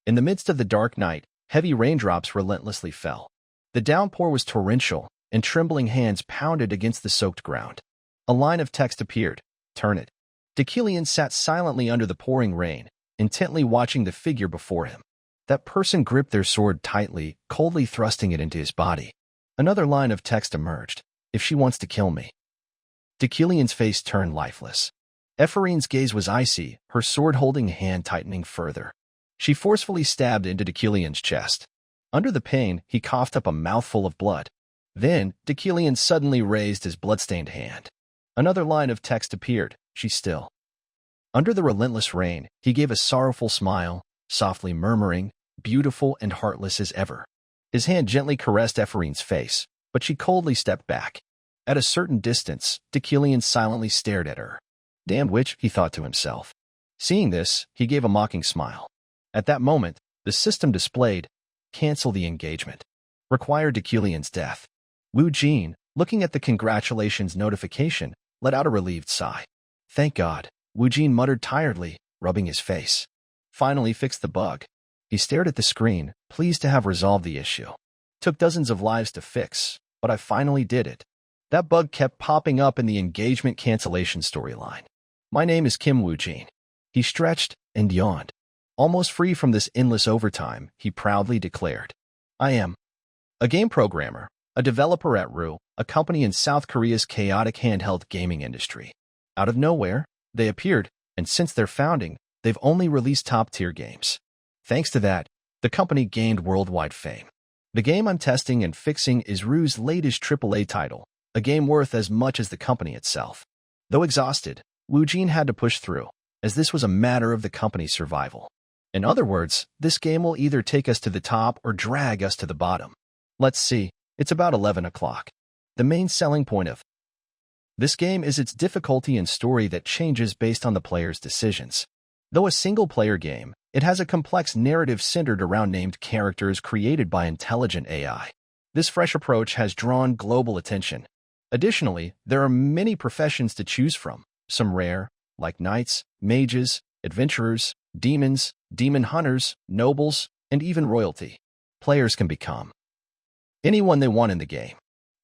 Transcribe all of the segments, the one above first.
In the midst of the dark night, heavy raindrops relentlessly fell. The downpour was torrential, and trembling hands pounded against the soaked ground. A line of text appeared. Turn it. Deucalion sat silently under the pouring rain, intently watching the figure before him. That person gripped their sword tightly, coldly thrusting it into his body. Another line of text emerged. If she wants to kill me. Deucalion's face turned lifeless. Ephorine's gaze was icy, her sword-holding hand tightening further. She forcefully stabbed into Deucalion's chest. Under the pain, he coughed up a mouthful of blood. Then, Deucalion suddenly raised his bloodstained hand. Another line of text appeared. She's still. Under the relentless rain, he gave a sorrowful smile, softly murmuring, beautiful and heartless as ever. His hand gently caressed Ephorine's face, but she coldly stepped back. At a certain distance, Deucalion silently stared at her. Damned witch, he thought to himself. Seeing this, he gave a mocking smile. At that moment, the system displayed, cancel the engagement. Require Deucalion's death. Wu Jin, looking at the congratulations notification, let out a relieved sigh. Thank God, Wu Jin muttered tiredly, rubbing his face. Finally fixed the bug. He stared at the screen, pleased to have resolved the issue. Took dozens of lives to fix, but I finally did it. That bug kept popping up in the engagement cancellation storyline. My name is Kim Wu Jin. He stretched and yawned. Almost free from this endless overtime, he proudly declared. I am a game programmer, a developer at Ru, a company in South Korea's chaotic handheld gaming industry. Out of nowhere, they appeared, and since their founding, they've only released top-tier games. Thanks to that, the company gained worldwide fame. The game I'm testing and fixing is Ru's latest AAA title, a game worth as much as the company itself. Though exhausted, Wu Jin had to push through, as this was a matter of the company's survival. In other words, this game will either take us to the top or drag us to the bottom. Let's see, it's about 11 o'clock. The main selling point of this game is its difficulty and story that changes based on the player's decisions. Though a single-player game, it has a complex narrative centered around named characters created by intelligent AI. This fresh approach has drawn global attention. Additionally, there are many professions to choose from, some rare, like knights, mages, adventurers, demons, demon hunters, nobles, and even royalty. Players can become anyone they want in the game.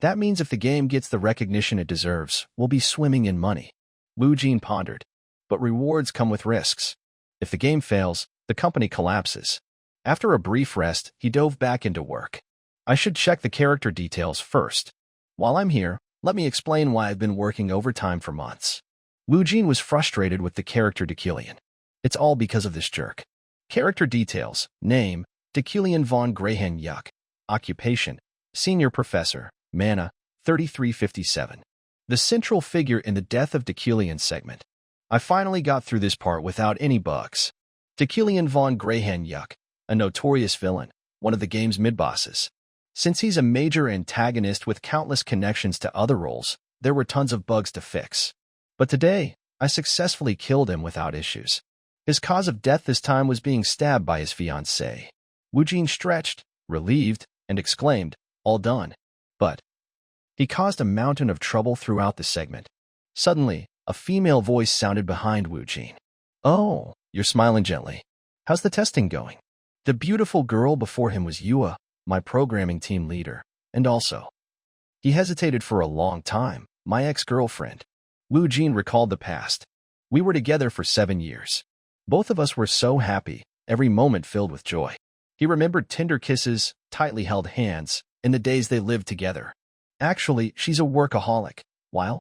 That means if the game gets the recognition it deserves, we'll be swimming in money. Wu Jin pondered. But rewards come with risks. If the game fails, the company collapses. After a brief rest, he dove back into work. I should check the character details first. While I'm here, let me explain why I've been working overtime for months. Wu Jin was frustrated with the character Deucalion. It's all because of this jerk. Character details. Name, Deucalion von Graham Yuck. Occupation, Senior Professor, Mana, 3357. The central figure in the Death of Deucalion segment. I finally got through this part without any bugs. Deucalion von Graham Yuck, a notorious villain, one of the game's mid-bosses. Since he's a major antagonist with countless connections to other roles, there were tons of bugs to fix. But today, I successfully killed him without issues. His cause of death this time was being stabbed by his fiancée. Wu Jin stretched, relieved, and exclaimed, all done. But he caused a mountain of trouble throughout the segment. Suddenly, a female voice sounded behind Wu Jin. Oh, you're smiling gently. How's the testing going? The beautiful girl before him was Yua, my programming team leader, and also. He hesitated for a long time, my ex-girlfriend. Wu Jin recalled the past. We were together for 7 years. Both of us were so happy, every moment filled with joy. He remembered tender kisses, tightly held hands, in the days they lived together. Actually, she's a workaholic, while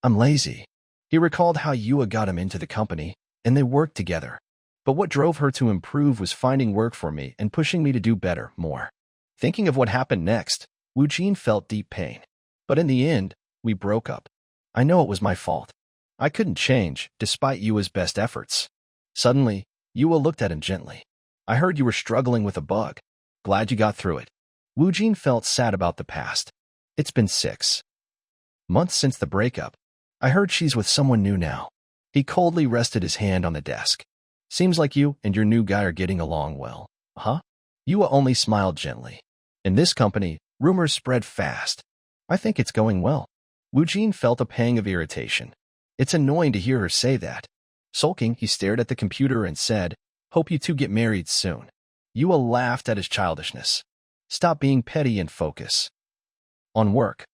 I'm lazy. He recalled how Yua got him into the company, and they worked together. But what drove her to improve was finding work for me and pushing me to do better, more. Thinking of what happened next, Wu Jin felt deep pain. But in the end, we broke up. I know it was my fault. I couldn't change, despite Yua's best efforts. Suddenly, Yua looked at him gently. I heard you were struggling with a bug. Glad you got through it. Wu Jin felt sad about the past. It's been 6 months since the breakup. I heard she's with someone new now. He coldly rested his hand on the desk. Seems like you and your new guy are getting along well, huh? Yua only smiled gently. In this company, rumors spread fast. I think it's going well. Wu Jin felt a pang of irritation. It's annoying to hear her say that. Sulking, he stared at the computer and said, Hope you two get married soon. Yua laughed at his childishness. Stop being petty and focus on work.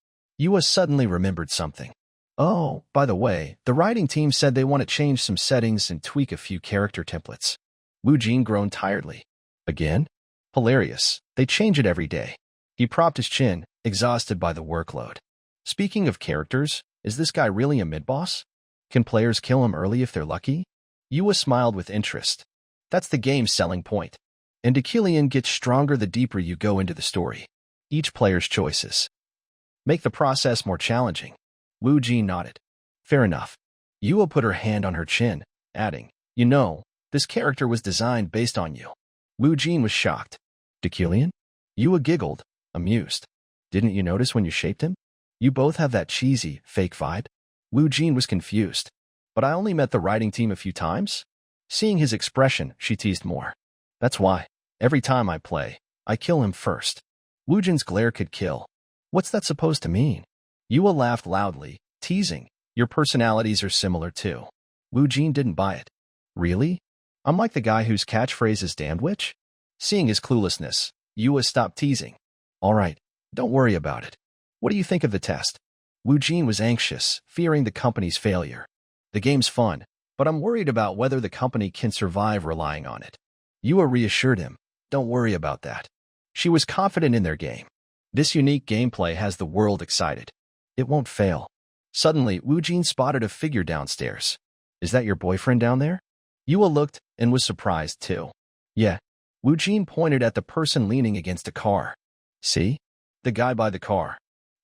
Yua suddenly remembered something. Oh, by the way, the writing team said they want to change some settings and tweak a few character templates. Wu Jin groaned tiredly. Again? Hilarious. They change it every day. He propped his chin, exhausted by the workload. Speaking of characters, is this guy really a mid-boss? Can players kill him early if they're lucky? Yua smiled with interest. That's the game's selling point. And Achillean gets stronger the deeper you go into the story. Each player's choices make the process more challenging. Wu Jin nodded. Fair enough. Yua put her hand on her chin, adding, You know, this character was designed based on you. Wu Jin was shocked. Achillean? Yua giggled, amused. Didn't you notice when you shaped him? You both have that cheesy, fake vibe? Wu Jin was confused. But I only met the writing team a few times? Seeing his expression, she teased more. That's why. Every time I play, I kill him first. Wu Jin's glare could kill. What's that supposed to mean? Yua laughed loudly, teasing. Your personalities are similar too. Wu Jin didn't buy it. Really? I'm like the guy whose catchphrase is damned witch? Seeing his cluelessness, Yua stopped teasing. All right, don't worry about it. What do you think of the test? Wu Jin was anxious, fearing the company's failure. The game's fun, but I'm worried about whether the company can survive relying on it. Yua reassured him. Don't worry about that. She was confident in their game. This unique gameplay has the world excited. It won't fail. Suddenly, Wu Jin spotted a figure downstairs. Is that your boyfriend down there? Yua looked and was surprised too. Yeah. Wu Jin pointed at the person leaning against a car. See? The guy by the car.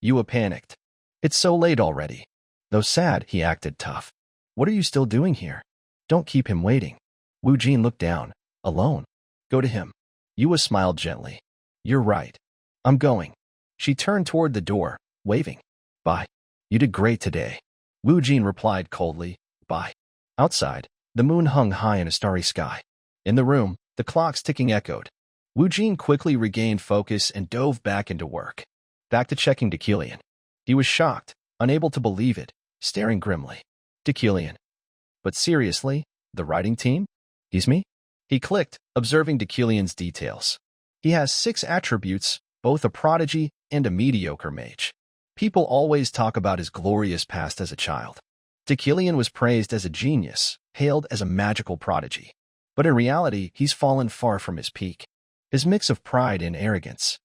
Yua panicked. It's so late already. Though sad, he acted tough. What are you still doing here? Don't keep him waiting. Wu Jin looked down. Alone. Go to him. Yua smiled gently. You're right. I'm going. She turned toward the door, waving. Bye. You did great today. Wu Jin replied coldly. Bye. Outside, the moon hung high in a starry sky. In the room, the clock's ticking echoed. Wu Jin quickly regained focus and dove back into work. Back to checking Achillean. He was shocked, unable to believe it, staring grimly. Achillean. But seriously, the writing team? He's me? He clicked, observing Achillean's details. He has 6 attributes, both a prodigy and a mediocre mage. People always talk about his glorious past as a child. Achillean was praised as a genius, hailed as a magical prodigy. But in reality, he's fallen far from his peak. His mix of pride and arrogance.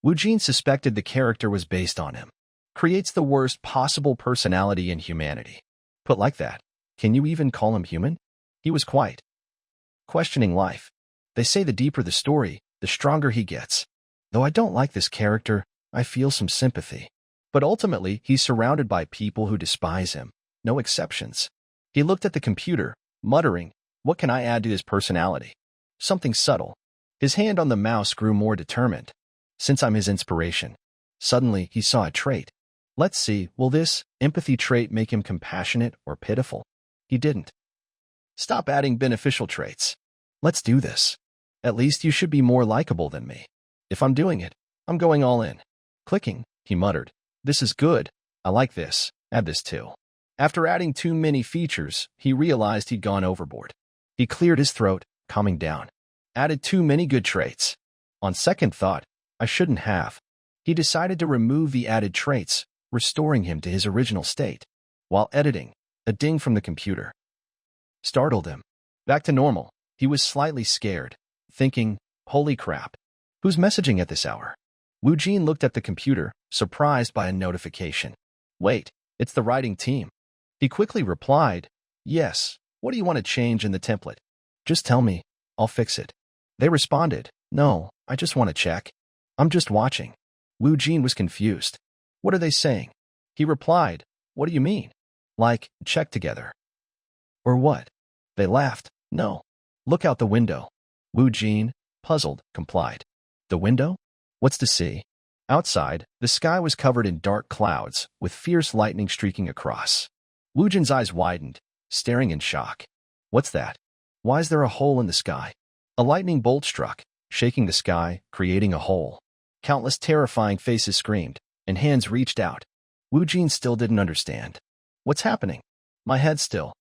Wu Jin suspected the character was based on him. Creates the worst possible personality in humanity. Put like that, can you even call him human? He was quite questioning life. They say the deeper the story, the stronger he gets. Though I don't like this character, I feel some sympathy. But ultimately, he's surrounded by people who despise him. No exceptions. He looked at the computer, muttering, what can I add to his personality? Something subtle. His hand on the mouse grew more determined. Since I'm his inspiration. Suddenly, he saw a trait. Let's see, will this empathy trait make him compassionate or pitiful? He didn't. Stop adding beneficial traits. Let's do this. At least you should be more likable than me. If I'm doing it, I'm going all in. Clicking, he muttered. This is good. I like this. Add this too. After adding too many features, he realized he'd gone overboard. He cleared his throat, calming down. Added too many good traits. On second thought, I shouldn't have. He decided to remove the added traits, restoring him to his original state. While editing, a ding from the computer startled him. Back to normal, he was slightly scared, thinking, holy crap. Who's messaging at this hour? Wu Jin looked at the computer, surprised by a notification. Wait, it's the writing team. He quickly replied, yes, what do you want to change in the template? Just tell me, I'll fix it. They responded, no, I just want to check. I'm just watching. Wu Jin was confused. What are they saying? He replied, what do you mean? Like, check together. Or what? They laughed, no. Look out the window. Wu Jin, puzzled, complied. The window? What's to see? Outside, the sky was covered in dark clouds, with fierce lightning streaking across. Wu Jin's eyes widened, staring in shock. What's that? Why is there a hole in the sky? A lightning bolt struck, shaking the sky, creating a hole. Countless terrifying faces screamed, and hands reached out. Wu Jin still didn't understand. What's happening? My head's still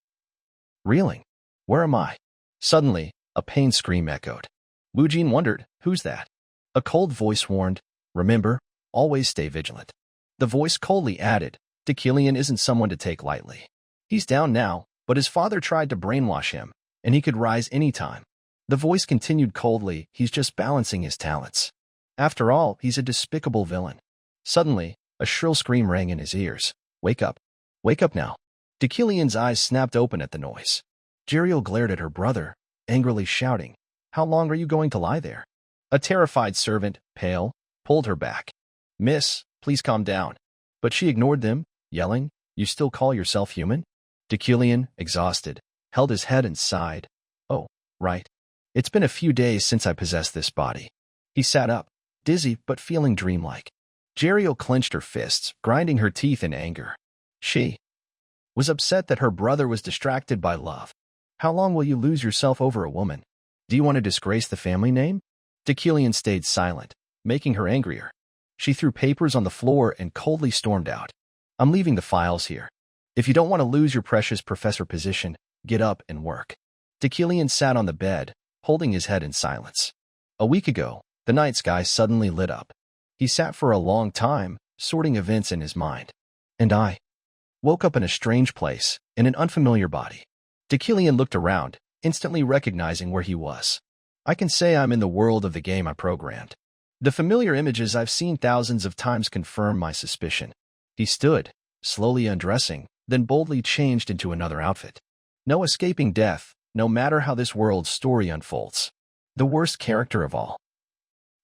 reeling. Where am I? Suddenly, A pained scream echoed. Wujin wondered, who's that? A cold voice warned, remember, always stay vigilant. The voice coldly added, Dekilian isn't someone to take lightly. He's down now, but his father tried to brainwash him, and he could rise any time. The voice continued coldly, he's just balancing his talents. After all, he's a despicable villain. Suddenly, a shrill scream rang in his ears. Wake up. Wake up now. Dekilian's eyes snapped open at the noise. Jeriel glared at her brother, angrily shouting, How long are you going to lie there? A terrified servant, pale, pulled her back. Miss, please calm down. But she ignored them, yelling, You still call yourself human? Dekilian, exhausted, held his head and sighed. Oh, right. It's been a few days since I possessed this body. He sat up, dizzy but feeling dreamlike. Jeriel clenched her fists, grinding her teeth in anger. She was upset that her brother was distracted by love. How long will you lose yourself over a woman? Do you want to disgrace the family name? Dekilian stayed silent, making her angrier. She threw papers on the floor and coldly stormed out. I'm leaving the files here. If you don't want to lose your precious professor position, get up and work. Dekilian sat on the bed, holding his head in silence. A week ago, the night sky suddenly lit up. He sat for a long time, sorting events in his mind. And I woke up in a strange place, in an unfamiliar body. Dekilian looked around, instantly recognizing where he was. I can say I'm in the world of the game I programmed. The familiar images I've seen thousands of times confirm my suspicion. He stood, slowly undressing, then boldly changed into another outfit. No escaping death, no matter how this world's story unfolds. The worst character of all.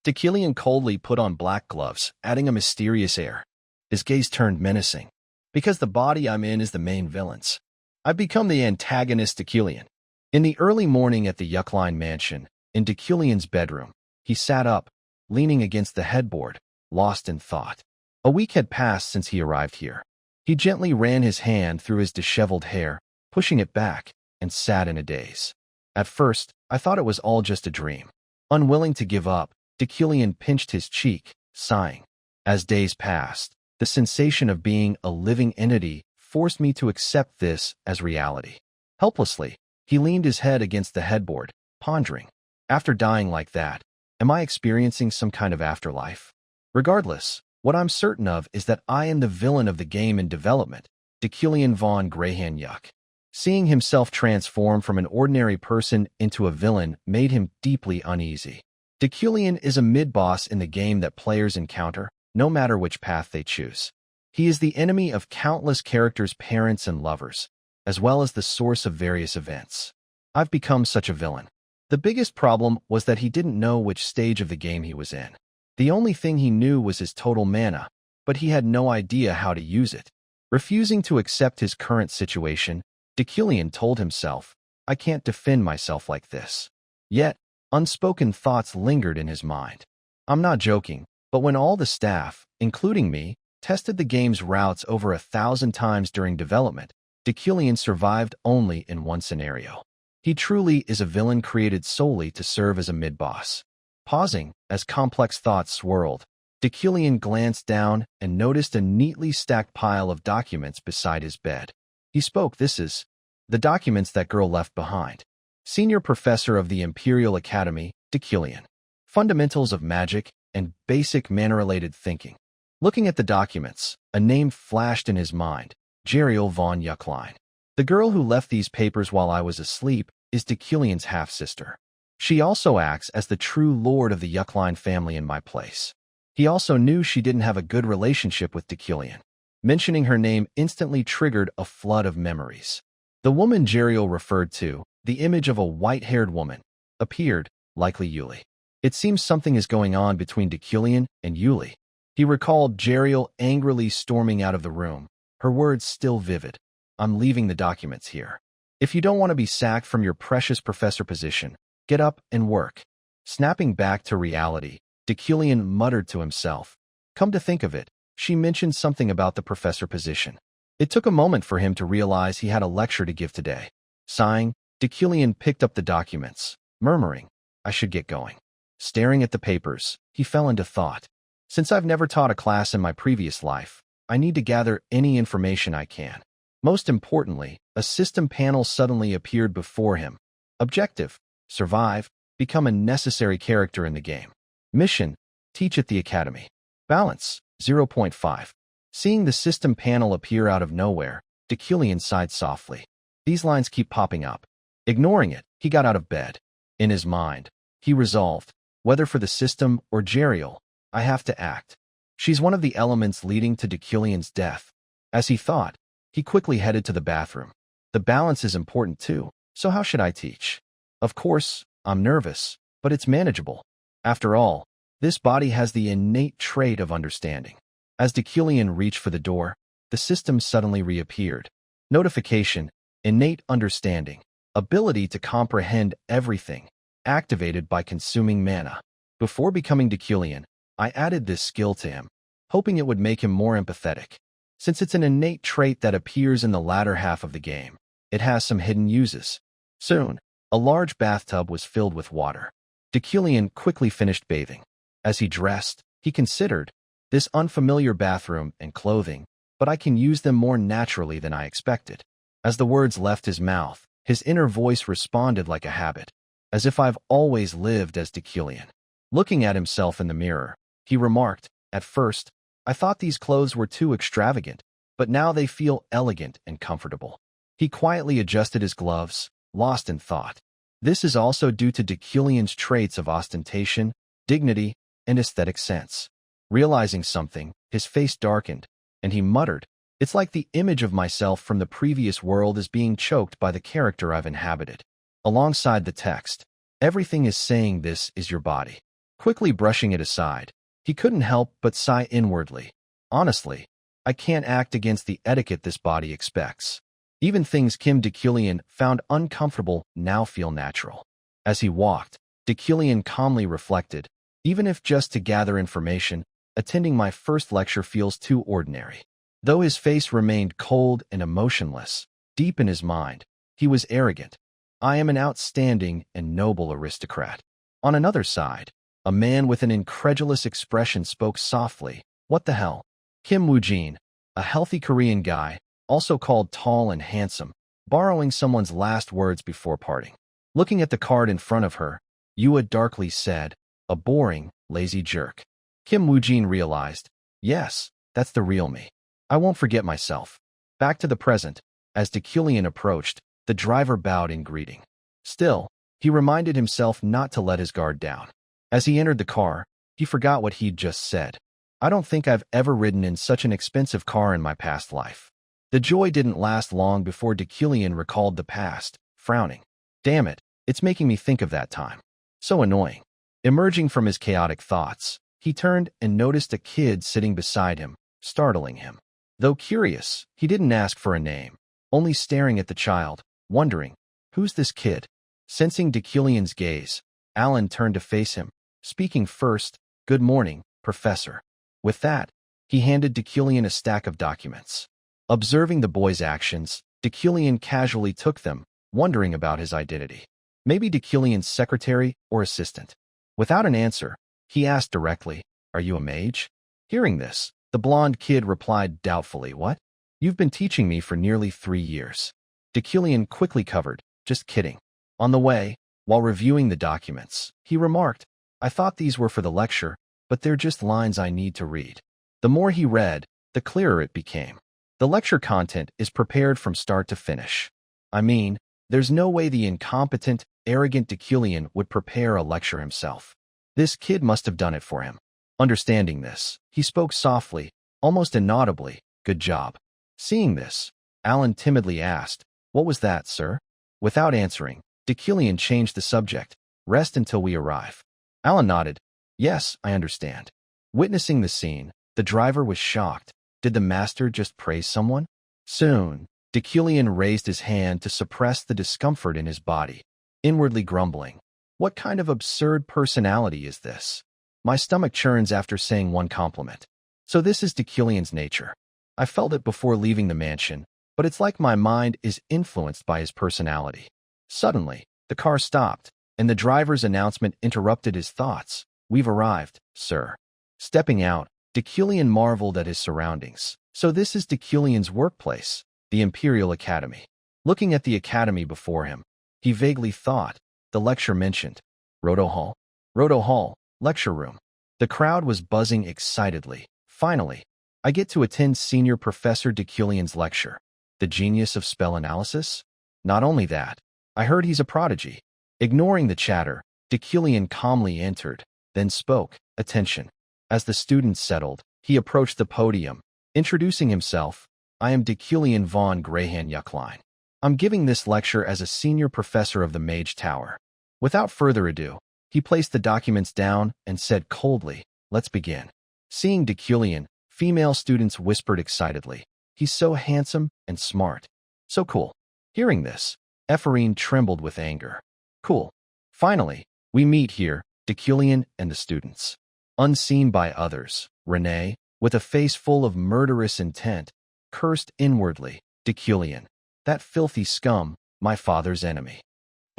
Dekilian coldly put on black gloves, adding a mysterious air. His gaze turned menacing. Because the body I'm in is the main villain's. I've become the antagonist Dekilian. In the early morning at the Yuckline mansion, in Dekilian's bedroom, he sat up, leaning against the headboard, lost in thought. A week had passed since he arrived here. He gently ran his hand through his disheveled hair, pushing it back, and sat in a daze. At first, I thought it was all just a dream. Unwilling to give up, Dekilian pinched his cheek, sighing. As days passed, the sensation of being a living entity forced me to accept this as reality. Helplessly, he leaned his head against the headboard, pondering. After dying like that, am I experiencing some kind of afterlife? Regardless, what I'm certain of is that I am the villain of the game in development, Dekilian von Greyhan-Yuck. Seeing himself transform from an ordinary person into a villain made him deeply uneasy. Dekilian is a mid-boss in the game that players encounter, no matter which path they choose. He is the enemy of countless characters' parents and lovers, as well as the source of various events. I've become such a villain. The biggest problem was that he didn't know which stage of the game he was in. The only thing he knew was his total mana, but he had no idea how to use it. Refusing to accept his current situation, Dekilian told himself, I can't defend myself like this. Yet, unspoken thoughts lingered in his mind. I'm not joking, but when all the staff, including me, tested the game's routes over 1,000 times during development, Dekilian survived only in one scenario. He truly is a villain created solely to serve as a mid-boss. Pausing, as complex thoughts swirled, Dekilian glanced down and noticed a neatly stacked pile of documents beside his bed. He spoke, This is the documents that girl left behind. Senior Professor of the Imperial Academy, Dekilian. Fundamentals of Magic and Basic Mana-Related Thinking. Looking at the documents, a name flashed in his mind, Jeriel von Yuckline. The girl who left these papers while I was asleep is Dekilian's half-sister. She also acts as the true lord of the Yuckline family in my place. He also knew she didn't have a good relationship with Dekilian. Mentioning her name instantly triggered a flood of memories. The woman Jeriel referred to, the image of a white-haired woman, appeared, likely Yuli. It seems something is going on between Dekilian and Yuli. He recalled Jeriel angrily storming out of the room, her words still vivid. I'm leaving the documents here. If you don't want to be sacked from your precious professor position, get up and work. Snapping back to reality, Dekilian muttered to himself. Come to think of it, she mentioned something about the professor position. It took a moment for him to realize he had a lecture to give today. Sighing, Dekilian picked up the documents, murmuring, I should get going. Staring at the papers, he fell into thought. Since I've never taught a class in my previous life, I need to gather any information I can. Most importantly, a system panel suddenly appeared before him. Objective: survive, become a necessary character in the game. Mission, teach at the academy. Balance, 0.5. Seeing the system panel appear out of nowhere, Deucalion sighed softly. These lines keep popping up. Ignoring it, he got out of bed. In his mind, he resolved, whether for the system or Jeriel, I have to act. She's one of the elements leading to Deucalion's death. As he thought, he quickly headed to the bathroom. The balance is important too, so how should I teach? Of course, I'm nervous, but it's manageable. After all, this body has the innate trait of understanding. As Deucalion reached for the door, the system suddenly reappeared. Notification, innate understanding, ability to comprehend everything, activated by consuming mana. Before becoming Deucalion, I added this skill to him, hoping it would make him more empathetic. Since it's an innate trait that appears in the latter half of the game, it has some hidden uses. Soon, a large bathtub was filled with water. Deucalion quickly finished bathing. As he dressed, he considered, this unfamiliar bathroom and clothing, but I can use them more naturally than I expected. As the words left his mouth, his inner voice responded like a habit, as if I've always lived as Deucalion. Looking at himself in the mirror, he remarked, at first, I thought these clothes were too extravagant, but now they feel elegant and comfortable. He quietly adjusted his gloves, lost in thought. This is also due to Deucalion's traits of ostentation, dignity, and aesthetic sense. Realizing something, his face darkened, and he muttered, it's like the image of myself from the previous world is being choked by the character I've inhabited. Alongside the text, everything is saying this is your body. Quickly brushing it aside, he couldn't help but sigh inwardly. Honestly, I can't act against the etiquette this body expects. Even things Kim Deucalion found uncomfortable now feel natural. As he walked, Deucalion calmly reflected, even if just to gather information, attending my first lecture feels too ordinary. Though his face remained cold and emotionless, deep in his mind, he was arrogant. I am an outstanding and noble aristocrat. On another side, a man with an incredulous expression spoke softly, what the hell? Kim Woo-jin, a healthy Korean guy, also called tall and handsome, borrowing someone's last words before parting. Looking at the card in front of her, Yua darkly said, a boring, lazy jerk. Kim Woo-jin realized, yes, that's the real me. I won't forget myself. Back to the present, as Deucalion approached, the driver bowed in greeting. Still, he reminded himself not to let his guard down. As he entered the car, he forgot what he'd just said. I don't think I've ever ridden in such an expensive car in my past life. The joy didn't last long before Deucalion recalled the past, frowning. Damn it, it's making me think of that time. So annoying. Emerging from his chaotic thoughts, he turned and noticed a kid sitting beside him, startling him. Though curious, he didn't ask for a name, only staring at the child, wondering, who's this kid? Sensing Deucalion's gaze, Alan turned to face him, speaking first, good morning, Professor. With that, he handed Deucalion a stack of documents. Observing the boy's actions, Deucalion casually took them, wondering about his identity. Maybe Deucalion's secretary or assistant. Without an answer, he asked directly, are you a mage? Hearing this, the blonde kid replied doubtfully, what? You've been teaching me for nearly 3 years. Deucalion quickly covered, just kidding. On the way, while reviewing the documents, he remarked, I thought these were for the lecture, but they're just lines I need to read. The more he read, the clearer it became. The lecture content is prepared from start to finish. I mean, there's no way the incompetent, arrogant Deucalion would prepare a lecture himself. This kid must have done it for him. Understanding this, he spoke softly, almost inaudibly, good job. Seeing this, Alan timidly asked, what was that, sir? Without answering, Deucalion changed the subject, rest until we arrive. Alan nodded, yes, I understand. Witnessing the scene, the driver was shocked. Did the master just praise someone? Soon, Deucalion raised his hand to suppress the discomfort in his body, inwardly grumbling. What kind of absurd personality is this? My stomach churns after saying one compliment. So this is Deucalion's nature. I felt it before leaving the mansion, but it's like my mind is influenced by his personality. Suddenly, the car stopped, and the driver's announcement interrupted his thoughts. We've arrived, sir. Stepping out, Deucalion marveled at his surroundings. So this is Deucalion's workplace, the Imperial Academy. Looking at the academy before him, he vaguely thought, the lecture mentioned. Roto Hall. Roto Hall, lecture room. The crowd was buzzing excitedly. Finally, I get to attend Senior Professor Deculian's lecture. The genius of spell analysis? Not only that, I heard he's a prodigy. Ignoring the chatter, Deculian calmly entered, then spoke. Attention. As the students settled, he approached the podium, introducing himself. I am Deculian von Grahan-Yuckline. I'm giving this lecture as a senior professor of the Mage Tower. Without further ado, he placed the documents down and said coldly, let's begin. Seeing Deculian, female students whispered excitedly. He's so handsome and smart. So cool. Hearing this, Ephraim trembled with anger. Cool. Finally, we meet here, Deculian and the students. Unseen by others, Renee, with a face full of murderous intent, cursed inwardly. Deculian, that filthy scum, my father's enemy.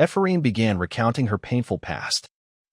Ephraim began recounting her painful past.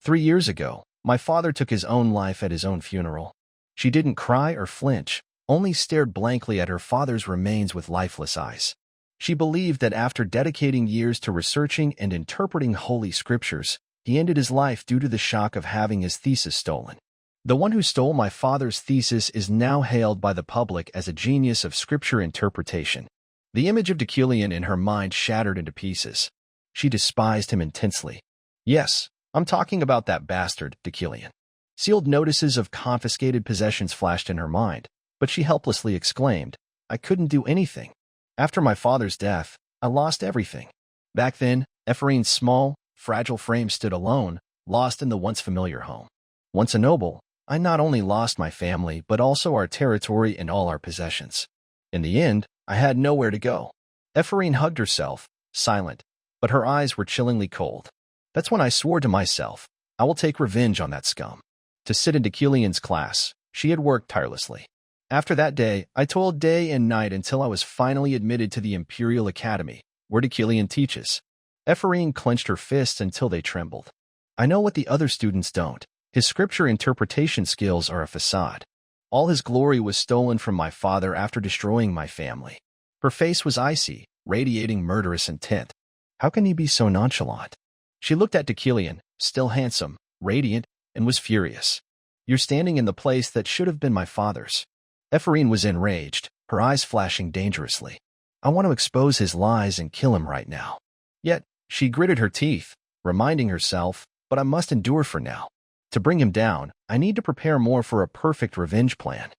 3 years ago, my father took his own life at his own funeral. She didn't cry or flinch, only stared blankly at her father's remains with lifeless eyes. She believed that after dedicating years to researching and interpreting holy scriptures, he ended his life due to the shock of having his thesis stolen. The one who stole my father's thesis is now hailed by the public as a genius of scripture interpretation. The image of Deculian in her mind shattered into pieces. She despised him intensely. Yes, I'm talking about that bastard, Deculian. Sealed notices of confiscated possessions flashed in her mind, but she helplessly exclaimed, I couldn't do anything. After my father's death, I lost everything. Back then, Ephraim's small, fragile frame stood alone, lost in the once familiar home. Once a noble, I not only lost my family but also our territory and all our possessions. In the end, I had nowhere to go. Ephraim hugged herself, silent, but her eyes were chillingly cold. That's when I swore to myself, I will take revenge on that scum. To sit in Deculian's class, she had worked tirelessly. After that day, I toiled day and night until I was finally admitted to the Imperial Academy, where Deculian teaches. Ephraim clenched her fists until they trembled. I know what the other students don't. His scripture interpretation skills are a facade. All his glory was stolen from my father after destroying my family. Her face was icy, radiating murderous intent. How can he be so nonchalant? She looked at Deculian, still handsome, radiant, and was furious. You're standing in the place that should have been my father's. Ephraim was enraged, her eyes flashing dangerously. I want to expose his lies and kill him right now. Yet, she gritted her teeth, reminding herself, but I must endure for now. To bring him down, I need to prepare more for a perfect revenge plan.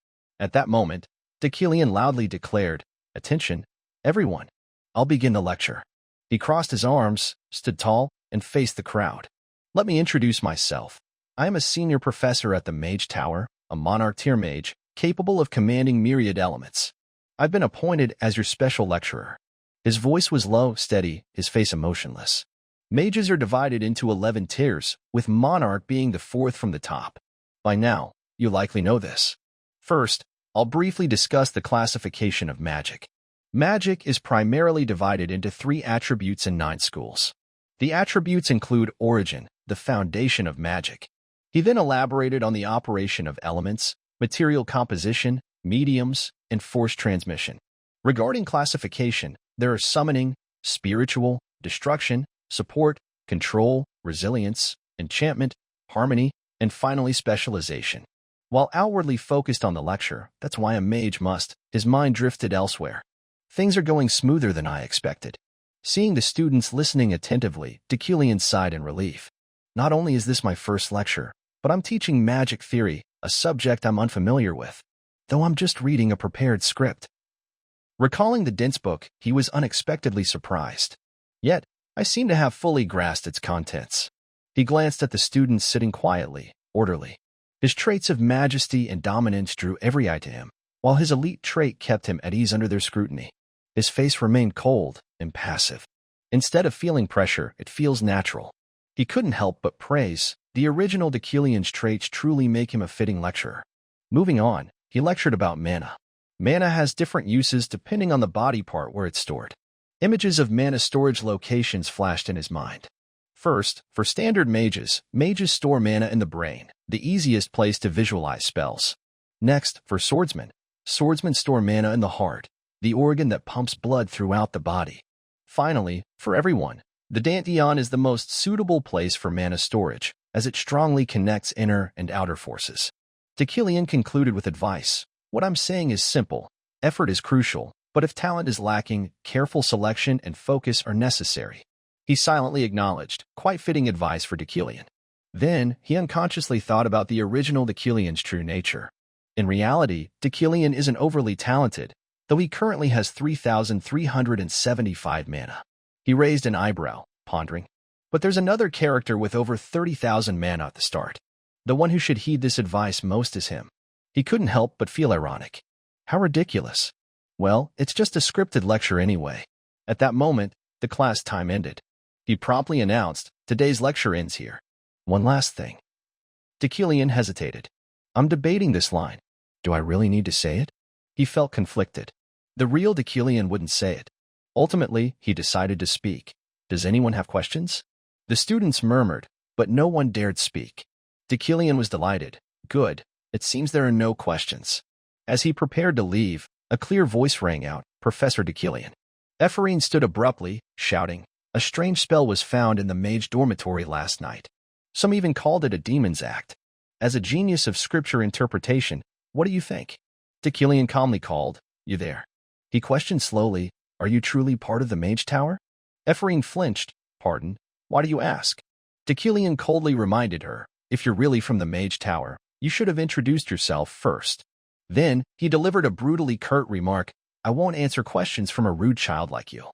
At that moment, Deculian loudly declared, Attention, everyone. I'll begin the lecture. He crossed his arms, stood tall, and faced the crowd. Let me introduce myself. I am a senior professor at the Mage Tower, a monarch tier mage, capable of commanding myriad elements. I've been appointed as your special lecturer. His voice was low, steady, his face emotionless. Mages are divided into 11 tiers, with Monarch being the 4th from the top. By now, you likely know this. First, I'll briefly discuss the classification of magic. Magic is primarily divided into 3 attributes and 9 schools. The attributes include origin, the foundation of magic. He then elaborated on the operation of elements, material composition, mediums, and force transmission. Regarding classification, there are summoning, spiritual, destruction, support, control, resilience, enchantment, harmony, and finally specialization. While outwardly focused on the lecture, that's why a mage must, his mind drifted elsewhere. Things are going smoother than I expected. Seeing the students listening attentively, Deculian sighed in relief. Not only is this my first lecture, but I'm teaching magic theory, a subject I'm unfamiliar with, though I'm just reading a prepared script. Recalling the dense book, he was unexpectedly surprised. Yet, I seem to have fully grasped its contents. He glanced at the students sitting quietly, orderly. His traits of majesty and dominance drew every eye to him, while his elite trait kept him at ease under their scrutiny. His face remained cold, impassive. Instead of feeling pressure, it feels natural. He couldn't help but praise. The original Deculian's traits truly make him a fitting lecturer. Moving on, he lectured about mana. Mana has different uses depending on the body part where it's stored. Images of mana storage locations flashed in his mind. First, for standard mages, mages store mana in the brain, the easiest place to visualize spells. Next, for swordsmen, swordsmen store mana in the heart, the organ that pumps blood throughout the body. Finally, for everyone, The Dantian is the most suitable place for mana storage, as it strongly connects inner and outer forces. Deucalion concluded with advice. What I'm saying is simple. Effort is crucial, but if talent is lacking, careful selection and focus are necessary. He silently acknowledged, quite fitting advice for Deucalion. Then, he unconsciously thought about the original Deucalion's true nature. In reality, Deucalion isn't overly talented, though he currently has 3,375 mana. He raised an eyebrow, pondering. But there's another character with over 30,000 mana at the start. The one who should heed this advice most is him. He couldn't help but feel ironic. How ridiculous. Well, it's just a scripted lecture anyway. At that moment, the class time ended. He promptly announced, today's lecture ends here. One last thing. Deucalion hesitated. I'm debating this line. Do I really need to say it? He felt conflicted. The real Deucalion wouldn't say it. Ultimately, he decided to speak. Does anyone have questions? The students murmured, but no one dared speak. Deucalion was delighted. Good. It seems there are no questions. As he prepared to leave, a clear voice rang out, Professor Deucalion. Ephraim stood abruptly, shouting. A strange spell was found in the Mage dormitory last night. Some even called it a demon's act. As a genius of scripture interpretation, what do you think? Deucalion calmly called, You there? He questioned slowly, Are you truly part of the Mage Tower? Ephraim flinched. Pardon? Why do you ask? Deucalion coldly reminded her, If you're really from the Mage Tower, you should have introduced yourself first. Then, he delivered a brutally curt remark, I won't answer questions from a rude child like you.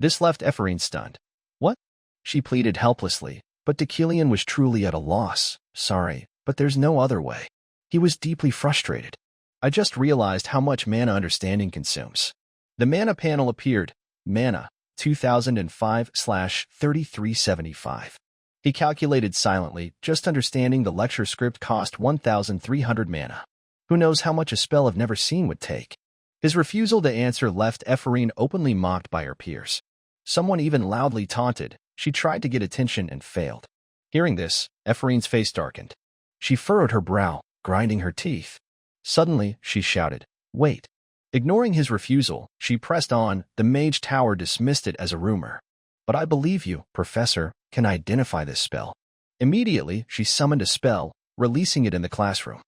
This left Ephraim stunned. What? She pleaded helplessly, but Deucalion was truly at a loss. Sorry, but there's no other way. He was deeply frustrated. I just realized how much mana understanding consumes. The mana panel appeared. Mana, 2005/3375. He calculated silently, just understanding the lecture script cost 1,300 mana. Who knows how much a spell I've never seen would take? His refusal to answer left Ephraim openly mocked by her peers. Someone even loudly taunted. She tried to get attention and failed. Hearing this, Ephraim's face darkened. She furrowed her brow, grinding her teeth. Suddenly, she shouted, Wait. Ignoring his refusal, she pressed on. The Mage Tower dismissed it as a rumor. But I believe you, Professor, can identify this spell. Immediately, she summoned a spell, releasing it in the classroom.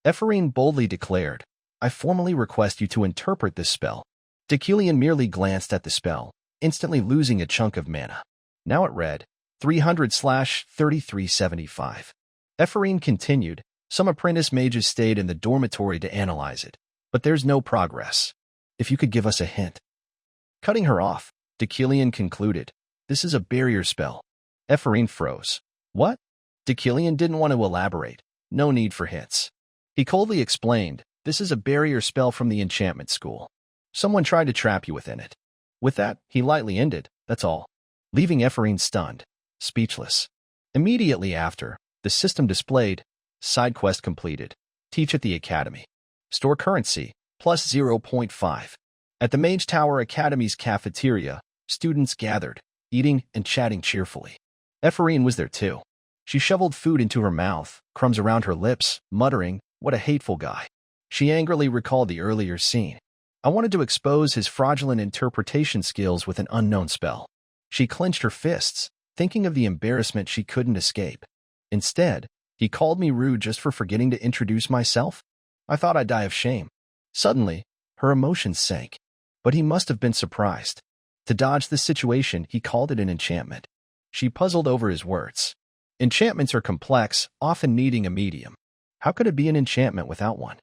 Ephraim boldly declared, I formally request you to interpret this spell. Deucalion merely glanced at the spell, instantly losing a chunk of mana. Now it read, 300/3375. Ephraim continued, Some apprentice mages stayed in the dormitory to analyze it, but there's no progress. If you could give us a hint. Cutting her off, Deucalion concluded, This is a barrier spell. Ephraim froze. What? Deucalion didn't want to elaborate. No need for hints. He coldly explained, This is a barrier spell from the enchantment school. Someone tried to trap you within it. With that, he lightly ended, that's all, leaving Ephraim stunned, speechless. Immediately after, the system displayed, Side quest completed. Teach at the academy. Store currency, plus 0.5. At the Mage Tower Academy's cafeteria, students gathered, eating and chatting cheerfully. Ephraim was there too. She shoveled food into her mouth, crumbs around her lips, muttering, What a hateful guy. She angrily recalled the earlier scene. I wanted to expose his fraudulent interpretation skills with an unknown spell. She clenched her fists, thinking of the embarrassment she couldn't escape. Instead, he called me rude just for forgetting to introduce myself? I thought I'd die of shame. Suddenly, her emotions sank. But he must have been surprised. To dodge this situation, he called it an enchantment. She puzzled over his words. Enchantments are complex, often needing a medium. How could it be an enchantment without one?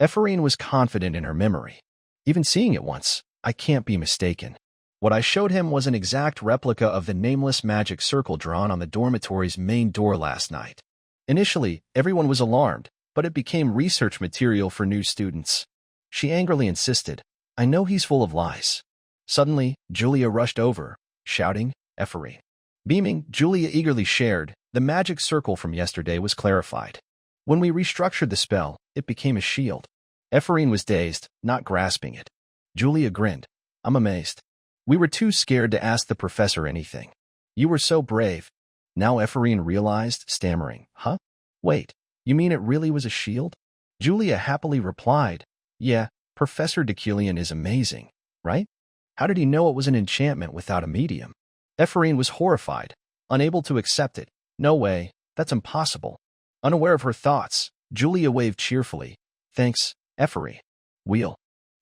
Ephraim was confident in her memory. Even seeing it once, I can't be mistaken. What I showed him was an exact replica of the nameless magic circle drawn on the dormitory's main door last night. Initially, everyone was alarmed, but it became research material for new students. She angrily insisted, I know he's full of lies. Suddenly, Julia rushed over, shouting, Ephraim. Beaming, Julia eagerly shared, the magic circle from yesterday was clarified. When we restructured the spell, it became a shield. Ephraim was dazed, not grasping it. Julia grinned. I'm amazed. We were too scared to ask the professor anything. You were so brave. Now Ephraim realized, stammering, Huh? Wait, you mean it really was a shield? Julia happily replied, Yeah, Professor Deucalion is amazing, right? How did he know it was an enchantment without a medium? Ephraim was horrified, unable to accept it. No way, that's impossible. Unaware of her thoughts, Julia waved cheerfully. Thanks, Ephraim. We'll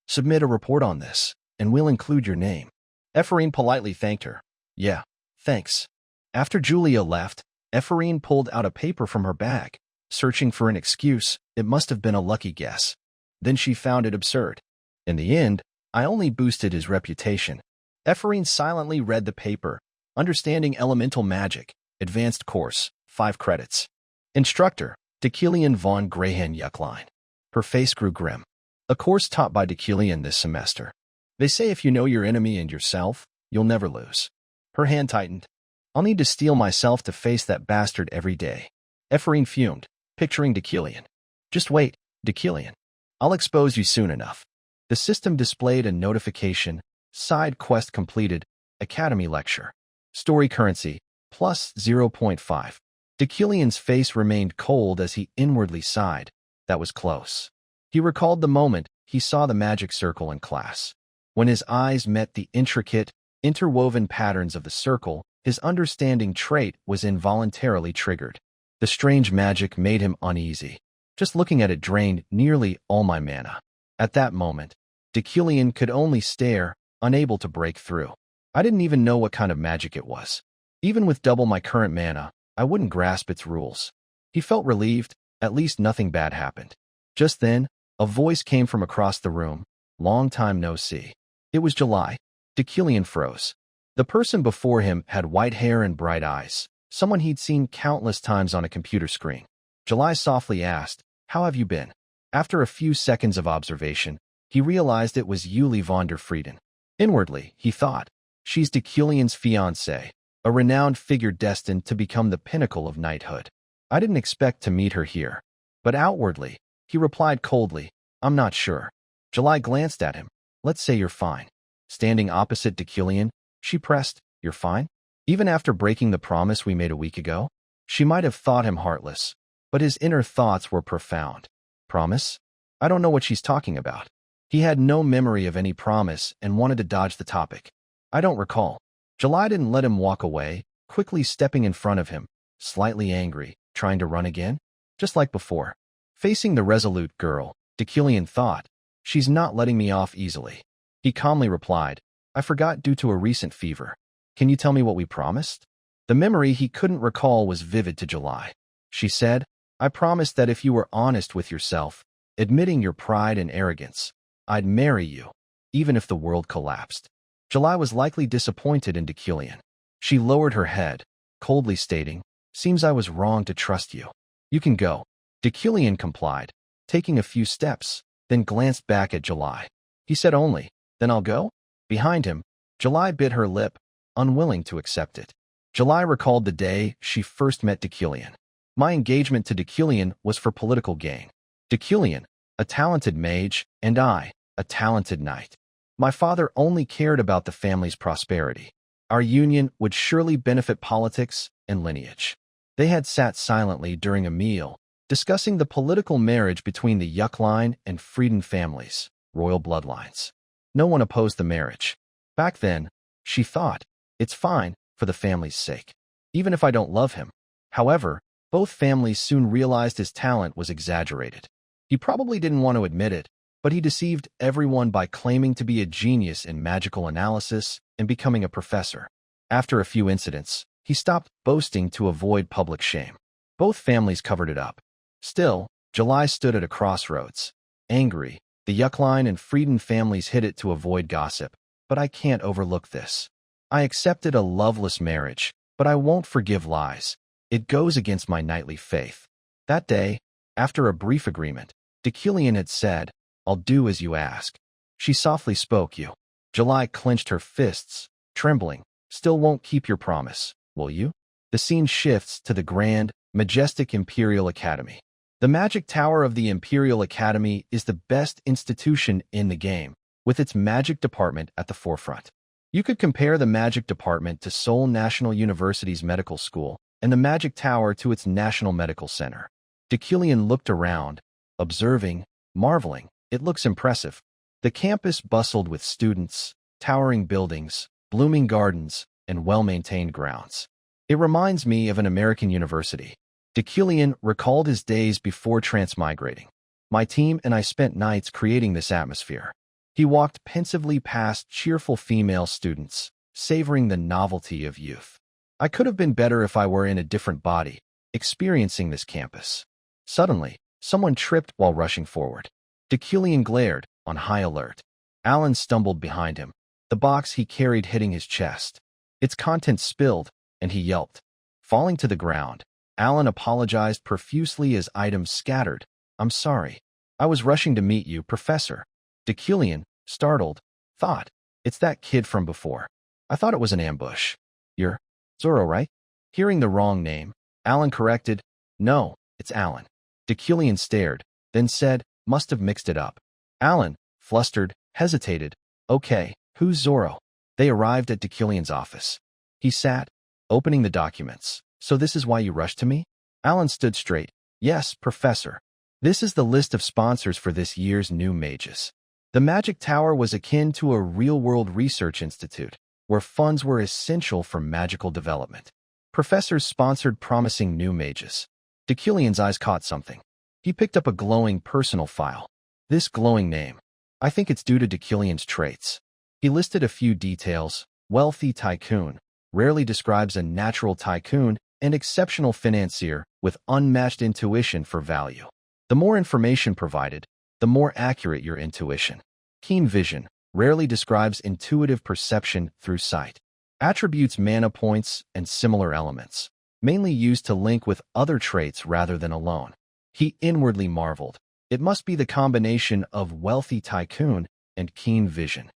submit a report on this, and we'll include your name. Ephraim politely thanked her. Yeah, thanks. After Julia left, Ephraim pulled out a paper from her bag. Searching for an excuse, it must have been a lucky guess. Then she found it absurd. In the end, I only boosted his reputation. Ephraim silently read the paper. Understanding Elemental Magic. Advanced Course. 5 credits. Instructor, Dekilian von Greyhen Yuckline. Her face grew grim. A course taught by Dekilian this semester. They say if you know your enemy and yourself, you'll never lose. Her hand tightened. I'll need to steel myself to face that bastard every day. Ephraim fumed, picturing Dekilian. Just wait, Dekilian. I'll expose you soon enough. The system displayed a notification. Side quest completed. Academy lecture. Story currency, plus 0.5. Dekilian's face remained cold as he inwardly sighed. That was close. He recalled the moment he saw the magic circle in class. When his eyes met the intricate, interwoven patterns of the circle, his understanding trait was involuntarily triggered. The strange magic made him uneasy. Just looking at it drained nearly all my mana. At that moment, Dekilian could only stare, unable to break through. I didn't even know what kind of magic it was. Even with double my current mana, I wouldn't grasp its rules. He felt relieved, at least nothing bad happened. Just then, a voice came from across the room. Long time no see. It was July. Dekilian froze. The person before him had white hair and bright eyes, someone he'd seen countless times on a computer screen. July softly asked, "How have you been?" After a few seconds of observation, he realized it was Yuli von der Frieden. Inwardly, he thought, she's Dekilian's fiancée, a renowned figure destined to become the pinnacle of knighthood. I didn't expect to meet her here. But outwardly, he replied coldly, I'm not sure. July glanced at him. Let's say you're fine. Standing opposite Dekilian, she pressed, You're fine? Even after breaking the promise we made a week ago? She might have thought him heartless, but his inner thoughts were profound. Promise? I don't know what she's talking about. He had no memory of any promise and wanted to dodge the topic. I don't recall. July didn't let him walk away, quickly stepping in front of him, slightly angry, trying to run again, just like before. Facing the resolute girl, Dekilian thought, she's not letting me off easily. He calmly replied, I forgot due to a recent fever. Can you tell me what we promised? The memory he couldn't recall was vivid to July. She said, I promised that if you were honest with yourself, admitting your pride and arrogance, I'd marry you, even if the world collapsed. July was likely disappointed in Dekilian. She lowered her head, coldly stating, Seems I was wrong to trust you. You can go. Dekilian complied, taking a few steps, then glanced back at July. He said only, Then I'll go? Behind him, July bit her lip, unwilling to accept it. July recalled the day she first met Dekilian. My engagement to Dekilian was for political gain. Dekilian, a talented mage, and I, a talented knight. My father only cared about the family's prosperity. Our union would surely benefit politics and lineage. They had sat silently during a meal, discussing the political marriage between the Yuckline and Frieden families, royal bloodlines. No one opposed the marriage. Back then, she thought, it's fine for the family's sake, even if I don't love him. However, both families soon realized his talent was exaggerated. He probably didn't want to admit it, but he deceived everyone by claiming to be a genius in magical analysis and becoming a professor. After a few incidents, he stopped boasting to avoid public shame. Both families covered it up. Still, July stood at a crossroads. Angry, the Yuckline and Frieden families hid it to avoid gossip, but I can't overlook this. I accepted a loveless marriage, but I won't forgive lies. It goes against my knightly faith. That day, after a brief agreement, Dekilian had said, I'll do as you ask. She softly spoke, You. July clenched her fists, trembling. Still won't keep your promise, will you? The scene shifts to the grand, majestic Imperial Academy. The Magic Tower of the Imperial Academy is the best institution in the game, with its magic department at the forefront. You could compare the magic department to Seoul National University's medical school and the Magic Tower to its National Medical Center. Dekilian looked around, observing, marveling. It looks impressive. The campus bustled with students, towering buildings, blooming gardens, and well-maintained grounds. It reminds me of an American university. Deucalion recalled his days before transmigrating. My team and I spent nights creating this atmosphere. He walked pensively past cheerful female students, savoring the novelty of youth. I could have been better if I were in a different body, experiencing this campus. Suddenly, someone tripped while rushing forward. Deucalion glared, on high alert. Alan stumbled behind him, the box he carried hitting his chest. Its contents spilled, and he yelped. Falling to the ground, Alan apologized profusely as items scattered. I'm sorry. I was rushing to meet you, Professor. Deucalion, startled, thought, it's that kid from before. I thought it was an ambush. You're Zoro, right? Hearing the wrong name, Alan corrected, no, it's Alan. Deucalion stared, then said, must have mixed it up. Alan, flustered, hesitated. Okay, who's Zoro? They arrived at Deucalion's office. He sat, opening the documents. So this is why you rushed to me? Alan stood straight. Yes, Professor. This is the list of sponsors for this year's new mages. The Magic Tower was akin to a real-world research institute, where funds were essential for magical development. Professors sponsored promising new mages. Deucalion's eyes caught something. He picked up a glowing personal file. This glowing name. I think it's due to Deucalion's traits. He listed a few details. Wealthy tycoon. Rarely describes a natural tycoon and exceptional financier with unmatched intuition for value. The more information provided, the more accurate your intuition. Keen vision. Rarely describes intuitive perception through sight. Attributes mana points and similar elements, mainly used to link with other traits rather than alone. He inwardly marveled. It must be the combination of wealthy tycoon and keen vision.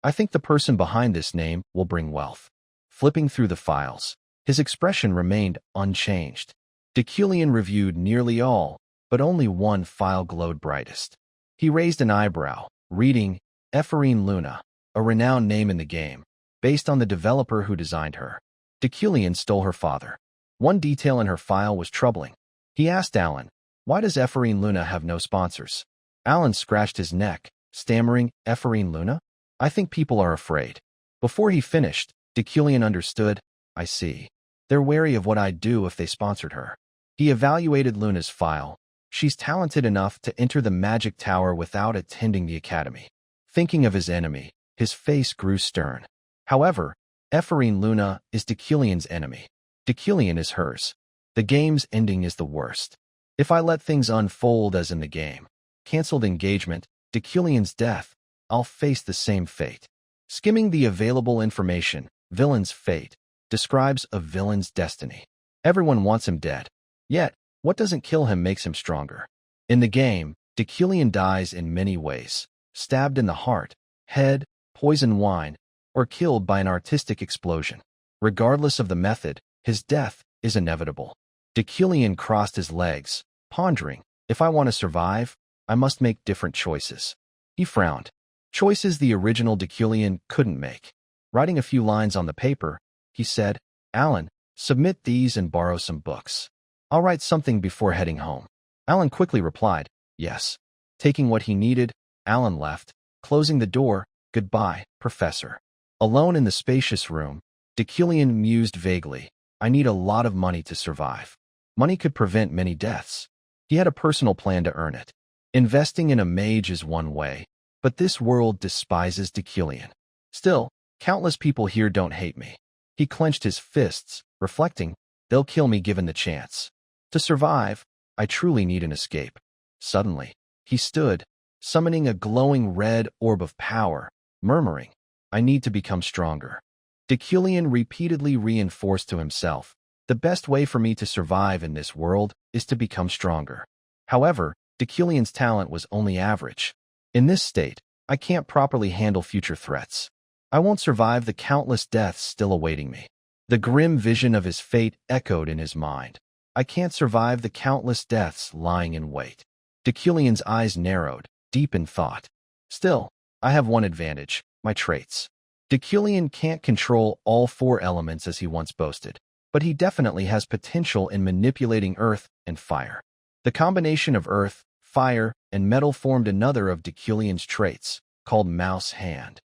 I think the person behind this name will bring wealth. Flipping through the files, his expression remained unchanged. Deucalion reviewed nearly all, but only one file glowed brightest. He raised an eyebrow, reading, Ephorine Luna, a renowned name in the game, based on the developer who designed her. Deucalion stole her father. One detail in her file was troubling. He asked Alan, why does Ephorine Luna have no sponsors? Alan scratched his neck, stammering, Ephorine Luna? I think people are afraid. Before he finished, Deucalion understood, I see. They're wary of what I'd do if they sponsored her. He evaluated Luna's file. She's talented enough to enter the Magic Tower without attending the academy. Thinking of his enemy, his face grew stern. However, Ephorine Luna is Deucalion's enemy. Deucalion is hers. The game's ending is the worst. If I let things unfold as in the game, cancelled engagement, Deucalion's death, I'll face the same fate. Skimming the available information, villain's fate, describes a villain's destiny. Everyone wants him dead. Yet, what doesn't kill him makes him stronger. In the game, Deucalion dies in many ways. Stabbed in the heart, head, poison wine, or killed by an artistic explosion. Regardless of the method, his death is inevitable. Deucalion crossed his legs, pondering, if I want to survive, I must make different choices. He frowned. Choices the original Deucalion couldn't make. Writing a few lines on the paper, he said, Alan, submit these and borrow some books. I'll write something before heading home. Alan quickly replied, yes. Taking what he needed, Alan left, closing the door. Goodbye, Professor. Alone in the spacious room, Deucalion mused vaguely. I need a lot of money to survive. Money could prevent many deaths. He had a personal plan to earn it. Investing in a mage is one way, but this world despises Deucalion. Still, countless people here don't hate me. He clenched his fists, reflecting, they'll kill me given the chance. To survive, I truly need an escape. Suddenly, he stood, summoning a glowing red orb of power, murmuring, I need to become stronger. Deucalion repeatedly reinforced to himself, the best way for me to survive in this world is to become stronger. However, Deucalion's talent was only average. In this state, I can't properly handle future threats. I won't survive the countless deaths still awaiting me. The grim vision of his fate echoed in his mind. I can't survive the countless deaths lying in wait. Deucalion's eyes narrowed, deep in thought. Still, I have one advantage, my traits. Deucalion can't control all four elements as he once boasted, but he definitely has potential in manipulating earth and fire. The combination of earth, fire, and metal formed another of Deucalion's traits, called Mouse Hand.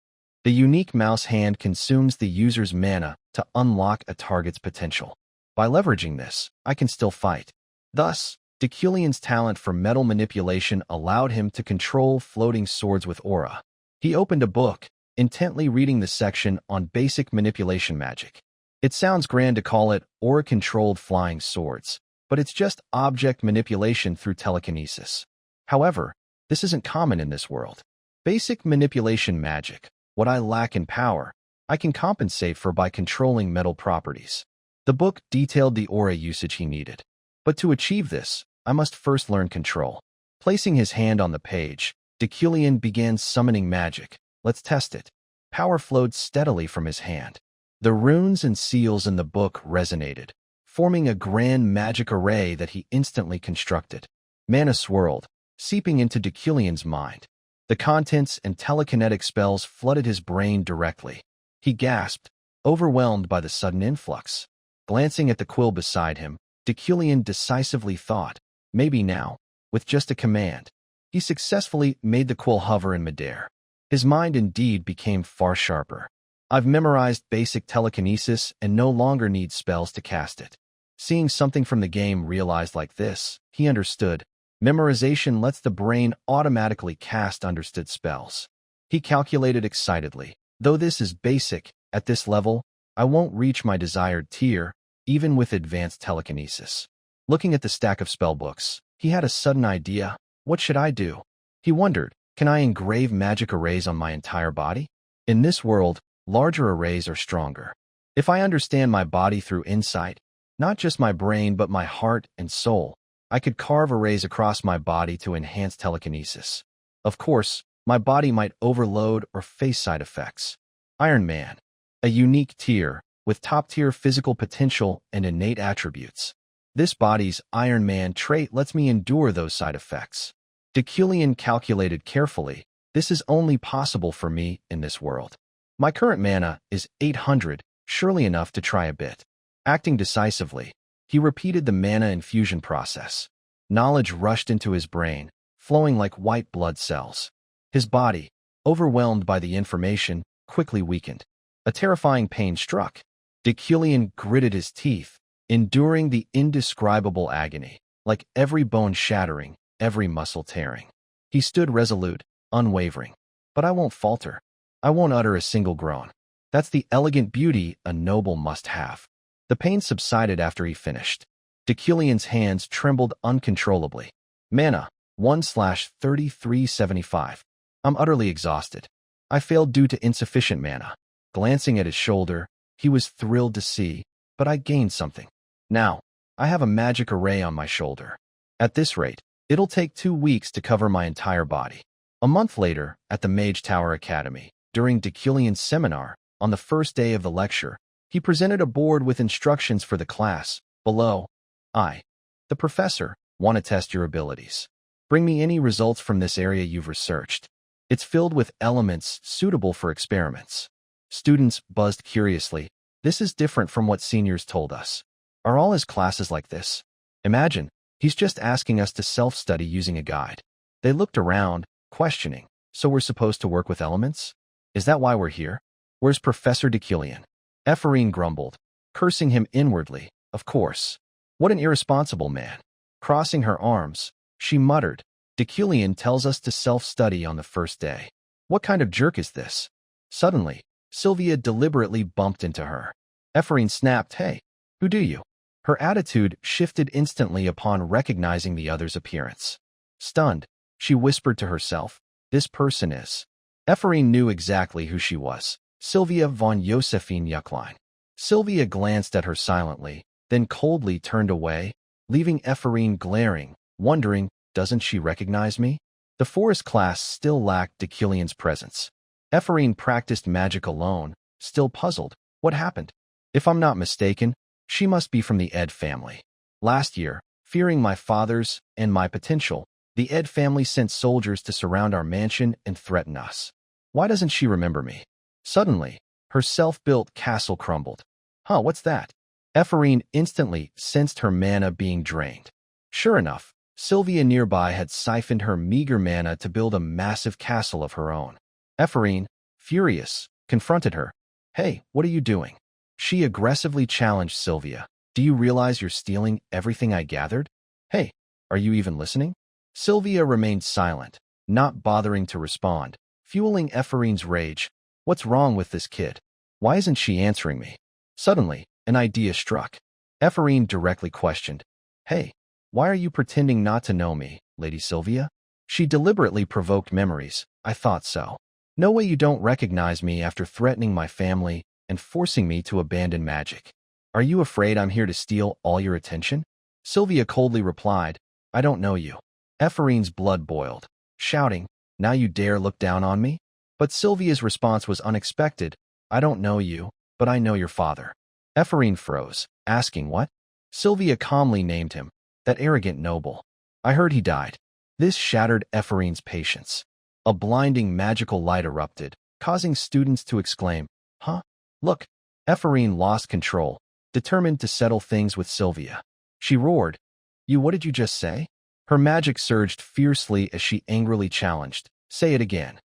The unique mouse hand consumes the user's mana to unlock a target's potential. By leveraging this, I can still fight. Thus, Deculian's talent for metal manipulation allowed him to control floating swords with aura. He opened a book, intently reading the section on basic manipulation magic. It sounds grand to call it aura-controlled flying swords, but it's just object manipulation through telekinesis. However, this isn't common in this world. Basic manipulation magic, what I lack in power, I can compensate for by controlling metal properties. The book detailed the aura usage he needed. But to achieve this, I must first learn control. Placing his hand on the page, Deculian began summoning magic. Let's test it. Power flowed steadily from his hand. The runes and seals in the book resonated, forming a grand magic array that he instantly constructed. Mana swirled, seeping into Deculian's mind. The contents and telekinetic spells flooded his brain directly. He gasped, overwhelmed by the sudden influx. Glancing at the quill beside him, Deculian decisively thought, maybe now, with just a command. He successfully made the quill hover in midair. His mind indeed became far sharper. I've memorized basic telekinesis and no longer need spells to cast it. Seeing something from the game realized like this, he understood. Memorization lets the brain automatically cast understood spells. He calculated excitedly. Though this is basic, at this level, I won't reach my desired tier, even with advanced telekinesis. Looking at the stack of spellbooks, he had a sudden idea. What should I do? He wondered, can I engrave magic arrays on my entire body? In this world, larger arrays are stronger. If I understand my body through insight, not just my brain but my heart and soul, I could carve arrays across my body to enhance telekinesis. Of course, my body might overload or face side effects. Iron Man, a unique tier, with top-tier physical potential and innate attributes. This body's Iron Man trait lets me endure those side effects. Deculian calculated carefully, this is only possible for me in this world. My current mana is 800, surely enough to try a bit. Acting decisively, he repeated the mana infusion process. Knowledge rushed into his brain, flowing like white blood cells. His body, overwhelmed by the information, quickly weakened. A terrifying pain struck. Deculian gritted his teeth, enduring the indescribable agony, like every bone shattering, every muscle tearing. He stood resolute, unwavering. But I won't falter. I won't utter a single groan. That's the elegant beauty a noble must have. The pain subsided after he finished. Deculian's hands trembled uncontrollably. Mana, 1/3375. I'm utterly exhausted. I failed due to insufficient mana. Glancing at his shoulder, he was thrilled to see, but I gained something. Now, I have a magic array on my shoulder. At this rate, it'll take 2 weeks to cover my entire body. A month later, at the Mage Tower Academy, during Deculian's seminar, on the first day of the lecture, he presented a board with instructions for the class. Below, the professor, want to test your abilities. Bring me any results from this area you've researched. It's filled with elements suitable for experiments. Students buzzed curiously. This is different from what seniors told us. Are all his classes like this? Imagine, he's just asking us to self-study using a guide. They looked around, questioning. So we're supposed to work with elements? Is that why we're here? Where's Professor Deculian? Ephraim grumbled, cursing him inwardly. Of course. What an irresponsible man. Crossing her arms, she muttered, Deculian tells us to self-study on the first day. What kind of jerk is this? Suddenly, Sylvia deliberately bumped into her. Ephraim snapped, hey, who do you? Her attitude shifted instantly upon recognizing the other's appearance. Stunned, she whispered to herself, this person is. Ephraim knew exactly who she was. Sylvia von Josephine Yucklein. Sylvia glanced at her silently, then coldly turned away, leaving Ephraim glaring, wondering, doesn't she recognize me? The forest class still lacked Deculian's presence. Ephraim practiced magic alone, still puzzled. What happened? If I'm not mistaken, she must be from the Ed family. Last year, fearing my father's and my potential, the Ed family sent soldiers to surround our mansion and threaten us. Why doesn't she remember me? Suddenly, her self-built castle crumbled. Huh, what's that? Ephraim instantly sensed her mana being drained. Sure enough, Sylvia nearby had siphoned her meager mana to build a massive castle of her own. Ephraim, furious, confronted her. Hey, what are you doing? She aggressively challenged Sylvia. Do you realize you're stealing everything I gathered? Hey, are you even listening? Sylvia remained silent, not bothering to respond, fueling Ephorine's rage. What's wrong with this kid? Why isn't she answering me? Suddenly, an idea struck. Ephorine directly questioned. Hey, why are you pretending not to know me, Lady Sylvia? She deliberately provoked memories. I thought so. No way you don't recognize me after threatening my family and forcing me to abandon magic. Are you afraid I'm here to steal all your attention? Sylvia coldly replied, I don't know you. Ephorine's blood boiled, shouting, Now you dare look down on me? But Sylvia's response was unexpected. I don't know you, but I know your father. Ephorine froze, asking what? Sylvia calmly named him, that arrogant noble. I heard he died. This shattered Ephorine's patience. A blinding magical light erupted, causing students to exclaim, Huh? Look! Ephorine lost control, determined to settle things with Sylvia. She roared, What did you just say? Her magic surged fiercely as she angrily challenged, Say it again.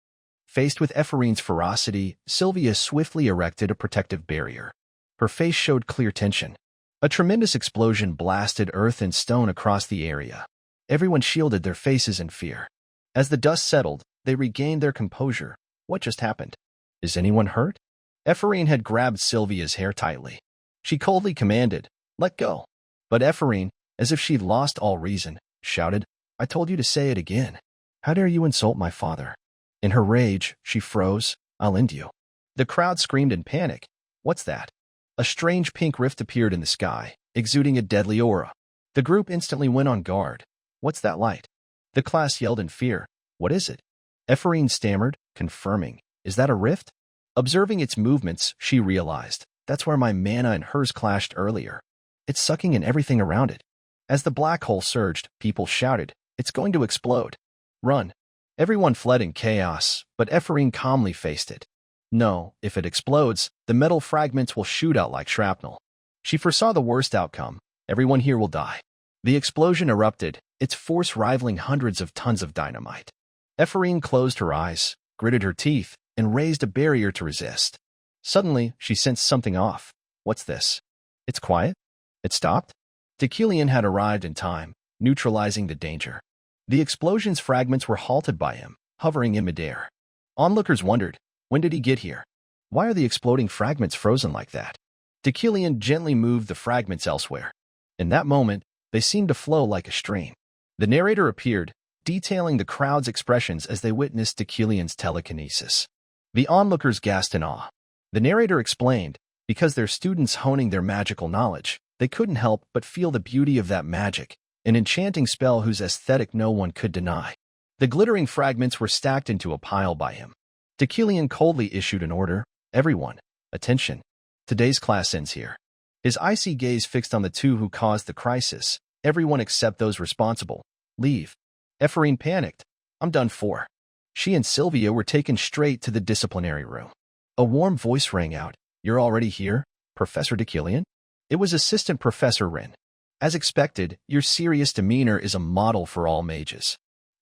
Faced with Ephorine's ferocity, Sylvia swiftly erected a protective barrier. Her face showed clear tension. A tremendous explosion blasted earth and stone across the area. Everyone shielded their faces in fear. As the dust settled, they regained their composure. What just happened? Is anyone hurt? Ephorine had grabbed Sylvia's hair tightly. She coldly commanded, Let go. But Ephorine, as if she'd lost all reason, shouted, I told you to say it again. How dare you insult my father? In her rage, she froze. I'll end you. The crowd screamed in panic. What's that? A strange pink rift appeared in the sky, exuding a deadly aura. The group instantly went on guard. What's that light? The class yelled in fear. What is it? Ephorine stammered, confirming. Is that a rift? Observing its movements, she realized. That's where my mana and hers clashed earlier. It's sucking in everything around it. As the black hole surged, people shouted, It's going to explode. Run. Everyone fled in chaos, but Ephorine calmly faced it. No, if it explodes, the metal fragments will shoot out like shrapnel. She foresaw the worst outcome. Everyone here will die. The explosion erupted, its force rivaling hundreds of tons of dynamite. Ephorine closed her eyes, gritted her teeth, and raised a barrier to resist. Suddenly, she sensed something off. What's this? It's quiet? It stopped? Deucalion had arrived in time, neutralizing the danger. The explosion's fragments were halted by him, hovering in midair. Onlookers wondered, when did he get here? Why are the exploding fragments frozen like that? Deucalion gently moved the fragments elsewhere. In that moment, they seemed to flow like a stream. The narrator appeared, detailing the crowd's expressions as they witnessed Deucalion's telekinesis. The onlookers gasped in awe. The narrator explained, because their students honing their magical knowledge, they couldn't help but feel the beauty of that magic, an enchanting spell whose aesthetic no one could deny. The glittering fragments were stacked into a pile by him. Deucalion coldly issued an order. Everyone, attention. Today's class ends here. His icy gaze fixed on the two who caused the crisis. Everyone except those responsible. Leave. Ephorine panicked. I'm done for. She and Sylvia were taken straight to the disciplinary room. A warm voice rang out. You're already here, Professor Deucalion? It was Assistant Professor Rin. As expected, your serious demeanor is a model for all mages.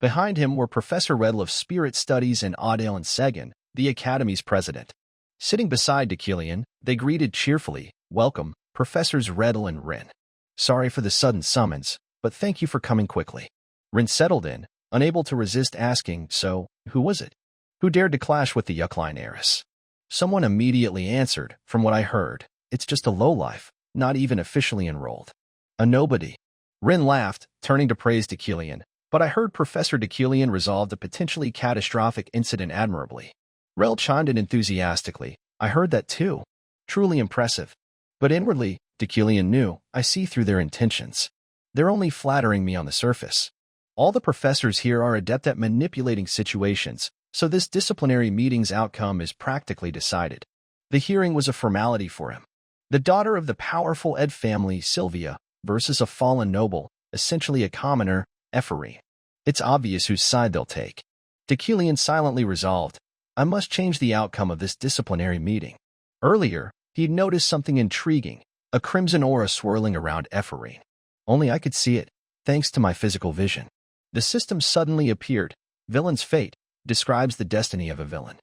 Behind him were Professor Redl of Spirit Studies and Adel and Segan, the Academy's president. Sitting beside Deucalion, they greeted cheerfully, Welcome, Professors Redl and Rin. Sorry for the sudden summons, but thank you for coming quickly. Rin settled in, unable to resist asking, So, who was it? Who dared to clash with the Yuckline heiress? Someone immediately answered, From what I heard, it's just a lowlife, not even officially enrolled. A nobody. Rin laughed, turning to praise Deucalion. But I heard Professor Deucalion resolved a potentially catastrophic incident admirably. Rel chimed in enthusiastically. I heard that too. Truly impressive. But inwardly, Deucalion knew, I see through their intentions. They're only flattering me on the surface. All the professors here are adept at manipulating situations, so this disciplinary meeting's outcome is practically decided. The hearing was a formality for him. The daughter of the powerful Ed family, Sylvia, versus a fallen noble, essentially a commoner, Ephorine. It's obvious whose side they'll take. Deucalion silently resolved, I must change the outcome of this disciplinary meeting. Earlier, he'd noticed something intriguing, a crimson aura swirling around Ephorine. Only I could see it, thanks to my physical vision. The system suddenly appeared. Villain's fate describes the destiny of a villain.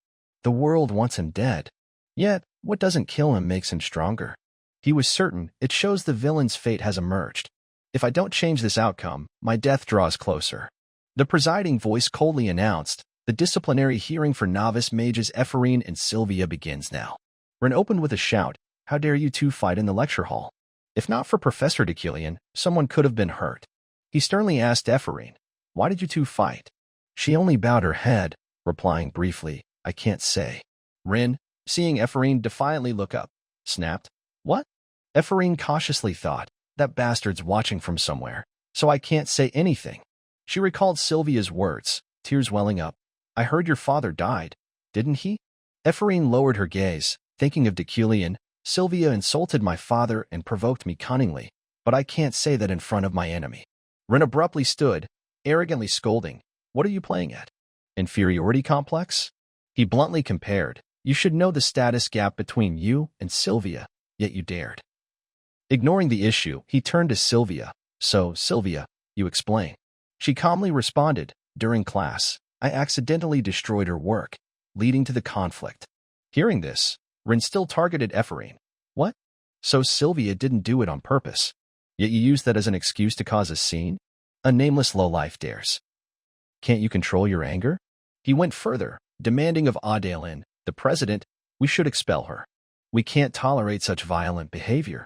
The world wants him dead. Yet, what doesn't kill him makes him stronger. He was certain it shows the villain's fate has emerged. If I don't change this outcome, my death draws closer. The presiding voice coldly announced, the disciplinary hearing for novice mages Ephraim and Sylvia begins now. Ren opened with a shout, how dare you two fight in the lecture hall? If not for Professor Deucalion, someone could have been hurt. He sternly asked Ephraim, why did you two fight? She only bowed her head, replying briefly, I can't say. Ren, seeing Ephraim defiantly look up, snapped, what? Ephraim cautiously thought, that bastard's watching from somewhere, so I can't say anything. She recalled Sylvia's words, tears welling up. I heard your father died, didn't he? Ephraim lowered her gaze, thinking of Deucalion. Sylvia insulted my father and provoked me cunningly, but I can't say that in front of my enemy. Ren abruptly stood, arrogantly scolding, what are you playing at? Inferiority complex? He bluntly compared, you should know the status gap between you and Sylvia, yet you dared. Ignoring the issue, he turned to Sylvia. So, Sylvia, you explain. She calmly responded, during class, I accidentally destroyed her work, leading to the conflict. Hearing this, Ren still targeted Ephraim. What? So Sylvia didn't do it on purpose. Yet you used that as an excuse to cause a scene? A nameless lowlife dares. Can't you control your anger? He went further, demanding of Adalin, the president, we should expel her. We can't tolerate such violent behavior.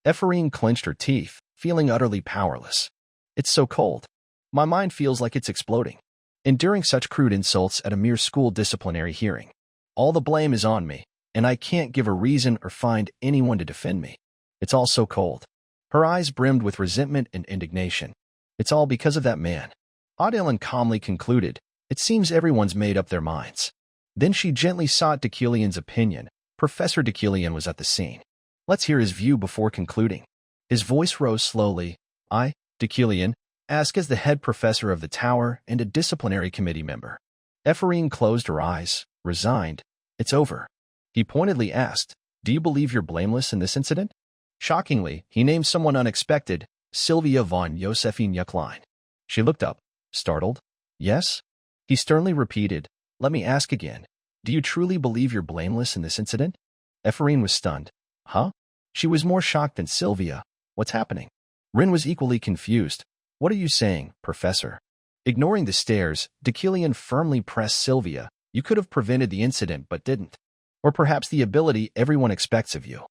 Ephraim clenched her teeth, feeling utterly powerless. It's so cold. My mind feels like it's exploding. Enduring such crude insults at a mere school disciplinary hearing. All the blame is on me, and I can't give a reason or find anyone to defend me. It's all so cold. Her eyes brimmed with resentment and indignation. It's all because of that man. Adalin calmly concluded, it seems everyone's made up their minds. Then she gently sought Deucalion's opinion. Professor Deucalion was at the scene. Let's hear his view before concluding. His voice rose slowly. I, Deucalion, ask as the head professor of the tower and a disciplinary committee member. Ephraim closed her eyes, resigned. It's over. He pointedly asked, do you believe you're blameless in this incident? Shockingly, he named someone unexpected, Sylvia von Josephine Yucklein. She looked up, startled. Yes? He sternly repeated, let me ask again. Do you truly believe you're blameless in this incident? Ephraim was stunned. Huh? She was more shocked than Sylvia. What's happening? Ren was equally confused. What are you saying, Professor? Ignoring the stares, Deucalion firmly pressed Sylvia. You could have prevented the incident but didn't. Or perhaps the ability everyone expects of you.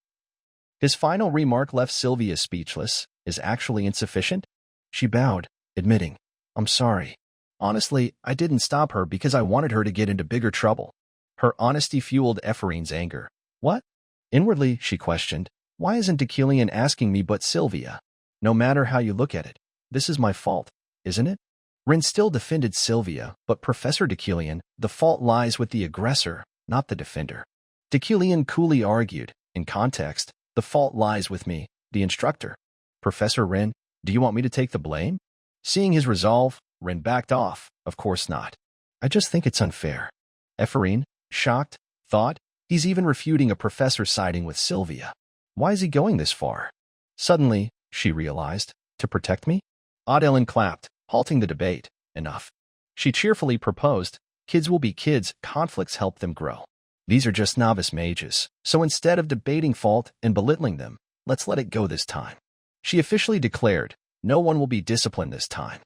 His final remark left Sylvia speechless. Is actually insufficient? She bowed, admitting, I'm sorry. Honestly, I didn't stop her because I wanted her to get into bigger trouble. Her honesty fueled Ephraim's anger. What? Inwardly, she questioned, why isn't Deucalion asking me but Sylvia? No matter how you look at it, this is my fault, isn't it? Ren still defended Sylvia, but Professor Deucalion, the fault lies with the aggressor, not the defender. Deucalion coolly argued, in context, the fault lies with me, the instructor. Professor Ren, do you want me to take the blame? Seeing his resolve, Ren backed off. Of course not. I just think it's unfair. Ephraim, shocked, thought, he's even refuting a professor siding with Sylvia. Why is he going this far? Suddenly, she realized, to protect me? Adalin clapped, halting the debate. Enough. She cheerfully proposed, kids will be kids, conflicts help them grow. These are just novice mages, so instead of debating fault and belittling them, let's let it go this time. She officially declared, no one will be disciplined this time.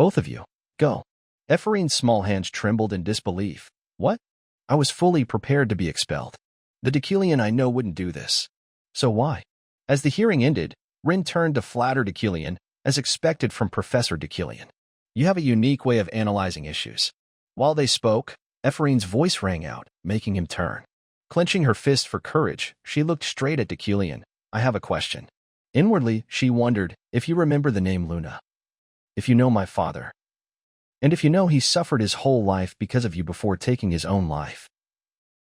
Both of you, go. Ephraim's small hands trembled in disbelief. What? I was fully prepared to be expelled. The Deucalion I know wouldn't do this. So why? As the hearing ended, Ren turned to flatter Deucalion, as expected from Professor Deucalion. You have a unique way of analyzing issues. While they spoke, Ephraim's voice rang out, making him turn. Clenching her fist for courage, she looked straight at Deucalion. I have a question. Inwardly, she wondered if you remember the name Luna. If you know my father. And if you know he suffered his whole life because of you before taking his own life.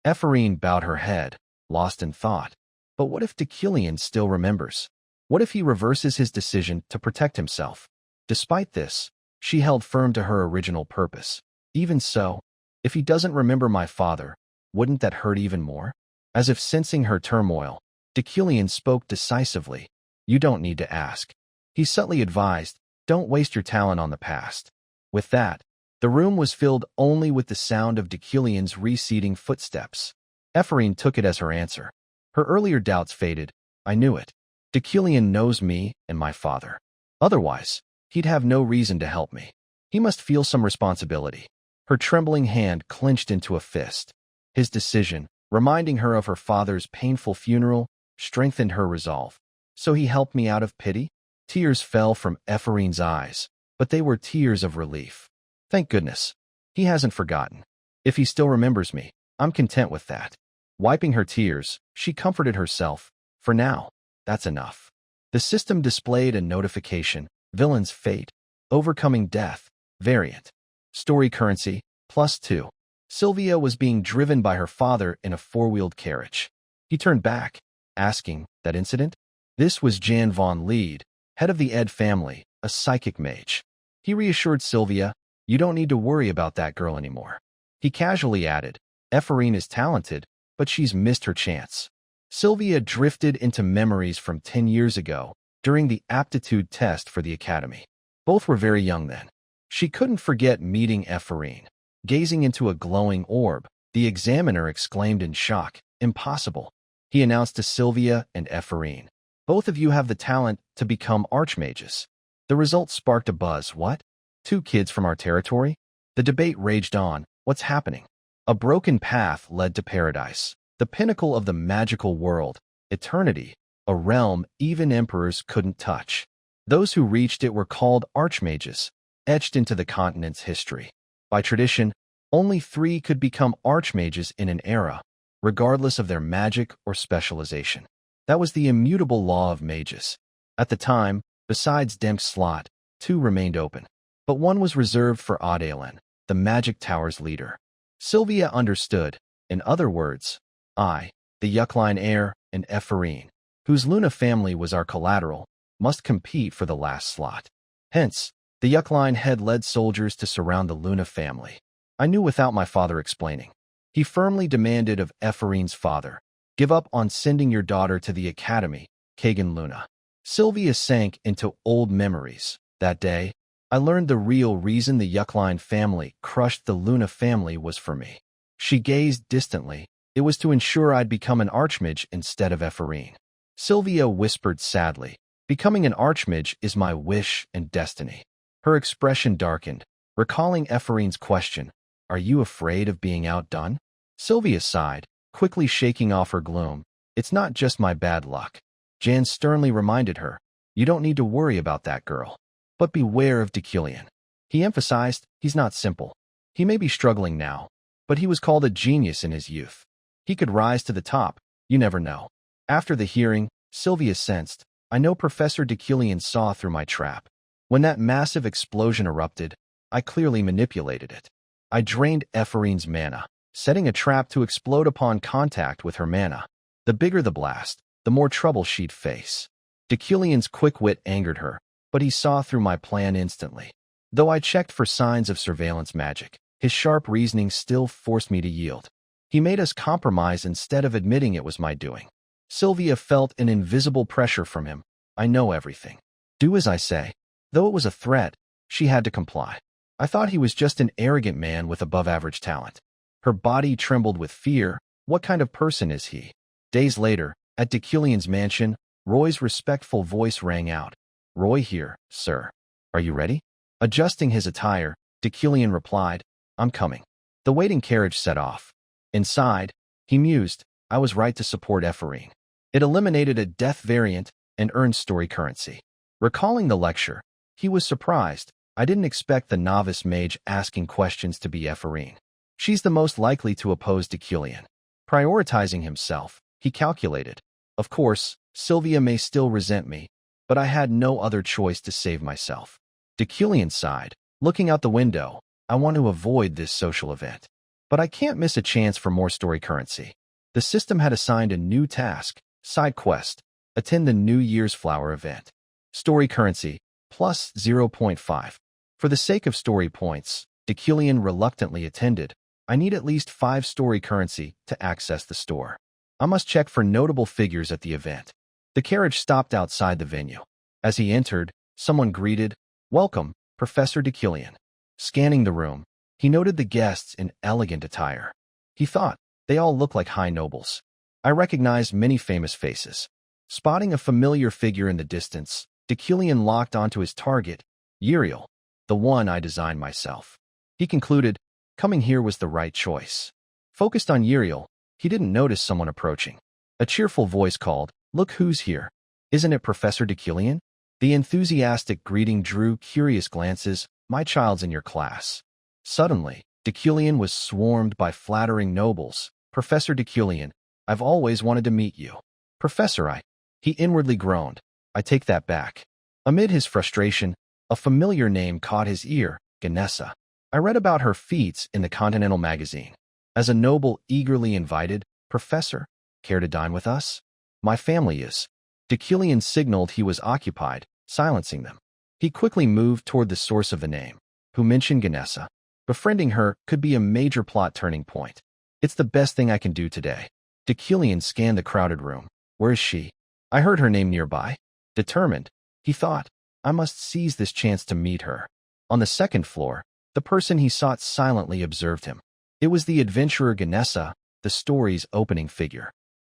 Ephraim bowed her head, lost in thought. But what if Deucalion still remembers? What if he reverses his decision to protect himself? Despite this, she held firm to her original purpose. Even so, if he doesn't remember my father, wouldn't that hurt even more? As if sensing her turmoil, Deucalion spoke decisively. You don't need to ask. He subtly advised, don't waste your talent on the past. With that, the room was filled only with the sound of Deucalion's receding footsteps. Ephraim took it as her answer. Her earlier doubts faded. I knew it. Deucalion knows me and my father. Otherwise, he'd have no reason to help me. He must feel some responsibility. Her trembling hand clenched into a fist. His decision, reminding her of her father's painful funeral, strengthened her resolve. So he helped me out of pity? Tears fell from Ephraim's eyes, but they were tears of relief. Thank goodness. He hasn't forgotten. If he still remembers me, I'm content with that. Wiping her tears, she comforted herself. For now, that's enough. The system displayed a notification. Villain's fate. Overcoming death. Variant. Story currency. +2. Sylvia was being driven by her father in a four-wheeled carriage. He turned back, asking, that incident? This was Jan von Lied, head of the Ed family, a psychic mage. He reassured Sylvia, you don't need to worry about that girl anymore. He casually added, Ephraim is talented, but she's missed her chance. Sylvia drifted into memories from 10 years ago, during the aptitude test for the academy. Both were very young then. She couldn't forget meeting Ephraim. Gazing into a glowing orb, the examiner exclaimed in shock, impossible. He announced to Sylvia and Ephraim, both of you have the talent to become archmages. The result sparked a buzz. What? 2 kids from our territory? The debate raged on. What's happening? A broken path led to paradise, the pinnacle of the magical world, eternity, a realm even emperors couldn't touch. Those who reached it were called archmages, etched into the continent's history. By tradition, only 3 could become archmages in an era, regardless of their magic or specialization. That was the immutable law of mages. At the time, besides Demk's slot, 2 remained open, but one was reserved for Adalen, the Magic Tower's leader. Sylvia understood. In other words, I, the Yuckline heir, and Ephraim, whose Luna family was our collateral, must compete for the last slot. Hence, the Yuckline had led soldiers to surround the Luna family. I knew without my father explaining. He firmly demanded of Ephraim's father, give up on sending your daughter to the academy, Kagan Luna. Sylvia sank into old memories. That day, I learned the real reason the Yuckline family crushed the Luna family was for me. She gazed distantly. It was to ensure I'd become an archmage instead of Ephraim. Sylvia whispered sadly, becoming an archmage is my wish and destiny. Her expression darkened, recalling Ephraim's question, are you afraid of being outdone? Sylvia sighed, quickly shaking off her gloom. It's not just my bad luck. Jan sternly reminded her, you don't need to worry about that girl. But beware of Deucalion. He emphasized, he's not simple. He may be struggling now, but he was called a genius in his youth. He could rise to the top, you never know. After the hearing, Sylvia sensed, I know Professor Deucalion saw through my trap. When that massive explosion erupted, I clearly manipulated it. I drained Ephraim's mana, setting a trap to explode upon contact with her mana. The bigger the blast, the more trouble she'd face. Deucalion's quick wit angered her, but he saw through my plan instantly. Though I checked for signs of surveillance magic, his sharp reasoning still forced me to yield. He made us compromise instead of admitting it was my doing. Sylvia felt an invisible pressure from him. I know everything. Do as I say. Though it was a threat, she had to comply. I thought he was just an arrogant man with above-average talent. Her body trembled with fear. What kind of person is he? Days later, at Deucalion's mansion, Roy's respectful voice rang out. Roy here, sir. Are you ready? Adjusting his attire, Deucalion replied, I'm coming. The waiting carriage set off. Inside, he mused, I was right to support Ephraim. It eliminated a death variant and earned story currency. Recalling the lecture, he was surprised. I didn't expect the novice mage asking questions to be Ephraim. She's the most likely to oppose Deucalion. Prioritizing himself, he calculated. Of course, Sylvia may still resent me, but I had no other choice to save myself. Deucalion sighed, looking out the window. I want to avoid this social event. But I can't miss a chance for more story currency. The system had assigned a new task, side quest, attend the New Year's Flower event. Story currency, plus 0.5. For the sake of story points, Deucalion reluctantly attended. I need at least 5 story currency to access the store. I must check for notable figures at the event. The carriage stopped outside the venue. As he entered, someone greeted, Welcome, Professor Deucalion. Scanning the room, he noted the guests in elegant attire. He thought, They all look like high nobles. I recognized many famous faces. Spotting a familiar figure in the distance, Deucalion locked onto his target, Uriel, the one I designed myself. He concluded, coming here was the right choice. Focused on Uriel, he didn't notice someone approaching. A cheerful voice called, "Look who's here. Isn't it Professor Deucalion?" The enthusiastic greeting drew curious glances. "My child's in your class." Suddenly, Deucalion was swarmed by flattering nobles. "Professor Deucalion, I've always wanted to meet you." "Professor, He inwardly groaned. "I take that back." Amid his frustration, a familiar name caught his ear, Ganessa. I read about her feats in the Continental magazine. As a noble eagerly invited, "Professor, care to dine with us?" "My family is." Deucalion signaled he was occupied, silencing them. He quickly moved toward the source of the name, who mentioned Ganessa. Befriending her could be a major plot turning point. "It's the best thing I can do today." Deucalion scanned the crowded room. "Where is she?" "I heard her name nearby." Determined, he thought, "I must seize this chance to meet her." On the second floor, the person he sought silently observed him. It was the adventurer Ganessa, the story's opening figure.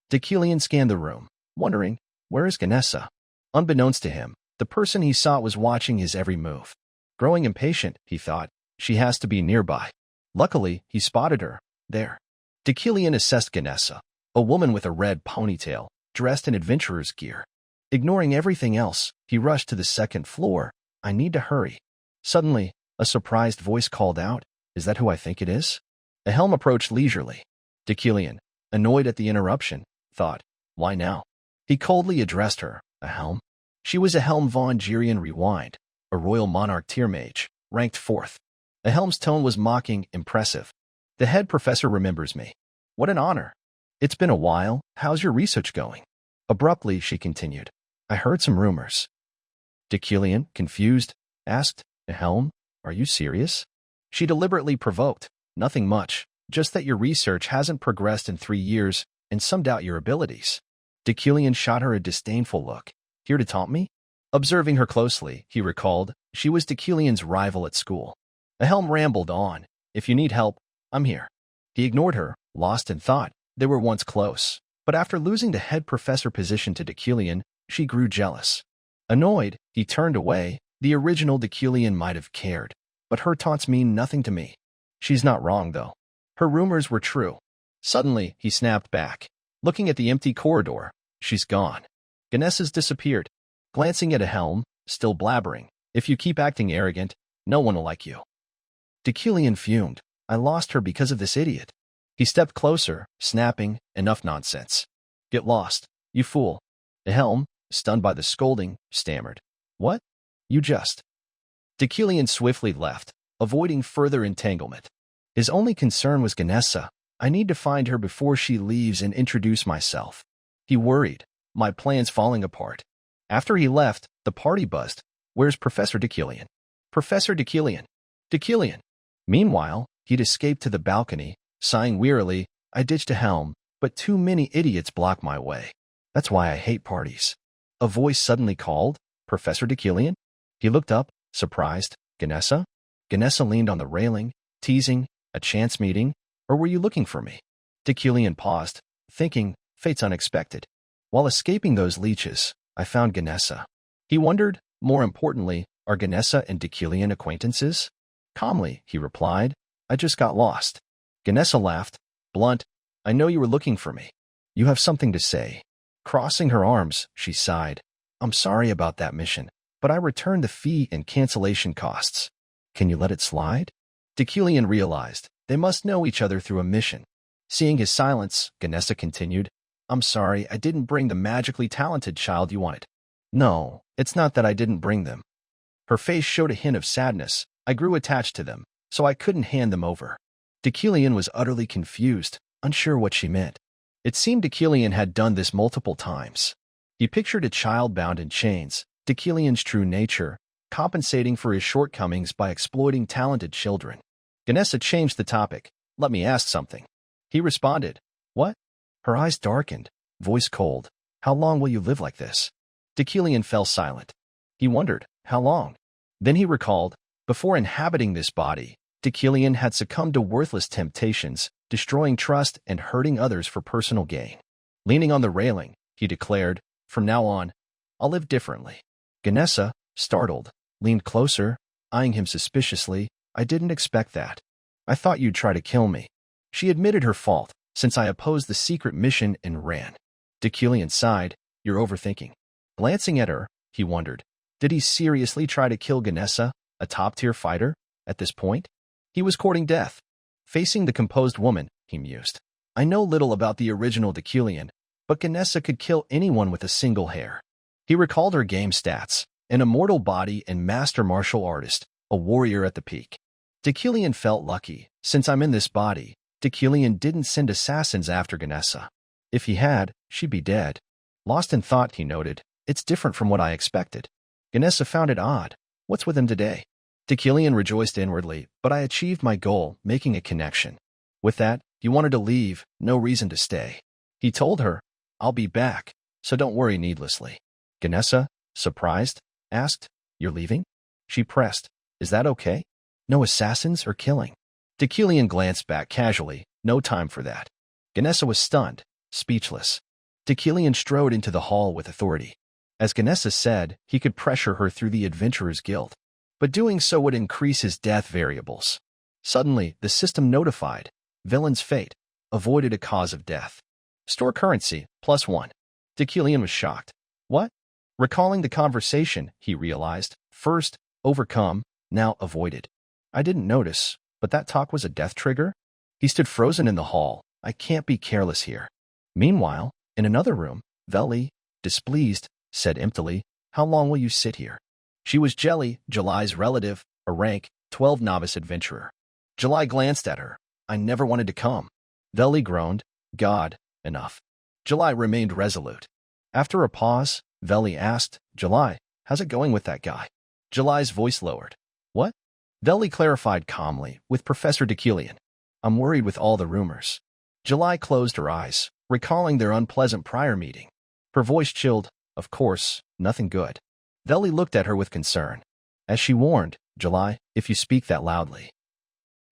Deucalion scanned the room, wondering, where is Ganessa? Unbeknownst to him, the person he sought was watching his every move. Growing impatient, he thought, she has to be nearby. Luckily, he spotted her, there. Deucalion assessed Ganessa, a woman with a red ponytail, dressed in adventurer's gear. Ignoring everything else, he rushed to the second floor. "I need to hurry." Suddenly, a surprised voice called out, "Is that who I think it is?" A helm approached leisurely. Deucalion, annoyed at the interruption, thought, "Why now?" He coldly addressed her, "A helm?" She was a Helm von Gerion Rewind, a royal monarch tier mage, ranked 4th. The helm's tone was mocking, impressive. "The head professor remembers me. What an honor. It's been a while. How's your research going?" Abruptly, she continued, "I heard some rumors." Deucalion, confused, asked, "A helm? Are you serious?" She deliberately provoked, "Nothing much, just that your research hasn't progressed in 3 years, and some doubt your abilities." Deucalion shot her a disdainful look. "Here to taunt me?" Observing her closely, he recalled, she was Deucalion's rival at school. The helm rambled on, "If you need help, I'm here." He ignored her, lost in thought. They were once close, but after losing the head professor position to Deucalion, she grew jealous. Annoyed, he turned away. The original Deucalion might have cared, but her taunts mean nothing to me. She's not wrong, though. Her rumors were true. Suddenly, he snapped back. Looking at the empty corridor, she's gone. Ganessa's disappeared. Glancing at a helm, still blabbering, "If you keep acting arrogant, no one will like you." Deucalion fumed. "I lost her because of this idiot." He stepped closer, snapping, "Enough nonsense. Get lost, you fool." The helm, stunned by the scolding, stammered, "What? You just..." Deucalion swiftly left, avoiding further entanglement. His only concern was Ganessa. "I need to find her before she leaves and introduce myself." He worried, my plans falling apart. After he left, the party buzzed. "Where's Professor Deucalion? Professor Deucalion? Deucalion?" Meanwhile, he'd escaped to the balcony, sighing wearily, "I ditched a helm, but too many idiots block my way. That's why I hate parties." A voice suddenly called, "Professor Deucalion?" He looked up, surprised. "Ganessa?" Ganessa leaned on the railing, teasing, "A chance meeting? Or were you looking for me?" Deucalion paused, thinking, fate's unexpected. While escaping those leeches, I found Ganessa. He wondered, more importantly, are Ganessa and Deucalion acquaintances? Calmly, he replied, "I just got lost." Ganessa laughed, blunt, "I know you were looking for me. You have something to say." Crossing her arms, she sighed, "I'm sorry about that mission, but I returned the fee and cancellation costs. Can you let it slide?" Deucalion realized they must know each other through a mission. Seeing his silence, Ganessa continued, "I'm sorry I didn't bring the magically talented child you wanted." "No, it's not that I didn't bring them." Her face showed a hint of sadness. "I grew attached to them, so I couldn't hand them over." Deucalion was utterly confused, unsure what she meant. It seemed Deucalion had done this multiple times. He pictured a child bound in chains, Deucalion's true nature, compensating for his shortcomings by exploiting talented children. Ganessa changed the topic. "Let me ask something." He responded, "What?" Her eyes darkened, voice cold. "How long will you live like this?" Deucalion fell silent. He wondered, how long? Then he recalled, before inhabiting this body, Deucalion had succumbed to worthless temptations, destroying trust and hurting others for personal gain. Leaning on the railing, he declared, "From now on, I'll live differently." Ganesa, startled, leaned closer, eyeing him suspiciously. "I didn't expect that. I thought you'd try to kill me." She admitted her fault, since I opposed the secret mission and ran. Deucalion sighed. "You're overthinking." Glancing at her, he wondered, did he seriously try to kill Ganesa, a top-tier fighter, at this point? He was courting death. Facing the composed woman, he mused. "I know little about the original Deucalion, but Ganesa could kill anyone with a single hair." He recalled her game stats: an immortal body and master martial artist, a warrior at the peak. Deucalion felt lucky. "Since I'm in this body, Deucalion didn't send assassins after Ganesa. If he had, she'd be dead." Lost in thought, he noted, "It's different from what I expected." Ganesa found it odd. "What's with him today?" Deucalion rejoiced inwardly. "But I achieved my goal, making a connection. With that, you wanted to leave, no reason to stay." He told her, "I'll be back, so don't worry needlessly." Ganesa, surprised, asked, "You're leaving?" She pressed, "Is that okay? No assassins or killing?" Deucalion glanced back casually. "No time for that." Ganesa was stunned, speechless. Deucalion strode into the hall with authority. As Ganesa said, he could pressure her through the Adventurer's Guild, but doing so would increase his death variables. Suddenly, the system notified, "Villain's fate, avoided a cause of death. Store currency, +1. Deucalion was shocked. "What?" Recalling the conversation, he realized, first, overcome, now avoided. "I didn't notice, but that talk was a death trigger?" He stood frozen in the hall. "I can't be careless here." Meanwhile, in another room, Veli, displeased, said emptily, "How long will you sit here?" She was Jelly, July's relative, a rank 12 novice adventurer. July glanced at her. "I never wanted to come." Veli groaned. "God, enough." July remained resolute. After a pause, Veli asked, "July, how's it going with that guy?" July's voice lowered. "What?" Veli clarified calmly, "With Professor Deucalion. I'm worried with all the rumors." July closed her eyes, recalling their unpleasant prior meeting. Her voice chilled. "Of course, nothing good." Veli looked at her with concern. As she warned, "July, if you speak that loudly."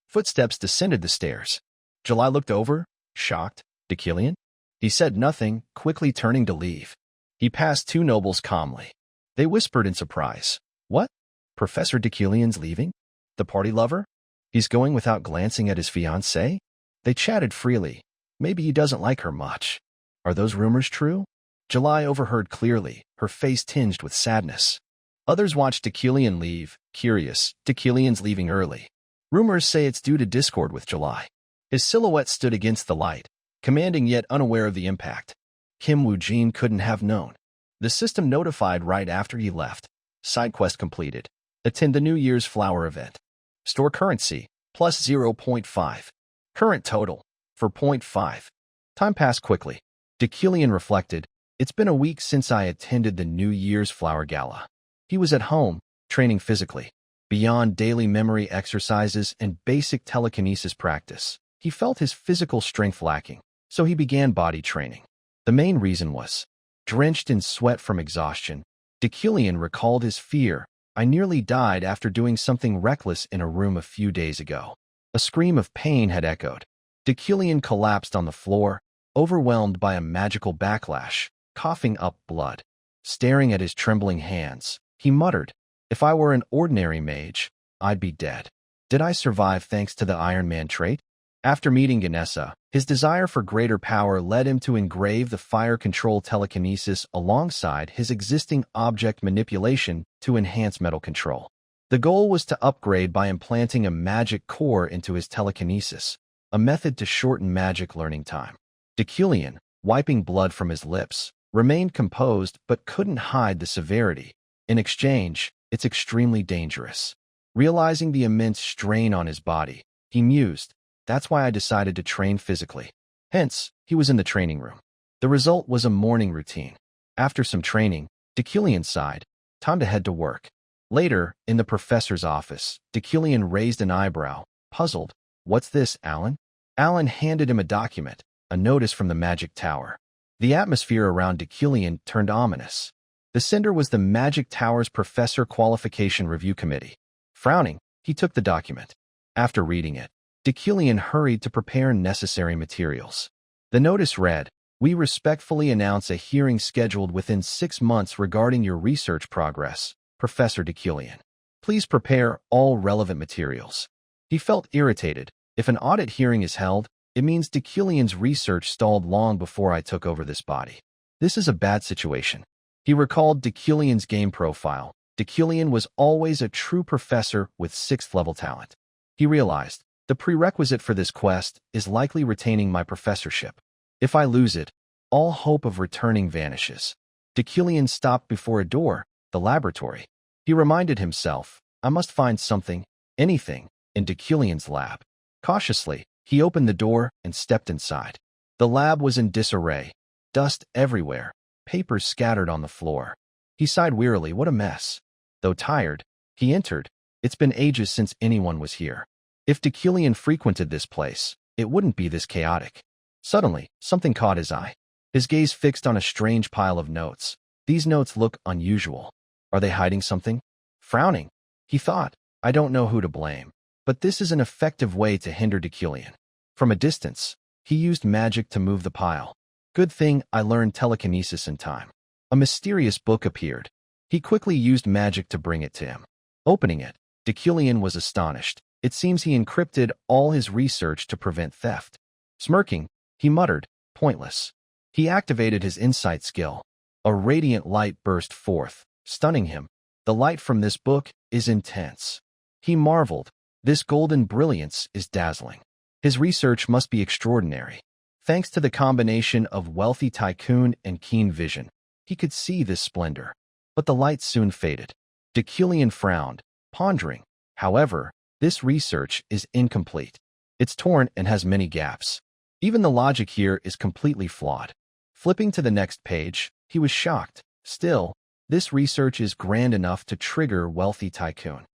Footsteps descended the stairs. July looked over, shocked. "Deucalion?" He said nothing, quickly turning to leave. He passed two nobles calmly. They whispered in surprise. "What? Professor Deucalion's leaving? The party lover? He's going without glancing at his fiancée?" They chatted freely. "Maybe he doesn't like her much." "Are those rumors true?" July overheard clearly, her face tinged with sadness. Others watched Deucalion leave, curious. "Deucalion's leaving early. Rumors say it's due to discord with July." His silhouette stood against the light, commanding yet unaware of the impact. Kim Woo-jin couldn't have known. The system notified right after he left. Side quest completed. Attend the New Year's flower event. Store currency, +0.5. Current total, 4.5. Time passed quickly. Deucalion reflected, "It's been a week since I attended the New Year's flower gala." He was at home, training physically. Beyond daily memory exercises and basic telekinesis practice, he felt his physical strength lacking, so he began body training. The main reason was, drenched in sweat from exhaustion, Deucalion recalled his fear. "I nearly died after doing something reckless in a room a few days ago." A scream of pain had echoed. Deucalion collapsed on the floor, overwhelmed by a magical backlash, coughing up blood. Staring at his trembling hands, he muttered, "If I were an ordinary mage, I'd be dead. Did I survive thanks to the Iron Man trait?" After meeting Ganesa, his desire for greater power led him to engrave the fire control telekinesis alongside his existing object manipulation to enhance metal control. The goal was to upgrade by implanting a magic core into his telekinesis, a method to shorten magic learning time. Deucalion, wiping blood from his lips, remained composed but couldn't hide the severity. In exchange, "It's extremely dangerous." Realizing the immense strain on his body, he mused, "That's why I decided to train physically." Hence, he was in the training room. The result was a morning routine. After some training, Deucalion sighed. Time to head to work. Later, in the professor's office, Deucalion raised an eyebrow, puzzled. "What's this, Alan?" Alan handed him a document, a notice from the Magic Tower. The atmosphere around Deucalion turned ominous. The sender was the Magic Tower's Professor Qualification Review Committee. Frowning, he took the document. After reading it, Deucalion hurried to prepare necessary materials. The notice read, "We respectfully announce a hearing scheduled within 6 months regarding your research progress, Professor Deucalion. Please prepare all relevant materials." He felt irritated. If an audit hearing is held, it means Deucalion's research stalled long before I took over this body. This is a bad situation. He recalled Deucalion's game profile. Deucalion was always a true professor with 6th-level talent. He realized, the prerequisite for this quest is likely retaining my professorship. If I lose it, all hope of returning vanishes. Deucalion stopped before a door, the laboratory. He reminded himself, I must find something, anything, in Deucalion's lab. Cautiously, he opened the door and stepped inside. The lab was in disarray. Dust everywhere, papers scattered on the floor. He sighed wearily, what a mess. Though tired, he entered. It's been ages since anyone was here. If Deucalion frequented this place, it wouldn't be this chaotic. Suddenly, something caught his eye. His gaze fixed on a strange pile of notes. These notes look unusual. Are they hiding something? Frowning, he thought, I don't know who to blame, but this is an effective way to hinder Deucalion. From a distance, he used magic to move the pile. Good thing I learned telekinesis in time. A mysterious book appeared. He quickly used magic to bring it to him. Opening it, Deucalion was astonished. It seems he encrypted all his research to prevent theft. Smirking, he muttered, pointless. He activated his insight skill. A radiant light burst forth, stunning him. The light from this book is intense. He marveled. This golden brilliance is dazzling. His research must be extraordinary. Thanks to the combination of wealthy tycoon and keen vision, he could see this splendor. But the light soon faded. Deucalion frowned, pondering. However, this research is incomplete. It's torn and has many gaps. Even the logic here is completely flawed. Flipping to the next page, he was shocked. Still, this research is grand enough to trigger wealthy tycoon.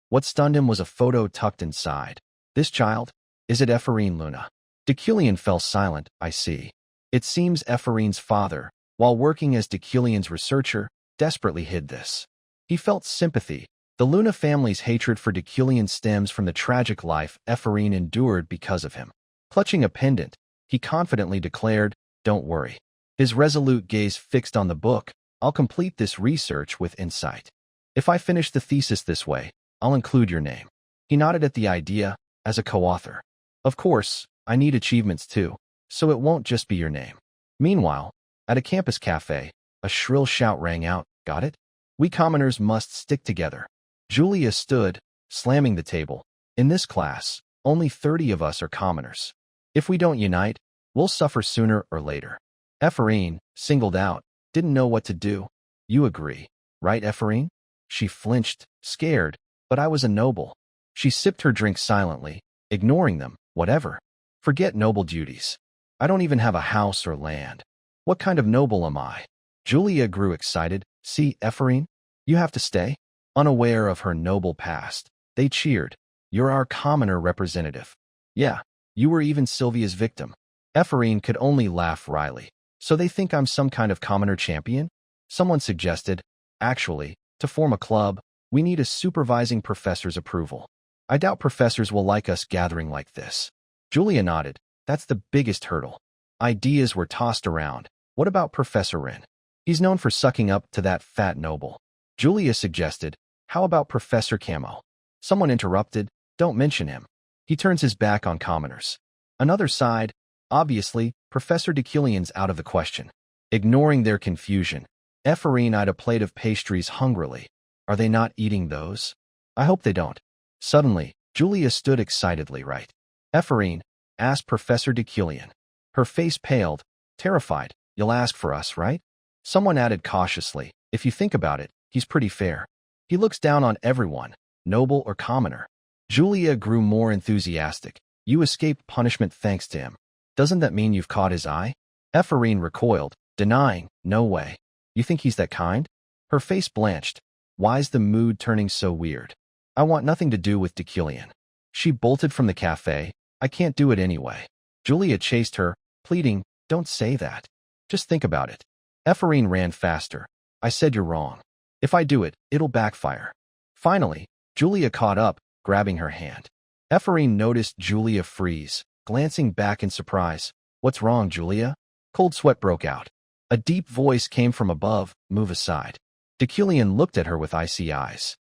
What stunned him was a photo tucked inside. This child? Is it Ephraim Luna? Deucalion fell silent, I see. It seems Ephraim's father, while working as Deucalion's researcher, desperately hid this. He felt sympathy. The Luna family's hatred for Deucalion stems from the tragic life Ephraim endured because of him. Clutching a pendant, he confidently declared, don't worry. His resolute gaze fixed on the book, I'll complete this research with insight. If I finish the thesis this way, I'll include your name. He nodded at the idea, as a co-author. Of course, I need achievements too, so it won't just be your name. Meanwhile, at a campus cafe, a shrill shout rang out, got it? We commoners must stick together. Julia stood, slamming the table. In this class, only 30 of us are commoners. If we don't unite, we'll suffer sooner or later. Ephraim, singled out, didn't know what to do. You agree, right, Ephraim? She flinched, scared, but I was a noble. She sipped her drink silently, ignoring them, whatever. Forget noble duties. I don't even have a house or land. What kind of noble am I? Julia grew excited. See, Ephraim, you have to stay. Unaware of her noble past, they cheered. You're our commoner representative. Yeah, you were even Sylvia's victim. Ephraim could only laugh wryly. So they think I'm some kind of commoner champion? Someone suggested, actually, to form a club, we need a supervising professor's approval. I doubt professors will like us gathering like this. Julia nodded. That's the biggest hurdle. Ideas were tossed around. What about Professor Rin? He's known for sucking up to that fat noble. Julia suggested, how about Professor Camo? Someone interrupted, don't mention him. He turns his back on commoners. Another sighed, obviously, Professor Deucalion's out of the question. Ignoring their confusion, Ephraim eyed a plate of pastries hungrily. Are they not eating those? I hope they don't. Suddenly, Julia stood excitedly right. Ephraim, asked Professor Deucalion. Her face paled, terrified. You'll ask for us, right? Someone added cautiously, if you think about it, he's pretty fair. He looks down on everyone, noble or commoner. Julia grew more enthusiastic. You escaped punishment thanks to him. Doesn't that mean you've caught his eye? Ephraim recoiled, denying, no way. You think he's that kind? Her face blanched. Why's the mood turning so weird? I want nothing to do with Deucalion. She bolted from the cafe. I can't do it anyway. Julia chased her, pleading, don't say that. Just think about it. Ephraim ran faster. I said you're wrong. If I do it, it'll backfire. Finally, Julia caught up, grabbing her hand. Ephraim noticed Julia freeze, glancing back in surprise. What's wrong, Julia? Cold sweat broke out. A deep voice came from above. Move aside. Deucalion looked at her with icy eyes.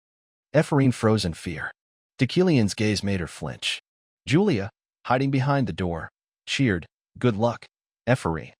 Ephraim froze in fear. Deucalion's gaze made her flinch. Julia, hiding behind the door, cheered. Good luck, Ephraim.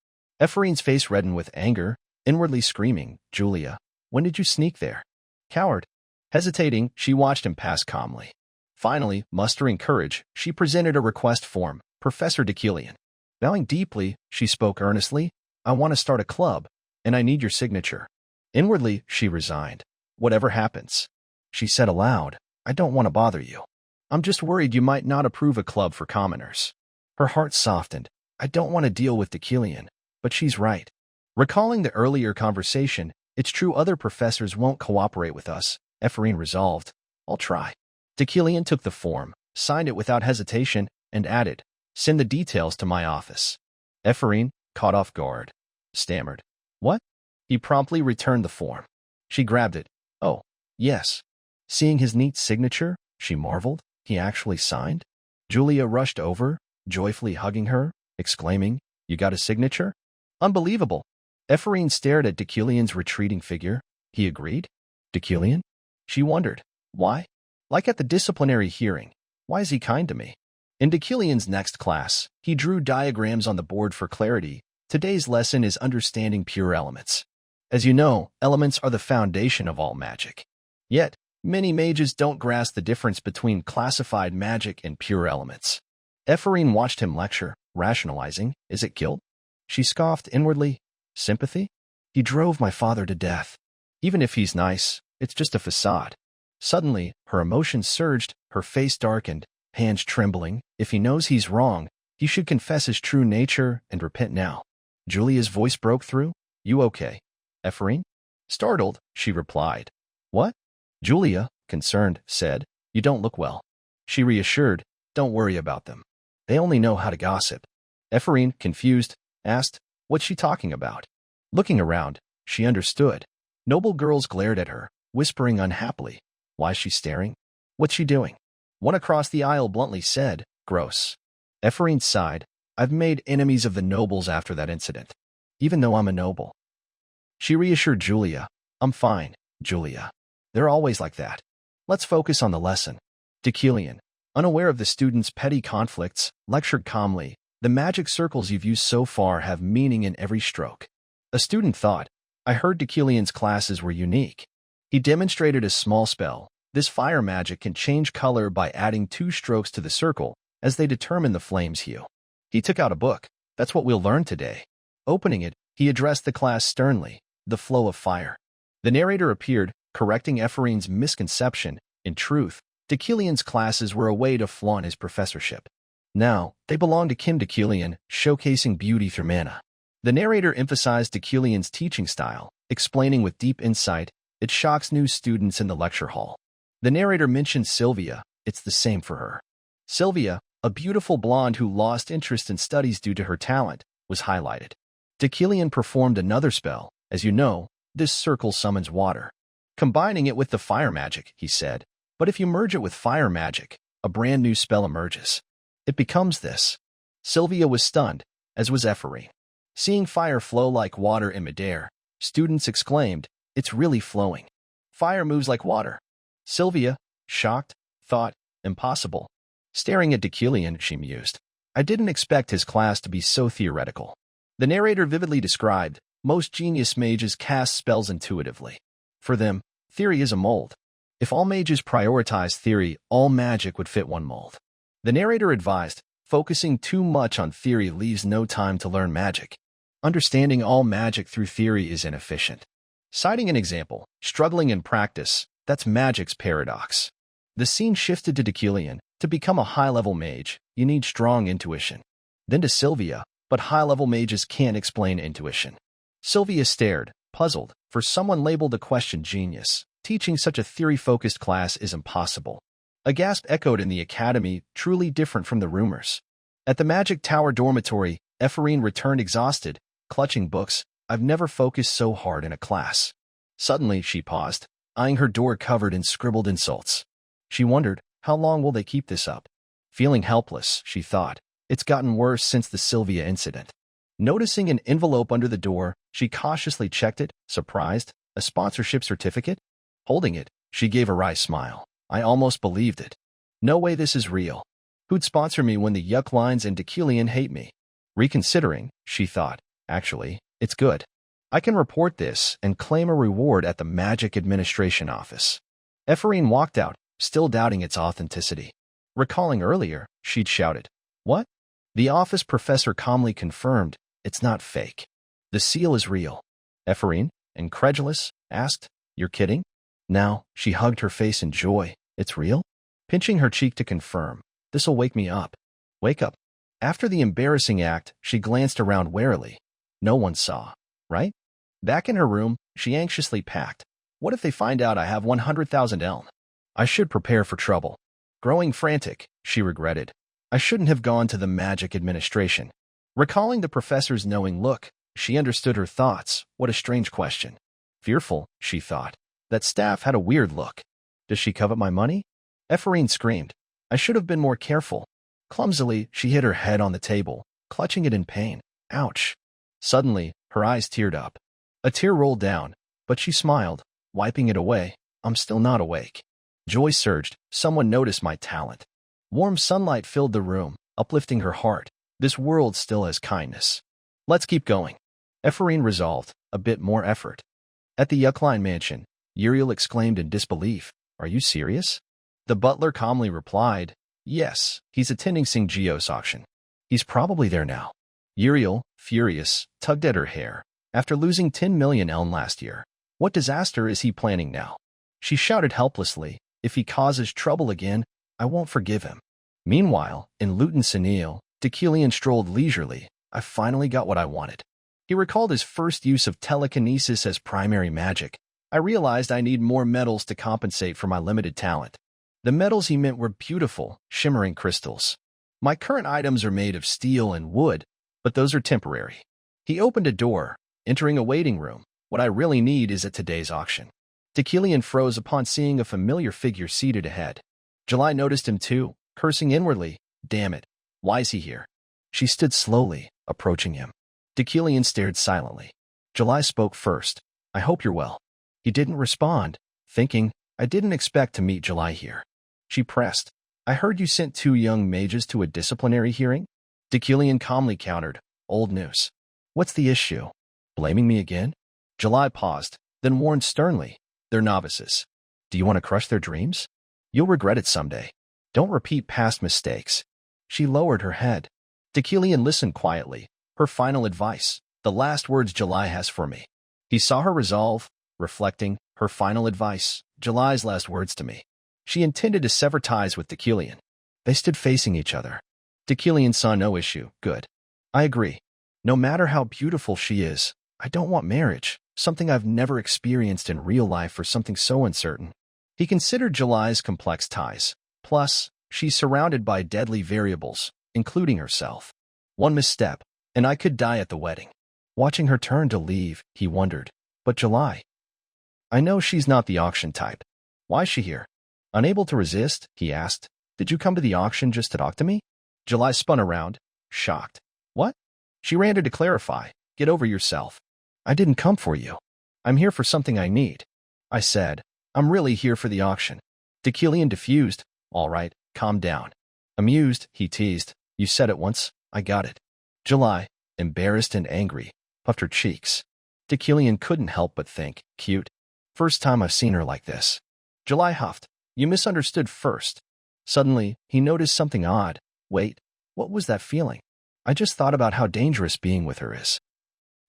Ephraim's face reddened with anger, inwardly screaming, Julia, when did you sneak there? Coward. Hesitating, she watched him pass calmly. Finally, mustering courage, she presented a request form. Professor Deucalion. Bowing deeply, she spoke earnestly. I want to start a club, and I need your signature. Inwardly, she resigned. Whatever happens. She said aloud, I don't want to bother you. I'm just worried you might not approve a club for commoners. Her heart softened. I don't want to deal with Deucalion, but she's right. Recalling the earlier conversation, it's true other professors won't cooperate with us, Ephraim resolved. I'll try. Deucalion took the form, signed it without hesitation, and added, Send the details to my office. Ephraim, caught off guard, stammered. What? He promptly returned the form. She grabbed it. Oh, yes. Seeing his neat signature, she marveled. He actually signed? Julia rushed over, joyfully hugging her, exclaiming, You got a signature? Unbelievable. Ephraim stared at Deucalion's retreating figure. He agreed. Deucalion? She wondered. Why? Like at the disciplinary hearing. Why is he kind to me? In Deucalion's next class, he drew diagrams on the board for clarity. Today's lesson is understanding pure elements. As you know, elements are the foundation of all magic. Yet, many mages don't grasp the difference between classified magic and pure elements. Ephraim watched him lecture, rationalizing, Is it guilt? She scoffed inwardly. Sympathy? He drove my father to death. Even if he's nice, it's just a facade. Suddenly, her emotions surged, her face darkened, hands trembling. If he knows he's wrong, he should confess his true nature and repent now. Julia's voice broke through. You okay, Ephraim? Startled, she replied. What? Julia, concerned, said, You don't look well. She reassured, Don't worry about them. They only know how to gossip. Ephraim, confused, asked, What's she talking about? Looking around, she understood. Noble girls glared at her, whispering unhappily. Why's she staring? What's she doing? One across the aisle bluntly said, Gross. Ephraim sighed. I've made enemies of the nobles after that incident, even though I'm a noble. She reassured Julia. I'm fine, Julia. They're always like that. Let's focus on the lesson. Deucalion, unaware of the students' petty conflicts, lectured calmly. The magic circles you've used so far have meaning in every stroke. A student thought, I heard Deucalion's classes were unique. He demonstrated a small spell. This fire magic can change color by adding 2 strokes to the circle as they determine the flame's hue. He took out a book. That's what we'll learn today. Opening it, he addressed the class sternly. The flow of fire. The narrator appeared, correcting Ephraim's misconception. In truth, Deucalion's classes were a way to flaunt his professorship. Now, they belonged to Kim Deucalion, showcasing beauty through mana. The narrator emphasized Deucalion's teaching style, explaining with deep insight, it shocks new students in the lecture hall. The narrator mentioned Sylvia. It's the same for her. Sylvia, a beautiful blonde who lost interest in studies due to her talent, was highlighted. Deucalion performed another spell. As you know, this circle summons water. Combining it with the fire magic, he said. But if you merge it with fire magic, a brand new spell emerges. It becomes this. Sylvia was stunned, as was Ephraim. Seeing fire flow like water in midair, students exclaimed, It's really flowing. Fire moves like water. Sylvia, shocked, thought, Impossible. Staring at Deucalion, she mused. I didn't expect his class to be so theoretical. The narrator vividly described, most genius mages cast spells intuitively. For them, theory is a mold. If all mages prioritize theory, all magic would fit one mold. The narrator advised, focusing too much on theory leaves no time to learn magic. Understanding all magic through theory is inefficient. Citing an example, struggling in practice, that's magic's paradox. The scene shifted to Deucalion. To become a high-level mage, you need strong intuition. Then to Sylvia, but high-level mages can't explain intuition. Sylvia stared, puzzled. For someone labeled a question genius, teaching such a theory-focused class is impossible. A gasp echoed in the academy, truly different from the rumors. At the Magic Tower dormitory, Ephraim returned exhausted, clutching books. I've never focused so hard in a class. Suddenly, she paused, eyeing her door covered in scribbled insults. She wondered, how long will they keep this up? Feeling helpless, she thought. It's gotten worse since the Sylvia incident. Noticing an envelope under the door, she cautiously checked it, surprised. A sponsorship certificate? Holding it, she gave a wry smile. I almost believed it. No way this is real. Who'd sponsor me when the Yuck Lines and Decilian hate me? Reconsidering, she thought, actually, it's good. I can report this and claim a reward at the Magic Administration Office. Ephraim walked out, still doubting its authenticity. Recalling earlier, she'd shouted, "What?" The office professor calmly confirmed, "It's not fake. The seal is real." Ephraim, incredulous, asked, "You're kidding?" Now, she hugged her face in joy. "It's real?" Pinching her cheek to confirm, "This'll wake me up." Wake up. After the embarrassing act, she glanced around warily. No one saw, right? Back in her room, she anxiously packed. What if they find out I have 100,000 elm? I should prepare for trouble. Growing frantic, she regretted. I shouldn't have gone to the Magic Administration. Recalling the professor's knowing look, she understood her thoughts. What a strange question. Fearful, she thought. That staff had a weird look. Does she covet my money? Ephraim screamed. I should have been more careful. Clumsily, she hit her head on the table, clutching it in pain. Ouch. Suddenly, her eyes teared up. A tear rolled down, but she smiled, wiping it away. I'm still not awake. Joy surged. Someone noticed my talent. Warm sunlight filled the room, uplifting her heart. This world still has kindness. Let's keep going. Ephraim resolved, a bit more effort. At the Yuckline mansion, Uriel exclaimed in disbelief. Are you serious? The butler calmly replied, yes, he's attending Singjiyo's auction. He's probably there now. Uriel, furious, tugged at her hair. After losing 10 million elm last year, what disaster is he planning now? She shouted helplessly, if he causes trouble again, I won't forgive him. Meanwhile, in Luton Senil, Decilian strolled leisurely. I finally got what I wanted. He recalled his first use of telekinesis as primary magic. I realized I need more metals to compensate for my limited talent. The metals he meant were beautiful, shimmering crystals. My current items are made of steel and wood, but those are temporary. He opened a door, entering a waiting room. What I really need is at today's auction. Decilian froze upon seeing a familiar figure seated ahead. July noticed him too, cursing inwardly. Damn it. Why is he here? She stood slowly, approaching him. Decilian stared silently. July spoke first. I hope you're well. He didn't respond, thinking, I didn't expect to meet July here. She pressed. I heard you sent 2 young mages to a disciplinary hearing? Decilian calmly countered. Old news. What's the issue? Blaming me again? July paused, then warned sternly. They're novices. Do you want to crush their dreams? You'll regret it someday. Don't repeat past mistakes. She lowered her head. Decilian listened quietly. Her final advice. The last words July has for me. He saw her resolve, reflecting. Her final advice. July's last words to me. She intended to sever ties with Decilian. They stood facing each other. Decilian saw no issue. Good. I agree. No matter how beautiful she is, I don't want marriage, something I've never experienced in real life or something so uncertain. He considered July's complex ties. Plus, she's surrounded by deadly variables, including herself. One misstep, and I could die at the wedding. Watching her turn to leave, he wondered. But July? I know she's not the auction type. Why is she here? Unable to resist, he asked. Did you come to the auction just to talk to me? July spun around, shocked. What? She ran to clarify. Get over yourself. I didn't come for you. I'm here for something I need. I said, I'm really here for the auction. Decilian diffused. All right, calm down. Amused, he teased. You said it once. I got it. July, embarrassed and angry, puffed her cheeks. Decilian couldn't help but think, cute. First time I've seen her like this. July huffed. You misunderstood first. Suddenly, he noticed something odd. Wait, what was that feeling? I just thought about how dangerous being with her is.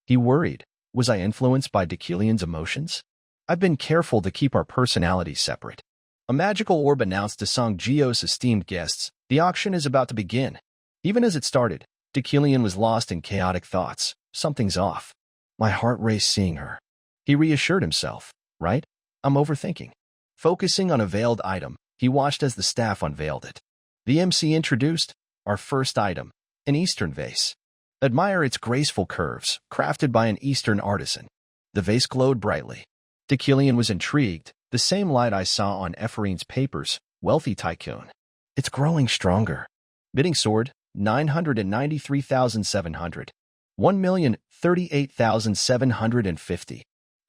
He worried. Was I influenced by Decilian's emotions? I've been careful to keep our personalities separate. A magical orb announced to Songjiyo's esteemed guests, the auction is about to begin. Even as it started, Decilian was lost in chaotic thoughts. Something's off. My heart raced seeing her. He reassured himself. Right? I'm overthinking. Focusing on a veiled item, he watched as the staff unveiled it. The MC introduced, our first item, an Eastern vase. Admire its graceful curves, crafted by an Eastern artisan. The vase glowed brightly. Decilian was intrigued, the same light I saw on Ephraim's papers, wealthy tycoon. It's growing stronger. Bidding sword, 993,700. 1,038,750.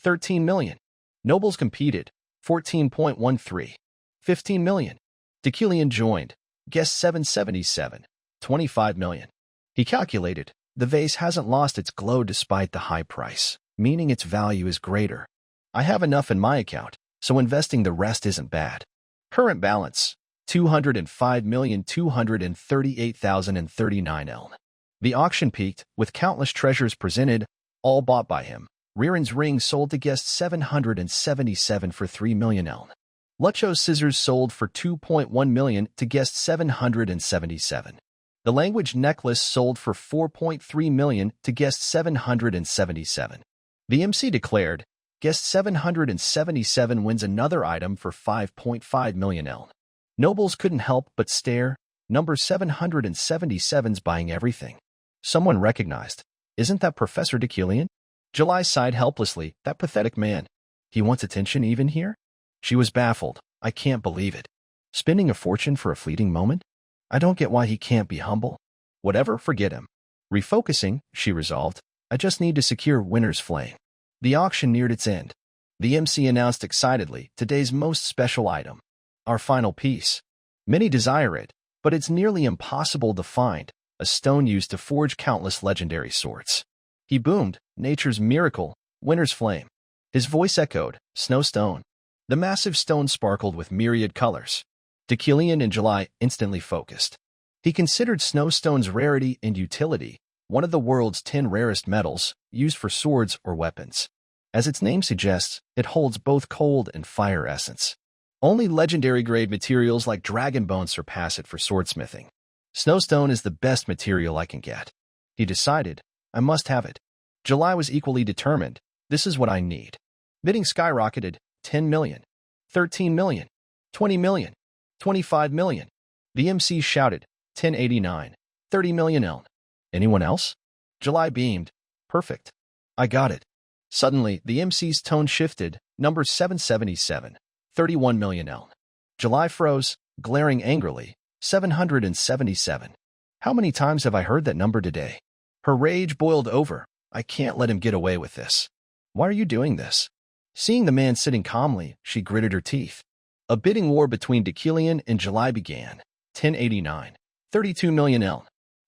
13 million. Nobles competed, 14.13. 15 million. Deucalion joined, guessed 777. 25 million. He calculated, the vase hasn't lost its glow despite the high price, meaning its value is greater. I have enough in my account, so investing the rest isn't bad. Current balance, 205,238,039 eln. The auction peaked, with countless treasures presented, all bought by him. Riren's ring sold to guest 777 for 3 million eln. Lucho's scissors sold for 2.1 million to guest 777. The language necklace sold for 4.3 million to guest 777. The MC declared, guest 777 wins another item for 5.5 million eln. Nobles couldn't help but stare. Number 777's buying everything. Someone recognized. Isn't that Professor Deucalion? July sighed helplessly. That pathetic man. He wants attention even here? She was baffled. I can't believe it. Spending a fortune for a fleeting moment? I don't get why he can't be humble. Whatever, forget him. Refocusing, she resolved. I just need to secure Winter's Flame. The auction neared its end. The MC announced excitedly, today's most special item. Our final piece. Many desire it, but it's nearly impossible to find, a stone used to forge countless legendary swords. He boomed, nature's miracle, Winter's Flame. His voice echoed, Snowstone. The massive stone sparkled with myriad colors. Deucalion and July instantly focused. He considered Snowstone's rarity and utility, one of the world's 10 rarest metals, used for swords or weapons. As its name suggests, it holds both cold and fire essence. Only legendary-grade materials like Dragonbone surpass it for swordsmithing. Snowstone is the best material I can get. He decided, I must have it. July was equally determined. This is what I need. Bidding skyrocketed, 10 million, 13 million, 20 million, 25 million. The MC shouted, 1089, 30 million eln. Anyone else? July beamed. Perfect. I got it. Suddenly, the MC's tone shifted, number 777, 31 million eln. July froze, glaring angrily, 777. How many times have I heard that number today? Her rage boiled over. I can't let him get away with this. Why are you doing this? Seeing the man sitting calmly, she gritted her teeth. A bidding war between Deucalion and July began. 1089, 32 million eln.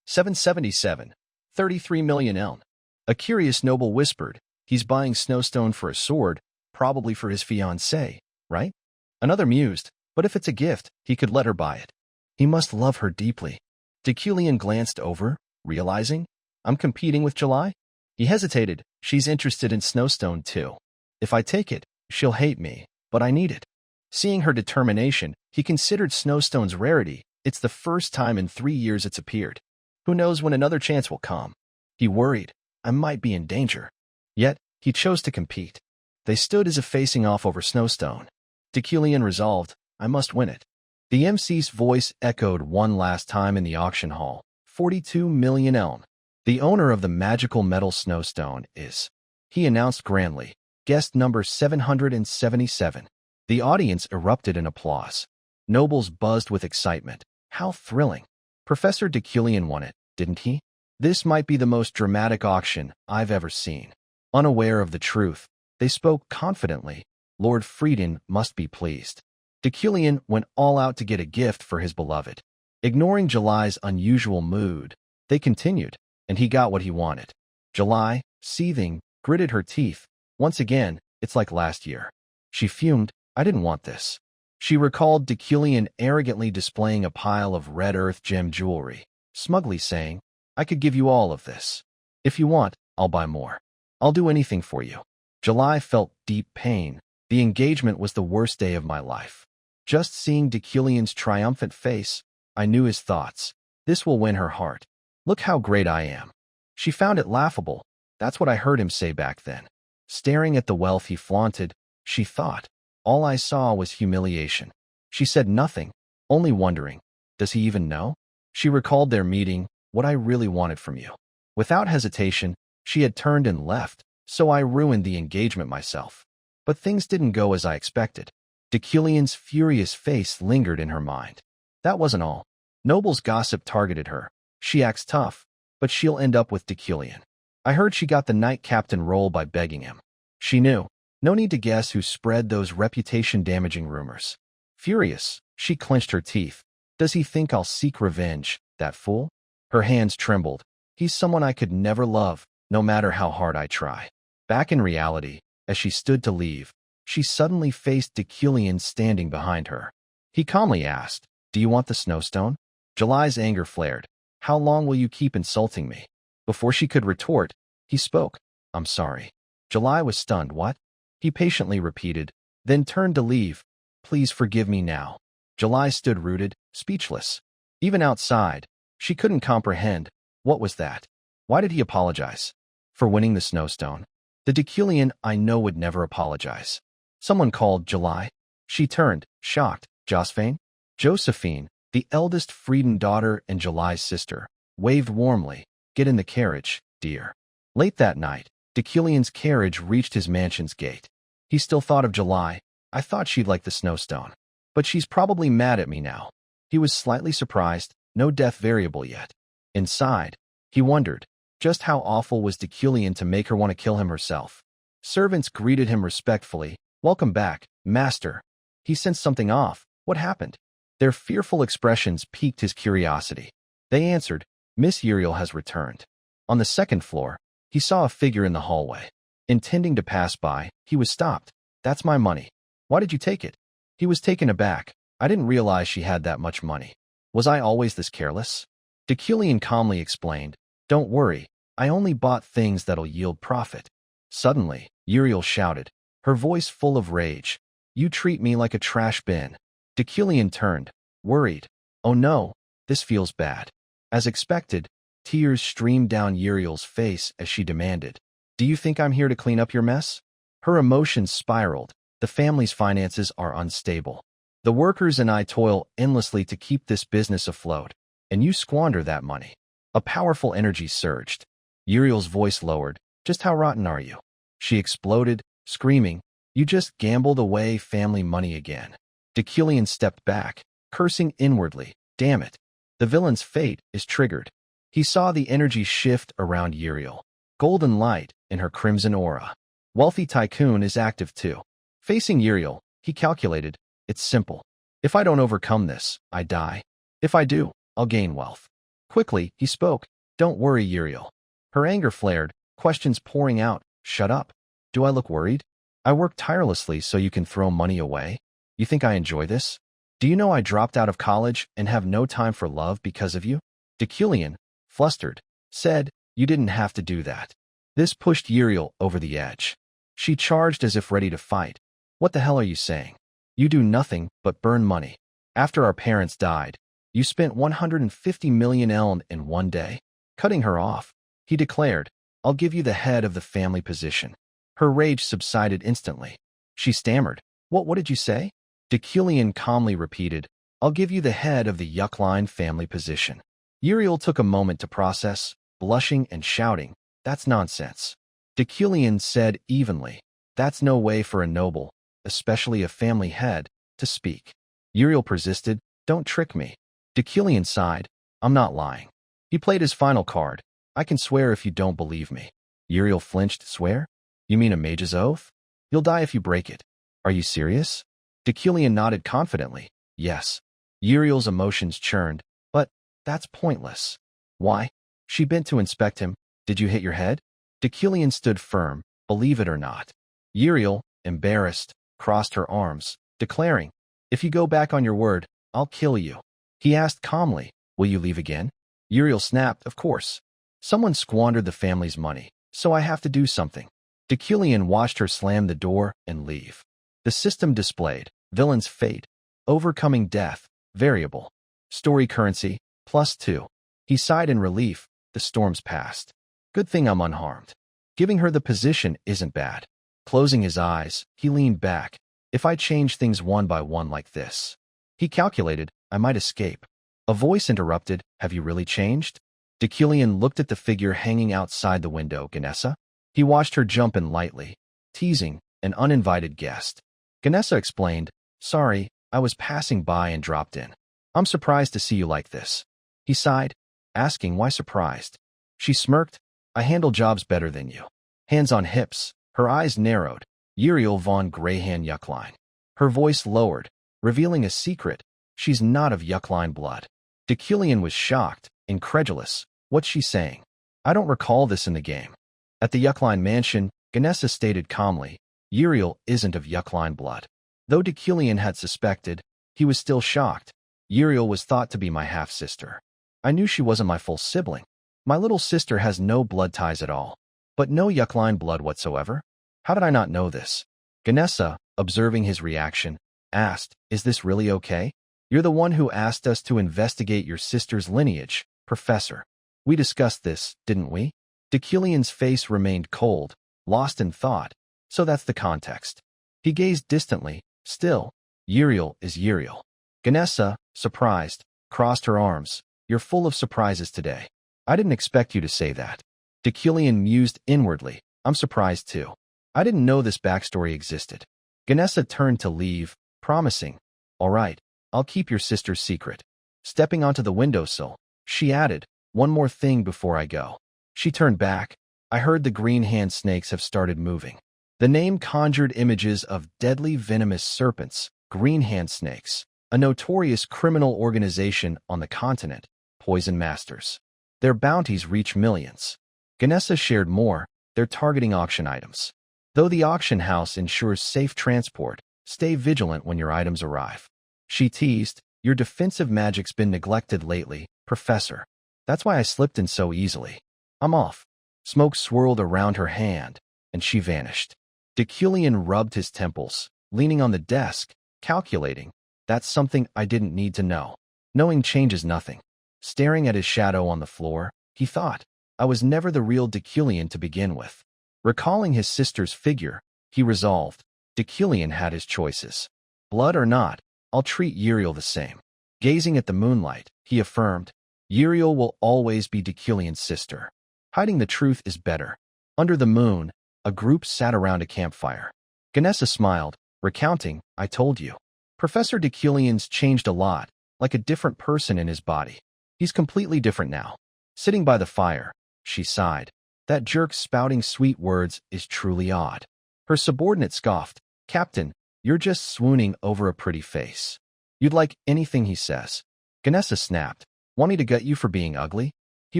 777, 33 million eln. A curious noble whispered, he's buying Snowstone for a sword, probably for his fiancée, right? Another mused, but if it's a gift, he could let her buy it. He must love her deeply. Deucalion glanced over, realizing, I'm competing with July? He hesitated, she's interested in Snowstone too. If I take it, she'll hate me, but I need it. Seeing her determination, he considered Snowstone's rarity. It's the first time in 3 years it's appeared. Who knows when another chance will come? He worried, I might be in danger. Yet, he chose to compete. They stood as if facing off over Snowstone. Deucalion resolved, I must win it. The MC's voice echoed one last time in the auction hall. 42 million eln. The owner of the magical metal Snowstone is, he announced grandly, guest number 777. The audience erupted in applause. Nobles buzzed with excitement. How thrilling. Professor Deucalion won it, didn't he? This might be the most dramatic auction I've ever seen. Unaware of the truth, they spoke confidently. Lord Frieden must be pleased. Deucalion went all out to get a gift for his beloved. Ignoring July's unusual mood, they continued, and he got what he wanted. July, seething, gritted her teeth. Once again, it's like last year. She fumed, I didn't want this. She recalled Deucalion arrogantly displaying a pile of red earth gem jewelry, smugly saying, I could give you all of this. If you want, I'll buy more. I'll do anything for you. July felt deep pain. The engagement was the worst day of my life. Just seeing Deucalion's triumphant face, I knew his thoughts. This will win her heart. Look how great I am. She found it laughable. That's what I heard him say back then. Staring at the wealth he flaunted, she thought, all I saw was humiliation. She said nothing, only wondering, does he even know? She recalled their meeting, what I really wanted from you. Without hesitation, she had turned and left, so I ruined the engagement myself. But things didn't go as I expected. Deucalion's furious face lingered in her mind. That wasn't all. Noble's gossip targeted her. She acts tough, but she'll end up with Decilion. I heard she got the knight captain role by begging him. She knew. No need to guess who spread those reputation-damaging rumors. Furious, she clenched her teeth. Does he think I'll seek revenge, that fool? Her hands trembled. He's someone I could never love, no matter how hard I try. Back in reality, as she stood to leave, she suddenly faced Decilion standing behind her. He calmly asked, "Do you want the snowstone?" July's anger flared. "How long will you keep insulting me?" Before she could retort, he spoke. "I'm sorry." July was stunned. "What?" He patiently repeated, then turned to leave. "Please forgive me now." July stood rooted, speechless. Even outside, she couldn't comprehend. What was that? Why did he apologize? For winning the snowstone? The Decilion I know would never apologize. Someone called July. She turned, shocked. Josephine, the eldest Frieden daughter and July's sister, waved warmly. "Get in the carriage, dear." Late that night, Decilion's carriage reached his mansion's gate. He still thought of July. "I thought she'd like the snowstone. But she's probably mad at me now." He was slightly surprised. No death variable yet. Inside, he wondered, just how awful was Decilion to make her want to kill him herself? Servants greeted him respectfully. "Welcome back, master." He sensed something off. What happened? Their fearful expressions piqued his curiosity. They answered, "Miss Uriel has returned." On the second floor, he saw a figure in the hallway. Intending to pass by, he was stopped. "That's my money. Why did you take it?" He was taken aback. "I didn't realize she had that much money. Was I always this careless?" Decilion calmly explained, "Don't worry, I only bought things that'll yield profit." Suddenly, Uriel shouted, her voice full of rage, "You treat me like a trash bin." Decilion turned, worried. "Oh no, this feels bad." As expected, tears streamed down Uriel's face as she demanded, "Do you think I'm here to clean up your mess?" Her emotions spiraled. "The family's finances are unstable. The workers and I toil endlessly to keep this business afloat, and you squander that money." A powerful energy surged. Uriel's voice lowered. "Just how rotten are you?" She exploded, screaming, "You just gambled away family money again." Decilion stepped back, cursing inwardly. Damn it. The villain's fate is triggered. He saw the energy shift around Uriel. Golden light in her crimson aura. Wealthy tycoon is active too. Facing Uriel, he calculated, "It's simple. If I don't overcome this, I die. If I do, I'll gain wealth." Quickly, he spoke. "Don't worry, Uriel." Her anger flared, questions pouring out. "Shut up. Do I look worried? I work tirelessly so you can throw money away. You think I enjoy this? Do you know I dropped out of college and have no time for love because of you?" Decilion, flustered, said, "You didn't have to do that." This pushed Uriel over the edge. She charged as if ready to fight. "What the hell are you saying? You do nothing but burn money. After our parents died, you spent 150 million eln in one day." Cutting her off, he declared, "I'll give you the head of the family position." Her rage subsided instantly. She stammered, What did you say?" Decilion calmly repeated, "I'll give you the head of the Yuckline family position." Uriel took a moment to process, blushing and shouting, "That's nonsense." Decilion said evenly, "That's no way for a noble, especially a family head, to speak." Uriel persisted, "Don't trick me." Decilion sighed, "I'm not lying." He played his final card, "I can swear if you don't believe me." Uriel flinched, "Swear? You mean a mage's oath? You'll die if you break it." "Are you serious?" Decilion nodded confidently, "Yes." Uriel's emotions churned, "But that's pointless." "Why?" She bent to inspect him. "Did you hit your head?" Decilion stood firm, "Believe it or not." Uriel, embarrassed, crossed her arms, declaring, "If you go back on your word, I'll kill you." He asked calmly, "Will you leave again?" Uriel snapped, "Of course. Someone squandered the family's money, so I have to do something." Decilion watched her slam the door and leave. The system displayed, Villain's Fate, Overcoming Death, Variable, Story Currency, +2. He sighed in relief, the storm's past. Good thing I'm unharmed. Giving her the position isn't bad. Closing his eyes, he leaned back. If I change things one by one like this, he calculated, I might escape. A voice interrupted, "Have you really changed?" Decilion looked at the figure hanging outside the window. Ganessa? He watched her jump in lightly, teasing, an uninvited guest. Ganessa explained, "Sorry, I was passing by and dropped in." I'm surprised to see you like this. He sighed, asking why surprised. She smirked. I handle jobs better than you. Hands on hips, her eyes narrowed. Uriel von Greyhand Yuckline. Her voice lowered, revealing a secret. She's not of Yuckline blood. Decilion was shocked, incredulous. What's she saying? I don't recall this in the game. At the Yuckline mansion, Ganessa stated calmly, Uriel isn't of Yuckline blood. Though Decilion had suspected, he was still shocked. Uriel was thought to be my half-sister. I knew she wasn't my full sibling. My little sister has no blood ties at all, but no Yuckline blood whatsoever. How did I not know this? Ganessa, observing his reaction, asked, Is this really okay? You're the one who asked us to investigate your sister's lineage, Professor. We discussed this, didn't we? Decilion's face remained cold, lost in thought. So that's the context. He gazed distantly. Still, Uriel is Uriel. Ganessa, surprised, crossed her arms. You're full of surprises today. I didn't expect you to say that. Decilion mused inwardly. I'm surprised too. I didn't know this backstory existed. Ganessa turned to leave, promising, All right, I'll keep your sister's secret. Stepping onto the windowsill, she added, One more thing before I go. She turned back. I heard the green hand snakes have started moving. The name conjured images of deadly venomous serpents, green hand snakes, a notorious criminal organization on the continent, Poison Masters. Their bounties reach millions. Ganessa shared more. They're targeting auction items. Though the auction house ensures safe transport, stay vigilant when your items arrive. She teased, Your defensive magic's been neglected lately, Professor. That's why I slipped in so easily. I'm off. Smoke swirled around her hand, and she vanished. Decilion rubbed his temples, leaning on the desk, calculating. That's something I didn't need to know. Knowing changes nothing. Staring at his shadow on the floor, he thought, I was never the real Decilion to begin with. Recalling his sister's figure, he resolved, Decilion had his choices. Blood or not, I'll treat Uriel the same. Gazing at the moonlight, he affirmed, Uriel will always be Decilion's sister. Hiding the truth is better. Under the moon, a group sat around a campfire. Ganessa smiled, recounting, I told you. Professor Decilion's changed a lot, like a different person in his body. He's completely different now. Sitting by the fire, she sighed. That jerk spouting sweet words is truly odd. Her subordinate scoffed, Captain, you're just swooning over a pretty face. You'd like anything he says. Ganessa snapped, Want me to gut you for being ugly? He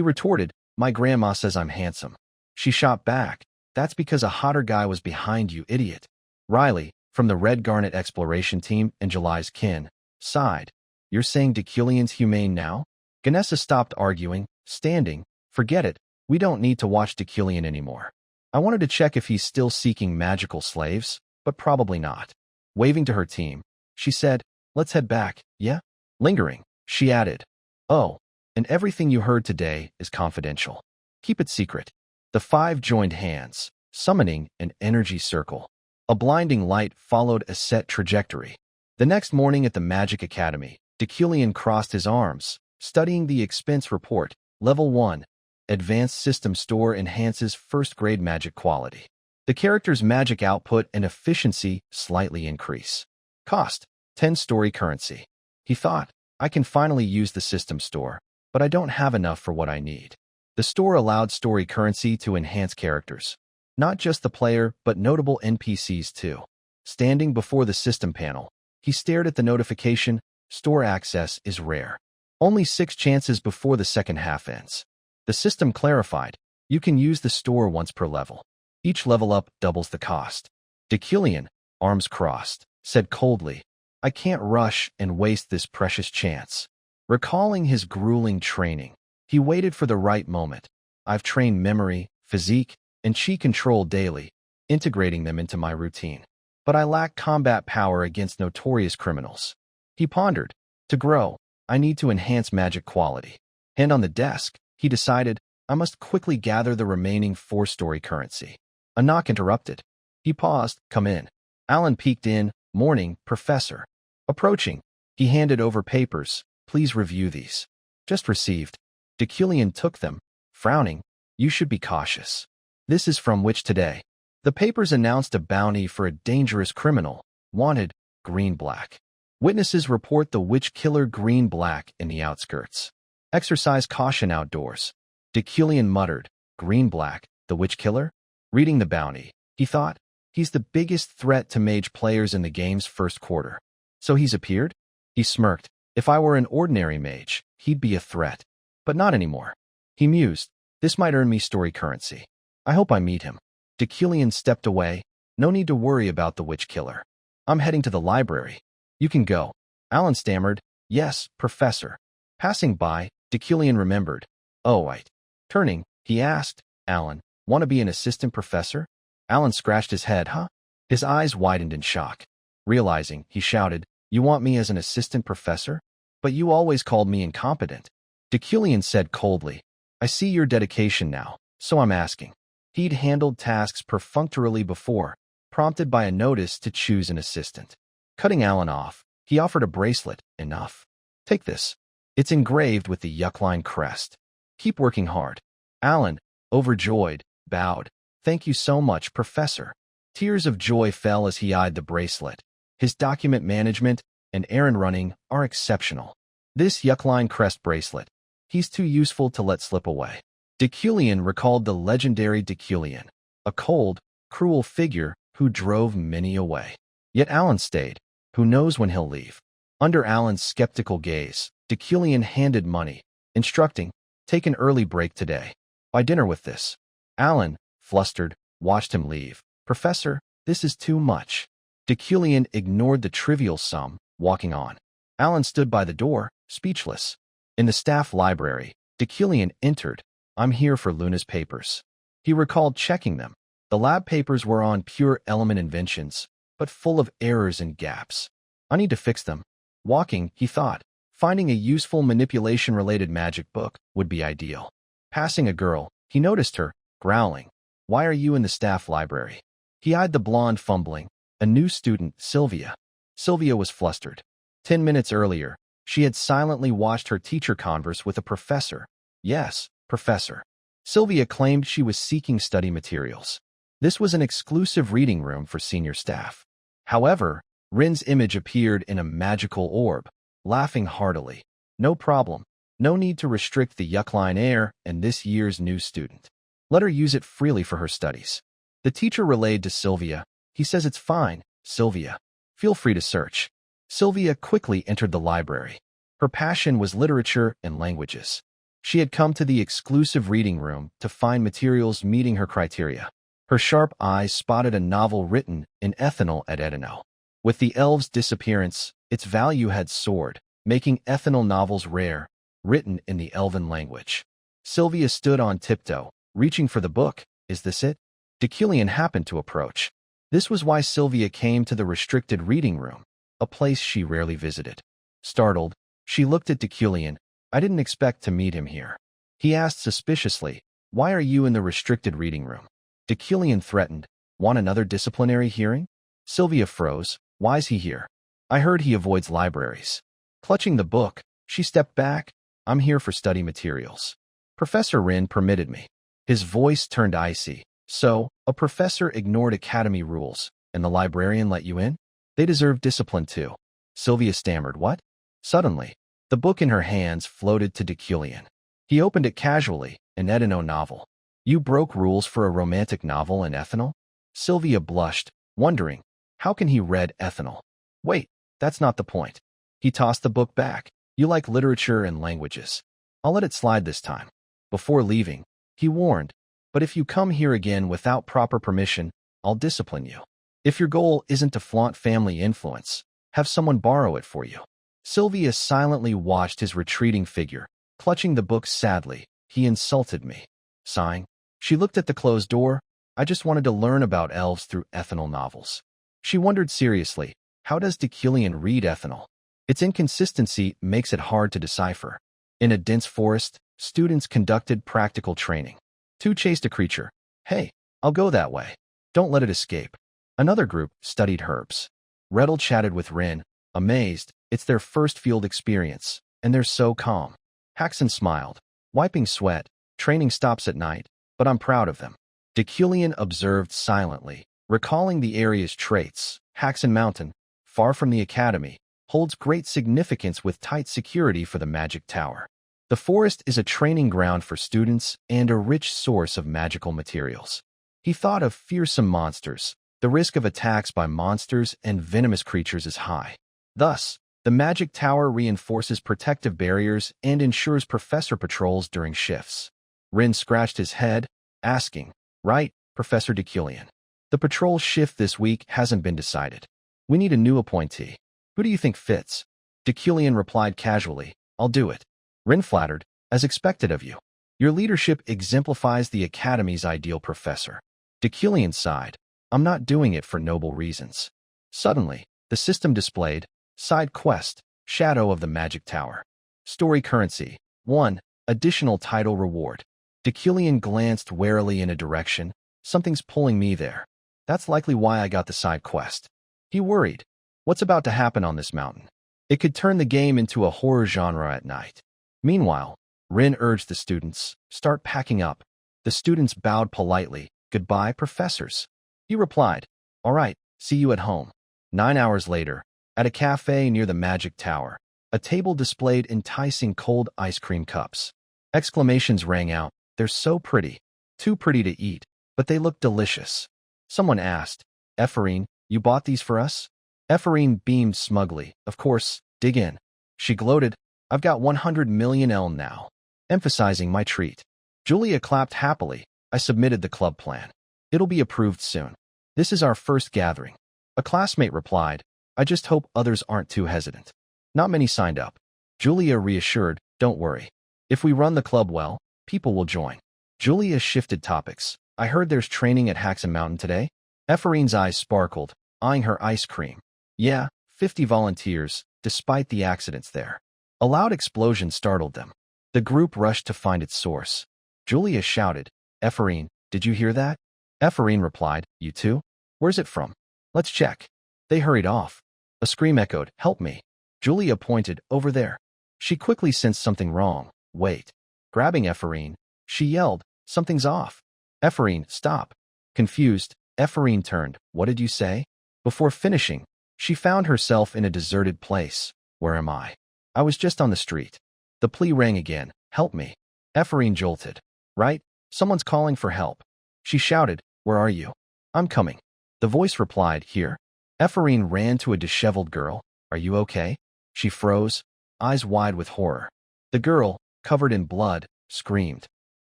retorted, My grandma says I'm handsome. She shot back, That's because a hotter guy was behind you, idiot. Riley, from the Red Garnet exploration team and July's kin, sighed. You're saying Decilion's humane now? Ganessa stopped arguing, standing. Forget it, we don't need to watch Decilion anymore. I wanted to check if he's still seeking magical slaves, but probably not. Waving to her team, she said, Let's head back, yeah? Lingering, she added, Oh, and everything you heard today is confidential. Keep it secret. The five joined hands, summoning an energy circle. A blinding light followed a set trajectory. The next morning at the Magic Academy, Decilion crossed his arms, studying the expense report. Level 1. Advanced System Store enhances first-grade magic quality. The character's magic output and efficiency slightly increase. Cost, 10 story currency. He thought, I can finally use the system store, but I don't have enough for what I need. The store allowed story currency to enhance characters. Not just the player, but notable NPCs too. Standing before the system panel, he stared at the notification, Store access is rare. Only 6 chances before the second half ends. The system clarified, you can use the store once per level. Each level up doubles the cost. Decilion, arms crossed, said coldly, I can't rush and waste this precious chance. Recalling his grueling training, he waited for the right moment. I've trained memory, physique, and chi control daily, integrating them into my routine. But I lack combat power against notorious criminals. He pondered, to grow, I need to enhance magic quality. Hand on the desk, he decided, I must quickly gather the remaining 4-story currency. A knock interrupted. He paused, come in. Alan peeked in, morning, Professor. Approaching, he handed over papers, please review these. Just received. Decilion took them, frowning, you should be cautious. This is from which today? The papers announced a bounty for a dangerous criminal, wanted, green-black. Witnesses report the witch killer green-black in the outskirts. Exercise caution outdoors. Deculian muttered, green-black, the witch killer? Reading the bounty, he thought. He's the biggest threat to mage players in the game's first quarter. So he's appeared? He smirked. If I were an ordinary mage, he'd be a threat. But not anymore. He mused. This might earn me story currency. I hope I meet him. Deculian stepped away. No need to worry about the witch killer. I'm heading to the library. You can go. Alan stammered. Yes, Professor. Passing by, Deculian remembered. Oh, right. Turning, he asked, Alan, want to be an assistant professor? Alan scratched his head, huh? His eyes widened in shock. Realizing, he shouted, You want me as an assistant professor? But you always called me incompetent. Deculian said coldly, I see your dedication now, so I'm asking. He'd handled tasks perfunctorily before, prompted by a notice to choose an assistant. Cutting Alan off, he offered a bracelet. Enough. Take this. It's engraved with the Yuckline crest. Keep working hard. Alan, overjoyed, bowed. Thank you so much, Professor. Tears of joy fell as he eyed the bracelet. His document management and errand running are exceptional. This Yuckline crest bracelet, he's too useful to let slip away. Deculian recalled the legendary Deculian, a cold, cruel figure who drove many away. Yet Alan stayed. Who knows when he'll leave? Under Alan's skeptical gaze, Deculian handed money, instructing, Take an early break today. Buy dinner with this. Alan, flustered, watched him leave. Professor, this is too much. Deculian ignored the trivial sum, walking on. Alan stood by the door, speechless. In the staff library, Deculian entered. I'm here for Luna's papers. He recalled checking them. The lab papers were on pure element inventions, but full of errors and gaps. I need to fix them. Walking, he thought, finding a useful manipulation-related magic book would be ideal. Passing a girl, he noticed her, growling. Why are you in the staff library? He eyed the blonde fumbling, a new student, Sylvia. Sylvia was flustered. 10 minutes earlier, she had silently watched her teacher converse with a professor. Yes, Professor. Sylvia claimed she was seeking study materials. This was an exclusive reading room for senior staff. However, Rin's image appeared in a magical orb, laughing heartily. No problem. No need to restrict the Yuckline heir and this year's new student. Let her use it freely for her studies. The teacher relayed to Sylvia, He says it's fine, Sylvia. Feel free to search. Sylvia quickly entered the library. Her passion was literature and languages. She had come to the exclusive reading room to find materials meeting her criteria. Her sharp eyes spotted a novel written in Ethanol at Edino. With the elves' disappearance, its value had soared, making Ethanol novels rare, written in the elven language. Sylvia stood on tiptoe, reaching for the book. Is this it? Deculian happened to approach. This was why Sylvia came to the restricted reading room, a place she rarely visited. Startled, she looked at Deculian. I didn't expect to meet him here. He asked suspiciously, Why are you in the restricted reading room? Deculian threatened, Want another disciplinary hearing? Sylvia froze. Why's he here? I heard he avoids libraries. Clutching the book, she stepped back. I'm here for study materials. Professor Rin permitted me. His voice turned icy. So, a professor ignored academy rules, and the librarian let you in? They deserve discipline too. Sylvia stammered, What? Suddenly, the book in her hands floated to Deculian. He opened it casually, an Edino novel. You broke rules for a romantic novel in Ethanol? Sylvia blushed, wondering, how can he read Ethanol? Wait, that's not the point. He tossed the book back. You like literature and languages. I'll let it slide this time. Before leaving, he warned, But if you come here again without proper permission, I'll discipline you. If your goal isn't to flaunt family influence, have someone borrow it for you. Sylvia silently watched his retreating figure, clutching the book sadly. He insulted me. Sighing, she looked at the closed door. I just wanted to learn about elves through Ethanol novels. She wondered seriously, how does Deculian read Ethanol? Its inconsistency makes it hard to decipher. In a dense forest, students conducted practical training. Two chased a creature. Hey, I'll go that way. Don't let it escape. Another group studied herbs. Rettel chatted with Rin, amazed. It's their first field experience, and they're so calm. Haxon smiled, wiping sweat. Training stops at night, but I'm proud of them. Deculian observed silently, recalling the area's traits. Haxon Mountain, far from the academy, holds great significance with tight security for the magic tower. The forest is a training ground for students and a rich source of magical materials. He thought of fearsome monsters. The risk of attacks by monsters and venomous creatures is high. Thus, the magic tower reinforces protective barriers and ensures professor patrols during shifts. Rin scratched his head, asking, "Right, Professor Decillion. The patrol shift this week hasn't been decided. We need a new appointee. Who do you think fits?" Decillion replied casually, "I'll do it." Rin flattered, "As expected of you. Your leadership exemplifies the Academy's ideal professor." Decillion sighed, "I'm not doing it for noble reasons." Suddenly, the system displayed, Side Quest, Shadow of the Magic Tower. Story Currency, 1, Additional Title Reward. Decillion glanced warily in a direction. Something's pulling me there. That's likely why I got the side quest. He worried. What's about to happen on this mountain? It could turn the game into a horror genre at night. Meanwhile, Rin urged the students, "Start packing up." The students bowed politely. "Goodbye, professors." He replied, "All right, see you at home." 9 hours later, at a cafe near the magic tower, a table displayed enticing cold ice cream cups. Exclamations rang out, "They're so pretty. Too pretty to eat, but they look delicious." Someone asked, "Ephraim, you bought these for us?" Ephraim beamed smugly. "Of course, dig in." She gloated, "I've got 100 million elm now," emphasizing my treat. Julia clapped happily. "I submitted the club plan. It'll be approved soon. This is our first gathering." A classmate replied, "I just hope others aren't too hesitant." Not many signed up. Julia reassured, "Don't worry. If we run the club well, people will join." Julia shifted topics. "I heard there's training at Haxon Mountain today?" Ephraim's eyes sparkled, eyeing her ice cream. "Yeah, 50 volunteers, despite the accidents there." A loud explosion startled them. The group rushed to find its source. Julia shouted, "Ephraim, did you hear that?" Ephraim replied, "You too? Where's it from? Let's check." They hurried off. A scream echoed, "Help me." Julia pointed, "Over there." She quickly sensed something wrong. "Wait." Grabbing Ephraim, she yelled, "Something's off." "Ephraim, stop." Confused, Ephraim turned, "What did you say?" Before finishing, she found herself in a deserted place. "Where am I?" "I was just on the street." The plea rang again, "Help me." Ephraim jolted. "Right? Someone's calling for help." She shouted, "Where are you?" "I'm coming." The voice replied, "Here." Ephraim ran to a disheveled girl. "Are you okay?" She froze, eyes wide with horror. The girl, covered in blood, screamed.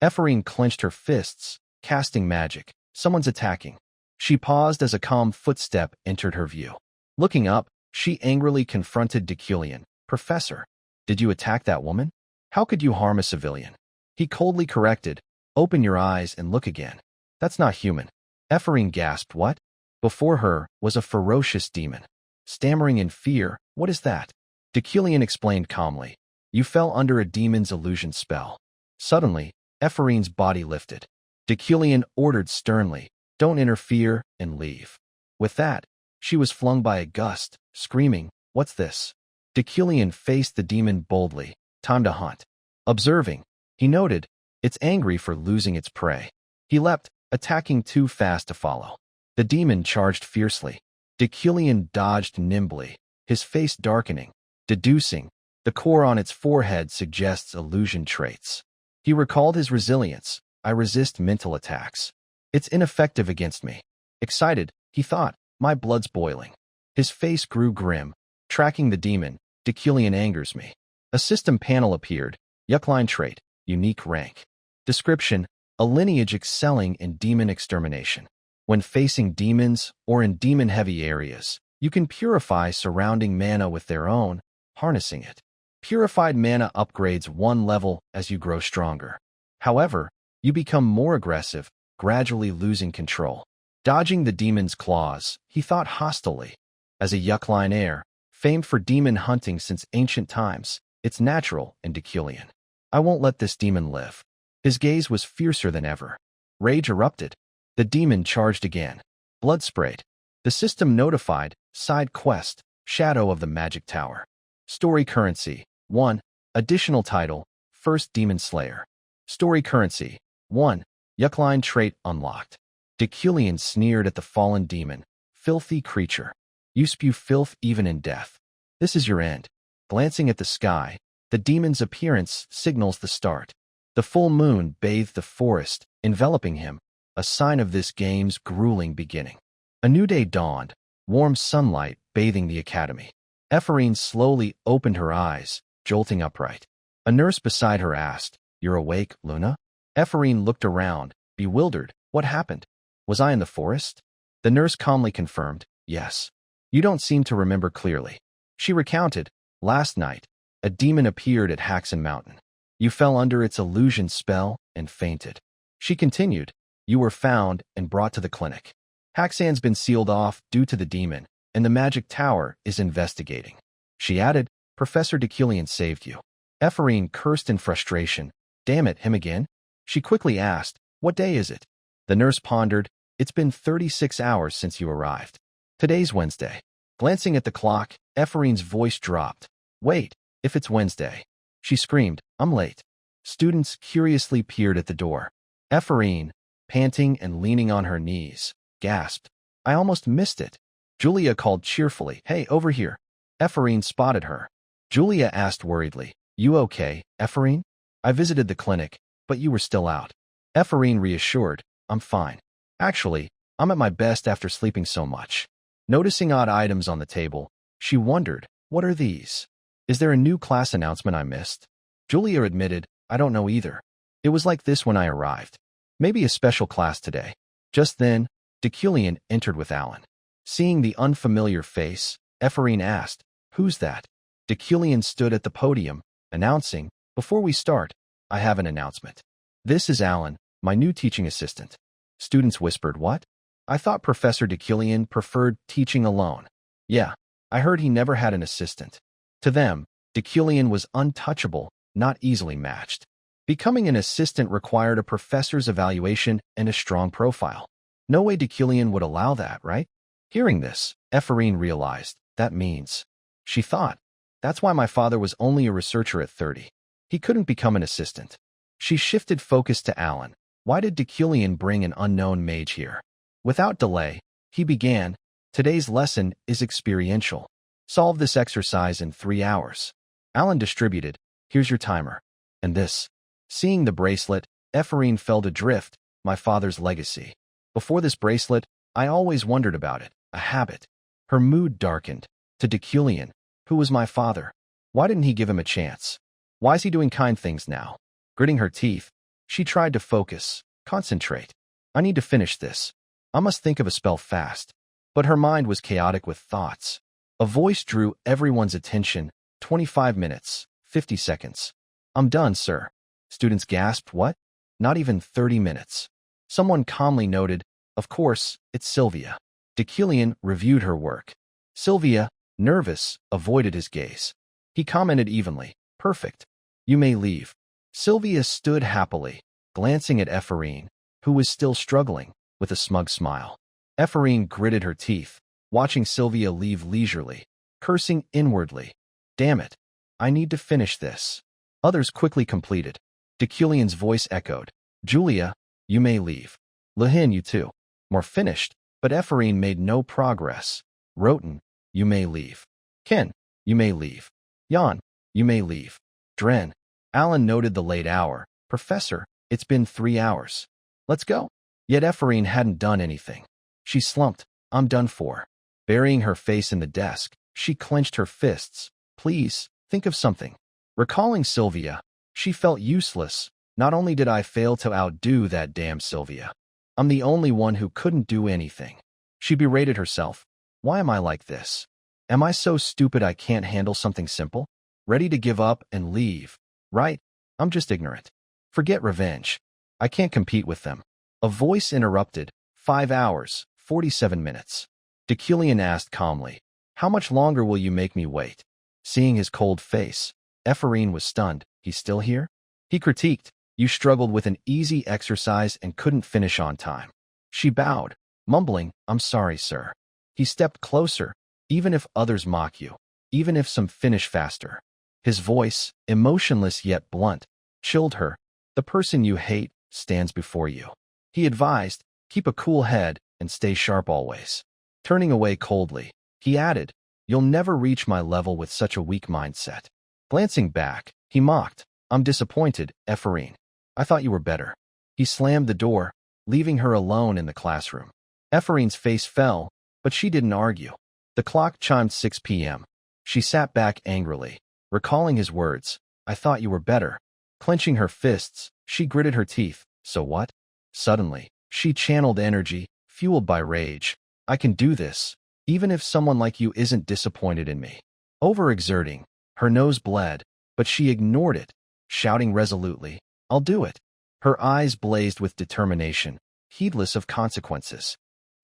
Ephraim clenched her fists, casting magic. "Someone's attacking." She paused as a calm footstep entered her view. Looking up, she angrily confronted Decillion. "Professor, did you attack that woman? How could you harm a civilian?" He coldly corrected, "Open your eyes and look again. That's not human." Ephraim gasped, "What?" Before her was a ferocious demon. Stammering in fear, "What is that?" Decillion explained calmly, "You fell under a demon's illusion spell." Suddenly, Ephraim's body lifted. Decillion ordered sternly, "Don't interfere, and leave." With that, she was flung by a gust, screaming, "What's this?" Decillion faced the demon boldly. "Time to hunt." Observing, he noted, "It's angry for losing its prey." He leapt, attacking too fast to follow. The demon charged fiercely. Decillion dodged nimbly, his face darkening, deducing, the core on its forehead suggests illusion traits. He recalled his resilience. "I resist mental attacks. It's ineffective against me." Excited, he thought, "My blood's boiling." His face grew grim. Tracking the demon, Decillion angers me. A system panel appeared. Yuckline trait, unique rank. Description, a lineage excelling in demon extermination. When facing demons or in demon-heavy areas, you can purify surrounding mana with their own, harnessing it. Purified mana upgrades 1 level as you grow stronger. However, you become more aggressive, gradually losing control. Dodging the demon's claws, he thought hostilely. As a Yuckline heir, famed for demon hunting since ancient times, it's natural in Decillion. "I won't let this demon live." His gaze was fiercer than ever. Rage erupted. The demon charged again. Blood sprayed. The system notified, Side Quest, Shadow of the Magic Tower. Story Currency, 1, Additional Title, First Demon Slayer. Story Currency, 1, Yuckline Trait Unlocked. Decillion sneered at the fallen demon. "Filthy creature. You spew filth even in death." This is your end. Glancing at the sky, the demon's appearance signals the start. The full moon bathed the forest, enveloping him, a sign of this game's grueling beginning. A new day dawned, warm sunlight bathing the academy. Ephraim slowly opened her eyes, jolting upright. A nurse beside her asked, "You're awake, Luna?" Ephraim looked around, bewildered. What happened? Was I in the forest? The nurse calmly confirmed, "Yes." "You don't seem to remember clearly." She recounted, "Last night, a demon appeared at Haxan Mountain. You fell under its illusion spell and fainted." She continued, "You were found and brought to the clinic. Haxan's been sealed off due to the demon, and the magic tower is investigating." She added, "Professor Dekillian saved you." Ephraim cursed in frustration. "Damn it, him again?" She quickly asked, "What day is it?" The nurse pondered, "It's been 36 hours since you arrived. Today's Wednesday." Glancing at the clock, Ephraim's voice dropped. "Wait, if it's Wednesday." She screamed, "I'm late." Students curiously peered at the door. Ephraim, panting and leaning on her knees, gasped, "I almost missed it." Julia called cheerfully, "Hey, over here." Ephraim spotted her. Julia asked worriedly, "You okay, Ephraim? I visited the clinic, but you were still out." Ephraim reassured, "I'm fine. Actually, I'm at my best after sleeping so much." Noticing odd items on the table, she wondered, "What are these? Is there a new class announcement I missed?" Julia admitted, "I don't know either. It was like this when I arrived. Maybe a special class today." Just then, Dekillian entered with Alan. Seeing the unfamiliar face, Ephraim asked, "Who's that?" Dekillian stood at the podium, announcing, "Before we start, I have an announcement. This is Alan, my new teaching assistant." Students whispered, "What? I thought Professor Dekillian preferred teaching alone." "Yeah, I heard he never had an assistant." To them, Dekillian was untouchable, not easily matched. Becoming an assistant required a professor's evaluation and a strong profile. No way Dekillian would allow that, right? Hearing this, Ephraim realized, that means. She thought, that's why my father was only a researcher at 30. He couldn't become an assistant. She shifted focus to Alan. Why did Dekillian bring an unknown mage here? Without delay, he began, "Today's lesson is experiential. Solve this exercise in 3 hours." Alan distributed, "Here's your timer." And this. Seeing the bracelet, Ephraim felt adrift, my father's legacy. Before this bracelet, I always wondered about it, a habit. Her mood darkened. To Dekillian, who was my father? Why didn't he give him a chance? Why is he doing kind things now? Gritting her teeth, she tried to focus, concentrate. I need to finish this. I must think of a spell fast. But her mind was chaotic with thoughts. A voice drew everyone's attention. 25 minutes, 50 seconds. "I'm done, sir." Students gasped, "What? Not even 30 minutes. Someone calmly noted, "Of course, it's Sylvia." Dekillian reviewed her work. Sylvia, nervous, avoided his gaze. He commented evenly, "Perfect. You may leave." Sylvia stood happily, glancing at Ephraim, who was still struggling, with a smug smile. Ephraim gritted her teeth, watching Sylvia leave leisurely, cursing inwardly. "Damn it. I need to finish this." Others quickly completed. Dekillian's voice echoed, "Julia, you may leave. Lahin, you too." More finished, but Ephraim made no progress. Roten, you may leave. Ken, you may leave. Jan, you may leave. Dren. Alan noted the late hour. "Professor, it's been 3 hours. Let's go." Yet Ephraim hadn't done anything. She slumped, "I'm done for." Burying her face in the desk, she clenched her fists. "Please, think of something." Recalling Sylvia, she felt useless. Not only did I fail to outdo that damn Sylvia, I'm the only one who couldn't do anything. She berated herself. Why am I like this? Am I so stupid I can't handle something simple? Ready to give up and leave. Right? I'm just ignorant. Forget revenge. I can't compete with them. A voice interrupted. 5 hours, 47 minutes. Dekillian asked calmly, "How much longer will you make me wait?" Seeing his cold face, Ephraim was stunned. "He's still here?" He critiqued, "You struggled with an easy exercise and couldn't finish on time." She bowed, mumbling, "I'm sorry, sir." He stepped closer. "Even if others mock you, even if some finish faster." His voice, emotionless yet blunt, chilled her. "The person you hate stands before you." He advised, "Keep a cool head and stay sharp always." Turning away coldly, he added, You'll never reach my level with such a weak mindset. Glancing back, he mocked. I'm disappointed, Ephraim. I thought you were better. He slammed the door, leaving her alone in the classroom. Ephraim's face fell, but she didn't argue. The clock chimed 6 p.m. She sat back angrily, recalling his words. I thought you were better. Clenching her fists, she gritted her teeth. So what? Suddenly, she channeled energy, fueled by rage. I can do this, even if someone like you isn't disappointed in me. Overexerting, her nose bled, but she ignored it, shouting resolutely, I'll do it. Her eyes blazed with determination, heedless of consequences.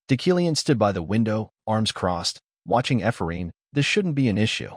Deucalion stood by the window, arms crossed, watching Ephraim. This shouldn't be an issue.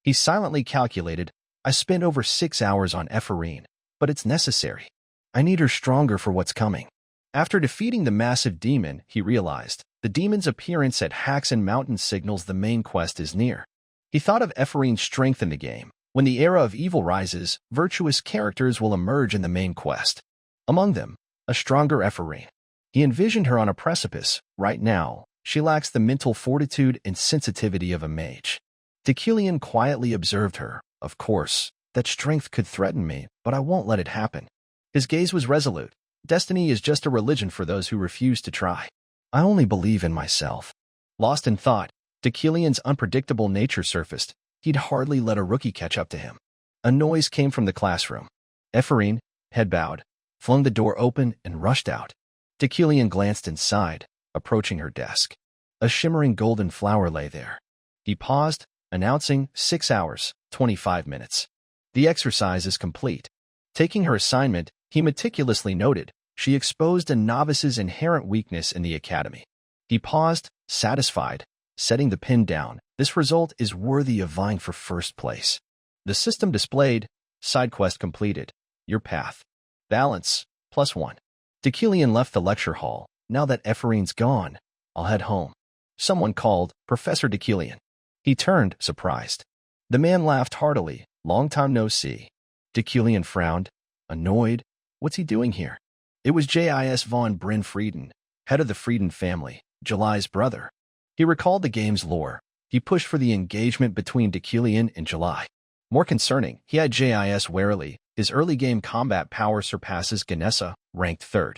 He silently calculated, I spent over 6 hours on Ephraim, but it's necessary. I need her stronger for what's coming. After defeating the massive demon, he realized, the demon's appearance at Haxen Mountain signals the main quest is near. He thought of Ephraim's strength in the game. When the era of evil rises, virtuous characters will emerge in the main quest. Among them, a stronger Ephraim. He envisioned her on a precipice. Right now, she lacks the mental fortitude and sensitivity of a mage. Deucalion quietly observed her. Of course, that strength could threaten me, but I won't let it happen. His gaze was resolute. Destiny is just a religion for those who refuse to try. I only believe in myself. Lost in thought, Deucalion's unpredictable nature surfaced. He'd hardly let a rookie catch up to him. A noise came from the classroom. Ephraim, head bowed, flung the door open and rushed out. Deucalion glanced inside, approaching her desk. A shimmering golden flower lay there. He paused, announcing 6 hours, 25 minutes. The exercise is complete. Taking her assignment, he meticulously noted, she exposed a novice's inherent weakness in the academy. He paused, satisfied, setting the pen down. This result is worthy of vying for first place. The system displayed, side quest completed. Your path. Balance, +1. Deucalion left the lecture hall. Now that Ephraim's gone, I'll head home. Someone called, Professor Deucalion. He turned, surprised. The man laughed heartily. Long time no see. Deucalion frowned, annoyed. What's he doing here? It was J.I.S. von Bryn Frieden, head of the Frieden family, July's brother. He recalled the game's lore. He pushed for the engagement between Deucalion and July. More concerning, he had J.I.S. warily. His early game combat power surpasses Ganessa, ranked 3rd.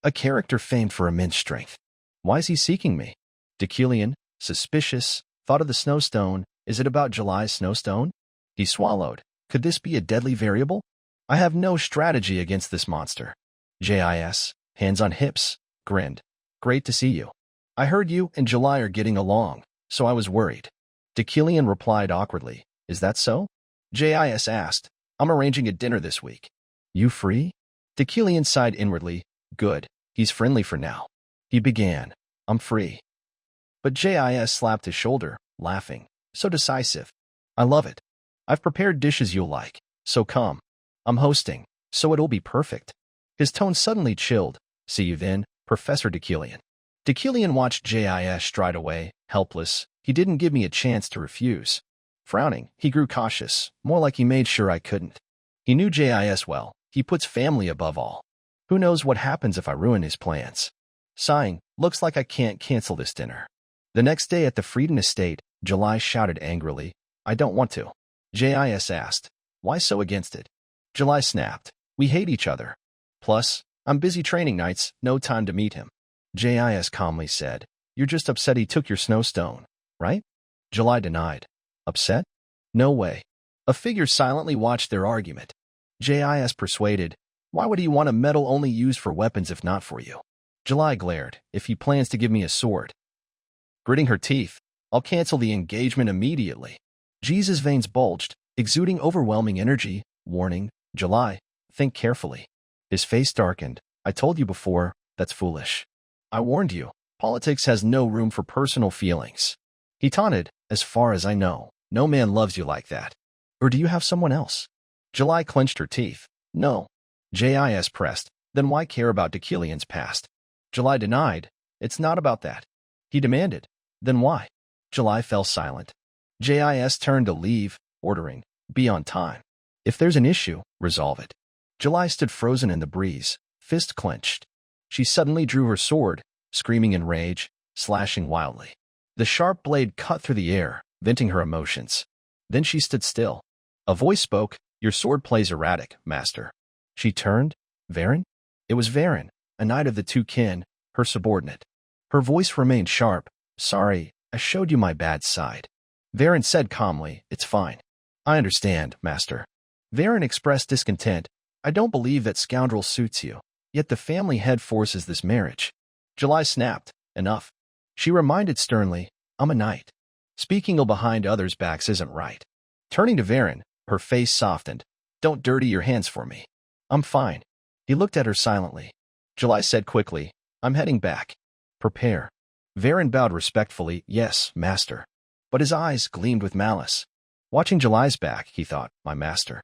A character famed for immense strength. Why is he seeking me? Deucalion, suspicious, thought of the snowstone. Is it about July's snowstone? He swallowed. Could this be a deadly variable? I have no strategy against this monster. J.I.S., hands on hips, grinned. Great to see you. I heard you and July are getting along, so I was worried. Deucalion replied awkwardly. Is that so? J.I.S. asked. I'm arranging a dinner this week. You free? Deucalion sighed inwardly. Good. He's friendly for now. He began. I'm free. But J.I.S. slapped his shoulder, laughing. So decisive. I love it. I've prepared dishes you'll like, so come. I'm hosting, so it'll be perfect. His tone suddenly chilled. See you then, Professor Deucalion. Deucalion watched J.I.S. stride away, helpless. He didn't give me a chance to refuse. Frowning, he grew cautious, more like he made sure I couldn't. He knew J.I.S. well. He puts family above all. Who knows what happens if I ruin his plans? Sighing, looks like I can't cancel this dinner. The next day at the Frieden estate, July shouted angrily, I don't want to. J.I.S. asked, why so against it? July snapped, we hate each other. Plus, I'm busy training nights, no time to meet him. J.I.S. calmly said, you're just upset he took your snowstone, right? July denied. Upset? No way. A figure silently watched their argument. J.I.S. persuaded, why would he want a metal only used for weapons if not for you? July glared, if he plans to give me a sword. Gritting her teeth, I'll cancel the engagement immediately. Jesus' veins bulged, exuding overwhelming energy, warning, July, think carefully. His face darkened. I told you before, that's foolish. I warned you, politics has no room for personal feelings. He taunted, as far as I know, no man loves you like that. Or do you have someone else? July clenched her teeth. No. J.I.S. pressed, then why care about Deucalion's past? July denied, it's not about that. He demanded, then why? July fell silent. J.I.S. turned to leave, ordering, be on time. If there's an issue, resolve it. July stood frozen in the breeze, fist clenched. She suddenly drew her sword, screaming in rage, slashing wildly. The sharp blade cut through the air, venting her emotions. Then she stood still. A voice spoke, "Your sword plays erratic, master." She turned. Varen? It was Varen, a knight of the two kin, her subordinate. Her voice remained sharp. "Sorry, I showed you my bad side." Varen said calmly, "It's fine." "I understand, master." Varen expressed discontent. "I don't believe that scoundrel suits you. Yet the family head forces this marriage." July snapped. "Enough." She reminded sternly, "I'm a knight. Speaking ill behind others' backs isn't right." Turning to Varen, her face softened. "Don't dirty your hands for me." "I'm fine." He looked at her silently. July said quickly, "I'm heading back." "Prepare." Varen bowed respectfully, "Yes, master." But his eyes gleamed with malice. Watching July's back, he thought, "My master."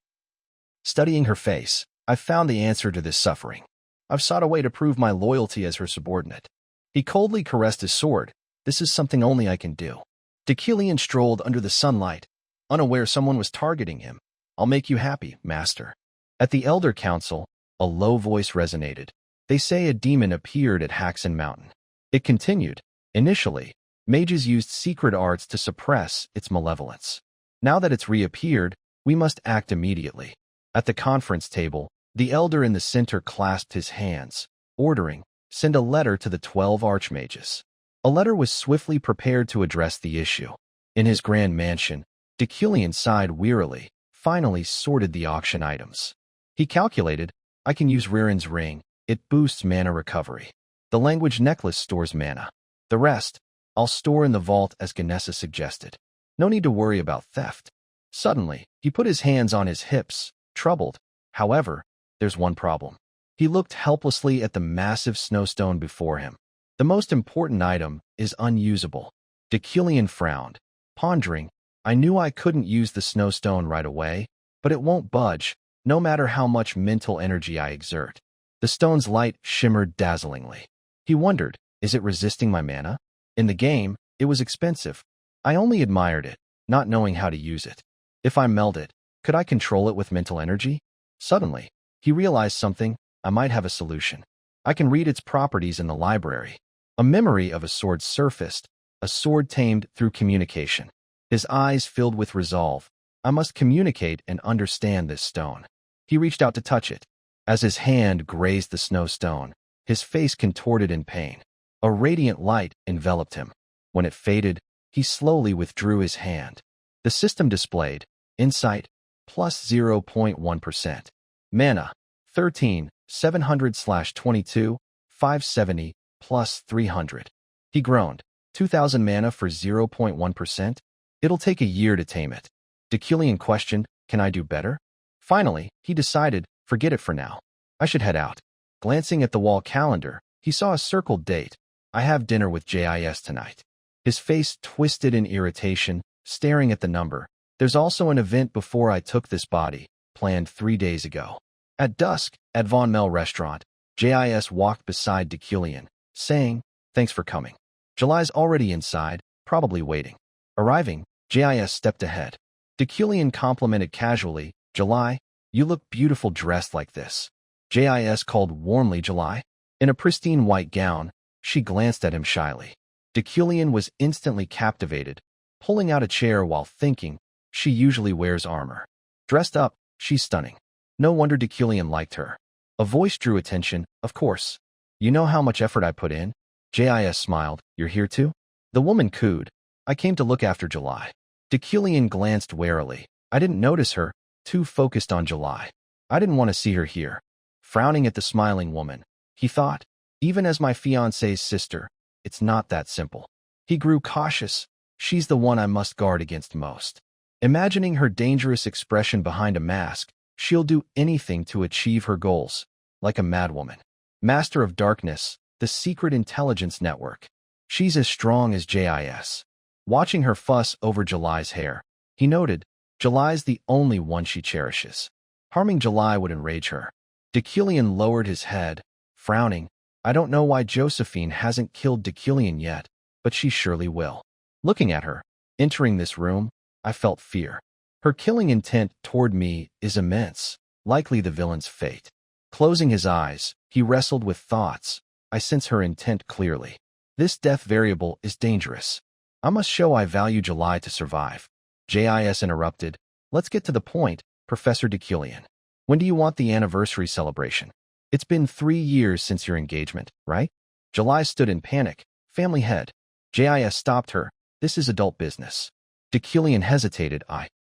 Studying her face, I've found the answer to this suffering. I've sought a way to prove my loyalty as her subordinate. He coldly caressed his sword. "This is something only I can do." Deucalion strolled under the sunlight, unaware someone was targeting him. "I'll make you happy, master." At the Elder Council, a low voice resonated. "They say a demon appeared at Haxon Mountain." It continued. "Initially, mages used secret arts to suppress its malevolence. Now that it's reappeared, we must act immediately." At the conference table, the elder in the center clasped his hands, ordering, "Send a letter to the 12 archmages." A letter was swiftly prepared to address the issue. In his grand mansion, Deucalion sighed wearily, finally sorted the auction items. He calculated, "I can use Ririn's ring. It boosts mana recovery. The language necklace stores mana. The rest, I'll store in the vault as Ganessa suggested. No need to worry about theft." Suddenly, he put his hands on his hips, troubled. "However, there's one problem." He looked helplessly at the massive snowstone before him. "The most important item is unusable." Deucalion frowned, pondering. "I knew I couldn't use the snowstone right away, but it won't budge, no matter how much mental energy I exert." The stone's light shimmered dazzlingly. He wondered, is it resisting my mana? In the game, it was expensive. I only admired it, not knowing how to use it. If I meld it, could I control it with mental energy? Suddenly, he realized something. I might have a solution. I can read its properties in the library. A memory of a sword surfaced, a sword tamed through communication. His eyes filled with resolve. I must communicate and understand this stone. He reached out to touch it. As his hand grazed the snow stone, his face contorted in pain. A radiant light enveloped him. When it faded, he slowly withdrew his hand. The system displayed, insight, plus 0.1%. Mana, 13, 700/22, 570, plus 300. He groaned. 2,000 mana for 0.1%? It'll take a year to tame it. Deucalion questioned, "Can I do better?" Finally, he decided, forget it for now. I should head out. Glancing at the wall calendar, he saw a circled date. "I have dinner with JIS tonight." His face twisted in irritation, staring at the number. "There's also an event before I took this body, planned 3 days ago." At dusk, at Von Mel restaurant, JIS walked beside Deucalion, saying, "Thanks for coming." July's already inside, probably waiting. Arriving, JIS stepped ahead. Deucalion complimented casually, "July, you look beautiful dressed like this." JIS called warmly July. In a pristine white gown, she glanced at him shyly. Deucalion was instantly captivated, pulling out a chair while thinking, she usually wears armor. Dressed up, she's stunning. No wonder Deucalion liked her. A voice drew attention, "Of course. You know how much effort I put in?" JIS smiled, "You're here too?" The woman cooed, "I came to look after July." Deucalion glanced warily. "I didn't notice her, too focused on July. I didn't want to see her here." Frowning at the smiling woman, he thought, even as my fiancé's sister, it's not that simple. He grew cautious. She's the one I must guard against most. Imagining her dangerous expression behind a mask, she'll do anything to achieve her goals, like a madwoman. Master of Darkness, the secret intelligence network. She's as strong as JIS. Watching her fuss over July's hair, he noted, July's the only one she cherishes. Harming July would enrage her. Deucalion lowered his head, frowning. I don't know why Josephine hasn't killed Deucalion yet, but she surely will. Looking at her, entering this room, I felt fear. Her killing intent toward me is immense, likely the villain's fate. Closing his eyes, he wrestled with thoughts. I sense her intent clearly. This death variable is dangerous. I must show I value July to survive. JIS interrupted. Let's get to the point, Professor Dekilian. When do you want the anniversary celebration? It's been 3 years since your engagement, right? July stood in panic. Family head. JIS stopped her. This is adult business. Dekilian hesitated.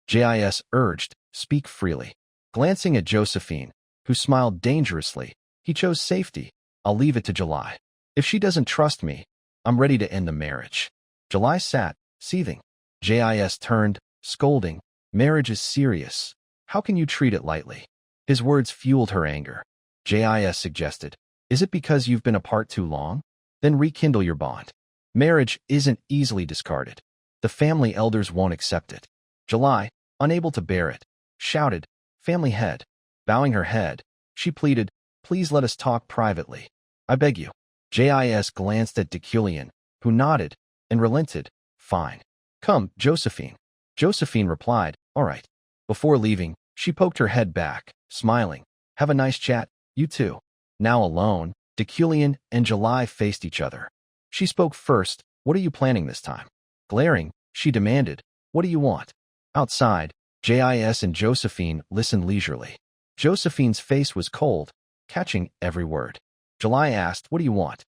JIS urged, speak freely. Glancing at Josephine, who smiled dangerously, he chose safety. I'll leave it to July. If she doesn't trust me, I'm ready to end the marriage. July sat, seething. JIS turned, scolding. Marriage is serious. How can you treat it lightly? His words fueled her anger. JIS suggested, is it because you've been apart too long? Then rekindle your bond. Marriage isn't easily discarded. The family elders won't accept it. July, unable to bear it, shouted, family head. Bowing her head, she pleaded, please let us talk privately. I beg you. JIS glanced at Dekilian, who nodded and relented. Fine. Come, Josephine. Josephine replied, all right. Before leaving, she poked her head back, smiling. Have a nice chat, you too. Now alone, Dekilian and July faced each other. She spoke first. What are you planning this time? Glaring, she demanded, what do you want? Outside, JIS and Josephine listened leisurely. Josephine's face was cold, catching every word. July asked, what do you want?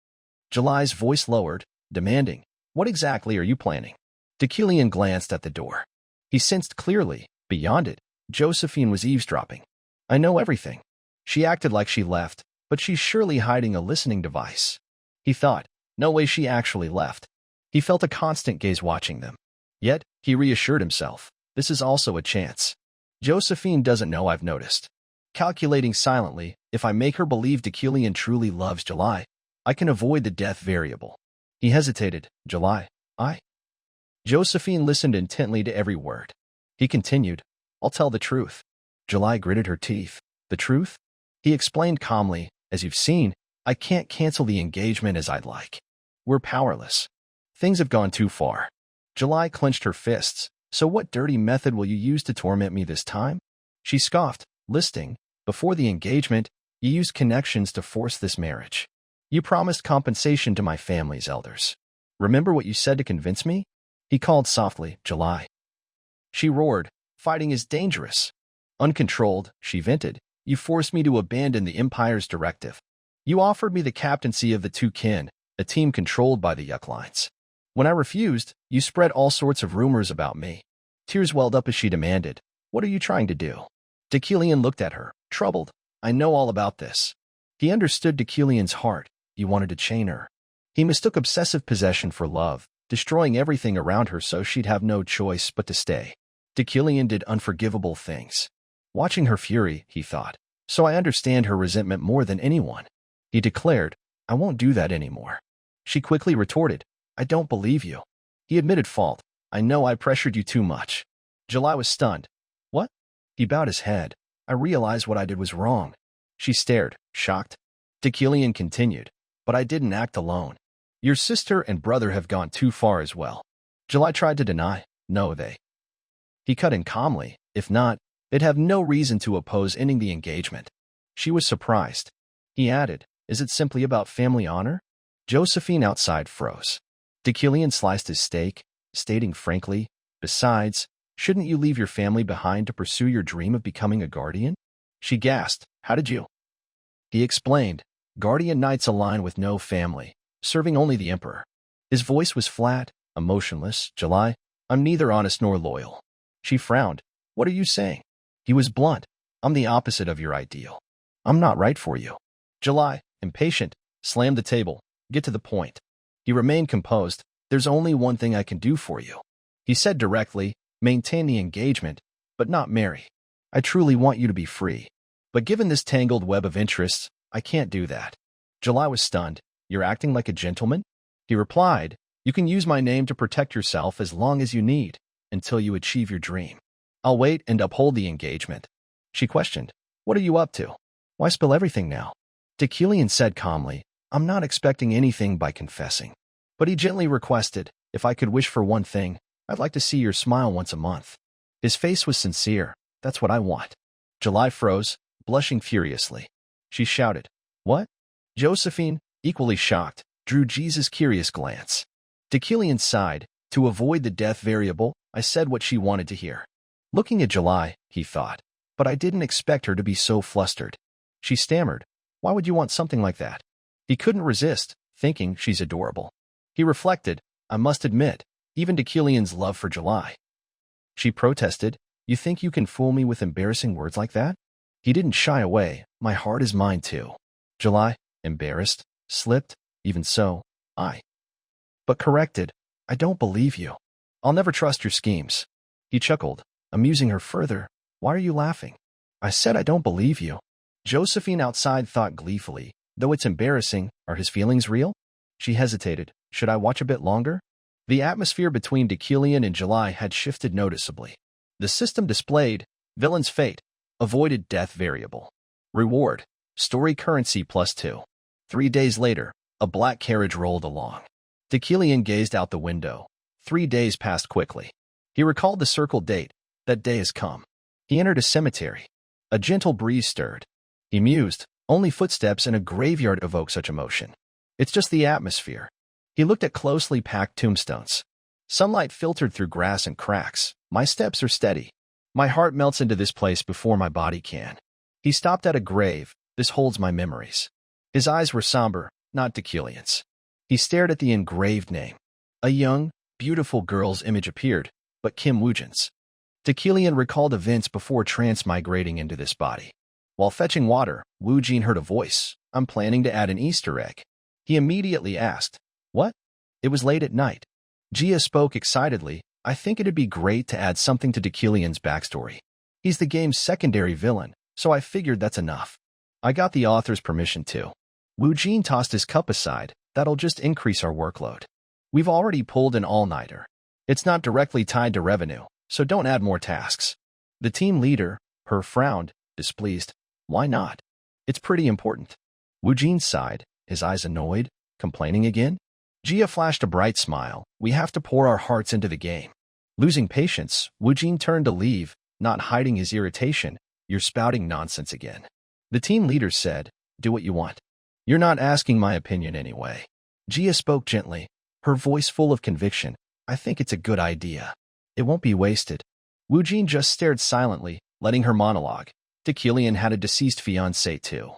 July's voice lowered, demanding, what exactly are you planning? Dekilian glanced at the door. He sensed clearly, beyond it, Josephine was eavesdropping. I know everything. She acted like she left, but she's surely hiding a listening device. He thought, no way she actually left. He felt a constant gaze watching them. Yet, he reassured himself, this is also a chance. Josephine doesn't know I've noticed. Calculating silently, if I make her believe Dekilian truly loves July, I can avoid the death variable. He hesitated. July, Josephine listened intently to every word. He continued, I'll tell the truth. July gritted her teeth. The truth? He explained calmly, as you've seen, I can't cancel the engagement as I'd like. We're powerless. Things have gone too far. July clenched her fists. So what dirty method will you use to torment me this time? She scoffed, listing, before the engagement, you used connections to force this marriage. You promised compensation to my family's elders. Remember what you said to convince me? He called softly, July. She roared, fighting is dangerous. Uncontrolled, she vented, you forced me to abandon the Empire's directive. You offered me the captaincy of the Two Kin, a team controlled by the Yucklines. When I refused, you spread all sorts of rumors about me. Tears welled up as she demanded, what are you trying to do? Dekilian looked at her, troubled. I know all about this. He understood Dekilian's heart. You wanted to chain her. He mistook obsessive possession for love, destroying everything around her so she'd have no choice but to stay. Dekilian did unforgivable things. Watching her fury, he thought, so I understand her resentment more than anyone. He declared, I won't do that anymore. She quickly retorted, I don't believe you. He admitted fault. I know I pressured you too much. July was stunned. What? He bowed his head. I realized what I did was wrong. She stared, shocked. Dekilian continued, but I didn't act alone. Your sister and brother have gone too far as well. July tried to deny. No, they. He cut in calmly. If not, they'd have no reason to oppose ending the engagement. She was surprised. He added, is it simply about family honor? Josephine outside froze. Dekilian sliced his steak, stating frankly, besides, shouldn't you leave your family behind to pursue your dream of becoming a guardian? She gasped, how did you? He explained, guardian knights align with no family, serving only the emperor. His voice was flat, emotionless. July, I'm neither honest nor loyal. She frowned. What are you saying? He was blunt. I'm the opposite of your ideal. I'm not right for you. July, impatient, slammed the table. Get to the point. He remained composed. There's only one thing I can do for you. He said directly, maintain the engagement, but not marry. I truly want you to be free. But given this tangled web of interests, I can't do that. July was stunned. You're acting like a gentleman? He replied, you can use my name to protect yourself as long as you need, until you achieve your dream. I'll wait and uphold the engagement. She questioned, what are you up to? Why spill everything now? Dekilian said calmly, I'm not expecting anything by confessing. But he gently requested, if I could wish for one thing, I'd like to see your smile once a month. His face was sincere. That's what I want. July froze, blushing furiously. She shouted, what? Josephine, equally shocked, drew Jesus' curious glance. Dekilian sighed. To avoid the death variable, I said what she wanted to hear. Looking at July, he thought, but I didn't expect her to be so flustered. She stammered, "Why would you want something like that?" He couldn't resist, thinking she's adorable. He reflected, I must admit, even to Killian's love for July. She protested, "You think you can fool me with embarrassing words like that?" He didn't shy away, "My heart is mine too." July, embarrassed, slipped, "Even so, but corrected, I don't believe you. I'll never trust your schemes." He chuckled, amusing her further, "Why are you laughing?" "I said I don't believe you." Josephine outside thought gleefully, though it's embarrassing, are his feelings real? She hesitated, should I watch a bit longer? The atmosphere between Killian and July had shifted noticeably. The system displayed, villain's fate, avoided death variable. Reward, story currency +2. 3 days later, a black carriage rolled along. Killian gazed out the window. 3 days passed quickly. He recalled the circled date. That day has come. He entered a cemetery. A gentle breeze stirred. He mused, only footsteps in a graveyard evoke such emotion. It's just the atmosphere. He looked at closely packed tombstones. Sunlight filtered through grass and cracks. My steps are steady. My heart melts into this place before my body can. He stopped at a grave. This holds my memories. His eyes were somber, not Killian's. He stared at the engraved name. A young, beautiful girl's image appeared, but Kim Woojin's. Killian recalled events before transmigrating into this body. While fetching water, Woojin heard a voice. "I'm planning to add an Easter egg." He immediately asked, "What?" It was late at night. Jia spoke excitedly, "I think it'd be great to add something to Killian's backstory. He's the game's secondary villain, so I figured that's enough. I got the author's permission too." Woojin tossed his cup aside. "That'll just increase our workload. We've already pulled an all-nighter. It's not directly tied to revenue, so don't add more tasks." The team leader, her frowned, displeased. "Why not? It's pretty important." Woojin sighed, his eyes annoyed, complaining again. Jia flashed a bright smile. "We have to pour our hearts into the game." Losing patience, Woojin turned to leave, not hiding his irritation. "You're spouting nonsense again." The team leader said, "Do what you want. You're not asking my opinion anyway." Jia spoke gently, her voice full of conviction. "I think it's a good idea. It won't be wasted." Woojin just stared silently, letting her monologue. Killian had a deceased fiancé too.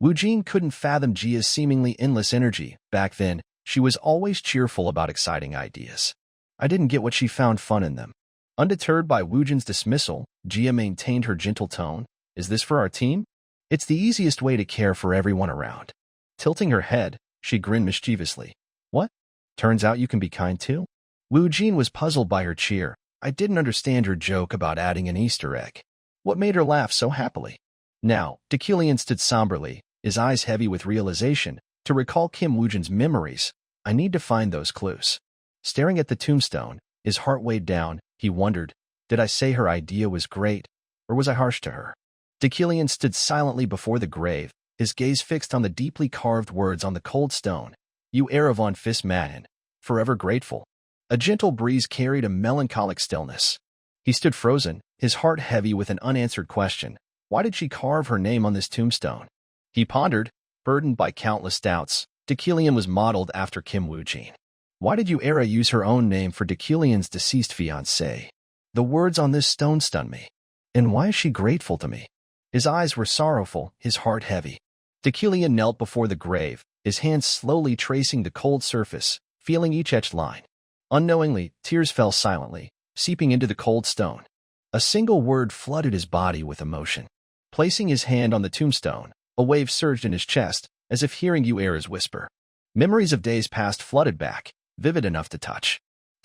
Woojin couldn't fathom Jia's seemingly endless energy. Back then, she was always cheerful about exciting ideas. I didn't get what she found fun in them. Undeterred by Woojin's dismissal, Jia maintained her gentle tone. "Is this for our team? It's the easiest way to care for everyone around." Tilting her head, she grinned mischievously. "What? Turns out you can be kind too?" Woojin was puzzled by her cheer. "I didn't understand your joke about adding an Easter egg. What made her laugh so happily?" Now, Killian stood somberly, his eyes heavy with realization. To recall Kim Woojin's memories, I need to find those clues. Staring at the tombstone, his heart weighed down, he wondered, did I say her idea was great, or was I harsh to her? Killian stood silently before the grave, his gaze fixed on the deeply carved words on the cold stone. "You Erevan Fis Man, forever grateful." A gentle breeze carried a melancholic stillness. He stood frozen, his heart heavy with an unanswered question. Why did she carve her name on this tombstone? He pondered, burdened by countless doubts. Killian was modeled after Kim Woojin. Why did Era use her own name for Killian's deceased fiancé? The words on this stone stunned me. And why is she grateful to me? His eyes were sorrowful, his heart heavy. Killian knelt before the grave, his hands slowly tracing the cold surface, feeling each etched line. Unknowingly, tears fell silently, seeping into the cold stone. A single word flooded his body with emotion. Placing his hand on the tombstone, a wave surged in his chest, as if hearing Era's whisper. Memories of days past flooded back, vivid enough to touch.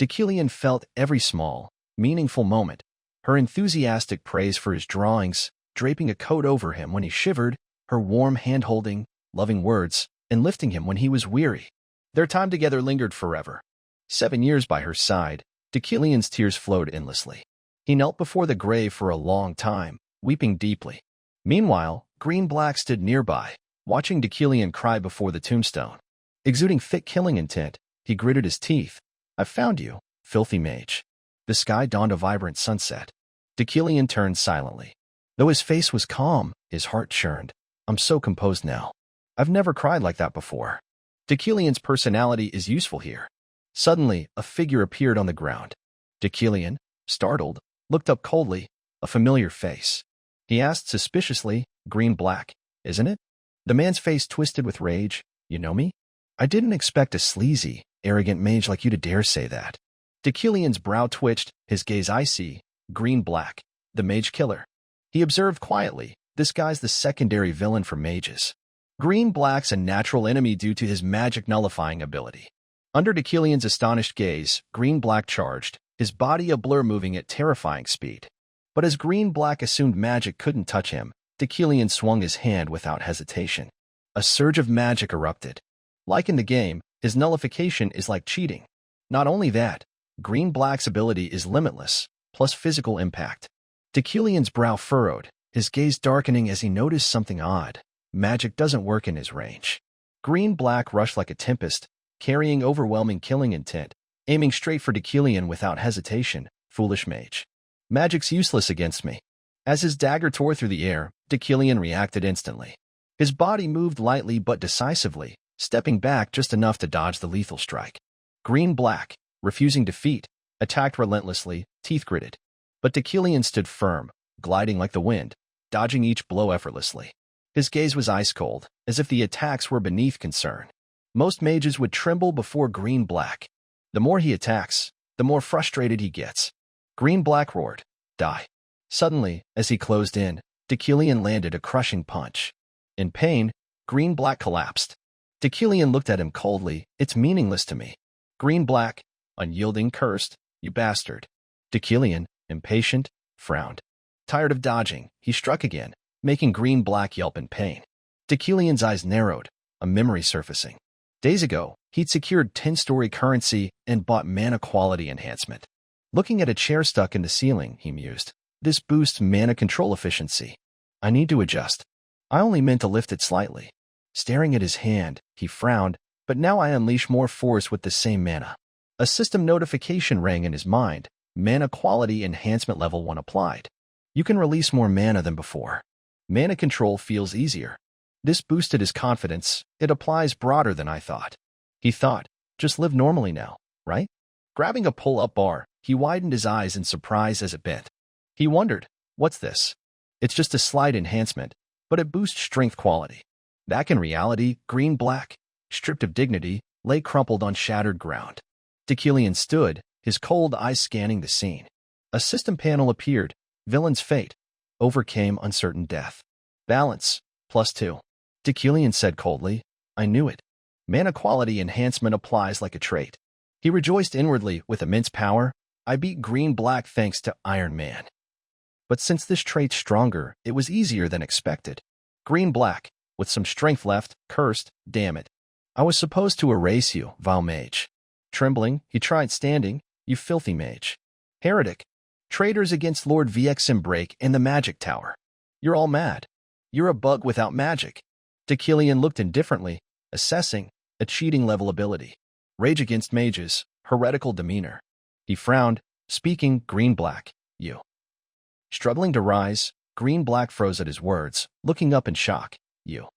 Killian felt every small, meaningful moment. Her enthusiastic praise for his drawings, draping a coat over him when he shivered, her warm hand-holding, loving words, and lifting him when he was weary. Their time together lingered forever. 7 years by her side, Killian's tears flowed endlessly. He knelt before the grave for a long time, weeping deeply. Meanwhile, Green-Black stood nearby, watching Killian cry before the tombstone. Exuding thick killing intent, he gritted his teeth. "I found you, filthy mage." The sky dawned a vibrant sunset. Killian turned silently. Though his face was calm, his heart churned. "I'm so composed now. I've never cried like that before." Killian's personality is useful here. Suddenly, a figure appeared on the ground. Deucalion, startled, looked up coldly, a familiar face. He asked suspiciously, "Green-black, isn't it?" The man's face twisted with rage. "You know me? I didn't expect a sleazy, arrogant mage like you to dare say that." Deucalion's brow twitched, his gaze icy. "Green-black, the mage killer." He observed quietly, "This guy's the secondary villain for mages. Green-black's a natural enemy due to his magic nullifying ability." Under Deucalion's astonished gaze, Green-black charged, his body a blur moving at terrifying speed. But as Green-black assumed magic couldn't touch him, Deucalion swung his hand without hesitation. A surge of magic erupted. Like in the game, his nullification is like cheating. Not only that, Green-black's ability is limitless, plus physical impact. Deucalion's brow furrowed, his gaze darkening as he noticed something odd. Magic doesn't work in his range. Green-black rushed like a tempest, carrying overwhelming killing intent, aiming straight for Deucalion without hesitation. "Foolish mage. Magic's useless against me." As his dagger tore through the air, Deucalion reacted instantly. His body moved lightly but decisively, stepping back just enough to dodge the lethal strike. Green-black, refusing defeat, attacked relentlessly, teeth gritted. But Deucalion stood firm, gliding like the wind, dodging each blow effortlessly. His gaze was ice-cold, as if the attacks were beneath concern. Most mages would tremble before Green-black. The more he attacks, the more frustrated he gets. Green-black roared, "Die." Suddenly, as he closed in, Deucalion landed a crushing punch. In pain, Green-black collapsed. Deucalion looked at him coldly. "It's meaningless to me." Green-black, unyielding, cursed, "You bastard." Deucalion, impatient, frowned. Tired of dodging, he struck again, making Green-black yelp in pain. Deucalion's eyes narrowed, a memory surfacing. Days ago, he'd secured 10-story currency and bought mana quality enhancement. Looking at a chair stuck in the ceiling, he mused, "This boosts mana control efficiency. I need to adjust. I only meant to lift it slightly." Staring at his hand, he frowned, "But now I unleash more force with the same mana." A system notification rang in his mind. "Mana quality enhancement level 1 applied. You can release more mana than before. Mana control feels easier." This boosted his confidence. "It applies broader than I thought." He thought, "Just live normally now, right?" Grabbing a pull-up bar, he widened his eyes in surprise as it bent. He wondered, "What's this?" "It's just a slight enhancement, but it boosts strength quality." Back in reality, Green-black, stripped of dignity, lay crumpled on shattered ground. Deucalion stood, his cold eyes scanning the scene. A system panel appeared. "Villain's fate. Overcame uncertain death. Balance, +2. Deucalion said coldly, "I knew it. Mana quality enhancement applies like a trait." He rejoiced inwardly with immense power. "I beat Green-black thanks to Iron Man." But since this trait's stronger, it was easier than expected. Green-black, with some strength left, cursed, "Damn it. I was supposed to erase you, vile mage." Trembling, he tried standing. "You filthy mage. Heretic. Traitors against Lord Vxmbrake and the magic tower. You're all mad. You're a bug without magic." Deucalion looked indifferently, assessing a cheating level ability. Rage against mages, heretical demeanor. He frowned, speaking. "Green-black, you." Struggling to rise, Green-black froze at his words, looking up in shock. "You."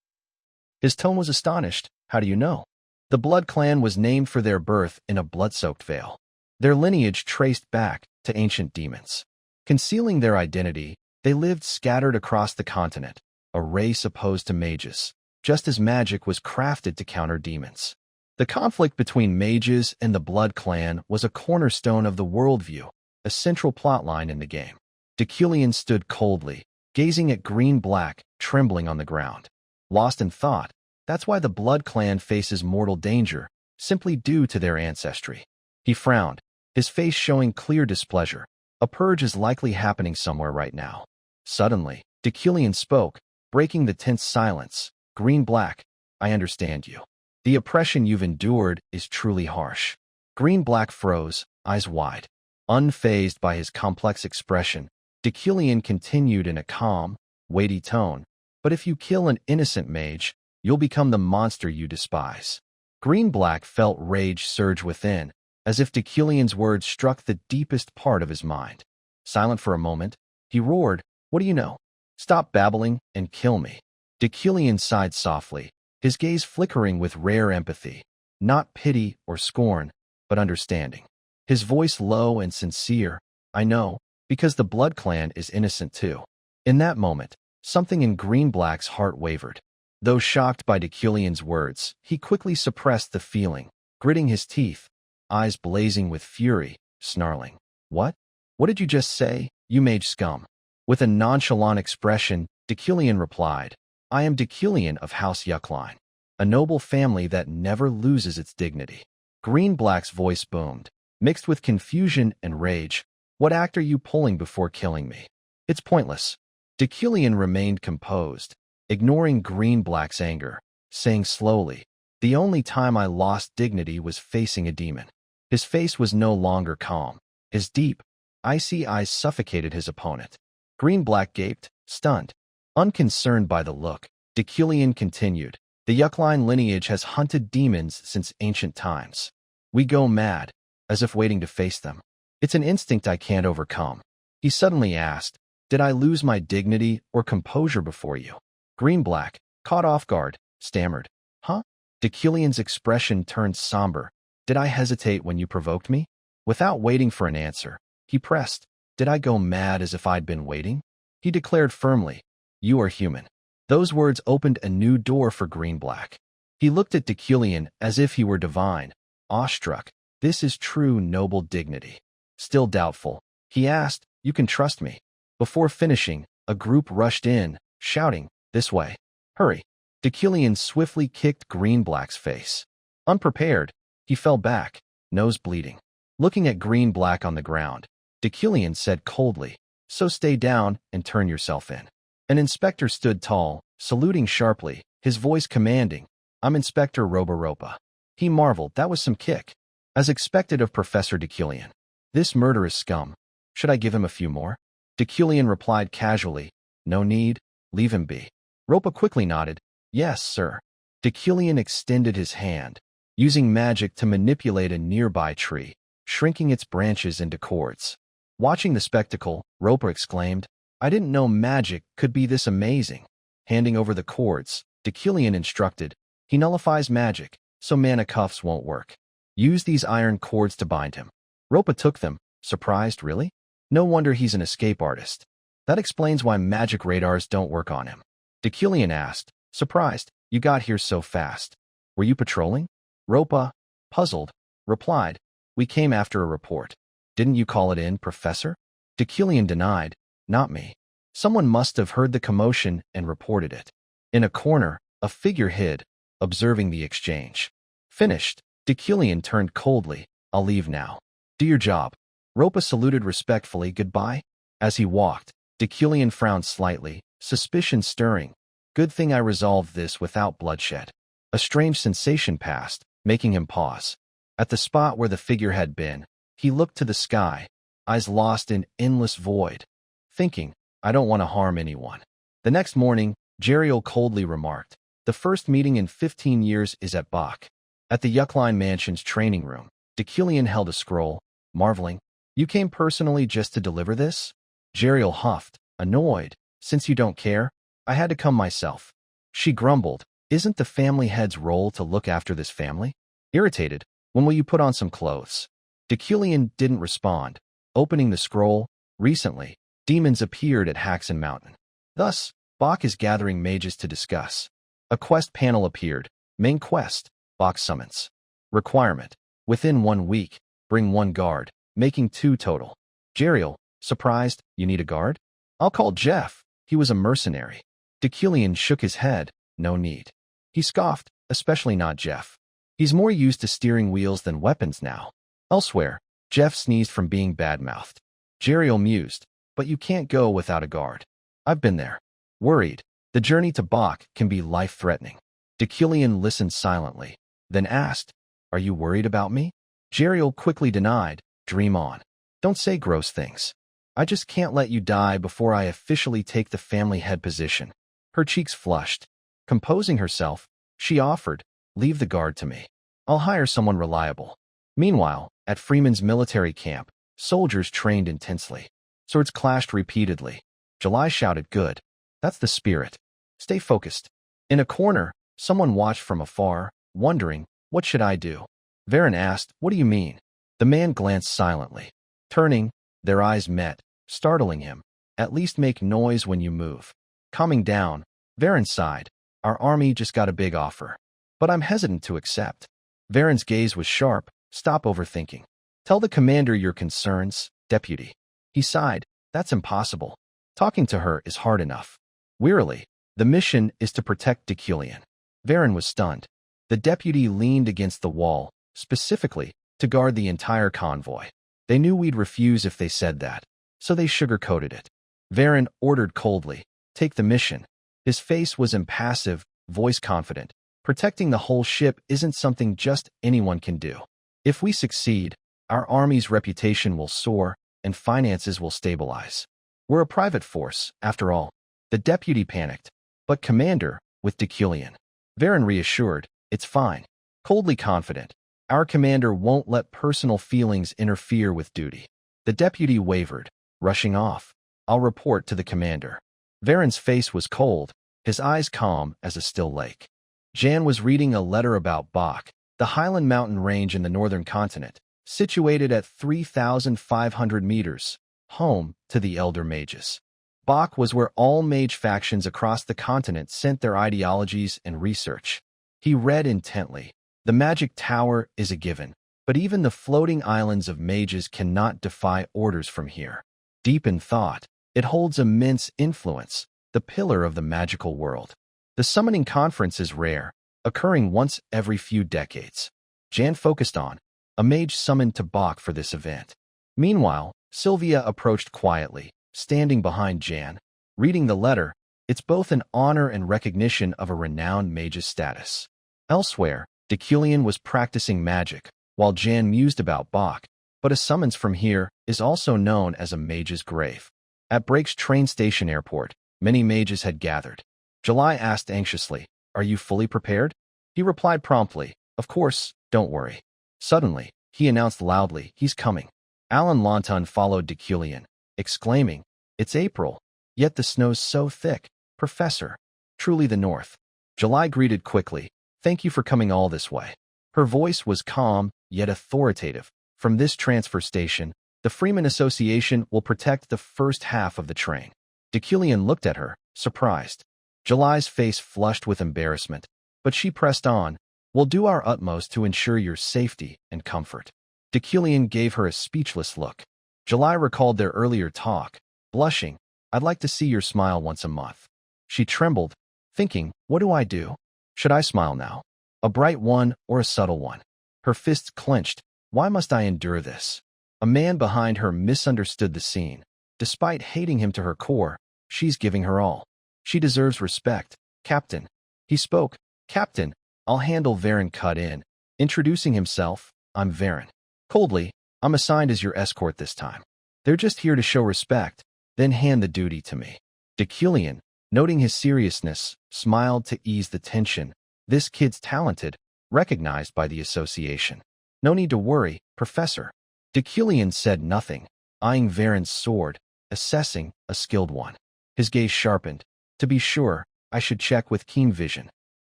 His tone was astonished. "How do you know?" The Blood Clan was named for their birth in a blood-soaked vale. Their lineage traced back to ancient demons. Concealing their identity, they lived scattered across the continent, a race opposed to mages, just as magic was crafted to counter demons. The conflict between mages and the Blood Clan was a cornerstone of the worldview, a central plotline in the game. Deucalion stood coldly, gazing at Green-black, trembling on the ground. Lost in thought, that's why the Blood Clan faces mortal danger, simply due to their ancestry. He frowned, his face showing clear displeasure. A purge is likely happening somewhere right now. Suddenly, Deucalion spoke, breaking the tense silence. "Green-black, I understand you. The oppression you've endured is truly harsh." Green-black froze, eyes wide. Unfazed by his complex expression, Deucalion continued in a calm, weighty tone. "But if you kill an innocent mage, you'll become the monster you despise." Green-black felt rage surge within, as if Deucalion's words struck the deepest part of his mind. Silent for a moment, he roared, "What do you know? Stop babbling and kill me." Deucalion sighed softly, his gaze flickering with rare empathy. Not pity or scorn, but understanding. His voice low and sincere. I know, because the Blood Clan is innocent too. In that moment, something in Green-Black's heart wavered. Though shocked by Deculian's words, he quickly suppressed the feeling, gritting his teeth, eyes blazing with fury, snarling. What? What did you just say, you mage scum? With a nonchalant expression, Deculian replied, I am Deculian of House Yuckline, a noble family that never loses its dignity. Green-Black's voice boomed, mixed with confusion and rage. What act are you pulling before killing me? It's pointless. Deculian remained composed, ignoring Green-Black's anger, saying slowly, the only time I lost dignity was facing a demon. His face was no longer calm. His deep, icy eyes suffocated his opponent. Green-Black gaped, stunned. Unconcerned by the look, Deculian continued, the Yuckline lineage has hunted demons since ancient times. We go mad, as if waiting to face them. It's an instinct I can't overcome. He suddenly asked, did I lose my dignity or composure before you? Green-Black, caught off guard, stammered, huh? Deculian's expression turned somber. Did I hesitate when you provoked me? Without waiting for an answer, he pressed, did I go mad as if I'd been waiting? He declared firmly, you are human. Those words opened a new door for Green-Black. He looked at Deculian as if he were divine, awestruck. This is true noble dignity. Still doubtful, he asked, you can trust me. Before finishing, a group rushed in, shouting, this way. Hurry. Deculian swiftly kicked Green-Black's face. Unprepared, he fell back, nose bleeding. Looking at Green-Black on the ground, Deculian said coldly, so stay down and turn yourself in. An inspector stood tall, saluting sharply, his voice commanding, I'm Inspector Roba. He marveled, that was some kick. As expected of Professor Deculian. This murderous scum. Should I give him a few more? Deculian replied casually, no need, leave him be. Ropa quickly nodded, yes, sir. Deculian extended his hand, using magic to manipulate a nearby tree, shrinking its branches into cords. Watching the spectacle, Ropa exclaimed, I didn't know magic could be this amazing. Handing over the cords, Deculian instructed, he nullifies magic, so mangacap's won't work. Use these iron cords to bind him. Ropa took them, surprised, really? No wonder he's an escape artist. That explains why magic radars don't work on him. Deculian asked, surprised, you got here so fast. Were you patrolling? Ropa, puzzled, replied, we came after a report. Didn't you call it in, Professor? Deculian denied, not me. Someone must have heard the commotion and reported it. In a corner, a figure hid, observing the exchange. Finished, Deculian turned coldly, I'll leave now. Do your job. Ropa saluted respectfully goodbye. As he walked, Deculian frowned slightly, suspicion stirring. Good thing I resolved this without bloodshed. A strange sensation passed, making him pause. At the spot where the figure had been, he looked to the sky, eyes lost in endless void, thinking, I don't want to harm anyone. The next morning, Jeriel coldly remarked, the first meeting in 15 years is at Bach. At the Yuckline Mansion's training room, Deculian held a scroll, marveling, you came personally just to deliver this? Jeriel huffed, annoyed, since you don't care, I had to come myself. She grumbled, isn't the family head's role to look after this family? Irritated, when will you put on some clothes? Deculian didn't respond. Opening the scroll, recently, demons appeared at Haxon Mountain. Thus, Bach is gathering mages to discuss. A quest panel appeared. Main quest, Bach summons. Requirement, within 1 week, bring 1 guard, making 2 total. Jeriel, surprised, you need a guard? I'll call Jeff, he was a mercenary. Deculian shook his head, no need. He scoffed, especially not Jeff. He's more used to steering wheels than weapons now. Elsewhere, Jeff sneezed from being bad-mouthed. Jeriel mused, but you can't go without a guard. I've been there. Worried, the journey to Bach can be life-threatening. Deculian listened silently, then asked, are you worried about me? Jeriel quickly denied, dream on. Don't say gross things. I just can't let you die before I officially take the family head position. Her cheeks flushed. Composing herself, she offered, leave the guard to me. I'll hire someone reliable. Meanwhile, at Freeman's military camp, soldiers trained intensely. Swords clashed repeatedly. July shouted, good. That's the spirit. Stay focused. In a corner, someone watched from afar, wondering, what should I do? Varen asked, "What do you mean?" The man glanced silently. Turning, their eyes met, startling him. "At least make noise when you move." Calming down, Varen sighed. "Our army just got a big offer. But I'm hesitant to accept." Varen's gaze was sharp. "Stop overthinking. Tell the commander your concerns, deputy." He sighed. "That's impossible. Talking to her is hard enough." Wearily, "The mission is to protect Decilion." Varen was stunned. The deputy leaned against the wall, specifically to guard the entire convoy. They knew we'd refuse if they said that, so they sugarcoated it. Varen ordered coldly, "Take the mission." His face was impassive, voice confident. "Protecting the whole ship isn't something just anyone can do. If we succeed, our army's reputation will soar and finances will stabilize. We're a private force, after all." The deputy panicked. "But commander," with Decilion. Varen reassured, "It's fine." Coldly confident, "Our commander won't let personal feelings interfere with duty." The deputy wavered, rushing off. "I'll report to the commander." Varen's face was cold, his eyes calm as a still lake. Jan was reading a letter about Bach, the highland mountain range in the northern continent, situated at 3,500 meters, home to the elder mages. Bach was where all mage factions across the continent sent their ideologies and research. He read intently. "The magic tower is a given, but even the floating islands of mages cannot defy orders from here. Deep in thought, it holds immense influence, the pillar of the magical world. The summoning conference is rare, occurring once every few decades." Jan focused on a mage summoned to Bach for this event. Meanwhile, Sylvia approached quietly, standing behind Jan. Reading the letter, "It's both an honor and recognition of a renowned mage's status." Elsewhere, Decilion was practicing magic, while Jan mused about Bach, but a summons from here is also known as a mage's grave. At Break's train station airport, many mages had gathered. July asked anxiously, "Are you fully prepared?" He replied promptly, "Of course, don't worry." Suddenly, he announced loudly, "He's coming." Alan Launton followed Decilion, exclaiming, "It's April, yet the snow's so thick, Professor. Truly the North." July greeted quickly, "Thank you for coming all this way." Her voice was calm, yet authoritative. "From this transfer station, the Freeman Association will protect the first half of the train." Decilion looked at her, surprised. July's face flushed with embarrassment, but she pressed on, "We'll do our utmost to ensure your safety and comfort." Decilion gave her a speechless look. July recalled their earlier talk, blushing, "I'd like to see your smile once a month." She trembled, thinking, "What do I do? Should I smile now? A bright one or a subtle one?" Her fists clenched. Why must I endure this? A man behind her misunderstood the scene. Despite hating him to her core, she's giving her all. She deserves respect. "Captain." He spoke. "Captain, I'll handle." Varen cut in, introducing himself. "I'm Varen." Coldly, "I'm assigned as your escort this time. They're just here to show respect, then hand the duty to me." Decilion, noting his seriousness, smiled to ease the tension. "This kid's talented, recognized by the association. No need to worry, Professor." Decilion said nothing, eyeing Varen's sword, assessing a skilled one. His gaze sharpened. "To be sure, I should check with keen vision."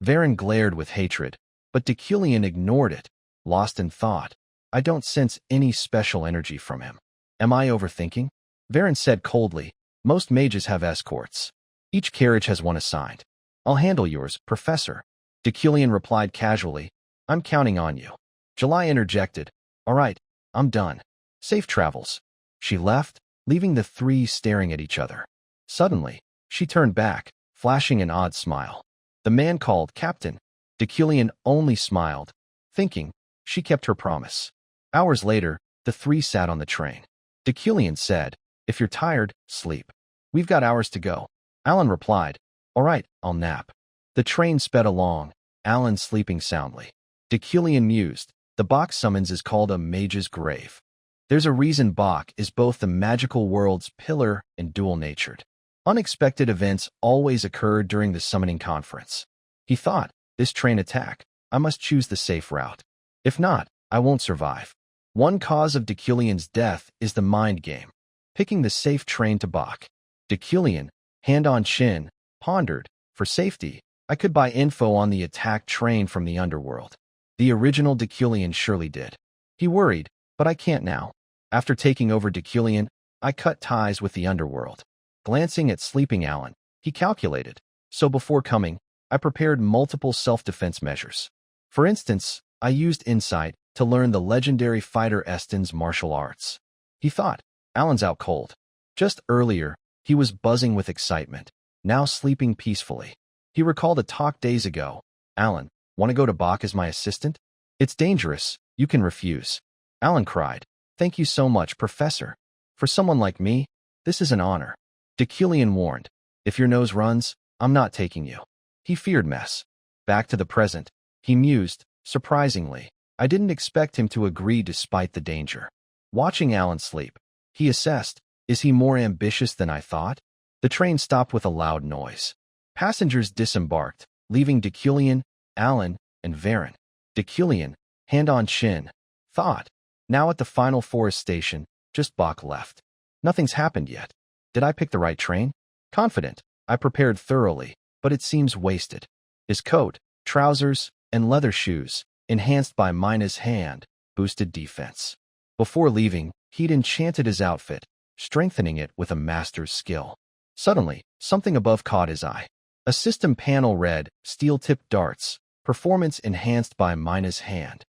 Varen glared with hatred, but Decilion ignored it, lost in thought. "I don't sense any special energy from him. Am I overthinking?" Varen said coldly, "Most mages have escorts. Each carriage has one assigned. I'll handle yours, Professor." Decilion replied casually, "I'm counting on you." July interjected, "All right, I'm done. Safe travels." She left, leaving the three staring at each other. Suddenly, she turned back, flashing an odd smile. The man called, "Captain." Decilion only smiled, thinking, she kept her promise. Hours later, the three sat on the train. Decilion said, "If you're tired, sleep. We've got hours to go." Alan replied, "All right, I'll nap." The train sped along, Alan sleeping soundly. Decilion mused, "The Bach summons is called a mage's grave. There's a reason Bach is both the magical world's pillar and dual-natured. Unexpected events always occur during the summoning conference." He thought, "This train attack, I must choose the safe route. If not, I won't survive." One cause of Decilion's death is the mind game, picking the safe train to Bach. Decilion, hand on chin, pondered, "For safety, I could buy info on the attack train from the underworld. The original Deculian surely did. He worried, but I can't now. After taking over Deculian, I cut ties with the underworld. Glancing at sleeping Alan, he calculated. So before coming, I prepared multiple self-defense measures. For instance, I used insight to learn the legendary fighter Eston's martial arts. He thought, Alan's out cold. Just earlier, he was buzzing with excitement, now sleeping peacefully. He recalled a talk days ago. Alan, want to go to Bach as my assistant? It's dangerous, you can refuse. Alan cried. Thank you so much, Professor. For someone like me, this is an honor. Deculian warned. If your nose runs, I'm not taking you. He feared mess. Back to the present, he mused, surprisingly. I didn't expect him to agree despite the danger. Watching Alan sleep, he assessed, is he more ambitious than I thought? The train stopped with a loud noise. Passengers disembarked, leaving Deculian, Alan, and Varen. Deculian, hand on chin, thought. Now at the final forest station, just Bach left. Nothing's happened yet. Did I pick the right train? Confident, I prepared thoroughly, but it seems wasted. His coat, trousers, and leather shoes, enhanced by Mina's hand, boosted defense. Before leaving, he'd enchanted his outfit, strengthening it with a master's skill. Suddenly, something above caught his eye. A system panel read, steel-tipped darts, performance enhanced by Mina's hand.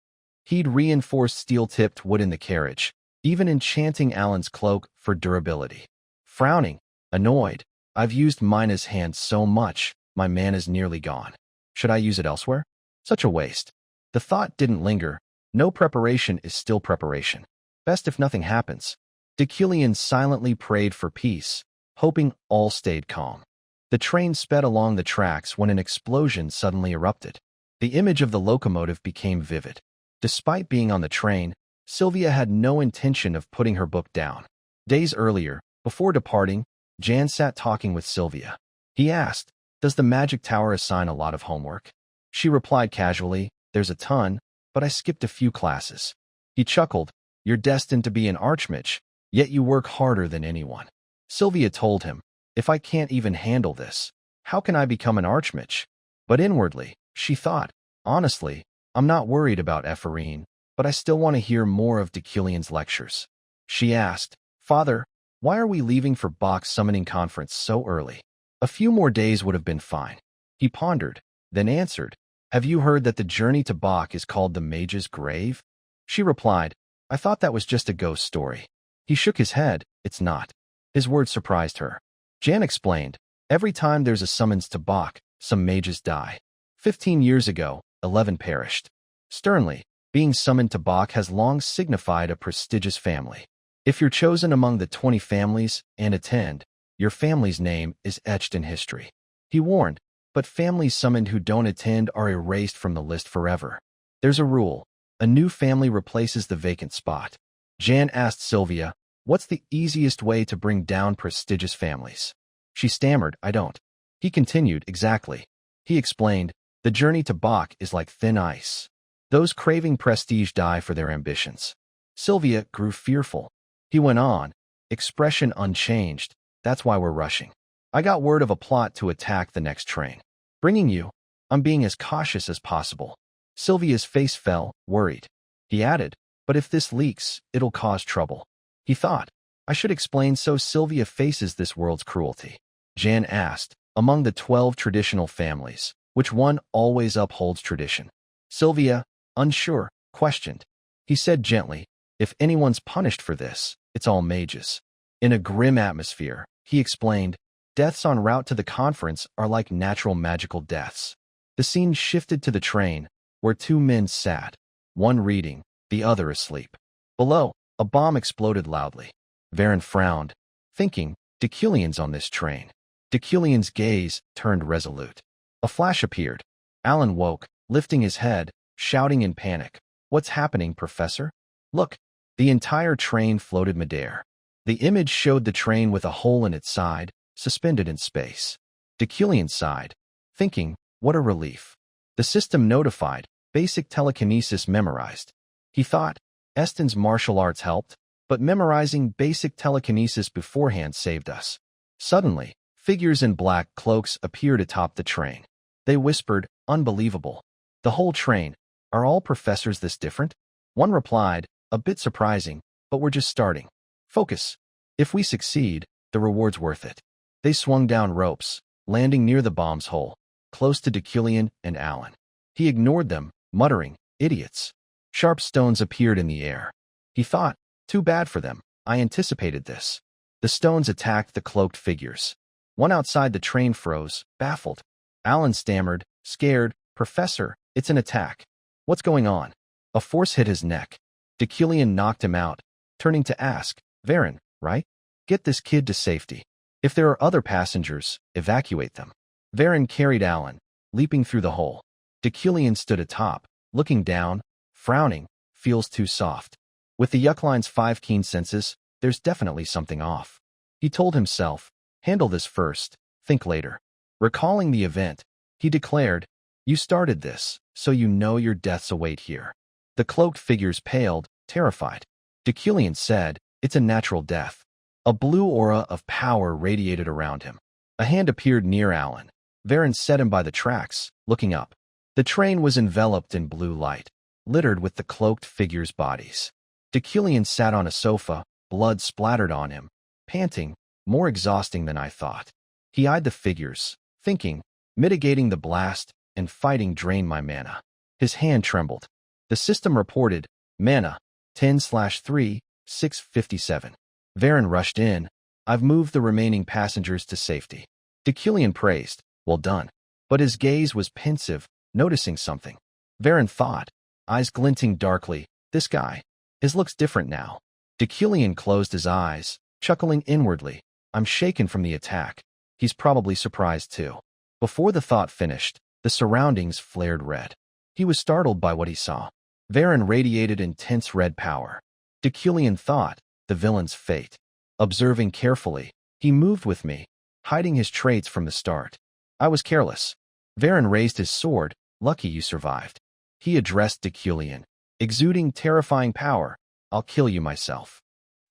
He'd reinforced steel-tipped wood in the carriage, even enchanting Alan's cloak for durability. Frowning, annoyed, I've used Mina's hand so much, my mana's nearly gone. Should I use it elsewhere? Such a waste. The thought didn't linger. No preparation is still preparation. Best if nothing happens. Deculian silently prayed for peace, hoping all stayed calm. The train sped along the tracks when an explosion suddenly erupted. The image of the locomotive became vivid. Despite being on the train, Sylvia had no intention of putting her book down. Days earlier, before departing, Jan sat talking with Sylvia. He asked, does the magic tower assign a lot of homework? She replied casually, there's a ton, but I skipped a few classes. He chuckled, you're destined to be an archmage, yet you work harder than anyone. Sylvia told him, if I can't even handle this, how can I become an archmage? But inwardly, she thought, honestly, I'm not worried about Ephraim, but I still want to hear more of Deculian's lectures. She asked, Father, why are we leaving for Bach's summoning conference so early? A few more days would have been fine. He pondered, then answered, have you heard that the journey to Bach is called the Mage's Grave? She replied, I thought that was just a ghost story. He shook his head, it's not. His words surprised her. Jan explained, every time there's a summons to Bach, some mages die. 15 years ago, 11 perished. Sternly, being summoned to Bach has long signified a prestigious family. If you're chosen among the 20 families and attend, your family's name is etched in history. He warned, but families summoned who don't attend are erased from the list forever. There's a rule. A new family replaces the vacant spot. Jan asked Sylvia, what's the easiest way to bring down prestigious families? She stammered, I don't. He continued, exactly. He explained, the journey to Bach is like thin ice. Those craving prestige die for their ambitions. Sylvia grew fearful. He went on, expression unchanged, that's why we're rushing. I got word of a plot to attack the next train. Bringing you, I'm being as cautious as possible. Sylvia's face fell, worried. He added, but if this leaks, it'll cause trouble. He thought, I should explain so Sylvia faces this world's cruelty. Jan asked, among the 12 traditional families, which one always upholds tradition? Sylvia, unsure, questioned. He said gently, if anyone's punished for this, it's all mages. In a grim atmosphere, he explained, deaths en route to the conference are like natural magical deaths. The scene shifted to the train, where two men sat, one reading, the other asleep. Below, a bomb exploded loudly. Varen frowned, thinking, Deculian's on this train. Deculian's gaze turned resolute. A flash appeared. Alan woke, lifting his head, shouting in panic. What's happening, Professor? Look, the entire train floated midair. The image showed the train with a hole in its side, suspended in space. Deculian sighed, thinking, what a relief. The system notified, basic telekinesis memorized. He thought, Eston's martial arts helped, but memorizing basic telekinesis beforehand saved us. Suddenly, figures in black cloaks appeared atop the train. They whispered, unbelievable. The whole train, Are all professors this different? One replied, a bit surprising, but we're just starting. Focus. If we succeed, the reward's worth it. They swung down ropes, landing near the bomb's hole, close to Deucalion and Alan. He ignored them, muttering, idiots. Sharp stones appeared in the air. He thought, too bad for them, I anticipated this. The stones attacked the cloaked figures. One outside the train froze, baffled. Alan stammered, scared, Professor, it's an attack. What's going on? A force hit his neck. Deucalion knocked him out, turning to ask, Varen, right? Get this kid to safety. If there are other passengers, evacuate them. Varen carried Alan, leaping through the hole. Deucalion stood atop, looking down, frowning, feels too soft. With the Yuckline's 5 keen senses, there's definitely something off. He told himself, handle this first, think later. Recalling the event, he declared, you started this, so you know your deaths await here. The cloaked figures paled, terrified. Deucalion said, it's a natural death. A blue aura of power radiated around him. A hand appeared near Alan. Varen set him by the tracks, looking up. The train was enveloped in blue light, littered with the cloaked figures' bodies. Deucalion sat on a sofa, blood splattered on him, panting, more exhausting than I thought. He eyed the figures, thinking, mitigating the blast and fighting drained my mana. His hand trembled. The system reported, mana, 10/3, 657. Varen rushed in. I've moved the remaining passengers to safety. Deucalion praised, well done. But his gaze was pensive, noticing something. Varen thought, eyes glinting darkly, this guy. His look's different now. Deucalion closed his eyes, chuckling inwardly. I'm shaken from the attack. He's probably surprised too. Before the thought finished, the surroundings flared red. He was startled by what he saw. Varen radiated intense red power. Deucalion thought, the villain's fate. Observing carefully, he moved with me, hiding his traits from the start. I was careless. Varen raised his sword, lucky you survived. He addressed Deucalion, exuding terrifying power. I'll kill you myself.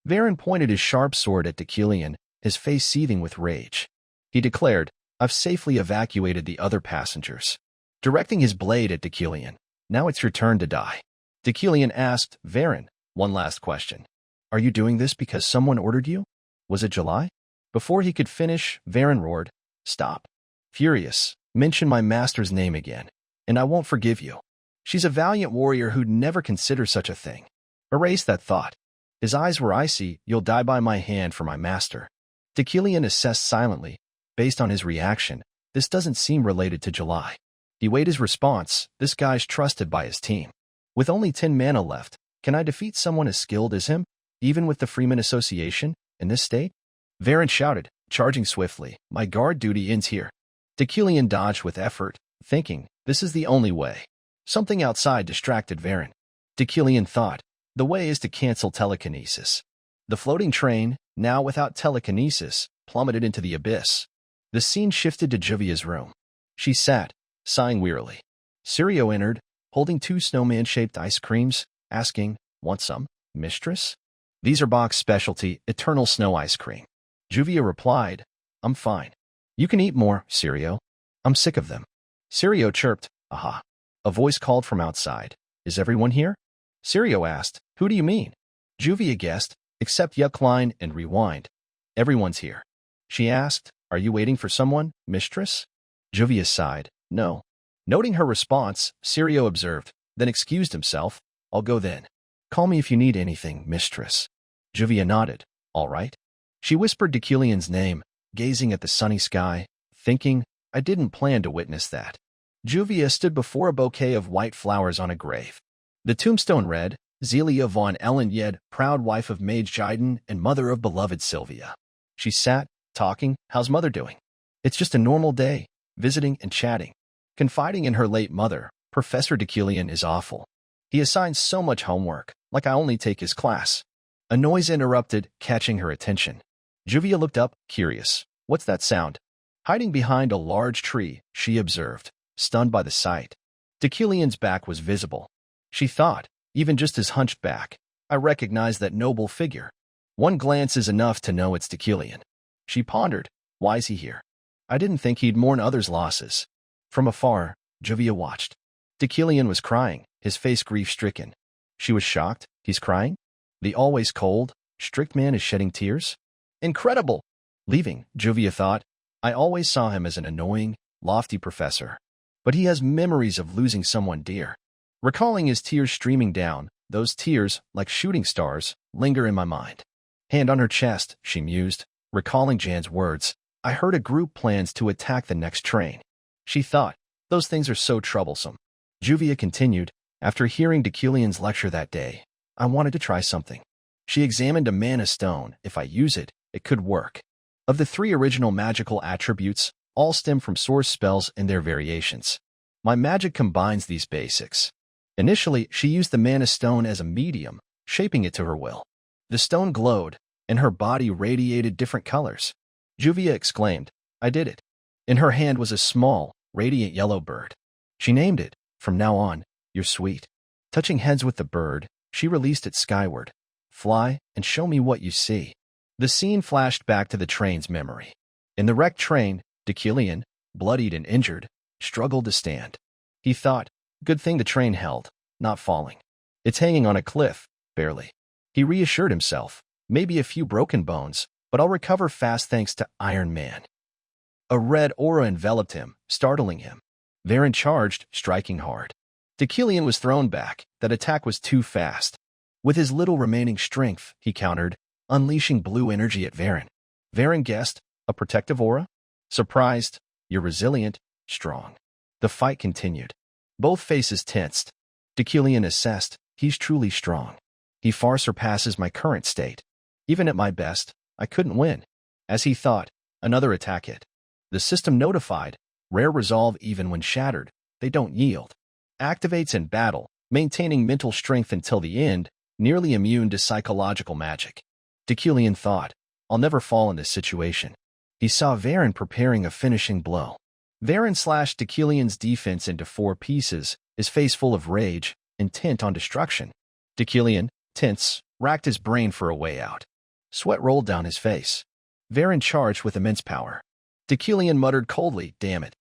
Varen pointed his sharp sword at Deucalion, his face seething with rage. He declared, I've safely evacuated the other passengers. Directing his blade at Deucalion, now it's your turn to die. Deucalion asked, Varen, one last question. Are you doing this because someone ordered you? Was it July? Before he could finish, Varen roared, stop. Furious, mention my master's name again, and I won't forgive you. She's a valiant warrior who'd never consider such a thing. Erase that thought. His eyes were icy, you'll die by my hand for my master. Deucalion assessed silently. Based on his reaction, this doesn't seem related to July. He weighed his response, this guy's trusted by his team. With only 10 mana left, can I defeat someone as skilled as him, even with the Freeman Association, in this state? Varen shouted, charging swiftly, my guard duty ends here. Deucalion dodged with effort, thinking, this is the only way. Something outside distracted Varen. Deucalion thought, the way is to cancel telekinesis. The floating train, now without telekinesis, plummeted into the abyss. The scene shifted to Juvia's room. She sat, sighing wearily. Sirio entered, holding 2 snowman-shaped ice creams, asking, want some, mistress? These are Bach's specialty, eternal snow ice cream. Juvia replied, I'm fine. You can eat more, Sirio. I'm sick of them. Sirio chirped, aha. A voice called from outside. Is everyone here? Sirio asked, who do you mean? Juvia guessed, except Yuckline and Rewind. Everyone's here. She asked, are you waiting for someone, mistress? Juvia sighed, no. Noting her response, Sirio observed, then excused himself. I'll go then. Call me if you need anything, mistress. Juvia nodded, all right. She whispered Deucalion's name, gazing at the sunny sky, thinking, I didn't plan to witness that. Juvia stood before a bouquet of white flowers on a grave. The tombstone read, Zelia von Ellendjed, proud wife of Mage Jiden and mother of beloved Sylvia. She sat, talking, how's mother doing? It's just a normal day, visiting and chatting. Confiding in her late mother, Professor Deucalion is awful. He assigns so much homework, like I only take his class. A noise interrupted, catching her attention. Juvia looked up, curious. What's that sound? Hiding behind a large tree, she observed, stunned by the sight. Deucalion's back was visible. She thought, even just his hunched back, I recognize that noble figure. One glance is enough to know it's Deucalion. She pondered, why is he here? I didn't think he'd mourn others' losses. From afar, Juvia watched. Deucalion was crying, his face grief-stricken. She was shocked. He's crying? The always cold, strict man is shedding tears? Incredible! Leaving, Juvia thought. I always saw him as an annoying, lofty professor. But he has memories of losing someone dear. Recalling his tears streaming down, those tears, like shooting stars, linger in my mind. Hand on her chest, she mused, recalling Jan's words. I heard a group plans to attack the next train. She thought, those things are so troublesome. Juvia continued, after hearing Deucalion's lecture that day, I wanted to try something. She examined a mana stone. If I use it, it could work. Of the 3 original magical attributes, all stem from source spells and their variations. My magic combines these basics. Initially, she used the mana stone as a medium, shaping it to her will. The stone glowed, and her body radiated different colors. Juvia exclaimed, I did it. In her hand was a small, radiant yellow bird. She named it, from now on, You're Sweet. Touching heads with the bird, she released it skyward. Fly, and show me what you see. The scene flashed back to the train's memory. In the wrecked train, Deucalion, bloodied and injured, struggled to stand. He thought, good thing the train held, not falling. It's hanging on a cliff, barely. He reassured himself, maybe a few broken bones, but I'll recover fast thanks to Iron Man. A red aura enveloped him, startling him. Varen charged, striking hard. Deucalion was thrown back. That attack was too fast. With his little remaining strength, he countered, unleashing blue energy at Varen. Varen guessed, a protective aura? Surprised, you're resilient, strong. The fight continued. Both faces tensed. Deucalion assessed, he's truly strong. He far surpasses my current state. Even at my best, I couldn't win. As he thought, another attack hit. The system notified, rare resolve even when shattered, they don't yield. Activates in battle, maintaining mental strength until the end, nearly immune to psychological magic. Deucalion thought, I'll never fall in this situation. He saw Varen preparing a finishing blow. Varen slashed Deucalion's defense into 4 pieces, his face full of rage, intent on destruction. Deucalion, tense, racked his brain for a way out. Sweat rolled down his face. Varen charged with immense power. Deucalion muttered coldly, damn it.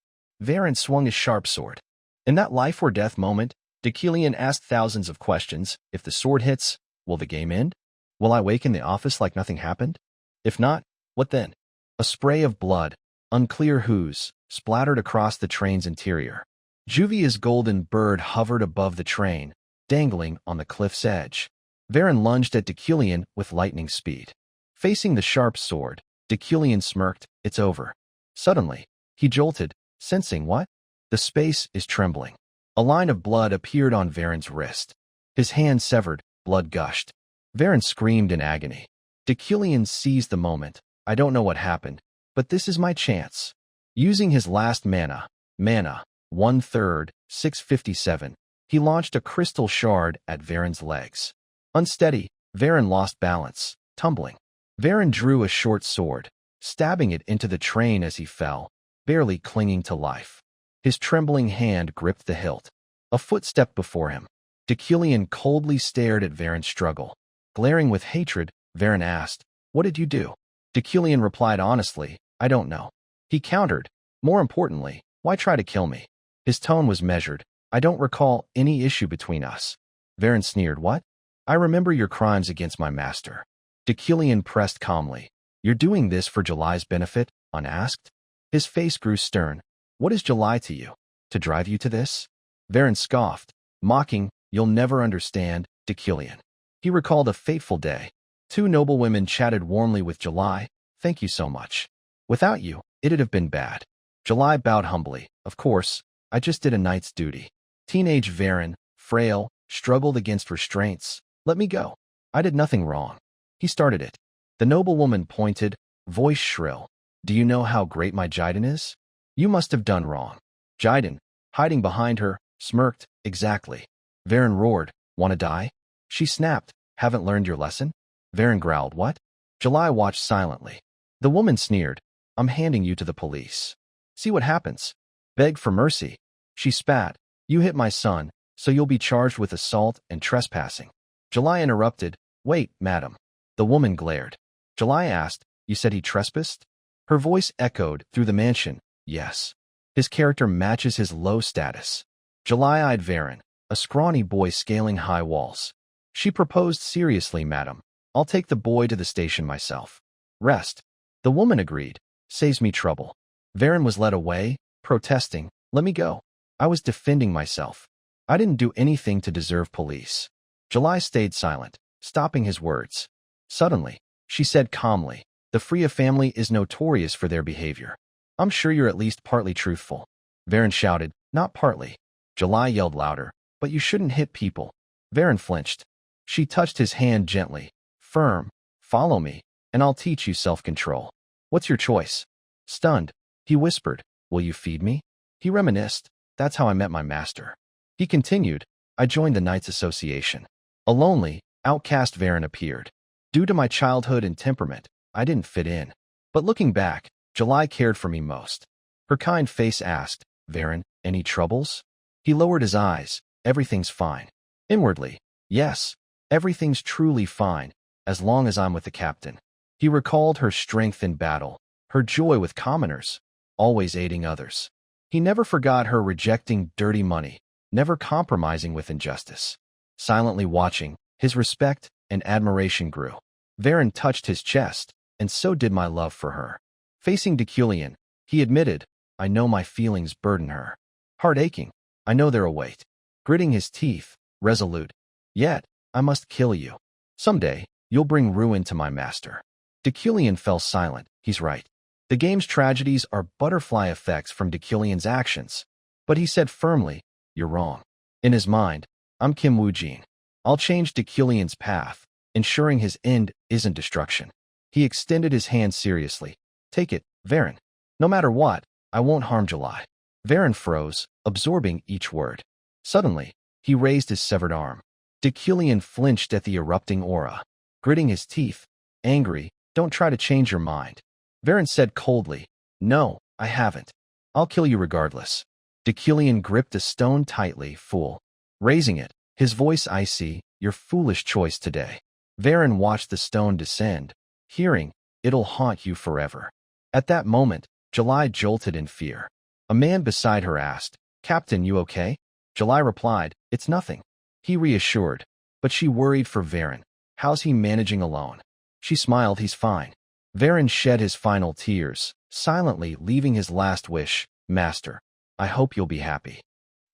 Varen swung his sharp sword. In that life-or-death moment, Deucalion asked thousands of questions. If the sword hits, will the game end? Will I wake in the office like nothing happened? If not, what then? A spray of blood, unclear whose, splattered across the train's interior. Juvia's golden bird hovered above the train, dangling on the cliff's edge. Varen lunged at Deucalion with lightning speed. Facing the sharp sword, Deucalion smirked, it's over. Suddenly, he jolted, sensing what? The space is trembling. A line of blood appeared on Varen's wrist. His hand severed, blood gushed. Varen screamed in agony. Deucalion seized the moment. I don't know what happened, but this is my chance. Using his last mana, 1/3, 657, he launched a crystal shard at Varen's legs. Unsteady, Varen lost balance, tumbling. Varen drew a short sword, stabbing it into the train as he fell, barely clinging to life. His trembling hand gripped the hilt. A footstep before him. Deucalion coldly stared at Varen's struggle. Glaring with hatred, Varen asked, what did you do? Deucalion replied honestly, I don't know. He countered, more importantly, why try to kill me? His tone was measured. I don't recall any issue between us. Varen sneered, what? I remember your crimes against my master. Deucalion pressed calmly. You're doing this for July's benefit, unasked? His face grew stern. What is July to you? To drive you to this? Varen scoffed, mocking, you'll never understand, Deucalion. He recalled a fateful day. 2 noblewomen chatted warmly with July. Thank you so much. Without you, it'd have been bad. July bowed humbly. Of course, I just did a knight's duty. Teenage Varen, frail, struggled against restraints. Let me go. I did nothing wrong. He started it. The noblewoman pointed, voice shrill. Do you know how great my Jiden is? You must have done wrong. Jiden, hiding behind her, smirked, exactly. Varen roared, wanna die? She snapped, haven't learned your lesson? Varen growled, what? July watched silently. The woman sneered, I'm handing you to the police. See what happens. Beg for mercy. She spat, you hit my son, so you'll be charged with assault and trespassing. July interrupted, wait, madam. The woman glared. July asked, you said he trespassed? Her voice echoed through the mansion, yes. His character matches his low status. July eyed Varen, a scrawny boy scaling high walls. She proposed seriously, madam. I'll take the boy to the station myself. Rest. The woman agreed. Saves me trouble. Varen was led away, protesting. Let me go. I was defending myself. I didn't do anything to deserve police. July stayed silent, stopping his words. Suddenly, she said calmly, the Freya family is notorious for their behavior. I'm sure you're at least partly truthful. Varen shouted, not partly. July yelled louder, but you shouldn't hit people. Varen flinched. She touched his hand gently, firm. Follow me, and I'll teach you self-control. What's your choice? Stunned, he whispered, will you feed me? He reminisced, that's how I met my master. He continued, I joined the Knights Association. A lonely, outcast Varen appeared. Due to my childhood and temperament, I didn't fit in. But looking back, July cared for me most. Her kind face asked, Varen, any troubles? He lowered his eyes, everything's fine. Inwardly, yes, everything's truly fine, as long as I'm with the captain. He recalled her strength in battle, her joy with commoners, always aiding others. He never forgot her rejecting dirty money, never compromising with injustice. Silently watching, his respect and admiration grew. Varen touched his chest, and so did my love for her. Facing Deculian, he admitted, I know my feelings burden her. Heart aching, I know they're a weight. Gritting his teeth, resolute. Yet, I must kill you. Someday, you'll bring ruin to my master. Deculian fell silent. He's right. The game's tragedies are butterfly effects from Deculian's actions. But he said firmly, you're wrong. In his mind, I'm Kim Woo-jin. I'll change Deculian's path, ensuring his end isn't destruction. He extended his hand seriously. Take it, Varen. No matter what, I won't harm July. Varen froze, absorbing each word. Suddenly, he raised his severed arm. Deculian flinched at the erupting aura. Gritting his teeth, angry, don't try to change your mind. Varen said coldly, no, I haven't. I'll kill you regardless. Deculian gripped a stone tightly, fool. Raising it, his voice icy, your foolish choice today. Varen watched the stone descend, hearing, it'll haunt you forever. At that moment, July jolted in fear. A man beside her asked, Captain, you okay? July replied, it's nothing. He reassured, but she worried for Varen. How's he managing alone? She smiled, he's fine. Varen shed his final tears, silently leaving his last wish, Master, I hope you'll be happy.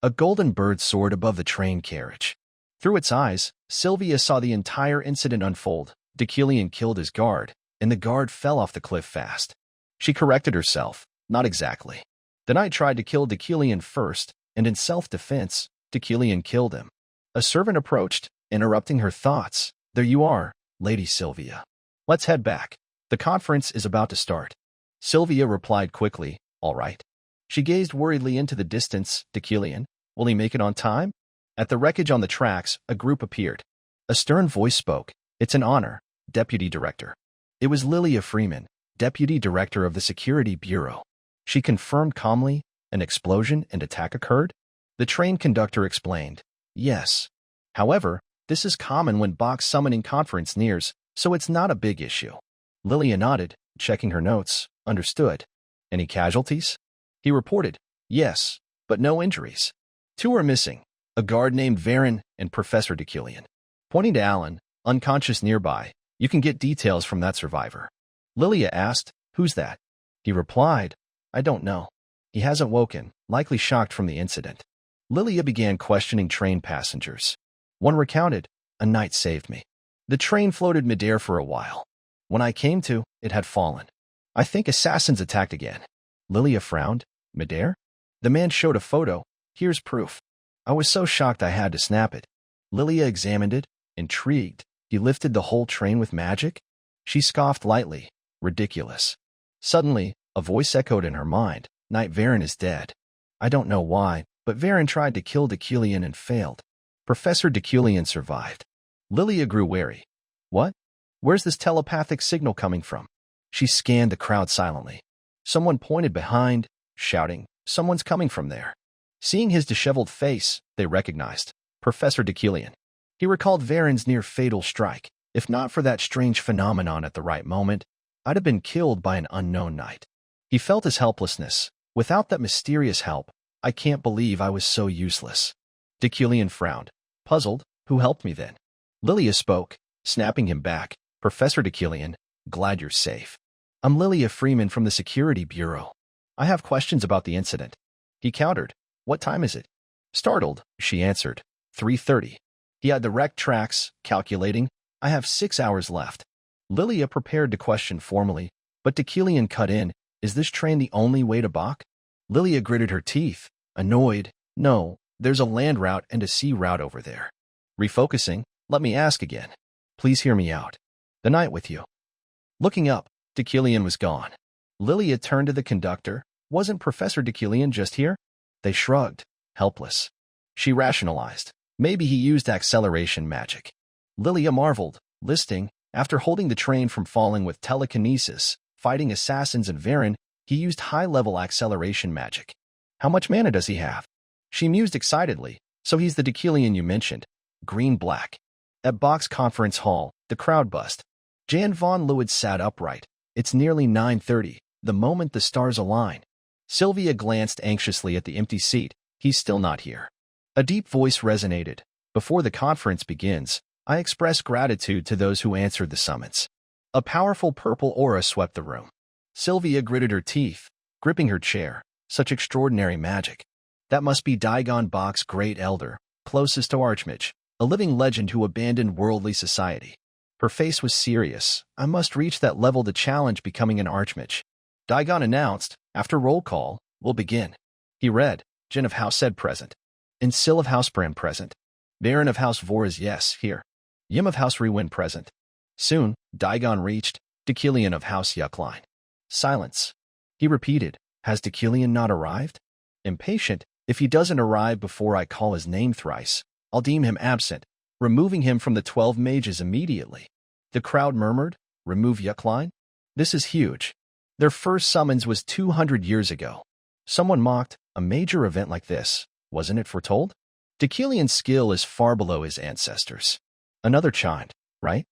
A golden bird soared above the train carriage. Through its eyes, Sylvia saw the entire incident unfold. Deculian killed his guard, and the guard fell off the cliff fast. She corrected herself, not exactly. The knight tried to kill Deculian first, and in self-defense, Deculian killed him. A servant approached, interrupting her thoughts. There you are, Lady Sylvia. Let's head back. The conference is about to start. Sylvia replied quickly, all right. She gazed worriedly into the distance. Deculian, will he make it on time? At the wreckage on the tracks, a group appeared. A stern voice spoke. It's an honor, Deputy Director. It was Lilia Freeman, Deputy Director of the Security Bureau. She confirmed calmly, an explosion and attack occurred? The train conductor explained, yes. However, this is common when box summoning conference nears, so it's not a big issue. Lilia nodded, checking her notes. Understood. Any casualties? He reported, yes, but no injuries. 2 are missing, a guard named Varen and Professor Deculian. Pointing to Alan, unconscious nearby, you can get details from that survivor. Lilia asked, who's that? He replied, I don't know. He hasn't woken, likely shocked from the incident. Lilia began questioning train passengers. One recounted, a knight saved me. The train floated midair for a while. When I came to, it had fallen. I think assassins attacked again. Lilia frowned. Midair? The man showed a photo. Here's proof. I was so shocked I had to snap it. Lilia examined it, intrigued. He lifted the whole train with magic? She scoffed lightly. Ridiculous. Suddenly, a voice echoed in her mind. Knight Varen is dead. I don't know why, but Varen tried to kill Deculian and failed. Professor Deculian survived. Lilia grew wary. What? Where's this telepathic signal coming from? She scanned the crowd silently. Someone pointed behind, shouting, someone's coming from there. Seeing his disheveled face, they recognized Professor Deculian. He recalled Varen's near-fatal strike. If not for that strange phenomenon at the right moment, I'd have been killed by an unknown knight. He felt his helplessness. Without that mysterious help, I can't believe I was so useless. Decilion frowned. Puzzled, who helped me then? Lilia spoke, snapping him back. Professor Decilion, glad you're safe. I'm Lilia Freeman from the Security Bureau. I have questions about the incident. He countered. What time is it? Startled, she answered. 3:30. He had the wrecked tracks, calculating. I have 6 hours left. Lilia prepared to question formally, but Decilion cut in. Is this train the only way to Bach? Lilia gritted her teeth, annoyed. No, there's a land route and a sea route over there. Refocusing, let me ask again. Please hear me out. The night with you. Looking up, Decilion was gone. Lilia turned to the conductor. Wasn't Professor Decilion just here? They shrugged, helpless. She rationalized. Maybe he used acceleration magic. Lilia marveled, listing, after holding the train from falling with telekinesis, fighting assassins and Varen, he used high-level acceleration magic. How much mana does he have? She mused excitedly. So he's the Decilion you mentioned. Green-black. At Bach's conference hall, the crowd buzzed. Jan von Lewid sat upright. It's nearly 9:30, the moment the stars align. Sylvia glanced anxiously at the empty seat. He's still not here. A deep voice resonated. Before the conference begins, I express gratitude to those who answered the summons. A powerful purple aura swept the room. Sylvia gritted her teeth, gripping her chair. Such extraordinary magic. That must be Dagon Bach's great elder, closest to Archmage, a living legend who abandoned worldly society. Her face was serious. I must reach that level to challenge becoming an Archmage. Dagon announced, after roll call, we'll begin. He read, Jin of House Ed present. Insil of House Bran present. Baron of House Vor is yes, here. Yim of House Rewin present. Soon, Dagon reached, Decilion of House Yuckline. Silence. He repeated, has Decilion not arrived? Impatient, if he doesn't arrive before I call his name thrice, I'll deem him absent, removing him from the 12 mages immediately. The crowd murmured, remove Yuckline? This is huge. Their first summons was 200 years ago. Someone mocked, a major event like this, wasn't it foretold? Decilion's skill is far below his ancestors. Another chimed, right?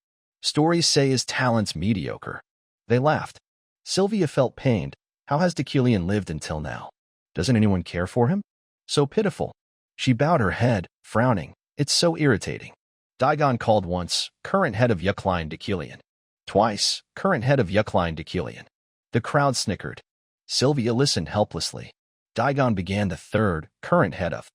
Stories say his talent's mediocre. They laughed. Sylvia felt pained. How has Decilion lived until now? Doesn't anyone care for him? So pitiful. She bowed her head, frowning. It's so irritating. Dagon called once, current head of Yuckline Decilion. Twice, current head of Yuckline Decilion. The crowd snickered. Sylvia listened helplessly. Dagon began the third, current head of.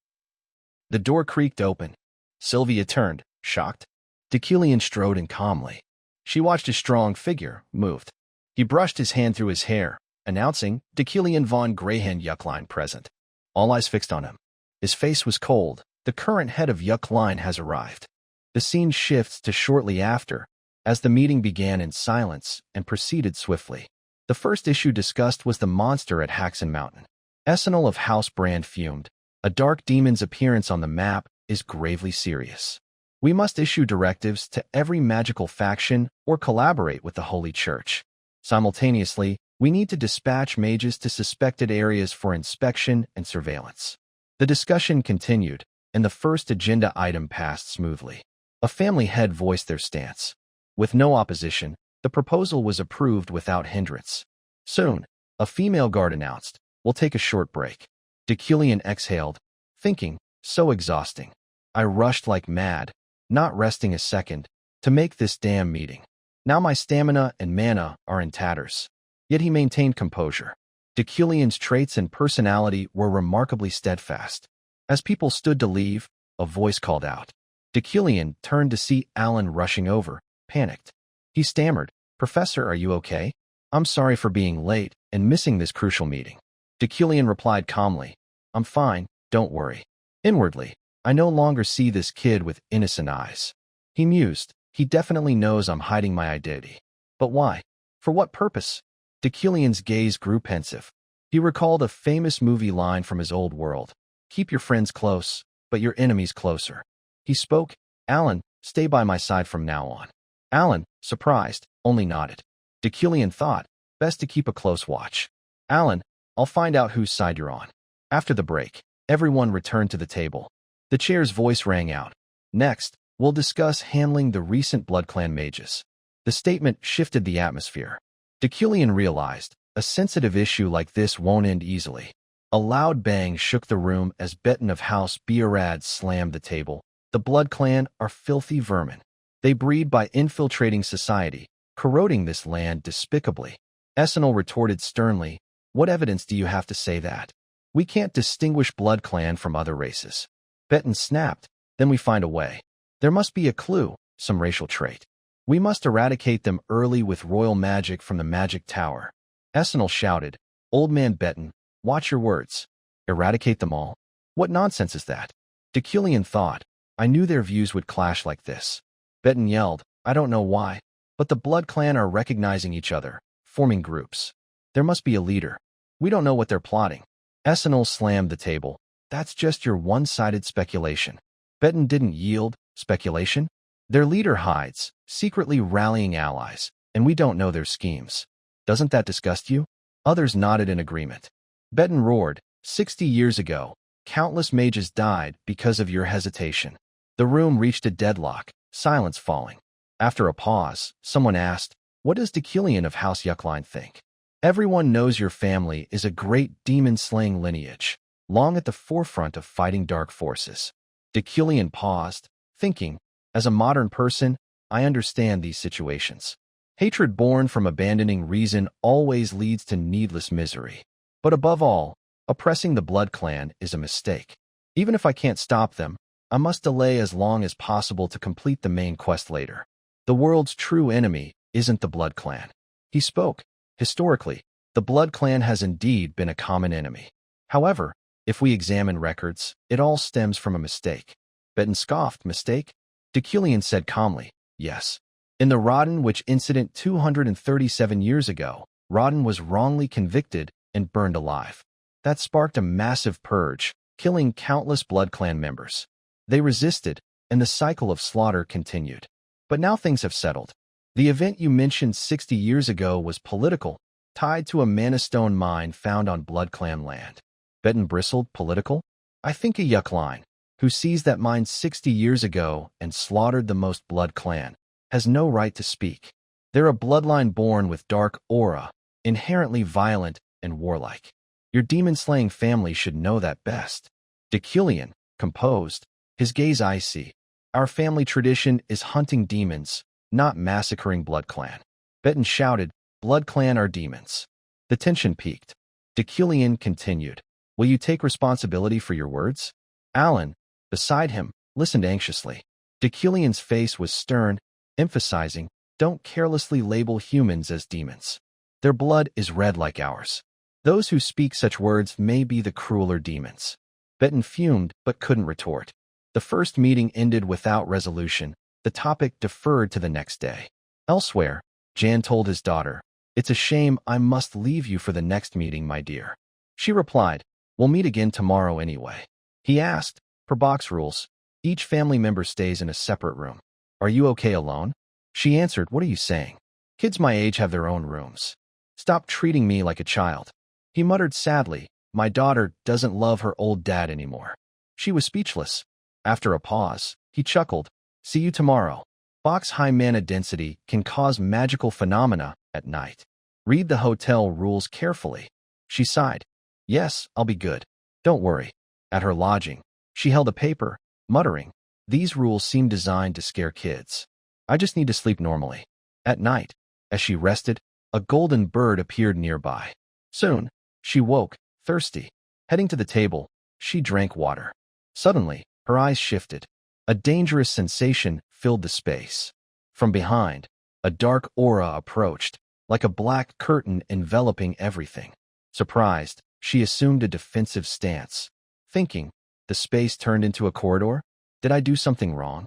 The door creaked open. Sylvia turned, shocked. Decilion strode in calmly. She watched his strong figure, moved. He brushed his hand through his hair, announcing, Decilion von Greyhand Yuckline present. All eyes fixed on him. His face was cold. The current head of Yuckline has arrived. The scene shifts to shortly after, as the meeting began in silence and proceeded swiftly. The first issue discussed was the monster at Haxon Mountain. Essenal of House Brand fumed. A dark demon's appearance on the map is gravely serious. We must issue directives to every magical faction or collaborate with the Holy Church. Simultaneously, we need to dispatch mages to suspected areas for inspection and surveillance. The discussion continued, and the first agenda item passed smoothly. A family head voiced their stance. With no opposition, the proposal was approved without hindrance. Soon, a female guard announced, we'll take a short break. Decilion exhaled, thinking, so exhausting. I rushed like mad, not resting a second, to make this damn meeting. Now my stamina and mana are in tatters. Yet he maintained composure. Decilion's traits and personality were remarkably steadfast. As people stood to leave, a voice called out. Decilion turned to see Alan rushing over, panicked. He stammered, Professor, are you okay? I'm sorry for being late and missing this crucial meeting. Decilion replied calmly, I'm fine, don't worry. Inwardly, I no longer see this kid with innocent eyes. He mused, he definitely knows I'm hiding my identity. But why? For what purpose? Decilion's gaze grew pensive. He recalled a famous movie line from his old world. Keep your friends close, but your enemies closer. He spoke, Alan, stay by my side from now on. Alan, surprised, only nodded. Decilion thought, best to keep a close watch. Alan, I'll find out whose side you're on. After the break, everyone returned to the table. The chair's voice rang out. Next, we'll discuss handling the recent BloodClan mages. The statement shifted the atmosphere. Decilion realized, a sensitive issue like this won't end easily. A loud bang shook the room as Beton of House Beerad slammed the table. The Blood Clan are filthy vermin. They breed by infiltrating society, corroding this land despicably. Essenal retorted sternly, what evidence do you have to say that? We can't distinguish Blood Clan from other races. Beton snapped, then we find a way. There must be a clue, some racial trait. We must eradicate them early with royal magic from the magic tower. Essenal shouted, Old Man Beton, watch your words. Eradicate them all? What nonsense is that? Deculian thought, I knew their views would clash like this. Beton yelled, I don't know why, but the Blood Clan are recognizing each other, forming groups. There must be a leader. We don't know what they're plotting. Essenal slammed the table. That's just your one-sided speculation. Beton didn't yield. Speculation? Their leader hides, secretly rallying allies, and we don't know their schemes. Doesn't that disgust you? Others nodded in agreement. Beton roared, 60 years ago, countless mages died because of your hesitation. The room reached a deadlock, silence falling. After a pause, someone asked, what does Deculian of House Yuckline think? Everyone knows your family is a great demon-slaying lineage, long at the forefront of fighting dark forces. Deculian paused, thinking, as a modern person, I understand these situations. Hatred born from abandoning reason always leads to needless misery. But above all, oppressing the Blood Clan is a mistake. Even if I can't stop them, I must delay as long as possible to complete the main quest later. The world's true enemy isn't the Blood Clan. He spoke. Historically, the Blood Clan has indeed been a common enemy. However, if we examine records, it all stems from a mistake. Beton scoffed, mistake? Deculian said calmly, yes. In the Rodden Witch incident 237 years ago, Rodden was wrongly convicted and burned alive. That sparked a massive purge, killing countless Blood Clan members. They resisted, and the cycle of slaughter continued. But now things have settled. The event you mentioned 60 years ago was political, tied to a mana stone mine found on Blood Clan land. Beton bristled, political? I think a Yuckline, who seized that mine 60 years ago and slaughtered the most Blood Clan, has no right to speak. They're a bloodline born with dark aura, inherently violent and warlike. Your demon-slaying family should know that best. Deculian, composed, his gaze icy. Our family tradition is hunting demons, not massacring Blood Clan. Beton shouted, Blood Clan are demons. The tension peaked. Deculian continued, will you take responsibility for your words? Alan, beside him, listened anxiously. Deculian's face was stern, emphasizing, don't carelessly label humans as demons. Their blood is red like ours. Those who speak such words may be the crueler demons. Beton fumed but couldn't retort. The first meeting ended without resolution. The topic deferred to the next day. Elsewhere, Jan told his daughter, it's a shame I must leave you for the next meeting, my dear. She replied, we'll meet again tomorrow anyway. He asked, per box rules, each family member stays in a separate room. Are you okay alone? She answered, what are you saying? Kids my age have their own rooms. Stop treating me like a child. He muttered sadly, my daughter doesn't love her old dad anymore. She was speechless. After a pause, he chuckled, see you tomorrow. Box high mana density can cause magical phenomena at night. Read the hotel rules carefully. She sighed. Yes, I'll be good. Don't worry. At her lodging, she held a paper, muttering, these rules seem designed to scare kids. I just need to sleep normally. At night, as she rested, a golden bird appeared nearby. Soon, she woke, thirsty. Heading to the table, she drank water. Suddenly, her eyes shifted. A dangerous sensation filled the space. From behind, a dark aura approached, like a black curtain enveloping everything. Surprised, she assumed a defensive stance. Thinking, the space turned into a corridor? Did I do something wrong?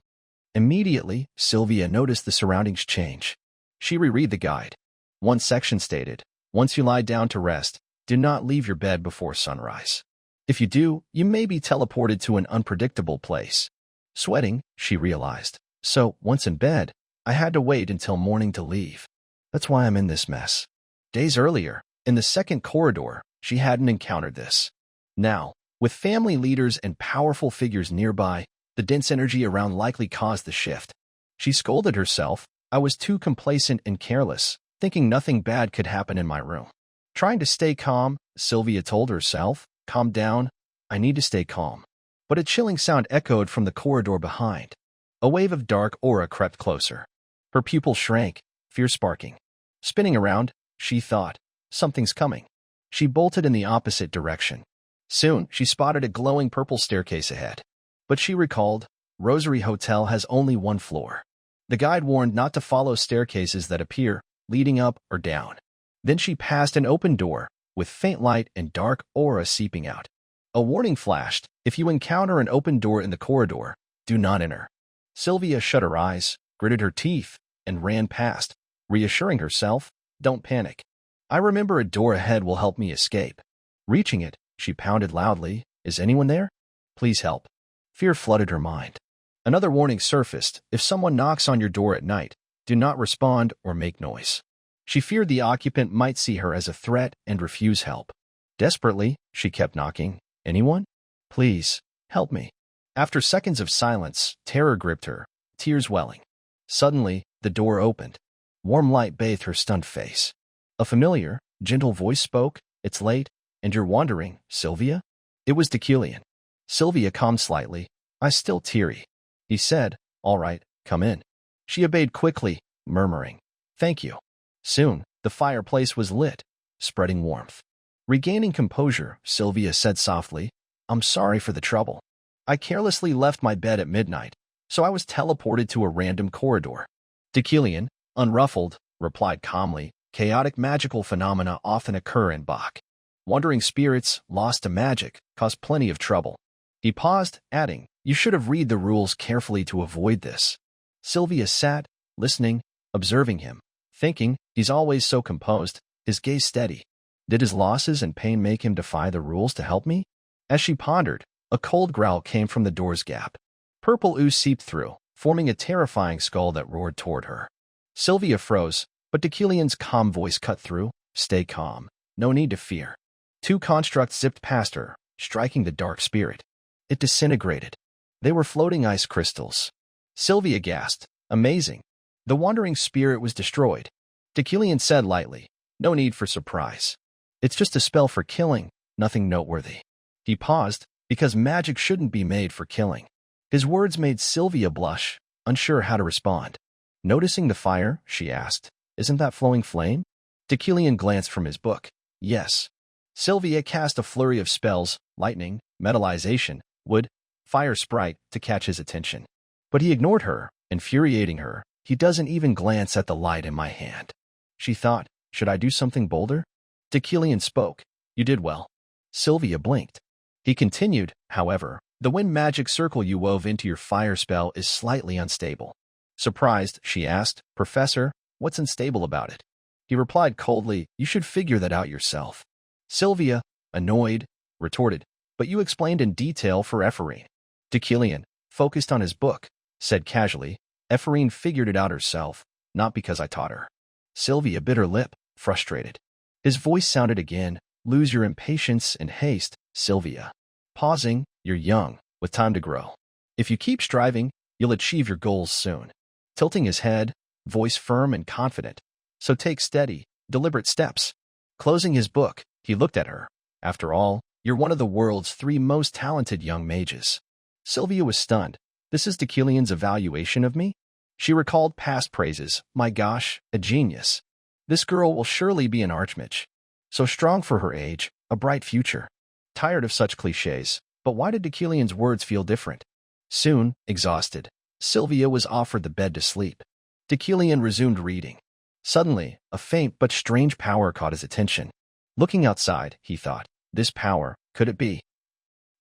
Immediately, Sylvia noticed the surroundings change. She reread the guide. One section stated, once you lie down to rest, do not leave your bed before sunrise. If you do, you may be teleported to an unpredictable place. Sweating, she realized. So, once in bed, I had to wait until morning to leave. That's why I'm in this mess. Days earlier, in the second corridor, she hadn't encountered this. Now, with family leaders and powerful figures nearby, the dense energy around likely caused the shift. She scolded herself. I was too complacent and careless, thinking nothing bad could happen in my room. Trying to stay calm, Sylvia told herself, Calm down. I need to stay calm. But a chilling sound echoed from the corridor behind. A wave of dark aura crept closer. Her pupil shrank, fear sparking. Spinning around, she thought, something's coming. She bolted in the opposite direction. Soon, she spotted a glowing purple staircase ahead. But she recalled, Rosary Hotel has only one floor. The guide warned not to follow staircases that appear, leading up or down. Then she passed an open door, with faint light and dark aura seeping out. A warning flashed, if you encounter an open door in the corridor, do not enter. Sylvia shut her eyes, gritted her teeth, and ran past, reassuring herself, don't panic. I remember a door ahead will help me escape. Reaching it, she pounded loudly, is anyone there? Please help. Fear flooded her mind. Another warning surfaced, if someone knocks on your door at night, do not respond or make noise. She feared the occupant might see her as a threat and refuse help. Desperately, she kept knocking. Anyone? Please, help me. After seconds of silence, terror gripped her, tears welling. Suddenly, the door opened. Warm light bathed her stunned face. A familiar, gentle voice spoke, it's late, and you're wandering, Sylvia? It was Deucalion. Sylvia calmed slightly, I still teary. He said, all right, come in. She obeyed quickly, murmuring, thank you. Soon, the fireplace was lit, spreading warmth. Regaining composure, Sylvia said softly, I'm sorry for the trouble. I carelessly left my bed at midnight, so I was teleported to a random corridor. Deucalion, unruffled, replied calmly, chaotic magical phenomena often occur in Bach. Wandering spirits, lost to magic, cause plenty of trouble. He paused, adding, you should have read the rules carefully to avoid this. Sylvia sat, listening, observing him, thinking, he's always so composed, his gaze steady. Did his losses and pain make him defy the rules to help me? As she pondered, a cold growl came from the door's gap. Purple ooze seeped through, forming a terrifying skull that roared toward her. Sylvia froze, but Deucalion's calm voice cut through, stay calm, no need to fear. Two constructs zipped past her, striking the dark spirit. It disintegrated. They were floating ice crystals. Sylvia gasped, amazing. The wandering spirit was destroyed. Deucalion said lightly, no need for surprise. It's just a spell for killing, nothing noteworthy. He paused, because magic shouldn't be made for killing. His words made Sylvia blush, unsure how to respond. Noticing the fire, she asked, isn't that flowing flame? Deucalion glanced from his book. Yes. Sylvia cast a flurry of spells, lightning, metallization, wood, fire sprite, to catch his attention. But he ignored her, infuriating her. He doesn't even glance at the light in my hand. She thought, should I do something bolder? Deucalion spoke. You did well. Sylvia blinked. He continued, however, the wind magic circle you wove into your fire spell is slightly unstable. Surprised, she asked, Professor, what's unstable about it? He replied coldly, you should figure that out yourself. Sylvia, annoyed, retorted, but you explained in detail for Ephraim. Deucalion, focused on his book, said casually, Ephraim figured it out herself, not because I taught her. Sylvia bit her lip, frustrated. His voice sounded again, lose your impatience and haste, Sylvia. Pausing, you're young, with time to grow. If you keep striving, you'll achieve your goals soon. Tilting his head, voice firm and confident. So take steady, deliberate steps. Closing his book, he looked at her. After all, you're one of the world's 3 most talented young mages. Sylvia was stunned. This is Deucalion's evaluation of me? She recalled past praises. My gosh, a genius. This girl will surely be an archmage. So strong for her age, a bright future. Tired of such cliches, but why did Deucalion's words feel different? Soon, exhausted, Sylvia was offered the bed to sleep. Deucalion resumed reading. Suddenly, a faint but strange power caught his attention. Looking outside, he thought, this power, could it be?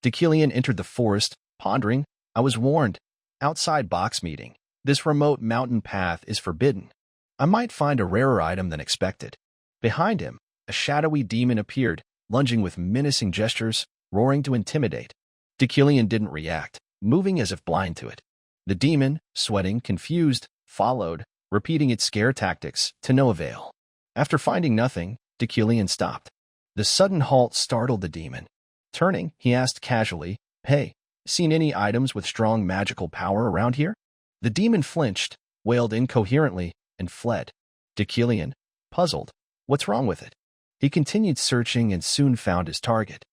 Deucalion entered the forest, pondering, I was warned. Outside box meeting, this remote mountain path is forbidden. I might find a rarer item than expected. Behind him, a shadowy demon appeared, lunging with menacing gestures, roaring to intimidate. Deucalion didn't react, moving as if blind to it. The demon, sweating, confused, followed, repeating its scare tactics, to no avail. After finding nothing, Deucalion stopped. The sudden halt startled the demon. Turning, he asked casually, Hey, seen any items with strong magical power around here? The demon flinched, wailed incoherently, and fled. Deucalion, puzzled, what's wrong with it? He continued searching and soon found his target.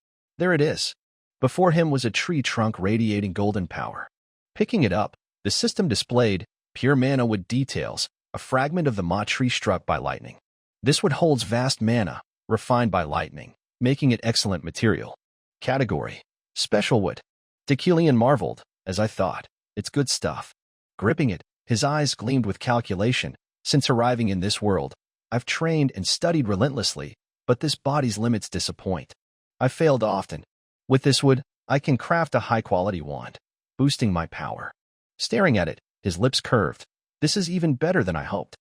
There it is. Before him was a tree trunk radiating golden power. Picking it up, the system displayed pure mana with details, a fragment of the Ma tree struck by lightning. This wood holds vast mana, refined by lightning, making it excellent material. Category: Special wood. Tequilian marveled, as I thought. It's good stuff. Gripping it, his eyes gleamed with calculation. Since arriving in this world, I've trained and studied relentlessly, but this body's limits disappoint. I've failed often. With this wood, I can craft a high-quality wand, boosting my power. Staring at it, his lips curved. This is even better than I hoped.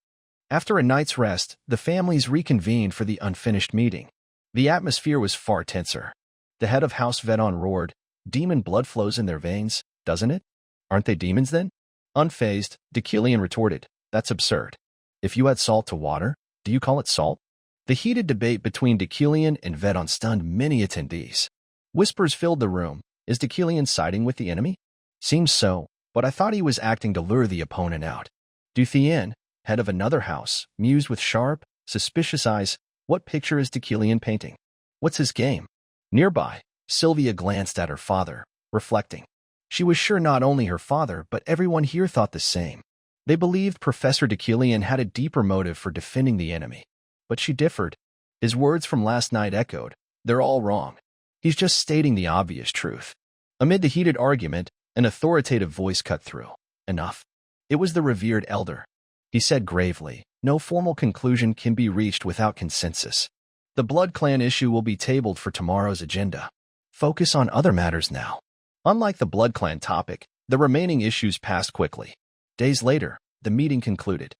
After a night's rest, the families reconvened for the unfinished meeting. The atmosphere was far tenser. The head of House Vedon roared, "Demon blood flows in their veins, doesn't it? Aren't they demons then?" Unfazed, Tequilian retorted, "That's absurd. If you add salt to water, do you call it salt?" The heated debate between Tequilian and Vedon stunned many attendees. Whispers filled the room. Is Tequilian siding with the enemy? Seems so, but I thought he was acting to lure the opponent out. Duthien, head of another house, mused with sharp, suspicious eyes. What picture is Tequilian painting? What's his game? Nearby, Sylvia glanced at her father, reflecting. She was sure not only her father, but everyone here thought the same. They believed Professor Tequilian had a deeper motive for defending the enemy. But she differed. His words from last night echoed, "They're all wrong. He's just stating the obvious truth." Amid the heated argument, an authoritative voice cut through. "Enough." It was the revered elder. He said gravely, "No formal conclusion can be reached without consensus. The Blood Clan issue will be tabled for tomorrow's agenda. Focus on other matters now." Unlike the Blood Clan topic, the remaining issues passed quickly. Days later, the meeting concluded.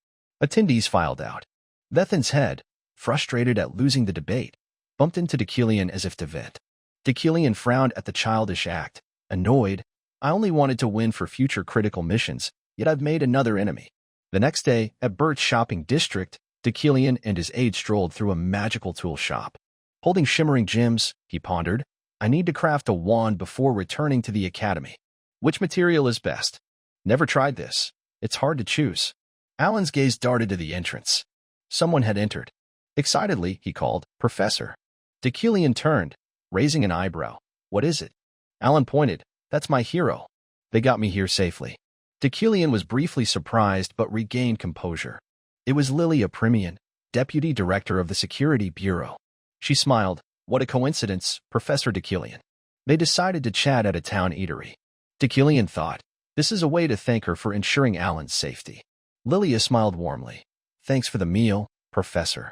Attendees filed out. Vethin's head, frustrated at losing the debate, bumped into Tequilian as if to vent. Tequilian frowned at the childish act, annoyed. "I only wanted to win for future critical missions, yet I've made another enemy." The next day, at Bert's shopping district, Tequilian and his aide strolled through a magical tool shop. Holding shimmering gems, he pondered, "I need to craft a wand before returning to the academy. Which material is best? Never tried this. It's hard to choose." Alan's gaze darted to the entrance. Someone had entered. Excitedly, he called, "Professor." Tequilian turned, raising an eyebrow. "What is it?" Alan pointed. "That's my hero. They got me here safely." Tequilian was briefly surprised but regained composure. It was Lilia Primian, Deputy Director of the Security Bureau. She smiled. "What a coincidence, Professor Tequilian." They decided to chat at a town eatery. Tequilian thought, this is a way to thank her for ensuring Alan's safety. Lilia smiled warmly. "Thanks for the meal, Professor.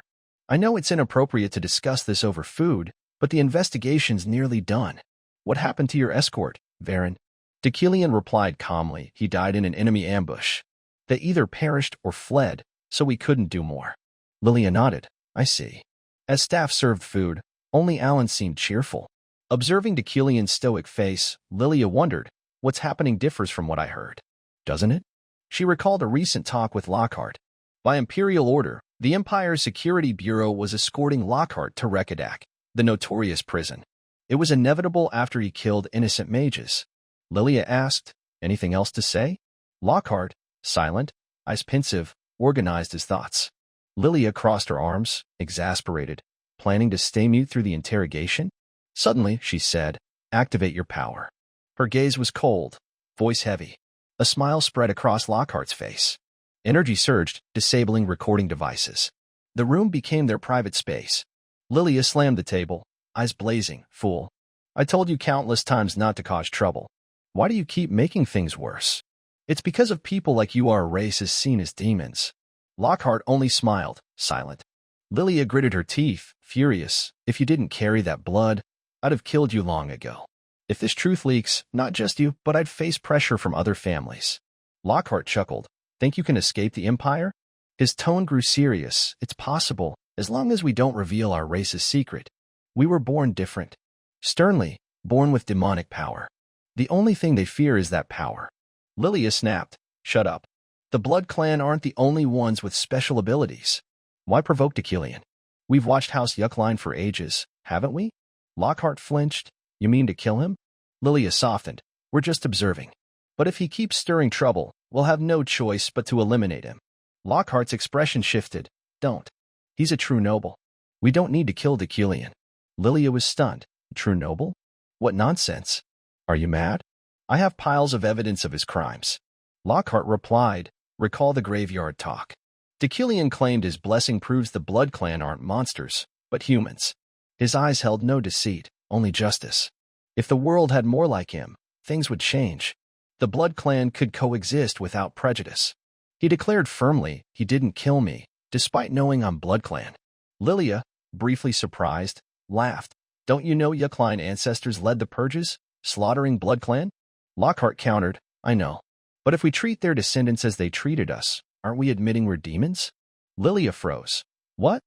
I know it's inappropriate to discuss this over food, but the investigation's nearly done. What happened to your escort, Varen?" Tequilian replied calmly, "He died in an enemy ambush. They either perished or fled, so we couldn't do more." Lilia nodded. "I see." As staff served food, only Alan seemed cheerful. Observing Tequilian's stoic face, Lilia wondered, "What's happening differs from what I heard, doesn't it?" She recalled a recent talk with Lockhart. By imperial order, the Empire's Security Bureau was escorting Lockhart to Rekadak, the notorious prison. It was inevitable after he killed innocent mages. Lilia asked, "Anything else to say?" Lockhart, silent, eyes pensive, organized his thoughts. Lilia crossed her arms, exasperated, planning to stay mute through the interrogation. Suddenly, she said, "Activate your power." Her gaze was cold, voice heavy. A smile spread across Lockhart's face. Energy surged, disabling recording devices. The room became their private space. Lilia slammed the table, eyes blazing. "Fool. I told you countless times not to cause trouble. Why do you keep making things worse? It's because of people like you our race is seen as demons." Lockhart only smiled, silent. Lilia gritted her teeth, furious. "If you didn't carry that blood, I'd have killed you long ago. If this truth leaks, not just you, but I'd face pressure from other families." Lockhart chuckled. "Think you can escape the Empire?" His tone grew serious. "It's possible, as long as we don't reveal our race's secret. We were born different. Sternly, born with demonic power. The only thing they fear is that power." Lilia snapped. "Shut up. The Blood Clan aren't the only ones with special abilities. Why provoke Tequilian? We've watched House Yuckline for ages, haven't we?" Lockhart flinched. "You mean to kill him?" Lilia softened. "We're just observing. But if he keeps stirring trouble, we'll have no choice but to eliminate him." Lockhart's expression shifted. "Don't. He's a true noble. We don't need to kill Tequilian." Lilia was stunned. "True noble? What nonsense. Are you mad? I have piles of evidence of his crimes. Lockhart replied, recall the graveyard talk. Deucalion claimed his blessing proves the Blood Clan aren't monsters, but humans. His eyes held no deceit, only justice. If the world had more like him, things would change. The Blood Clan could coexist without prejudice. He declared firmly he didn't kill me, despite knowing I'm Blood Clan. Lilia, briefly surprised, laughed. Don't you know your Clan ancestors led the purges, slaughtering Blood Clan? Lockhart countered, I know. But if we treat their descendants as they treated us, aren't we admitting we're demons? Lilia froze. What?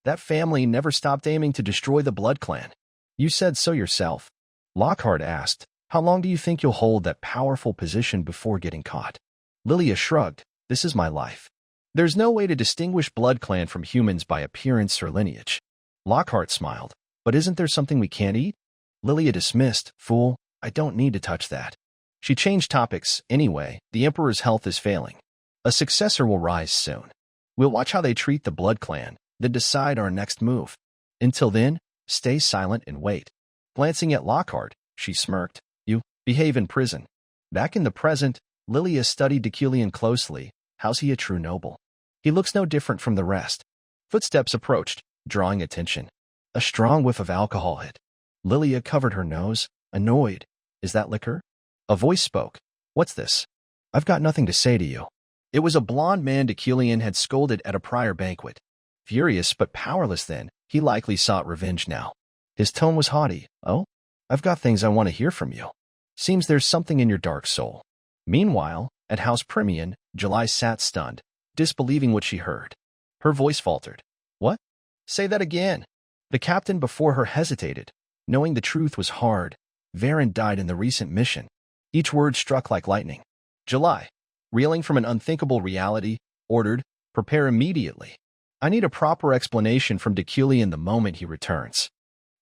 That family never stopped aiming to destroy the Blood Clan. You said so yourself. Lockhart asked, how long do you think you'll hold that powerful position before getting caught? Lilia shrugged, this is my life. There's no way to distinguish Blood Clan from humans by appearance or lineage. Lockhart smiled, but isn't there something we can't eat? Lilia dismissed, fool, I don't need to touch that. She changed topics, anyway, the Emperor's health is failing. A successor will rise soon. We'll watch how they treat the Blood Clan, then decide our next move. Until then, stay silent and wait. Glancing at Lockhart, she smirked. You behave in prison. Back in the present, Lilia studied Deucalion closely. How's he a true noble? He looks no different from the rest. Footsteps approached, drawing attention. A strong whiff of alcohol hit. Lilia covered her nose, annoyed. Is that liquor? A voice spoke. What's this? I've got nothing to say to you. It was a blond man Deucalion had scolded at a prior banquet. Furious but powerless then, he likely sought revenge now. His tone was haughty. Oh? I've got things I want to hear from you. Seems there's something in your dark soul. Meanwhile, at House Premian, July sat stunned, disbelieving what she heard. Her voice faltered. What? Say that again. The captain before her hesitated. Knowing the truth was hard. Varen died in the recent mission. Each word struck like lightning. July, reeling from an unthinkable reality, ordered, prepare immediately. I need a proper explanation from Deucalion the moment he returns.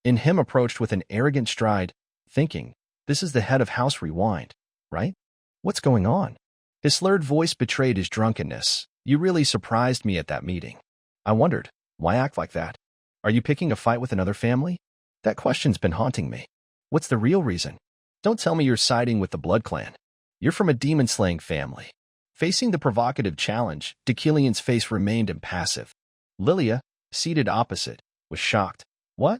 In him approached with an arrogant stride, thinking, this is the head of House Rewind, right? What's going on? His slurred voice betrayed his drunkenness. You really surprised me at that meeting. I wondered, why act like that? Are you picking a fight with another family? That question's been haunting me. What's the real reason? Don't tell me you're siding with the Blood Clan. You're from a demon-slaying family. Facing the provocative challenge, Deucalion's face remained impassive. Lilia, seated opposite, was shocked. What?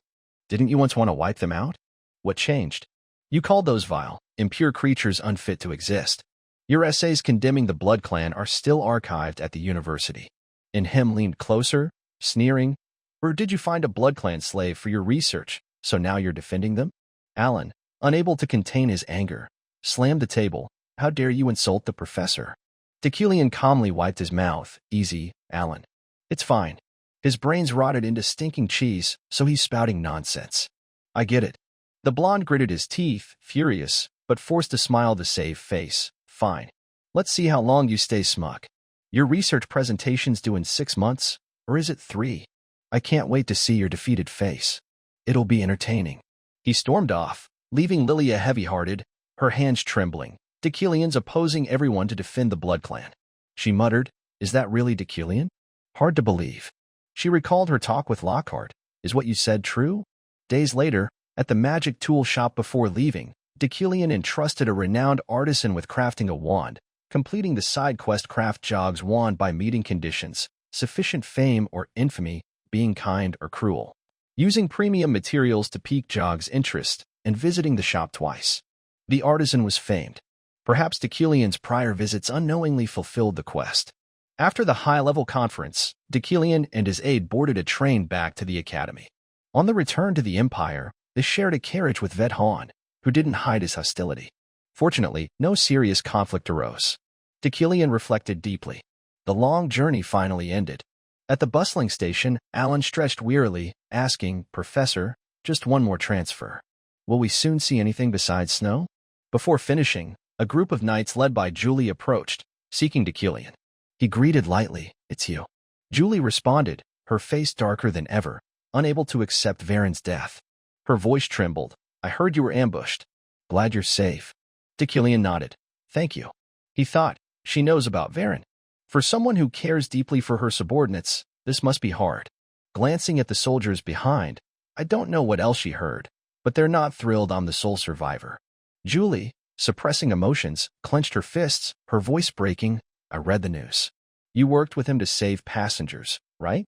Didn't you once want to wipe them out? What changed? You called those vile, impure creatures unfit to exist. Your essays condemning the Blood Clan are still archived at the university. And him leaned closer, sneering. Or did you find a Blood Clan slave for your research, so now you're defending them? Alan, unable to contain his anger, slammed the table. How dare you insult the professor? Deucalion calmly wiped his mouth. Easy, Alan. It's fine. His brains rotted into stinking cheese, so he's spouting nonsense. I get it. The blonde gritted his teeth, furious, but forced a smile to save face. Fine. Let's see how long you stay smug. Your research presentation's due in 6 months, or is it 3? I can't wait to see your defeated face. It'll be entertaining. He stormed off, leaving Lilia heavy-hearted, her hands trembling. Deucalion's opposing everyone to defend the Blood Clan. She muttered, is that really Deucalion? Hard to believe. She recalled her talk with Lockhart. Is what you said true? Days later, at the magic tool shop before leaving, Deucalion entrusted a renowned artisan with crafting a wand, completing the side quest craft Jog's wand by meeting conditions, sufficient fame or infamy, being kind or cruel. Using premium materials to pique Jog's interest, and visiting the shop twice. The artisan was famed. Perhaps Deucalion's prior visits unknowingly fulfilled the quest. After the high-level conference, Deucalion and his aide boarded a train back to the academy. On the return to the Empire, they shared a carriage with Vet Han, who didn't hide his hostility. Fortunately, no serious conflict arose. Deucalion reflected deeply. The long journey finally ended. At the bustling station, Alan stretched wearily, asking, Professor, just one more transfer. Will we soon see anything besides snow? Before finishing, a group of knights led by Julie approached, seeking Deucalion. He greeted lightly, it's you. Julie responded, her face darker than ever, unable to accept Varen's death. Her voice trembled. I heard you were ambushed. Glad you're safe. Deucalion nodded. Thank you. He thought, she knows about Varen. For someone who cares deeply for her subordinates, this must be hard. Glancing at the soldiers behind, I don't know what else she heard. But they're not thrilled I'm the sole survivor. Julie, suppressing emotions, clenched her fists, her voice breaking. I read the news. You worked with him to save passengers, right?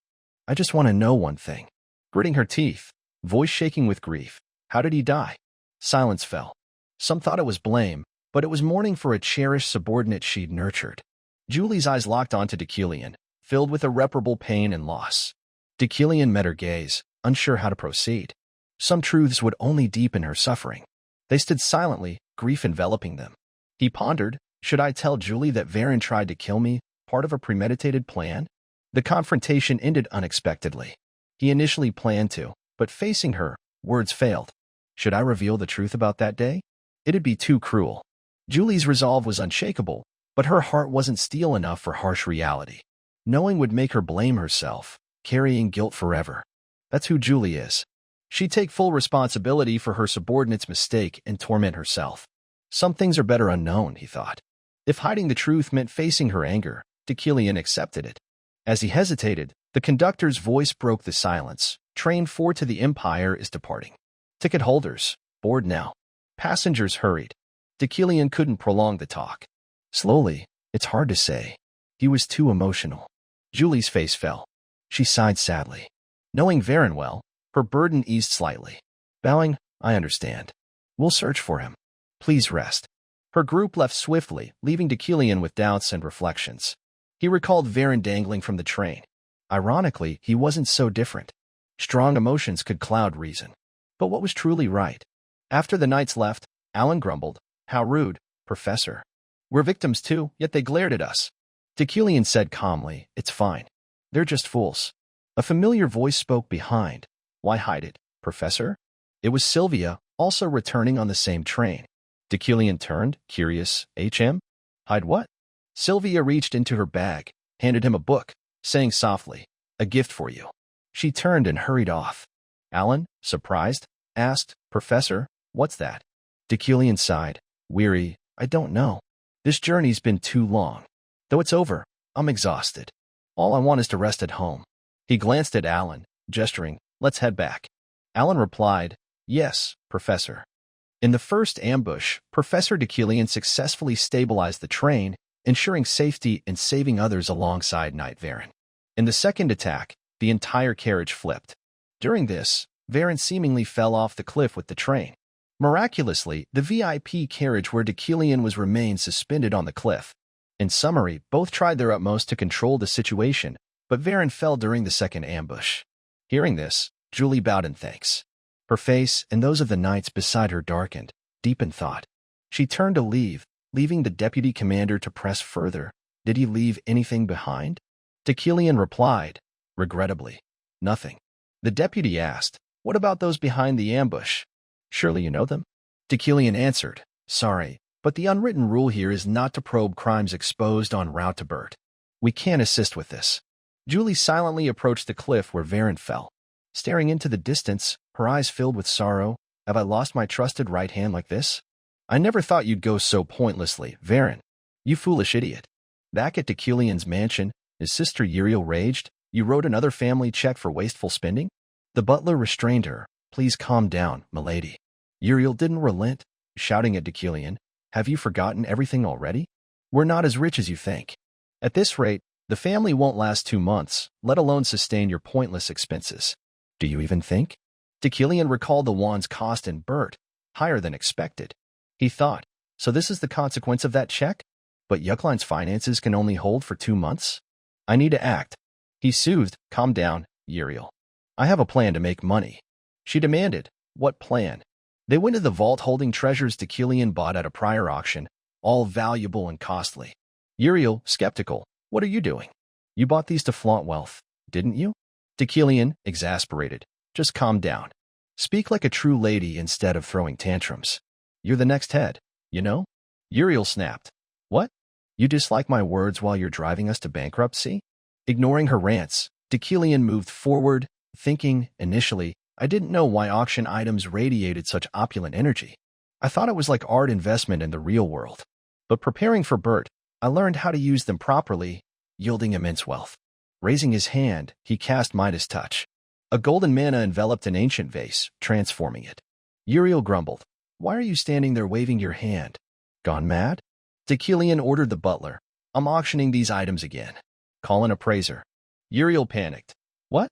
I just want to know one thing. Gritting her teeth, voice shaking with grief. How did he die? Silence fell. Some thought it was blame, but it was mourning for a cherished subordinate she'd nurtured. Julie's eyes locked onto Deucalion, filled with irreparable pain and loss. Deucalion met her gaze, unsure how to proceed. Some truths would only deepen her suffering. They stood silently, grief enveloping them. He pondered, should I tell Julie that Varen tried to kill me, part of a premeditated plan? The confrontation ended unexpectedly. He initially planned to, but facing her, words failed. Should I reveal the truth about that day? It'd be too cruel. Julie's resolve was unshakable, but her heart wasn't steel enough for harsh reality. Knowing would make her blame herself, carrying guilt forever. That's who Julie is. She'd take full responsibility for her subordinate's mistake and torment herself. Some things are better unknown, he thought. If hiding the truth meant facing her anger, Deucalion accepted it. As he hesitated, the conductor's voice broke the silence. Train 4 to the Empire is departing. Ticket holders, board now. Passengers hurried. Deucalion couldn't prolong the talk. Slowly, it's hard to say. He was too emotional. Julie's face fell. She sighed sadly. Knowing Varen well, her burden eased slightly. Bowing, I understand. We'll search for him. Please rest. Her group left swiftly, leaving Deucalion with doubts and reflections. He recalled Varen dangling from the train. Ironically, he wasn't so different. Strong emotions could cloud reason. But what was truly right? After the knights left, Alan grumbled. How rude, Professor. We're victims too, yet they glared at us. Deucalion said calmly, it's fine. They're just fools. A familiar voice spoke behind. Why hide it, Professor? It was Sylvia, also returning on the same train. Deucalion turned, curious. HM? Hide what? Sylvia reached into her bag, handed him a book, saying softly, a gift for you. She turned and hurried off. Alan, surprised, asked, Professor, what's that? Deucalion sighed, weary, I don't know. This journey's been too long. Though it's over, I'm exhausted. All I want is to rest at home. He glanced at Alan, gesturing, let's head back. Alan replied, yes, Professor. In the first ambush, Professor Deucalion successfully stabilized the train, ensuring safety and saving others alongside Knight Varen. In the second attack, the entire carriage flipped. During this, Varen seemingly fell off the cliff with the train. Miraculously, the VIP carriage where Deucalion was remained suspended on the cliff. In summary, both tried their utmost to control the situation, but Varen fell during the second ambush. Hearing this, Julie bowed in thanks. Her face and those of the knights beside her darkened, deep in thought. She turned to leave, leaving the deputy commander to press further. Did he leave anything behind? Deucalion replied, regrettably, nothing. The deputy asked, what about those behind the ambush? Surely you know them? Deucalion answered, sorry, but the unwritten rule here is not to probe crimes exposed en route to Bert. We can't assist with this. Julie silently approached the cliff where Varen fell. Staring into the distance, her eyes filled with sorrow, have I lost my trusted right hand like this? I never thought you'd go so pointlessly, Varen. You foolish idiot. Back at Deucalion's mansion, his sister Uriel raged, you wrote another family check for wasteful spending? The butler restrained her. Please calm down, milady. Uriel didn't relent, shouting at Deucalion, have you forgotten everything already? We're not as rich as you think. At this rate, the family won't last 2 months, let alone sustain your pointless expenses. Do you even think? Deucalion recalled the wand's cost in Bert, higher than expected. He thought, so this is the consequence of that check? But Yuckline's finances can only hold for 2 months? I need to act. He soothed, calm down, Uriel. I have a plan to make money. She demanded, what plan? They went to the vault holding treasures Deucalion bought at a prior auction, all valuable and costly. Uriel, skeptical, what are you doing? You bought these to flaunt wealth, didn't you? Deucalion, exasperated, just calm down. Speak like a true lady instead of throwing tantrums. You're the next head, you know? Uriel snapped. What? You dislike my words while you're driving us to bankruptcy? Ignoring her rants, Deucalion moved forward, thinking, initially, I didn't know why auction items radiated such opulent energy. I thought it was like art investment in the real world. But preparing for Bert, I learned how to use them properly, yielding immense wealth. Raising his hand, he cast Midas Touch. A golden mana enveloped an ancient vase, transforming it. Uriel grumbled. Why are you standing there waving your hand? Gone mad? Dekilian ordered the butler. I'm auctioning these items again. Call an appraiser. Uriel panicked. What?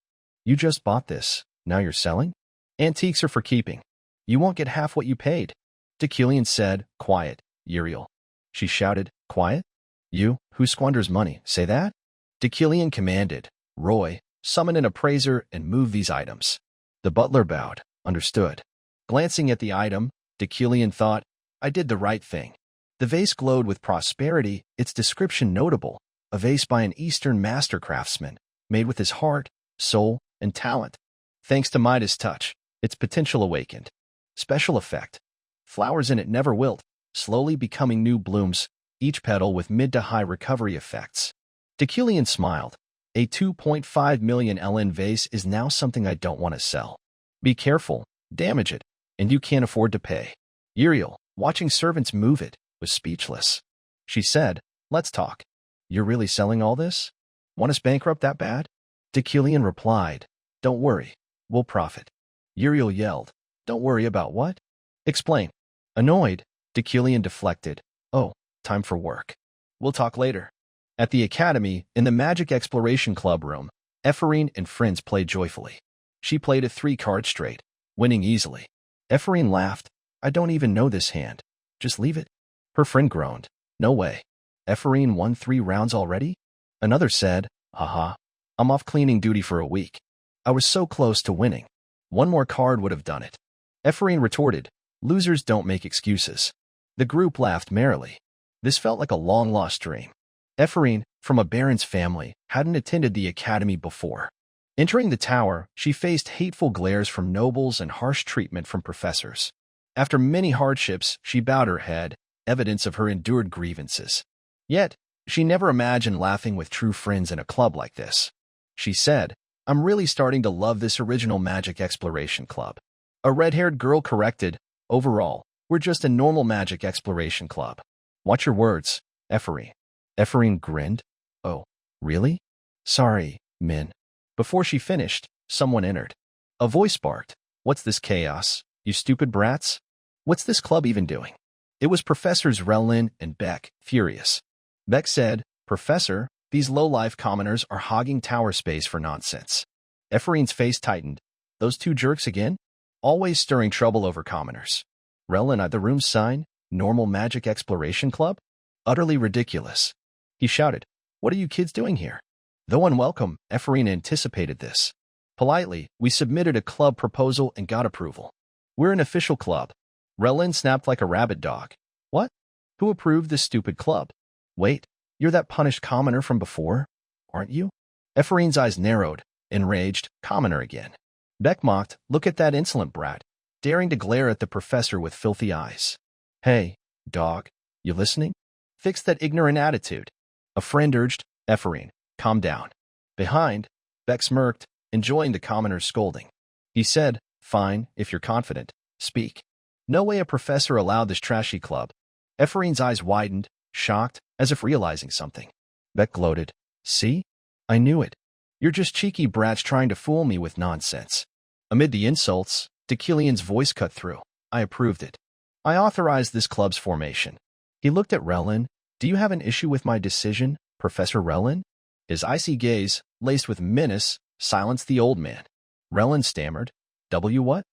You just bought this. Now you're selling? Antiques are for keeping. You won't get half what you paid. Dekilian said, Quiet, Uriel. She shouted, Quiet? You, who squanders money, say that? Dekilian commanded, Roy, summon an appraiser and move these items. The butler bowed, understood. Glancing at the item, Dekilian thought, I did the right thing. The vase glowed with prosperity, its description notable, a vase by an Eastern master craftsman, made with his heart, soul, and talent. Thanks to Midas' touch, its potential awakened. Special effect. Flowers in it never wilt, slowly becoming new blooms, each petal with mid to high recovery effects. Dekilian smiled. A 2.5 million LN vase is now something I don't want to sell. Be careful, damage it, and you can't afford to pay. Uriel, watching servants move it, was speechless. She said, Let's talk. You're really selling all this? Want us bankrupt that bad? Dekilian replied, Don't worry, we'll profit. Uriel yelled, Don't worry about what? Explain. Annoyed, Dekilian deflected, Oh, time for work. We'll talk later. At the academy, in the Magic Exploration Club room, Ephraim and friends played joyfully. She played a 3-card straight, winning easily. Ephraim laughed, I don't even know this hand. Just leave it. Her friend groaned, No way. Ephraim won 3 rounds already? Another said, Haha, I'm off cleaning duty for a week. I was so close to winning. One more card would have done it. Ephraim retorted, Losers don't make excuses. The group laughed merrily. This felt like a long-lost dream. Ephraim, from a baron's family, hadn't attended the academy before. Entering the tower, she faced hateful glares from nobles and harsh treatment from professors. After many hardships, she bowed her head, evidence of her endured grievances. Yet, she never imagined laughing with true friends in a club like this. She said, I'm really starting to love this original Magic Exploration Club. A red-haired girl corrected, Overall, we're just a normal Magic Exploration Club. Watch your words, Ephraim. Ephraim grinned. Oh, really? Sorry, Min. Before she finished, someone entered. A voice barked, What's this chaos, you stupid brats? What's this club even doing? It was Professors Relin and Beck, furious. Beck said, Professor, these low-life commoners are hogging tower space for nonsense. Ephraim's face tightened. Those 2 jerks again? Always stirring trouble over commoners. Relin at the room's sign, Normal Magic Exploration Club? Utterly ridiculous. He shouted, What are you kids doing here? Though unwelcome, Ephraim anticipated this. Politely, we submitted a club proposal and got approval. We're an official club. Relin snapped like a rabid dog. What? Who approved this stupid club? Wait, you're that punished commoner from before, aren't you? Ephraim's eyes narrowed, enraged, commoner again. Beck mocked, Look at that insolent brat, daring to glare at the professor with filthy eyes. Hey, dog, you listening? Fix that ignorant attitude. A friend urged, Ephraim, calm down. Behind, Beck smirked, enjoying the commoner's scolding. He said, Fine, if you're confident, speak. No way a professor allowed this trashy club. Ephraim's eyes widened, shocked, as if realizing something. Beck gloated, See? I knew it. You're just cheeky brats trying to fool me with nonsense. Amid the insults, Dekilian's voice cut through. I approved it. I authorized this club's formation. He looked at Relin. Do you have an issue with my decision, Professor Relin? His icy gaze, laced with menace, silenced the old man. Relin stammered, W what?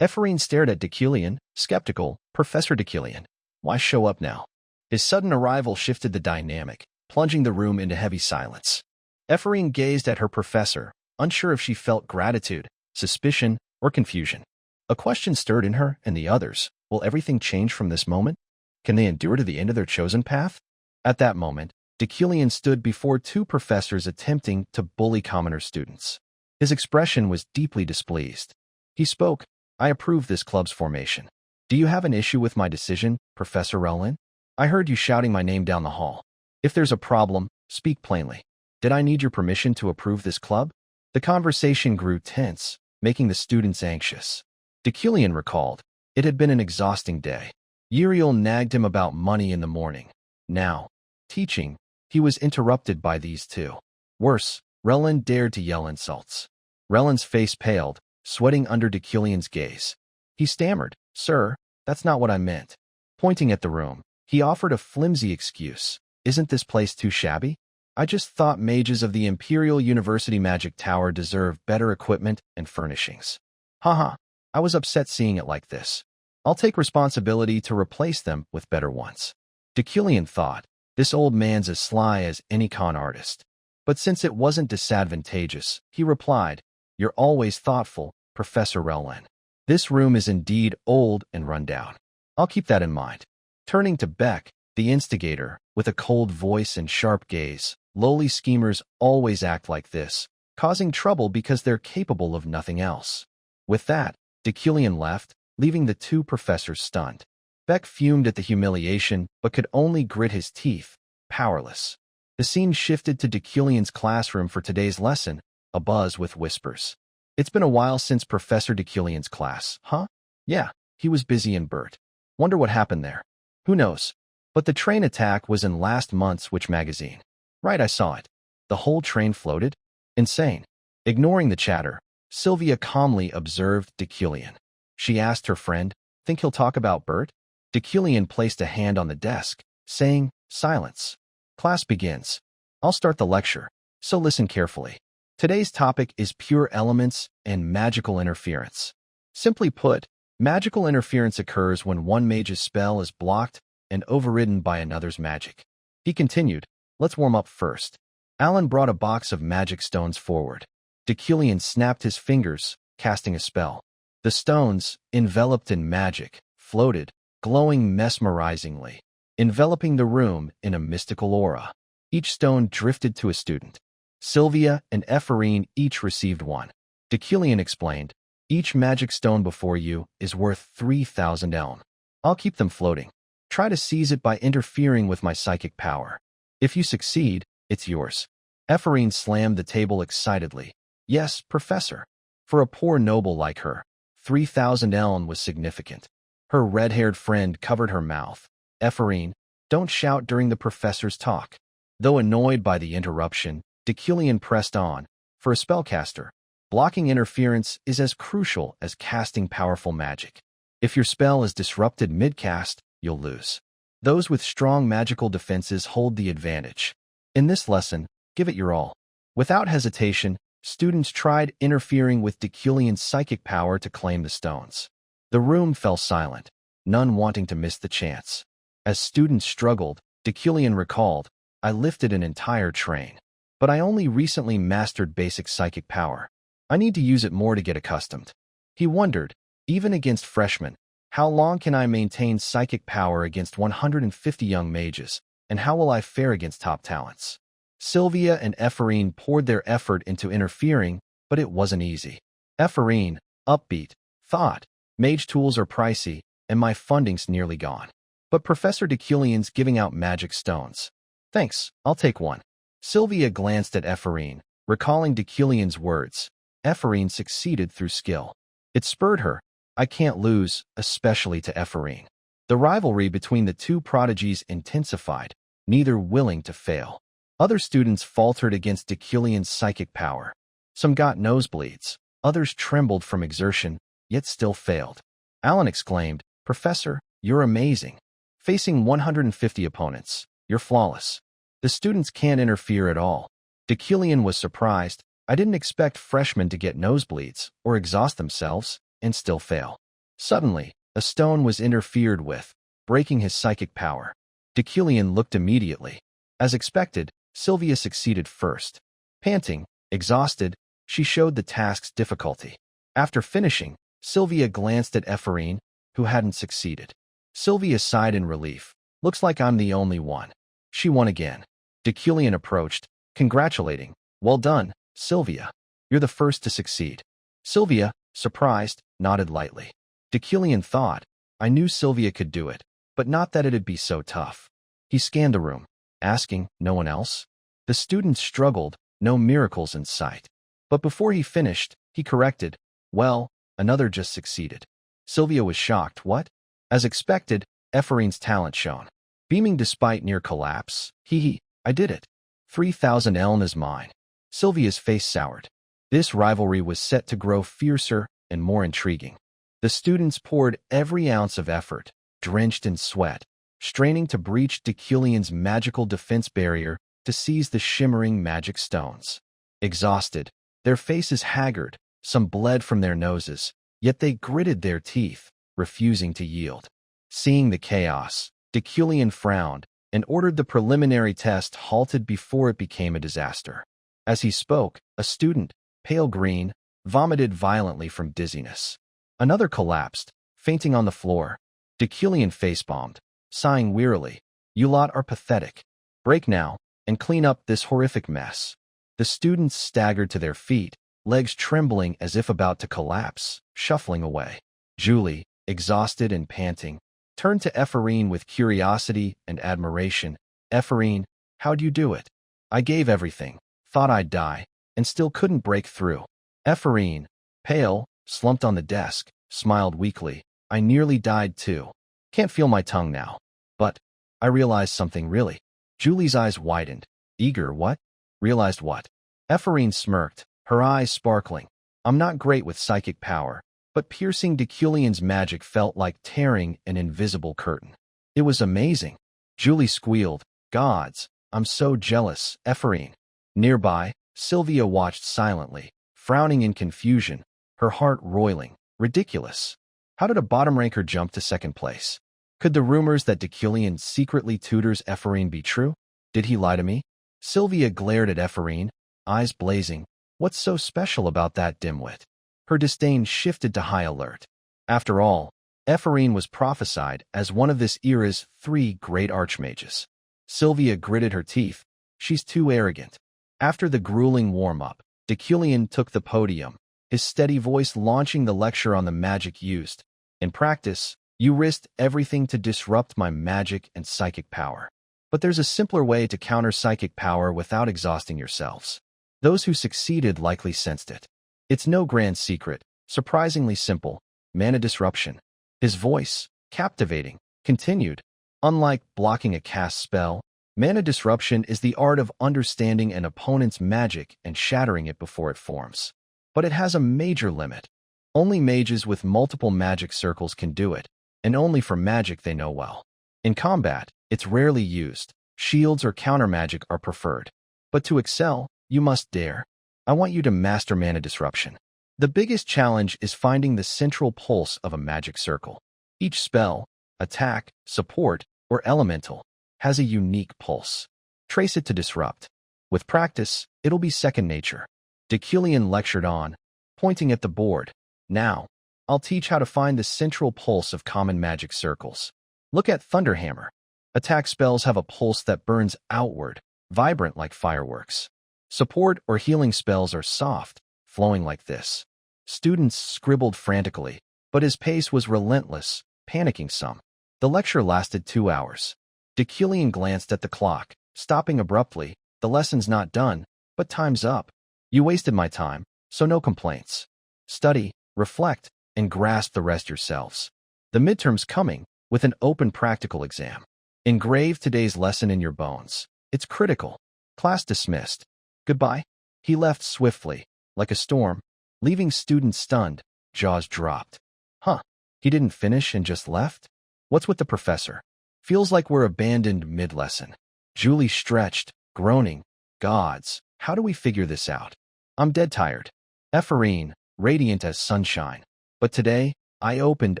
Ephraim stared at Dekilian, skeptical. Professor Dekilian, why show up now? His sudden arrival shifted the dynamic, plunging the room into heavy silence. Ephraim gazed at her professor, unsure if she felt gratitude, suspicion, or confusion. A question stirred in her and the others. Will everything change from this moment? Can they endure to the end of their chosen path? At that moment, Dekilian stood before 2 professors attempting to bully commoner students. His expression was deeply displeased. He spoke, I approve this club's formation. Do you have an issue with my decision, Professor Relin? I heard you shouting my name down the hall. If there's a problem, speak plainly. Did I need your permission to approve this club? The conversation grew tense, making the students anxious. Dekilian recalled, it had been an exhausting day. Uriel nagged him about money in the morning. Now, teaching, he was interrupted by these 2. Worse, Relin dared to yell insults. Relin's face paled, sweating under Dekilian's gaze. He stammered, Sir, that's not what I meant. Pointing at the room, he offered a flimsy excuse. Isn't this place too shabby? I just thought mages of the Imperial University Magic Tower deserve better equipment and furnishings. Haha, I was upset seeing it like this. I'll take responsibility to replace them with better ones. Decillion thought, this old man's as sly as any con artist. But since it wasn't disadvantageous, he replied, You're always thoughtful, Professor Relwyn. This room is indeed old and run down. I'll keep that in mind. Turning to Beck, the instigator, with a cold voice and sharp gaze, lowly schemers always act like this, causing trouble because they're capable of nothing else. With that, Decillion left, leaving the two professors stunned. Beck fumed at the humiliation, but could only grit his teeth, powerless. The scene shifted to Decillion's classroom for today's lesson, abuzz with whispers. It's been a while since Professor Decillion's class, huh? Yeah, he was busy in Bert. Wonder what happened there. Who knows? But the train attack was in last month's Witch magazine. Right, I saw it. The whole train floated? Insane. Ignoring the chatter, Sylvia calmly observed Decillion. She asked her friend, Think he'll talk about Bert? Decillion placed a hand on the desk, saying, Silence. Class begins. I'll start the lecture, so listen carefully. Today's topic is pure elements and magical interference. Simply put, magical interference occurs when one mage's spell is blocked and overridden by another's magic. He continued, Let's warm up first. Alan brought a box of magic stones forward. Decillion snapped his fingers, casting a spell. The stones, enveloped in magic, floated, glowing mesmerizingly, enveloping the room in a mystical aura. Each stone drifted to a student. Sylvia and Ephraim each received one. Decillion explained, Each magic stone before you is worth 3,000 elm. I'll keep them floating. Try to seize it by interfering with my psychic power. If you succeed, it's yours. Ephraim slammed the table excitedly. Yes, Professor. For a poor noble like her, 3,000 elm was significant. Her red-haired friend covered her mouth. Ephraim, don't shout during the professor's talk. Though annoyed by the interruption, Decillion pressed on. For a spellcaster, blocking interference is as crucial as casting powerful magic. If your spell is disrupted mid-cast, you'll lose. Those with strong magical defenses hold the advantage. In this lesson, give it your all. Without hesitation, students tried interfering with Decillion's psychic power to claim the stones. The room fell silent, none wanting to miss the chance. As students struggled, Decillion recalled, I lifted an entire train. But I only recently mastered basic psychic power. I need to use it more to get accustomed. He wondered, even against freshmen, how long can I maintain psychic power against 150 young mages, and how will I fare against top talents? Sylvia and Ephraim poured their effort into interfering, but it wasn't easy. Ephraim, upbeat, thought, Mage tools are pricey, and my funding's nearly gone. But Professor Decillion's giving out magic stones. Thanks, I'll take one. Sylvia glanced at Ephraim, recalling Decillion's words. Ephraim succeeded through skill. It spurred her. I can't lose, especially to Ephraim. The rivalry between the two prodigies intensified, neither willing to fail. Other students faltered against Decillion's psychic power. Some got nosebleeds, others trembled from exertion, yet still failed. Alan exclaimed, Professor, you're amazing. Facing 150 opponents, you're flawless. The students can't interfere at all. Decillion was surprised. I didn't expect freshmen to get nosebleeds or exhaust themselves and still fail. Suddenly, a stone was interfered with, breaking his psychic power. Decillion looked immediately. As expected, Sylvia succeeded first. Panting, exhausted, she showed the task's difficulty. After finishing, Sylvia glanced at Ephraim, who hadn't succeeded. Sylvia sighed in relief. Looks like I'm the only one. She won again. Decillion approached, congratulating. Well done, Sylvia. You're the first to succeed. Sylvia, surprised, nodded lightly. Decillion thought, I knew Sylvia could do it, but not that it'd be so tough. He scanned the room, asking, no one else? The students struggled, no miracles in sight. But before he finished, he corrected, well, another just succeeded. Sylvia was shocked. What? As expected, Ephraim's talent shone. Beaming despite near collapse, I did it. 3,000 elm is mine. Sylvia's face soured. This rivalry was set to grow fiercer and more intriguing. The students poured every ounce of effort, drenched in sweat, straining to breach Deculian's magical defense barrier to seize the shimmering magic stones. Exhausted, their faces haggard, some bled from their noses, yet they gritted their teeth, refusing to yield. Seeing the chaos, Deculian frowned and ordered the preliminary test halted before it became a disaster. As he spoke, a student, pale green, vomited violently from dizziness. Another collapsed, fainting on the floor. Deculian face-bombed, sighing wearily. "You lot are pathetic. Break now, and clean up this horrific mess." The students staggered to their feet, legs trembling as if about to collapse, shuffling away. Julie, exhausted and panting, turned to Ephraim with curiosity and admiration. "Ephraim, how'd you do it?" "I gave everything, thought I'd die, and still couldn't break through." Ephraim, pale, slumped on the desk, smiled weakly. "I nearly died too. Can't feel my tongue now. But I realized something really." Julie's eyes widened. Eager, "What?" "Realized what?" Ephraim smirked, her eyes sparkling. "I'm not great with psychic power, but piercing Deculian's magic felt like tearing an invisible curtain. It was amazing." Julie squealed, "Gods, I'm so jealous, Ephraim." Nearby, Sylvia watched silently, frowning in confusion, her heart roiling. Ridiculous. How did a bottom ranker jump to second place? Could the rumors that Deculian secretly tutors Ephraim be true? Did he lie to me? Sylvia glared at Ephraim, eyes blazing. What's so special about that dimwit? Her disdain shifted to high alert. After all, Ephraim was prophesied as one of this era's 3 great archmages. Sylvia gritted her teeth. She's too arrogant. After the grueling warm-up, Deculian took the podium, his steady voice launching the lecture on the magic used. "In practice, you risked everything to disrupt my magic and psychic power. But there's a simpler way to counter psychic power without exhausting yourselves. Those who succeeded likely sensed it. It's no grand secret, surprisingly simple, mana disruption." His voice, captivating, continued. "Unlike blocking a cast spell, mana disruption is the art of understanding an opponent's magic and shattering it before it forms. But it has a major limit. Only mages with multiple magic circles can do it, and only for magic they know well. In combat, it's rarely used. Shields or counter magic are preferred. But to excel, you must dare. I want you to master mana disruption. The biggest challenge is finding the central pulse of a magic circle. Each spell, attack, support, or elemental has a unique pulse. Trace it to disrupt. With practice, it'll be second nature." Deculian lectured on, pointing at the board. "Now, I'll teach how to find the central pulse of common magic circles. Look at Thunderhammer. Attack spells have a pulse that burns outward, vibrant like fireworks. Support or healing spells are soft, flowing like this." Students scribbled frantically, but his pace was relentless, panicking some. The lecture lasted 2 hours. Deculian glanced at the clock, stopping abruptly. "The lesson's not done, but time's up. You wasted my time, so no complaints. Study, reflect, and grasp the rest yourselves. The midterm's coming, with an open practical exam. Engrave today's lesson in your bones. It's critical. Class dismissed. Goodbye." He left swiftly, like a storm, leaving students stunned, jaws dropped. Huh, he didn't finish and just left? What's with the professor? Feels like we're abandoned mid-lesson. Julie stretched, groaning. "Gods, how do we figure this out? I'm dead tired." Ephraim, radiant as sunshine. "But today, I opened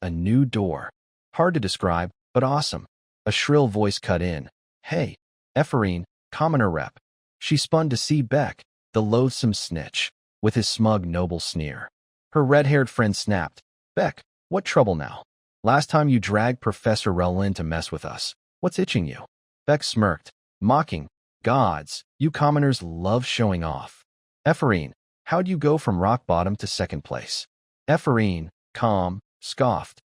a new door. Hard to describe, but awesome." A shrill voice cut in. "Hey, Ephraim, commoner rep." She spun to see Beck, the loathsome snitch, with his smug noble sneer. Her red-haired friend snapped. "Beck, what trouble now? Last time you dragged Professor Relin to mess with us. What's itching you?" Beck smirked, mocking. "Gods, you commoners love showing off." "Ephraim, how'd you go from rock bottom to second place?" Ephraim, calm, scoffed.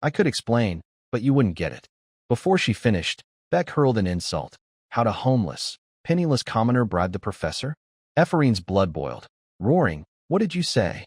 I could explain, but you wouldn't get it." Before she finished, Beck hurled an insult. How'd a homeless, penniless commoner bribe the professor? Ephraim's blood boiled. Roaring, "What did you say?"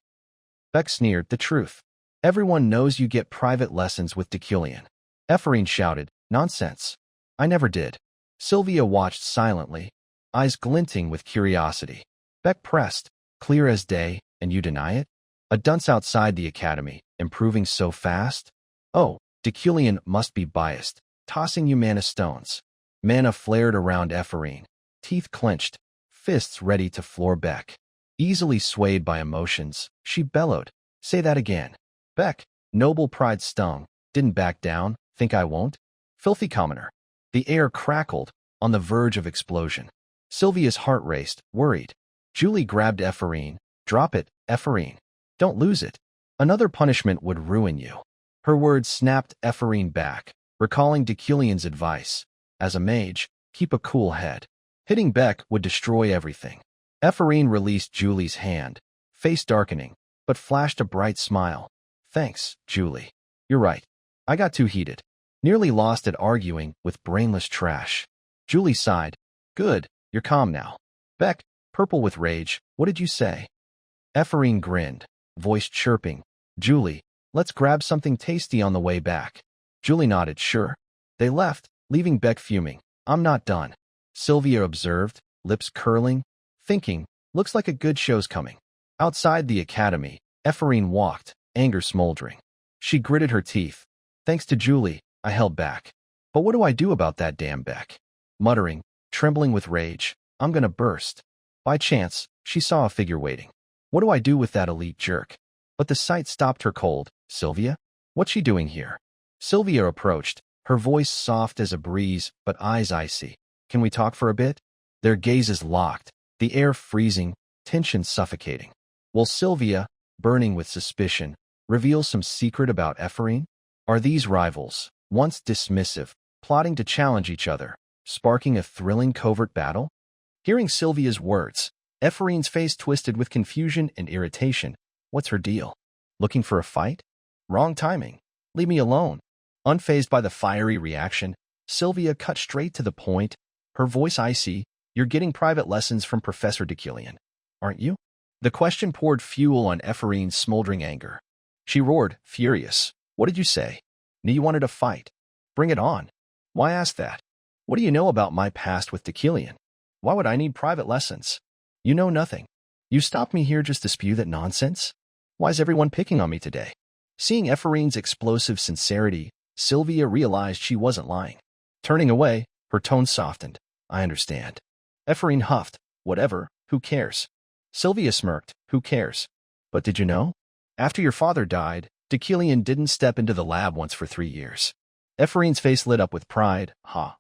Beck sneered, "The truth. Everyone knows you get private lessons with Deculian." Ephraim shouted, "Nonsense. I never did." Sylvia watched silently, eyes glinting with curiosity. Beck pressed, "Clear as day, and you deny it?" A dunce outside the academy, improving so fast? Oh, Deculian must be biased, tossing you mana stones. Mana flared around Ephorine, teeth clenched, fists ready to floor Beck. Easily swayed by emotions, she bellowed, "Say that again." Beck, noble pride stung, didn't back down, "Think I won't?" Filthy commoner. The air crackled, on the verge of explosion. Sylvia's heart raced, worried. Julie grabbed Ephorine. "Drop it, Ephorine. Don't lose it. Another punishment would ruin you." Her words snapped Ephorine back, recalling Deculian's advice. As a mage, keep a cool head. Hitting Beck would destroy everything. Ephorine released Julie's hand, face darkening, but flashed a bright smile. "Thanks, Julie. You're right. I got too heated. Nearly lost at arguing with brainless trash." Julie sighed. "Good, you're calm now." Beck, purple with rage, "What did you say?" Ephorine grinned, voice chirping. "Julie, let's grab something tasty on the way back." Julie nodded, "Sure." They left, leaving Beck fuming. "I'm not done," Sylvia observed, lips curling, thinking, "Looks like a good show's coming." Outside the academy, Ephorine walked, anger smoldering. She gritted her teeth. "Thanks to Julie, I held back. But what do I do about that damn Beck?" Muttering, trembling with rage, "I'm gonna burst." By chance, she saw a figure waiting. "What do I do with that elite jerk?" But the sight stopped her cold. "Sylvia? What's she doing here?" Sylvia approached, her voice soft as a breeze, but eyes icy. "Can we talk for a bit?" Their gazes locked, the air freezing, tension suffocating. Will Sylvia, burning with suspicion, reveal some secret about Ephorine? Are these rivals, once dismissive, plotting to challenge each other, sparking a thrilling covert battle? Hearing Sylvia's words, Ephorine's face twisted with confusion and irritation. What's her deal? Looking for a fight? Wrong timing. Leave me alone. Unfazed by the fiery reaction, Sylvia cut straight to the point, her voice icy. "You're getting private lessons from Professor Deculian, aren't you?" The question poured fuel on Ephorine's smoldering anger. She roared, furious. "What did you say? Knew you wanted a fight? Bring it on. Why ask that? What do you know about my past with Deculian? Why would I need private lessons? You know nothing. You stopped me here just to spew that nonsense? Why is everyone picking on me today?" Seeing Ephorine's explosive sincerity, Sylvia realized she wasn't lying. Turning away, her tone softened. "I understand." Ephorine huffed. "Whatever, who cares?" Sylvia smirked. "Who cares? But did you know? After your father died, Deculian didn't step into the lab once for 3 years." Ephorine's face lit up with pride.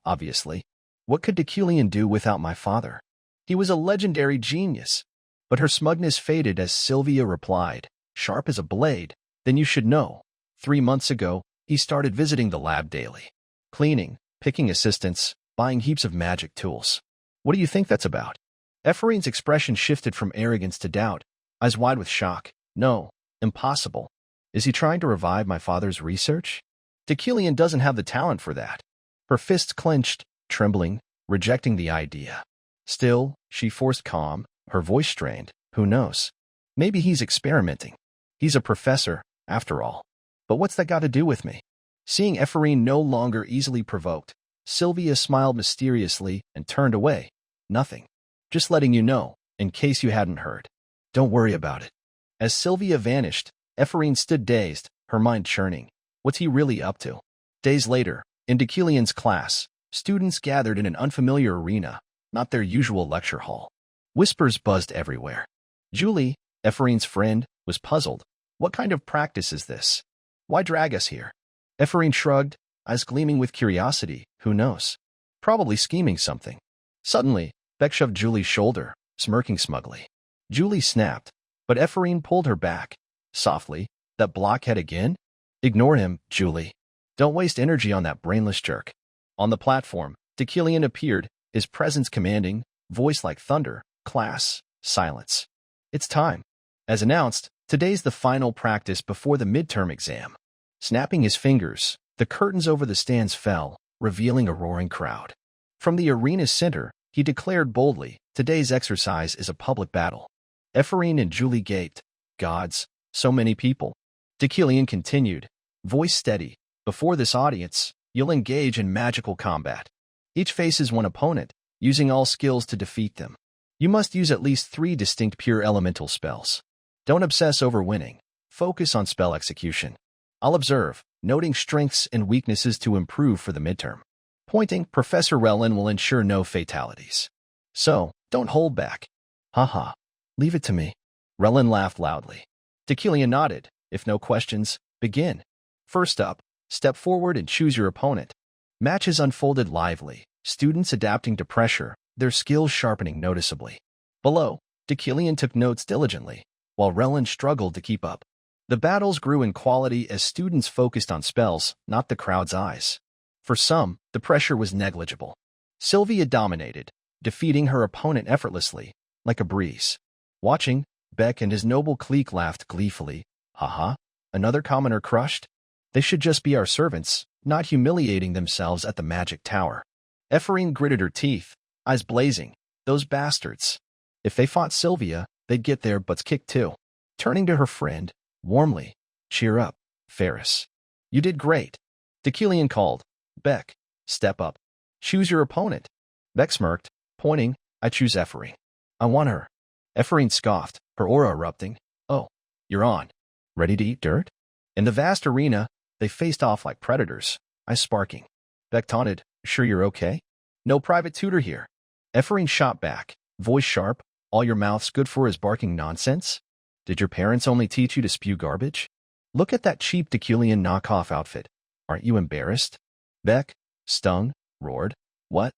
Obviously. What could Deculian do without my father? He was a legendary genius. But her smugness faded as Sylvia replied, sharp as a blade. "Then you should know. 3 months ago, he started visiting the lab daily. Cleaning, picking assistants, buying heaps of magic tools. What do you think that's about?" Ephorine's expression shifted from arrogance to doubt, eyes wide with shock. "No, impossible. Is he trying to revive my father's research? Deculian doesn't have the talent for that." Her fists clenched, trembling, rejecting the idea. Still, she forced calm, her voice strained. "Who knows? Maybe he's experimenting. He's a professor, after all. But what's that got to do with me?" Seeing Ephorine no longer easily provoked, Sylvia smiled mysteriously and turned away. "Nothing. Just letting you know, in case you hadn't heard. Don't worry about it." As Sylvia vanished, Ephorine stood dazed, her mind churning. What's he really up to? Days later, in Deculian's class, students gathered in an unfamiliar arena, not their usual lecture hall. Whispers buzzed everywhere. Julie, Ephorine's friend, was puzzled. What kind of practice is this? Why drag us here? Ephorine shrugged, eyes gleaming with curiosity. Who knows? Probably scheming something. Suddenly, Beck shoved Julie's shoulder, smirking smugly. Julie snapped, but Ephorine pulled her back. Softly, that blockhead again? Ignore him, Julie. Don't waste energy on that brainless jerk. On the platform, Deculian appeared, his presence commanding, voice like thunder. Class, silence. It's time. As announced, today's the final practice before the midterm exam. Snapping his fingers, the curtains over the stands fell, revealing a roaring crowd. From the arena's center, he declared boldly, today's exercise is a public battle. Ephorine and Julie gaped. Gods, so many people. Deculian continued, voice steady. Before this audience, you'll engage in magical combat. Each faces one opponent, using all skills to defeat them. You must use at least 3 distinct pure elemental spells. Don't obsess over winning. Focus on spell execution. I'll observe, noting strengths and weaknesses to improve for the midterm. Pointing, Professor Relin will ensure no fatalities. So, don't hold back. Haha. Leave it to me. Relin laughed loudly. Tequilian nodded. If no questions, begin. First up, step forward and choose your opponent. Matches unfolded lively, students adapting to pressure, their skills sharpening noticeably. Below, Tequilian took notes diligently, while Relin struggled to keep up. The battles grew in quality as students focused on spells, not the crowd's eyes. For some, the pressure was negligible. Sylvia dominated, defeating her opponent effortlessly, like a breeze. Watching, Beck and his noble clique laughed gleefully. Haha, another commoner crushed? They should just be our servants, not humiliating themselves at the magic tower. Ephraim gritted her teeth, eyes blazing. Those bastards. If they fought Sylvia, they'd get their butts kicked too. Turning to her friend, warmly, cheer up, Ferris. You did great. Tequilian called. Beck, step up. Choose your opponent. Beck smirked, pointing. I choose Ephraim. I want her. Ephraim scoffed, her aura erupting. Oh, you're on. Ready to eat dirt? In the vast arena, they faced off like predators, eyes sparking. Beck taunted, sure you're okay? No private tutor here. Ephraim shot back, voice sharp. All your mouth's good for is barking nonsense? Did your parents only teach you to spew garbage? Look at that cheap Tequilian knockoff outfit. Aren't you embarrassed? Beck, stung, roared. What?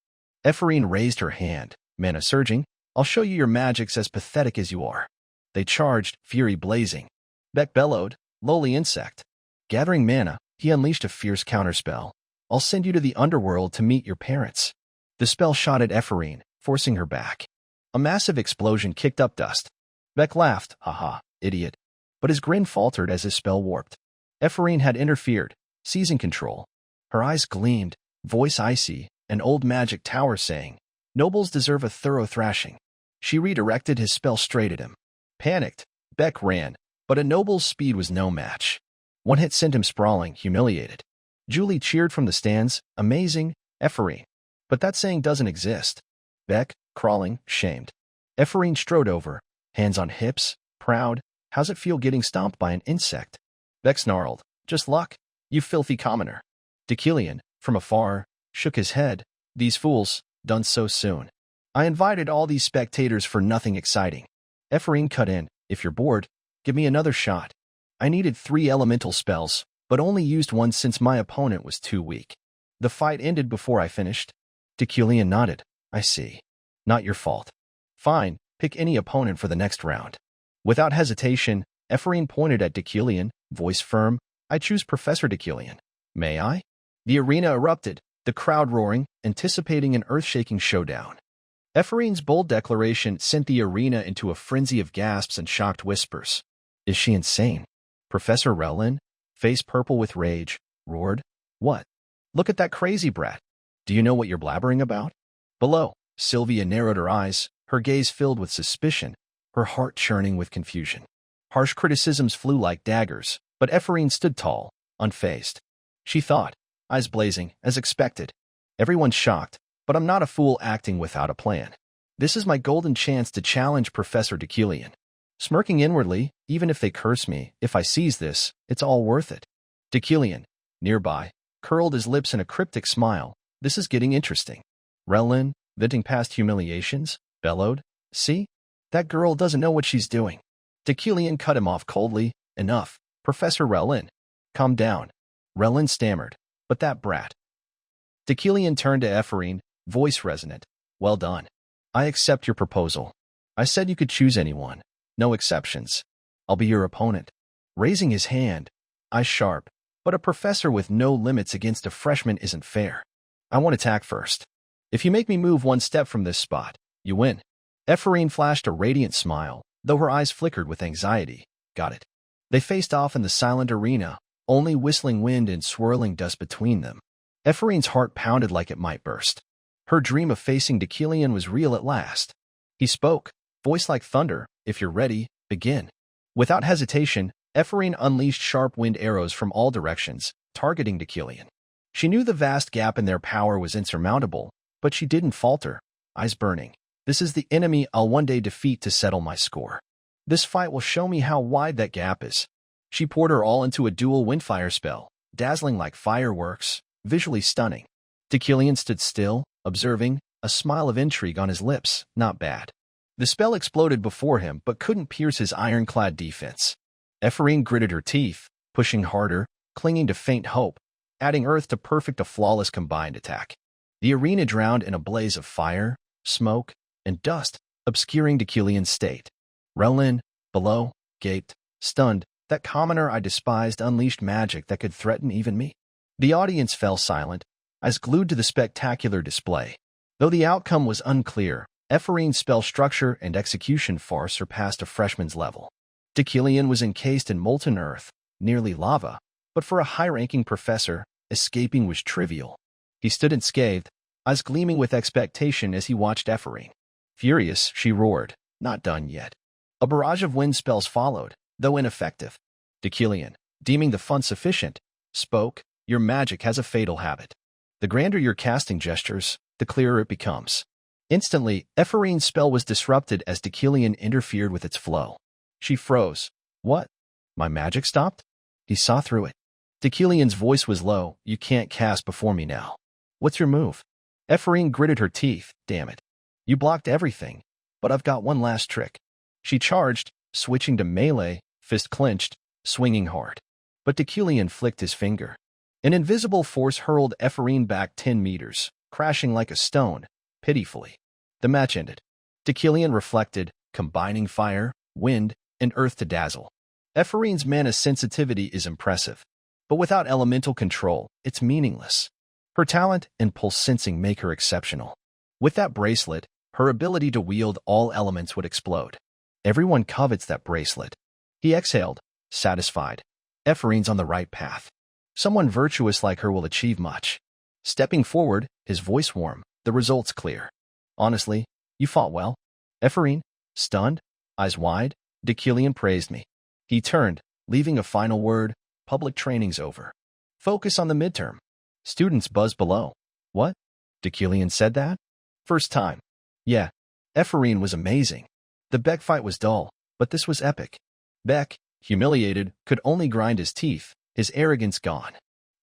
Ephraim raised her hand, mana surging. I'll show you your magic's as pathetic as you are. They charged, fury blazing. Beck bellowed, lowly insect. Gathering mana, he unleashed a fierce counterspell. I'll send you to the underworld to meet your parents. The spell shot at Ephraim, forcing her back. A massive explosion kicked up dust. Beck laughed, haha, idiot. But his grin faltered as his spell warped. Ephraim had interfered, seizing control. Her eyes gleamed, voice icy, an old magic tower saying, nobles deserve a thorough thrashing. She redirected his spell straight at him. Panicked, Beck ran, but a noble's speed was no match. One hit sent him sprawling, humiliated. Julie cheered from the stands, amazing, Ephraim. But that saying doesn't exist. Beck, crawling, shamed. Ephraim strode over, hands on hips, proud. How's it feel getting stomped by an insect? Beck snarled, just luck, you filthy commoner. Tequilian, from afar, shook his head. These fools, done so soon. I invited all these spectators for nothing exciting. Ephraim cut in, if you're bored, give me another shot. I needed 3 elemental spells, but only used one since my opponent was too weak. The fight ended before I finished. Tequilian nodded. I see. Not your fault. Fine, pick any opponent for the next round. Without hesitation, Ephraim pointed at Tequilian, voice firm. I choose Professor Tequilian. May I? The arena erupted, the crowd roaring, anticipating an earth-shaking showdown. Ephraim's bold declaration sent the arena into a frenzy of gasps and shocked whispers. Is she insane? Professor Relin, face purple with rage, roared. What? Look at that crazy brat. Do you know what you're blabbering about? Below, Sylvia narrowed her eyes, her gaze filled with suspicion, her heart churning with confusion. Harsh criticisms flew like daggers, but Ephraim stood tall, unfazed. She thought, eyes blazing, as expected. Everyone's shocked, but I'm not a fool acting without a plan. This is my golden chance to challenge Professor Tequilian. Smirking inwardly, even if they curse me, if I seize this, it's all worth it. Tequilian, nearby, curled his lips in a cryptic smile. This is getting interesting. Relin, venting past humiliations, bellowed. See? That girl doesn't know what she's doing. Tequilian cut him off coldly. Enough, Professor Relin. Calm down. Relin stammered. But that brat. Tequilian turned to Ephraim, voice resonant. Well done. I accept your proposal. I said you could choose anyone. No exceptions. I'll be your opponent. Raising his hand, eyes sharp. But a professor with no limits against a freshman isn't fair. I want to attack first. If you make me move one step from this spot, you win. Ephraim flashed a radiant smile, though her eyes flickered with anxiety. Got it. They faced off in the silent arena, only whistling wind and swirling dust between them. Ephraim's heart pounded like it might burst. Her dream of facing Tequilian was real at last. He spoke, voice like thunder. If you're ready, begin. Without hesitation, Ephraim unleashed sharp wind arrows from all directions, targeting Tequilian. She knew the vast gap in their power was insurmountable, but she didn't falter, eyes burning. This is the enemy I'll one day defeat to settle my score. This fight will show me how wide that gap is. She poured her all into a dual windfire spell, dazzling like fireworks, visually stunning. Deucalion stood still, observing, a smile of intrigue on his lips. Not bad. The spell exploded before him but couldn't pierce his ironclad defense. Ephraim gritted her teeth, pushing harder, clinging to faint hope, adding earth to perfect a flawless combined attack. The arena drowned in a blaze of fire, smoke, and dust, obscuring Deucalion's state. Relin, below, gaped, stunned. That commoner I despised unleashed magic that could threaten even me. The audience fell silent, eyes glued to the spectacular display. Though the outcome was unclear, Ephraim's spell structure and execution far surpassed a freshman's level. Deucalion was encased in molten earth, nearly lava, but for a high-ranking professor, escaping was trivial. He stood unscathed, eyes gleaming with expectation as he watched Ephraim. Furious, she roared, "Not done yet." A barrage of wind spells followed, though ineffective. Deucalion, deeming the fun sufficient, spoke, "Your magic has a fatal habit. The grander your casting gestures, the clearer it becomes." Instantly, Ephraim's spell was disrupted as Deucalion interfered with its flow. She froze. "What? My magic stopped?" He saw through it. Deucalion's voice was low. "You can't cast before me now." "What's your move?" Ephraim gritted her teeth. "Damn it. You blocked everything. But I've got one last trick." She charged, switching to melee, fist clenched, swinging hard. But Deucalion flicked his finger. An invisible force hurled Ephraim back 10 meters, crashing like a stone, pitifully. The match ended. Deucalion reflected, combining fire, wind, and earth to dazzle. Ephraim's mana sensitivity is impressive, but without elemental control, it's meaningless. Her talent and pulse sensing make her exceptional. With that bracelet, her ability to wield all elements would explode. Everyone covets that bracelet. He exhaled, satisfied. Ephraim's on the right path. Someone virtuous like her will achieve much. Stepping forward, his voice warm, the results clear. "Honestly, you fought well." Ephraim, stunned, eyes wide, Deucalion praised me. He turned, leaving a final word, "Public training's over. Focus on the midterm." Students buzzed below. "What? Deucalion said that?" "First time." "Yeah." Ephraim was amazing. The Beck fight was dull, but this was epic. Beck, humiliated, could only grind his teeth, his arrogance gone.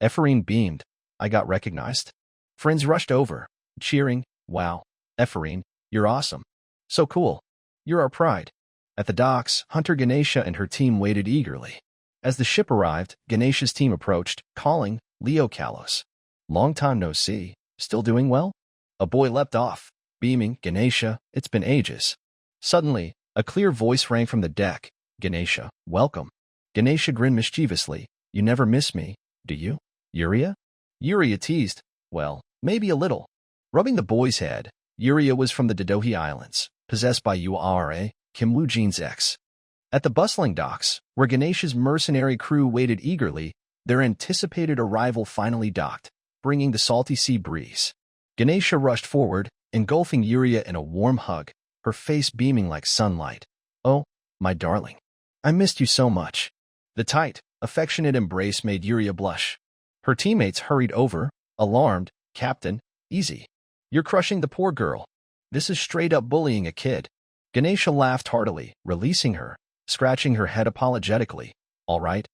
Ephraim beamed. "I got recognized." Friends rushed over, cheering, "Wow, Ephraim, you're awesome. So cool. You're our pride." At the docks, Hunter Ganesha and her team waited eagerly. As the ship arrived, Ganesha's team approached, calling, "Leo Kalos. Long time no see. Still doing well?" A boy leapt off, beaming, "Ganesha, it's been ages." Suddenly, a clear voice rang from the deck. "Ganesha, welcome." Ganesha grinned mischievously. "You never miss me, do you, Yuria?" Yuria teased, "Well, maybe a little." Rubbing the boy's head, Yuria was from the Dodohi Islands, possessed by Uara, Kim Woo-jin's ex. At the bustling docks, where Ganesha's mercenary crew waited eagerly, their anticipated arrival finally docked, bringing the salty sea breeze. Ganesha rushed forward, engulfing Yuria in a warm hug, her face beaming like sunlight. "Oh, my darling. I missed you so much." The tight, affectionate embrace made Yuria blush. Her teammates hurried over, alarmed. "Captain, easy. You're crushing the poor girl. This is straight-up bullying a kid." Ganesha laughed heartily, releasing her, scratching her head apologetically. All right.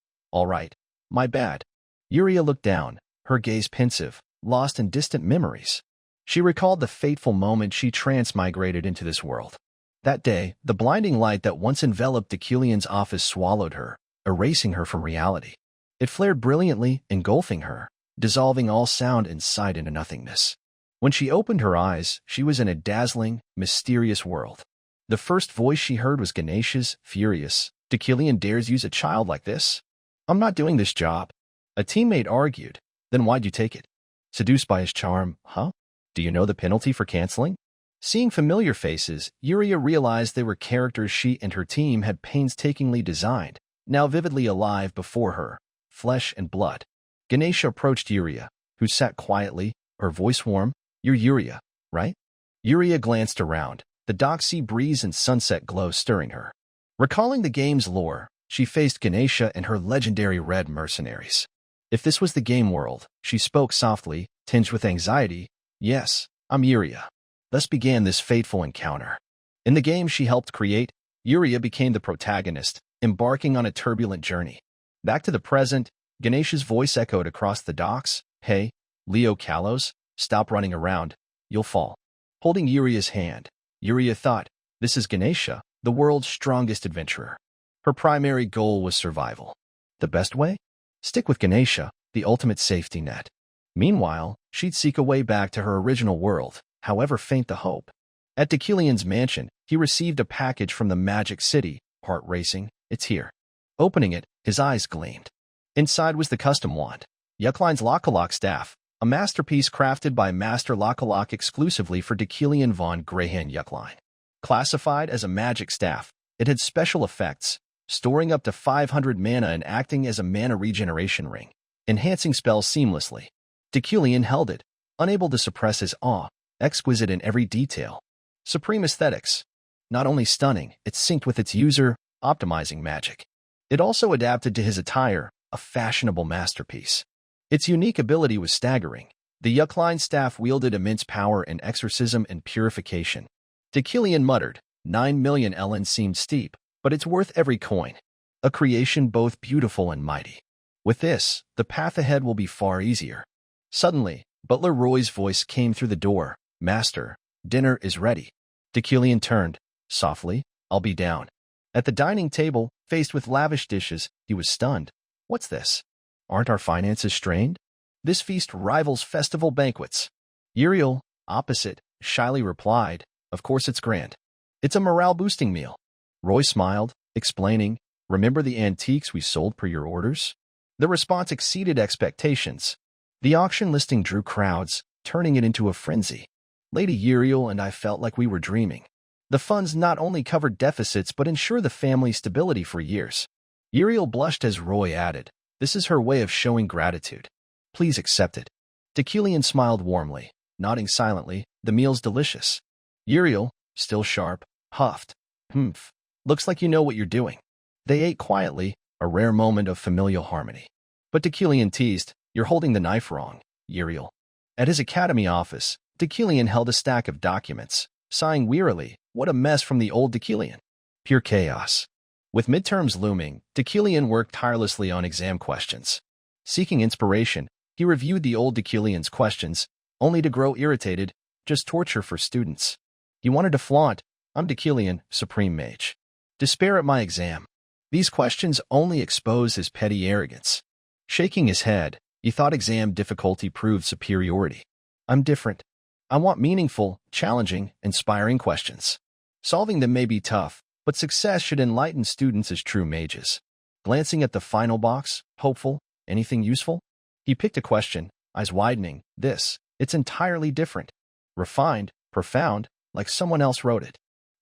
My bad." Yuria looked down, her gaze pensive, lost in distant memories. She recalled the fateful moment she transmigrated into this world. That day, the blinding light that once enveloped Deucalion's office swallowed her, erasing her from reality. It flared brilliantly, engulfing her, dissolving all sound and sight into nothingness. When she opened her eyes, she was in a dazzling, mysterious world. The first voice she heard was Ganesha's, furious. "Deucalion dares use a child like this? I'm not doing this job." A teammate argued. "Then why'd you take it?" "Seduced by his charm, huh? Do you know the penalty for canceling?" Seeing familiar faces, Yuria realized they were characters she and her team had painstakingly designed, now vividly alive before her, flesh and blood. Ganesha approached Yuria, who sat quietly, her voice warm. "You're Yuria, right?" Yuria glanced around, the dock sea breeze and sunset glow stirring her. Recalling the game's lore, she faced Ganesha and her legendary red mercenaries. If this was the game world, she spoke softly, tinged with anxiety. "Yes, I'm Yuria." Thus began this fateful encounter. In the game she helped create, Yuria became the protagonist, embarking on a turbulent journey. Back to the present, Ganesha's voice echoed across the docks. Hey, Leo Kalos, stop running around. You'll fall. Holding Yuria's hand, Yuria thought, this is Ganesha, the world's strongest adventurer. Her primary goal was survival. The best way? Stick with Ganesha, the ultimate safety net. Meanwhile, she'd seek a way back to her original world, however faint the hope. At Deucalion's mansion, he received a package from the Magic City, heart racing. It's here. Opening it, his eyes gleamed. Inside was the custom wand, Yuckline's Lockalok staff, a masterpiece crafted by Master Lockalok exclusively for Deucalion von Greyhand Yuckline. Classified as a magic staff, it had special effects, storing up to 500 mana and acting as a mana regeneration ring, enhancing spells seamlessly. Deucalion held it, unable to suppress his awe, exquisite in every detail. Supreme aesthetics. Not only stunning, it synced with its user, optimizing magic. It also adapted to his attire, a fashionable masterpiece. Its unique ability was staggering. The Yuckline staff wielded immense power in exorcism and purification. Deucalion muttered, 9 million elen seemed steep, but it's worth every coin. A creation both beautiful and mighty. With this, the path ahead will be far easier. Suddenly, Butler Roy's voice came through the door. Master, dinner is ready. Deucalion turned. Softly, I'll be down. At the dining table, faced with lavish dishes, he was stunned. What's this? Aren't our finances strained? This feast rivals festival banquets. Uriel, opposite, shyly replied, of course it's grand. It's a morale-boosting meal. Roy smiled, explaining, remember the antiques we sold per your orders? The response exceeded expectations. The auction listing drew crowds, turning it into a frenzy. Lady Uriel and I felt like we were dreaming. The funds not only covered deficits but ensured the family's stability for years. Uriel blushed as Roy added, this is her way of showing gratitude. Please accept it. Deucalion smiled warmly, nodding silently, the meal's delicious. Uriel, still sharp, huffed. Humph. Looks like you know what you're doing. They ate quietly, a rare moment of familial harmony. But Deucalion teased, you're holding the knife wrong, Uriel. At his academy office, Deucalion held a stack of documents, sighing wearily, what a mess from the old Deucalion. Pure chaos. With midterms looming, Deucalion worked tirelessly on exam questions. Seeking inspiration, he reviewed the old Deucalion's questions, only to grow irritated, just torture for students. He wanted to flaunt, I'm Deucalion, Supreme Mage. Despair at my exam. These questions only expose his petty arrogance. Shaking his head, he thought exam difficulty proved superiority. I'm different. I want meaningful, challenging, inspiring questions. Solving them may be tough, but success should enlighten students as true mages. Glancing at the final box, hopeful, anything useful? He picked a question, eyes widening. It's entirely different. Refined, profound, like someone else wrote it.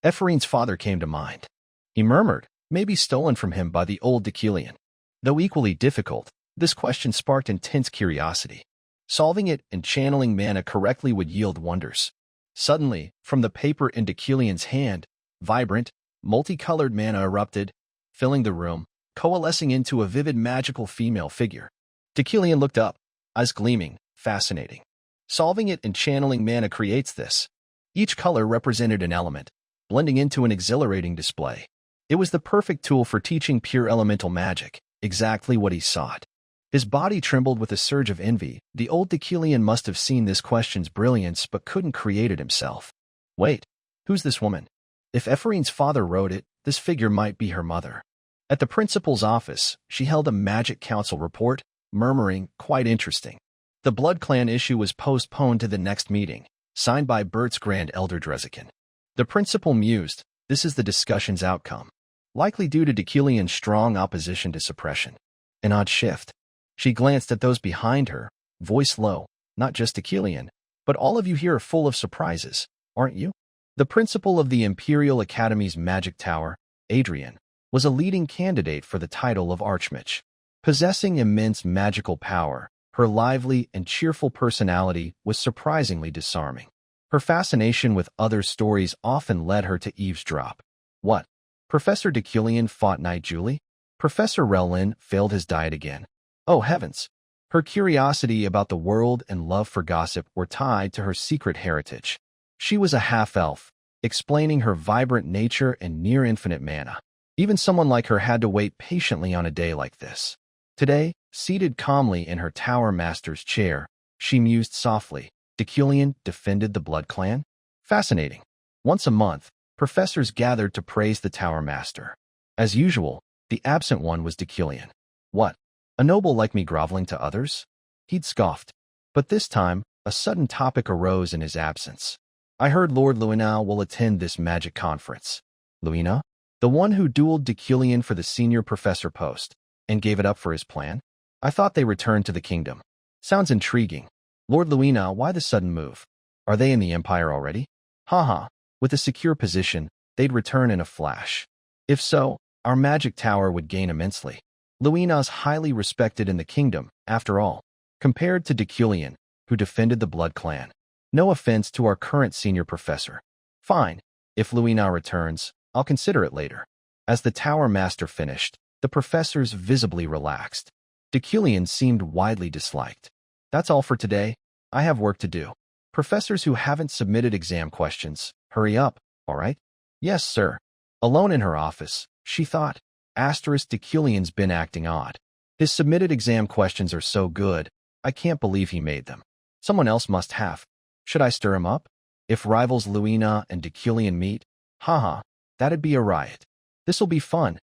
Ephraim's father came to mind. He murmured, maybe stolen from him by the old Deucalion. Though equally difficult, this question sparked intense curiosity. Solving it and channeling mana correctly would yield wonders. Suddenly, from the paper in Deucalion's hand, vibrant, multicolored mana erupted, filling the room, coalescing into a vivid magical female figure. Deucalion looked up, eyes gleaming, fascinating. Solving it and channeling mana creates this. Each color represented an element, blending into an exhilarating display. It was the perfect tool for teaching pure elemental magic, exactly what he sought. His body trembled with a surge of envy. The old Deucalion must have seen this question's brilliance but couldn't create it himself. Wait, who's this woman? If Ephraim's father wrote it, this figure might be her mother. At the principal's office, she held a magic council report, murmuring, quite interesting. The Blood Clan issue was postponed to the next meeting, signed by Bert's Grand Elder Drezekin. The principal mused, this is the discussion's outcome. Likely due to Deucalion's strong opposition to suppression. An odd shift. She glanced at those behind her, voice low, not just Deucalion, but all of you here are full of surprises, aren't you? The principal of the Imperial Academy's Magic Tower, Adrian, was a leading candidate for the title of Archmage. Possessing immense magical power, her lively and cheerful personality was surprisingly disarming. Her fascination with other stories often led her to eavesdrop. What? Professor Deucalion fought Knight Julie? Professor Relin failed his diet again. Oh heavens! Her curiosity about the world and love for gossip were tied to her secret heritage. She was a half-elf, explaining her vibrant nature and near-infinite mana. Even someone like her had to wait patiently on a day like this. Today, seated calmly in her Tower Master's chair, she mused softly. Deculian defended the Blood Clan? Fascinating. Once a month, professors gathered to praise the Tower Master. As usual, the absent one was Deculian. What? A noble like me groveling to others? He'd scoffed. But this time, a sudden topic arose in his absence. I heard Lord Luina will attend this magic conference. Luina? The one who dueled Deculian for the senior professor post and gave it up for his plan? I thought they returned to the kingdom. Sounds intriguing. Lord Luina, why the sudden move? Are they in the Empire already? Haha, with a secure position, they'd return in a flash. If so, our magic tower would gain immensely. Luina's highly respected in the kingdom, after all, compared to Deculian, who defended the Blood Clan. No offense to our current senior professor. Fine, if Luina returns, I'll consider it later. As the Tower Master finished, the professors visibly relaxed. Deculian seemed widely disliked. That's all for today. I have work to do. Professors who haven't submitted exam questions, hurry up, all right? Yes, sir. Alone in her office, she thought. Deculian's been acting odd. His submitted exam questions are so good, I can't believe he made them. Someone else must have. Should I stir him up? If rivals Luina and Deculian meet? Haha, that'd be a riot. This'll be fun.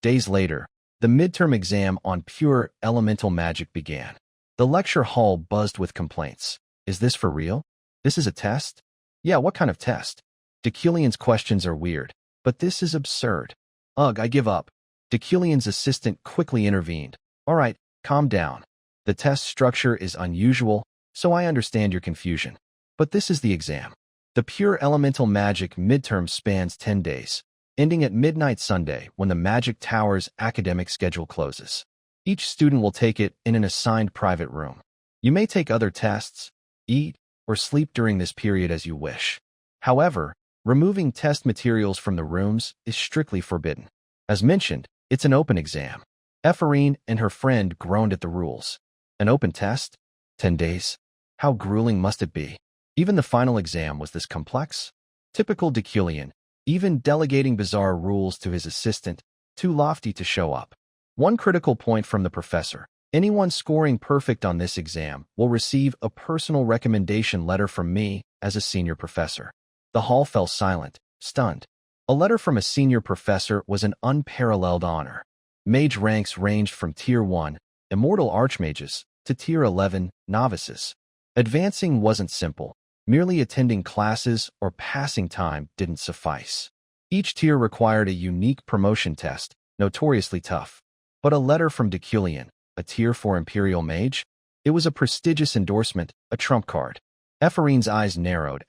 Days later, the midterm exam on pure elemental magic began. The lecture hall buzzed with complaints. Is this for real? This is a test? Yeah, what kind of test? Deculian's questions are weird, but this is absurd. Ugh, I give up. Deculian's assistant quickly intervened. All right, calm down. The test structure is unusual, so I understand your confusion. But this is the exam. The pure elemental magic midterm spans 10 days, ending at midnight Sunday when the Magic Tower's academic schedule closes. Each student will take it in an assigned private room. You may take other tests, eat, or sleep during this period as you wish. However, removing test materials from the rooms is strictly forbidden. As mentioned, it's an open exam. Ephorine and her friend groaned at the rules. An open test? 10 days? How grueling must it be? Even the final exam was this complex? Typical Deculian, even delegating bizarre rules to his assistant, too lofty to show up. One critical point from the professor. Anyone scoring perfect on this exam will receive a personal recommendation letter from me as a senior professor. The hall fell silent, stunned. A letter from a senior professor was an unparalleled honor. Mage ranks ranged from Tier 1, immortal archmages, to Tier 11, novices. Advancing wasn't simple. Merely attending classes or passing time didn't suffice. Each tier required a unique promotion test, notoriously tough. But a letter from Deculian, a Tier 4 Imperial Mage? It was a prestigious endorsement, a trump card. Ephorine's eyes narrowed.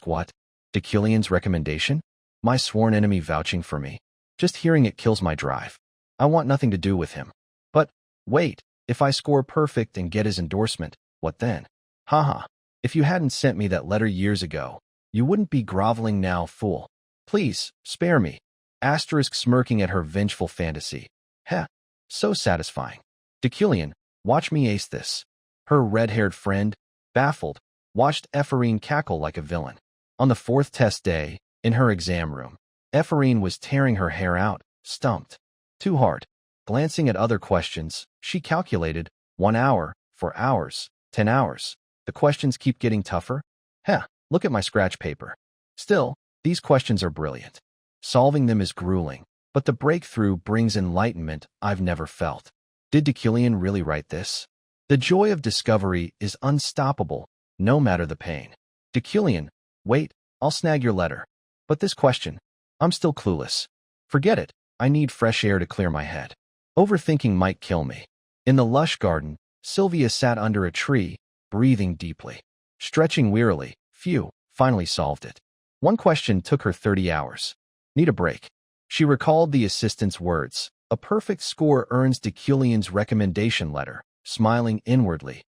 What? Deculian's recommendation? My sworn enemy vouching for me? Just hearing it kills my drive. I want nothing to do with him. But, wait, if I score perfect and get his endorsement, what then? Haha. If you hadn't sent me that letter years ago, you wouldn't be groveling now, fool. Please, spare me. Smirking at her vengeful fantasy. Heh, so satisfying. Deculian, watch me ace this. Her red-haired friend, baffled, watched Ephorine cackle like a villain. On the 4th test day, in her exam room, Ephorine was tearing her hair out, stumped. Too hard. Glancing at other questions, she calculated 1 hour, 4 hours, 10 hours. The questions keep getting tougher? Heh, look at my scratch paper. Still, these questions are brilliant. Solving them is grueling, but the breakthrough brings enlightenment I've never felt. Did Deculian really write this? The joy of discovery is unstoppable, no matter the pain. Deculian, wait, I'll snag your letter. But this question, I'm still clueless. Forget it, I need fresh air to clear my head. Overthinking might kill me. In the lush garden, Sylvia sat under a tree, breathing deeply. Stretching wearily, phew, finally solved it. One question took her 30 hours. Need a break. She recalled the assistant's words. A perfect score earns Deculian's recommendation letter, smiling inwardly.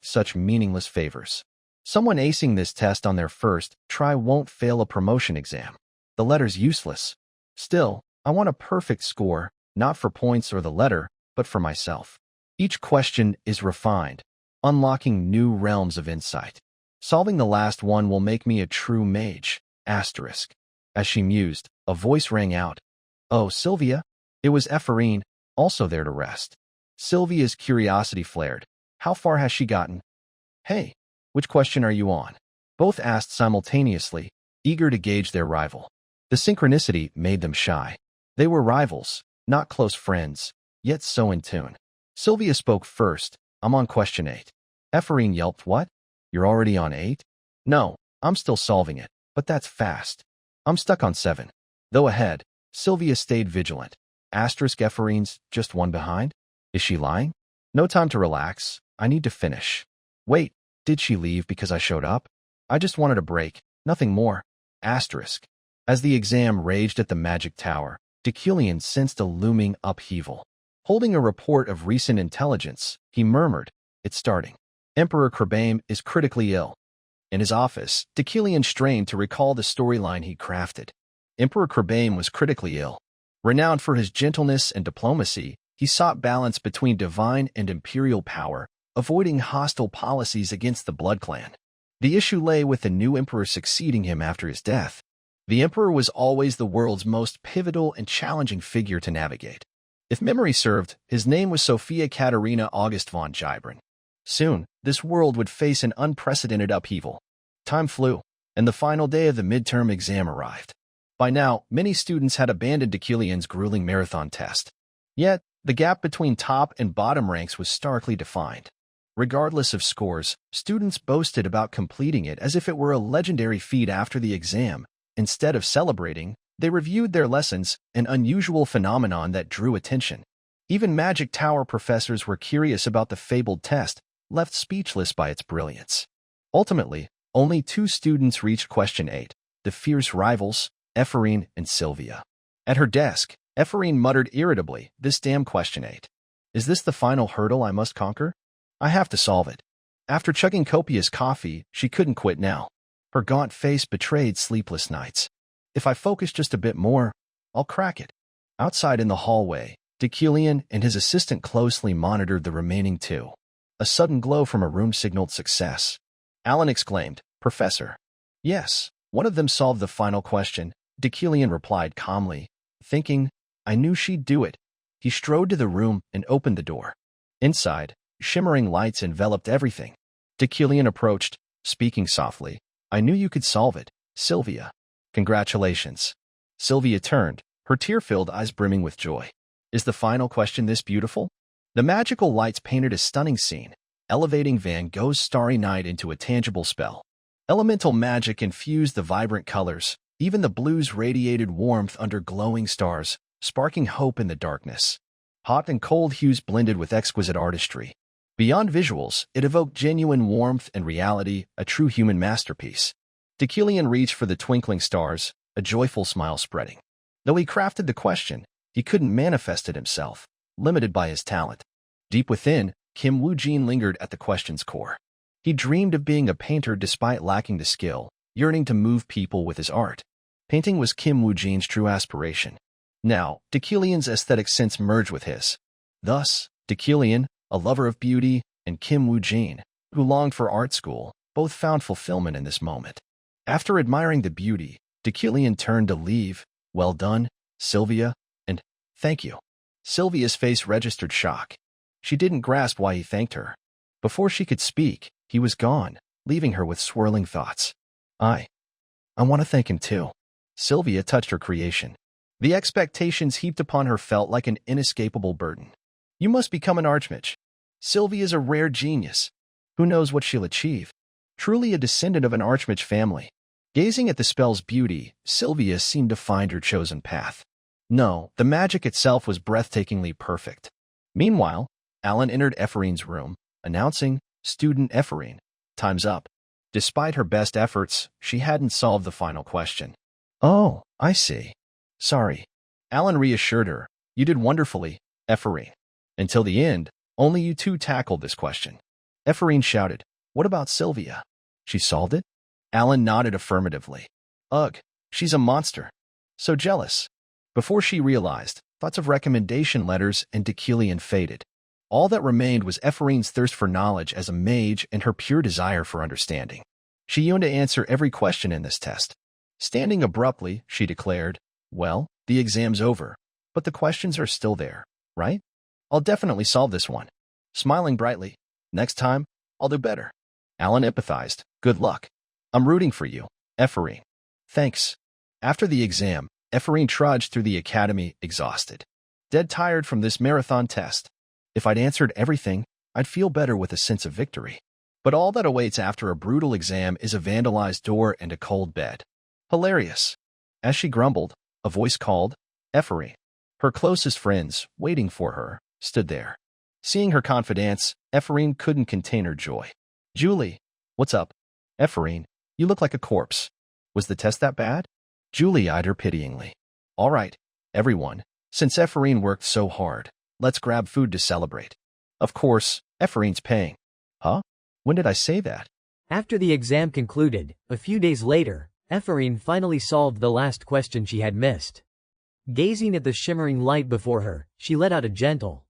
Such meaningless favors. Someone acing this test on their first try won't fail a promotion exam. The letter's useless. Still, I want a perfect score, not for points or the letter, but for myself. Each question is refined, unlocking new realms of insight. Solving the last one will make me a true mage. Asterisk. As she mused, a voice rang out. Oh, Sylvia? It was Ephraim, also there to rest. Sylvia's curiosity flared. How far has she gotten? Hey, which question are you on? Both asked simultaneously, eager to gauge their rival. The synchronicity made them shy. They were rivals, not close friends, yet so in tune. Sylvia spoke first. I'm on question 8. Ephraim yelped, what? You're already on 8? No, I'm still solving it, but that's fast. I'm stuck on 7. Though ahead, Sylvia stayed vigilant. Asterisk Ephraim's just one behind? Is she lying? No time to relax. I need to finish. Wait, did she leave because I showed up? I just wanted a break, nothing more. Asterisk. As the exam raged at the magic tower, Deucalion sensed a looming upheaval. Holding a report of recent intelligence, he murmured, it's starting. Emperor Krabame is critically ill. In his office, Deucalion strained to recall the storyline he crafted. Emperor Krabame was critically ill. Renowned for his gentleness and diplomacy, he sought balance between divine and imperial power, avoiding hostile policies against the Blood Clan. The issue lay with the new emperor succeeding him after his death. The emperor was always the world's most pivotal and challenging figure to navigate. If memory served, his name was Sophia Katerina August von Gibran. Soon, this world would face an unprecedented upheaval. Time flew, and the final day of the midterm exam arrived. By now, many students had abandoned Deucalion's grueling marathon test. Yet, the gap between top and bottom ranks was starkly defined. Regardless of scores, students boasted about completing it as if it were a legendary feat after the exam. Instead of celebrating, they reviewed their lessons, an unusual phenomenon that drew attention. Even Magic Tower professors were curious about the fabled test, left speechless by its brilliance. Ultimately, only 2 students reached question 8, the fierce rivals, Ephraim and Sylvia. At her desk, Ephraim muttered irritably, this damn question 8. Is this the final hurdle I must conquer? I have to solve it. After chugging copious coffee, she couldn't quit now. Her gaunt face betrayed sleepless nights. If I focus just a bit more, I'll crack it. Outside in the hallway, Deucalion and his assistant closely monitored the remaining 2. A sudden glow from a room signaled success. Alan exclaimed, Professor. Yes, one of them solved the final question, Deucalion replied calmly, thinking, I knew she'd do it. He strode to the room and opened the door. Inside, shimmering lights enveloped everything. Deucalion approached, speaking softly. I knew you could solve it, Sylvia. Congratulations. Sylvia turned, her tear-filled eyes brimming with joy. Is the final question this beautiful? The magical lights painted a stunning scene, elevating Van Gogh's Starry Night into a tangible spell. Elemental magic infused the vibrant colors, even the blues radiated warmth under glowing stars, sparking hope in the darkness. Hot and cold hues blended with exquisite artistry. Beyond visuals, it evoked genuine warmth and reality, a true human masterpiece. Deucalion reached for the twinkling stars, a joyful smile spreading. Though he crafted the question, he couldn't manifest it himself, limited by his talent. Deep within, Kim Woo-jin lingered at the question's core. He dreamed of being a painter despite lacking the skill, yearning to move people with his art. Painting was Kim Woo-jin's true aspiration. Now, Deucalion's aesthetic sense merged with his. Thus, Deucalion, a lover of beauty, and Kim Woo-jin, who longed for art school, both found fulfillment in this moment. After admiring the beauty, Deucalion turned to leave. Well done, Sylvia, and thank you. Sylvia's face registered shock. She didn't grasp why he thanked her. Before she could speak, he was gone, leaving her with swirling thoughts. I want to thank him too. Sylvia touched her creation. The expectations heaped upon her felt like an inescapable burden. You must become an archmage. Sylvia's a rare genius. Who knows what she'll achieve? Truly a descendant of an archmage family. Gazing at the spell's beauty, Sylvia seemed to find her chosen path. No, the magic itself was breathtakingly perfect. Meanwhile, Alan entered Ephraim's room, announcing, Student Ephraim, time's up. Despite her best efforts, she hadn't solved the final question. Oh, I see. Sorry. Alan reassured her. You did wonderfully, Ephraim. Until the end, only you 2 tackled this question. Ephraim shouted, What about Sylvia? She solved it? Alan nodded affirmatively. Ugh, she's a monster. So jealous. Before she realized, thoughts of recommendation letters and Deucalion faded. All that remained was Ephraim's thirst for knowledge as a mage and her pure desire for understanding. She yearned to answer every question in this test. Standing abruptly, she declared, "Well, the exam's over, but the questions are still there, right? I'll definitely solve this one." Smiling brightly, "Next time, I'll do better." Alan empathized. "Good luck. I'm rooting for you, Ephraim." "Thanks." After the exam, Ephraim trudged through the academy exhausted. Dead tired from this marathon test. If I'd answered everything, I'd feel better with a sense of victory. But all that awaits after a brutal exam is a vandalized door and a cold bed. Hilarious. As she grumbled, a voice called, "Ephraim." Her closest friends, waiting for her, stood there. Seeing her confidence, Ephraim couldn't contain her joy. "Julie, what's up?" "Ephraim, you look like a corpse. Was the test that bad?" Julie eyed her pityingly. "All right, everyone, since Ephraim worked so hard, let's grab food to celebrate. Of course, Ephraim's paying." "Huh? When did I say that?" After the exam concluded, a few days later, Ephraim finally solved the last question she had missed. Gazing at the shimmering light before her, she let out a gentle,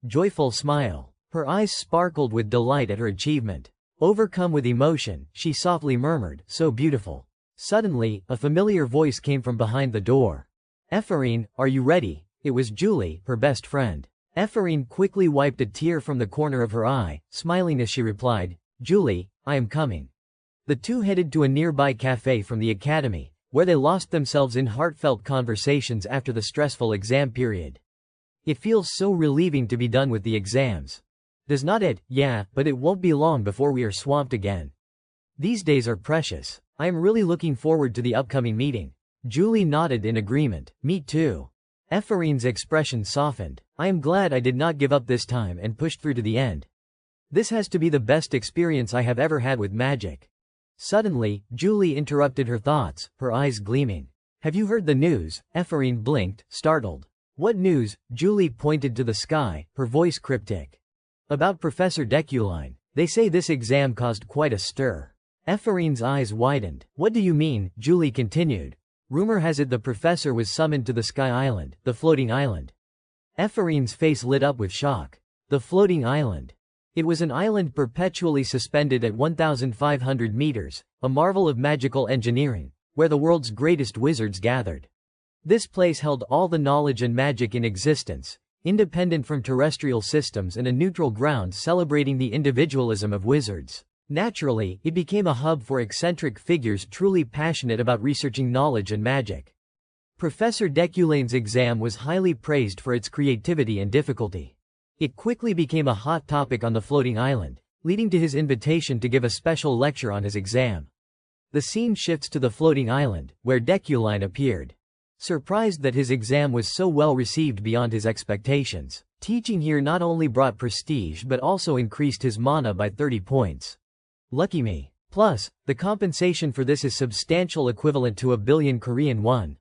joyful smile. Her eyes sparkled with delight at her achievement. Overcome with emotion, she softly murmured, "So beautiful." Suddenly, a familiar voice came from behind the door. "Ephraim, are you ready?" It was Julie, her best friend. Ephraim quickly wiped a tear from the corner of her eye, smiling as she replied, "Julie, I am coming." The two headed to a nearby cafe from the academy, where they lost themselves in heartfelt conversations after the stressful exam period. "It feels so relieving to be done with the exams. Does not it?" "Yeah, but it won't be long before we are swamped again. These days are precious. I am really looking forward to the upcoming meeting." Julie nodded in agreement. "Me too." Ephraim's expression softened. "I am glad I did not give up this time and pushed through to the end. This has to be the best experience I have ever had with magic." Suddenly, Julie interrupted her thoughts, her eyes gleaming. "Have you heard the news?" Ephraim blinked, startled. "What news?" Julie pointed to the sky, her voice cryptic. "About Professor Deculine. They say this exam caused quite a stir." Ephraim's eyes widened. "What do you mean?" Julie continued. "Rumor has it the professor was summoned to the Sky Island, the floating island." Ephraim's face lit up with shock. The floating island. It was an island perpetually suspended at 1,500 meters, a marvel of magical engineering, where the world's greatest wizards gathered. This place held all the knowledge and magic in existence, independent from terrestrial systems and a neutral ground celebrating the individualism of wizards. Naturally, it became a hub for eccentric figures truly passionate about researching knowledge and magic. Professor Deculine's exam was highly praised for its creativity and difficulty. It quickly became a hot topic on the floating island, leading to his invitation to give a special lecture on his exam. The scene shifts to the floating island, where Deculine appeared. Surprised that his exam was so well received beyond his expectations, teaching here not only brought prestige but also increased his mana by 30 points. Lucky me. Plus, the compensation for this is substantial, equivalent to 1 billion Korean won.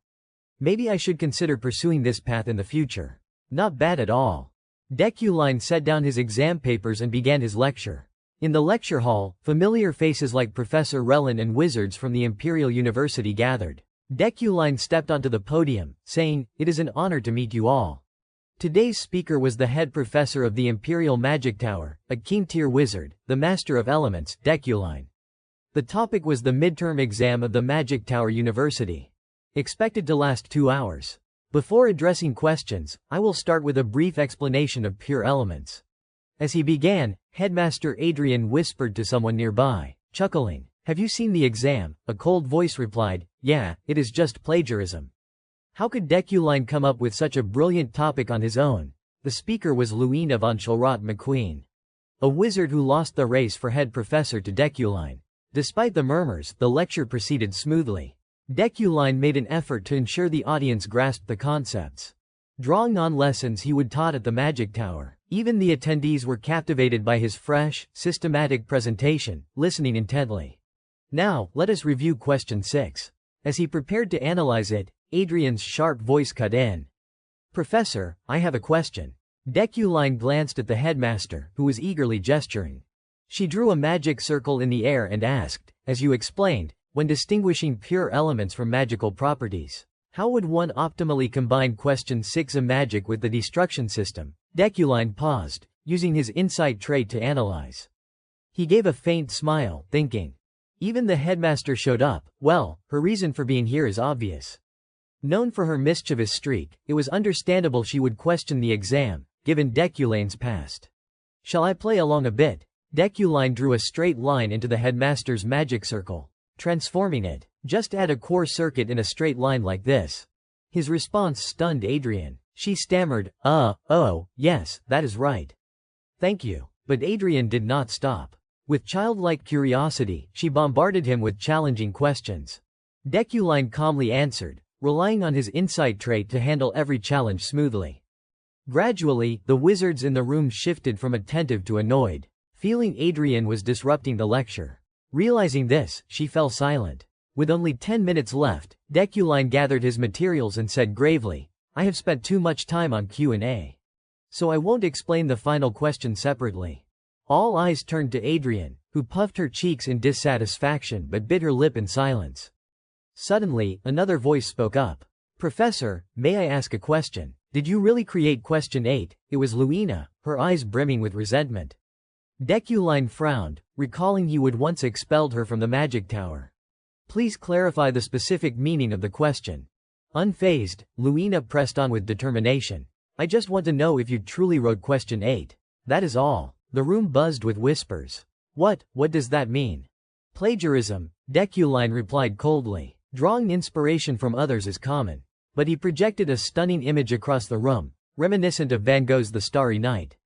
Maybe I should consider pursuing this path in the future. Not bad at all. Deculine set down his exam papers and began his lecture. In the lecture hall, familiar faces like Professor Relin and wizards from the Imperial University gathered. Deculine stepped onto the podium, saying, "It is an honor to meet you all." Today's speaker was the head professor of the Imperial Magic Tower, a king-tier wizard, the master of elements, Deculine. The topic was the midterm exam of the Magic Tower University. Expected to last 2 hours. Before addressing questions, I will start with a brief explanation of pure elements. As he began, Headmaster Adrian whispered to someone nearby, chuckling. "Have you seen the exam?" A cold voice replied, "Yeah, it is just plagiarism." How could Deculine come up with such a brilliant topic on his own? The speaker was Luina von Schulrott McQueen, a wizard who lost the race for head professor to Deculine. Despite the murmurs, the lecture proceeded smoothly. Deculine made an effort to ensure the audience grasped the concepts. Drawing on lessons he would taught at the Magic Tower, even the attendees were captivated by his fresh, systematic presentation, listening intently. Now, let us review question 6. As he prepared to analyze it, Adrian's sharp voice cut in. "Professor, I have a question." Deculine glanced at the headmaster, who was eagerly gesturing. She drew a magic circle in the air and asked, "As you explained, when distinguishing pure elements from magical properties, how would one optimally combine question 6 a magic with the destruction system?" Deculine paused, using his insight trait to analyze. He gave a faint smile, thinking. Even the headmaster showed up. Well, her reason for being here is obvious. Known for her mischievous streak, it was understandable she would question the exam, given Deculane's past. Shall I play along a bit? Deculine drew a straight line into the headmaster's magic circle, transforming it. Just add a core circuit in a straight line like this. His response stunned Adrian. She stammered, oh, yes, that is right. Thank you. But Adrian did not stop. With childlike curiosity, she bombarded him with challenging questions. Deculine calmly answered, relying on his insight trait to handle every challenge smoothly. Gradually, the wizards in the room shifted from attentive to annoyed, feeling Adrian was disrupting the lecture. Realizing this, she fell silent. With only 10 minutes left, Deculine gathered his materials and said gravely, I have spent too much time on Q&A. So I won't explain the final question separately. All eyes turned to Adrian, who puffed her cheeks in dissatisfaction but bit her lip in silence. Suddenly, another voice spoke up. Professor, may I ask a question? Did you really create question 8? It was Luina, her eyes brimming with resentment. Deculine frowned, recalling he would once expelled her from the magic tower. Please clarify the specific meaning of the question. Unfazed, Luina pressed on with determination. I just want to know if you truly wrote question 8. That is all. The room buzzed with whispers. What does that mean? Plagiarism, Deculine replied coldly. Drawing inspiration from others is common. But he projected a stunning image across the room, reminiscent of Van Gogh's The Starry Night.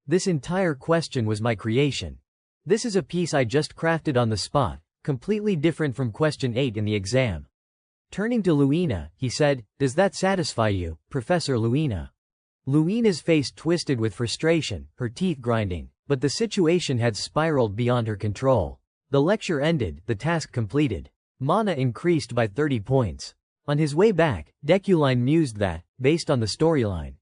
This entire question was my creation. This is a piece I just crafted on the spot, completely different from question 8 in the exam. Turning to Luina, he said, Does that satisfy you, Professor Luina? Luina's face twisted with frustration, her teeth grinding, but the situation had spiraled beyond her control. The lecture ended, the task completed. Mana increased by 30 points. On his way back, Deculine mused that, based on the storyline,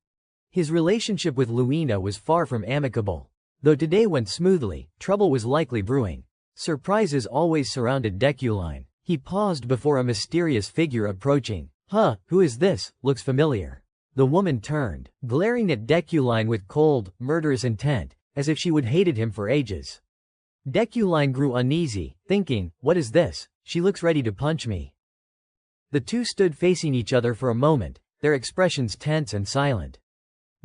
his relationship with Luina was far from amicable. Though today went smoothly, trouble was likely brewing. Surprises always surrounded Deculine. He paused before a mysterious figure approaching. Who is this? Looks familiar. The woman turned, glaring at Deculine with cold, murderous intent, as if she would hated him for ages. Deculine grew uneasy, thinking, what is this? She looks ready to punch me. The two stood facing each other for a moment, their expressions tense and silent.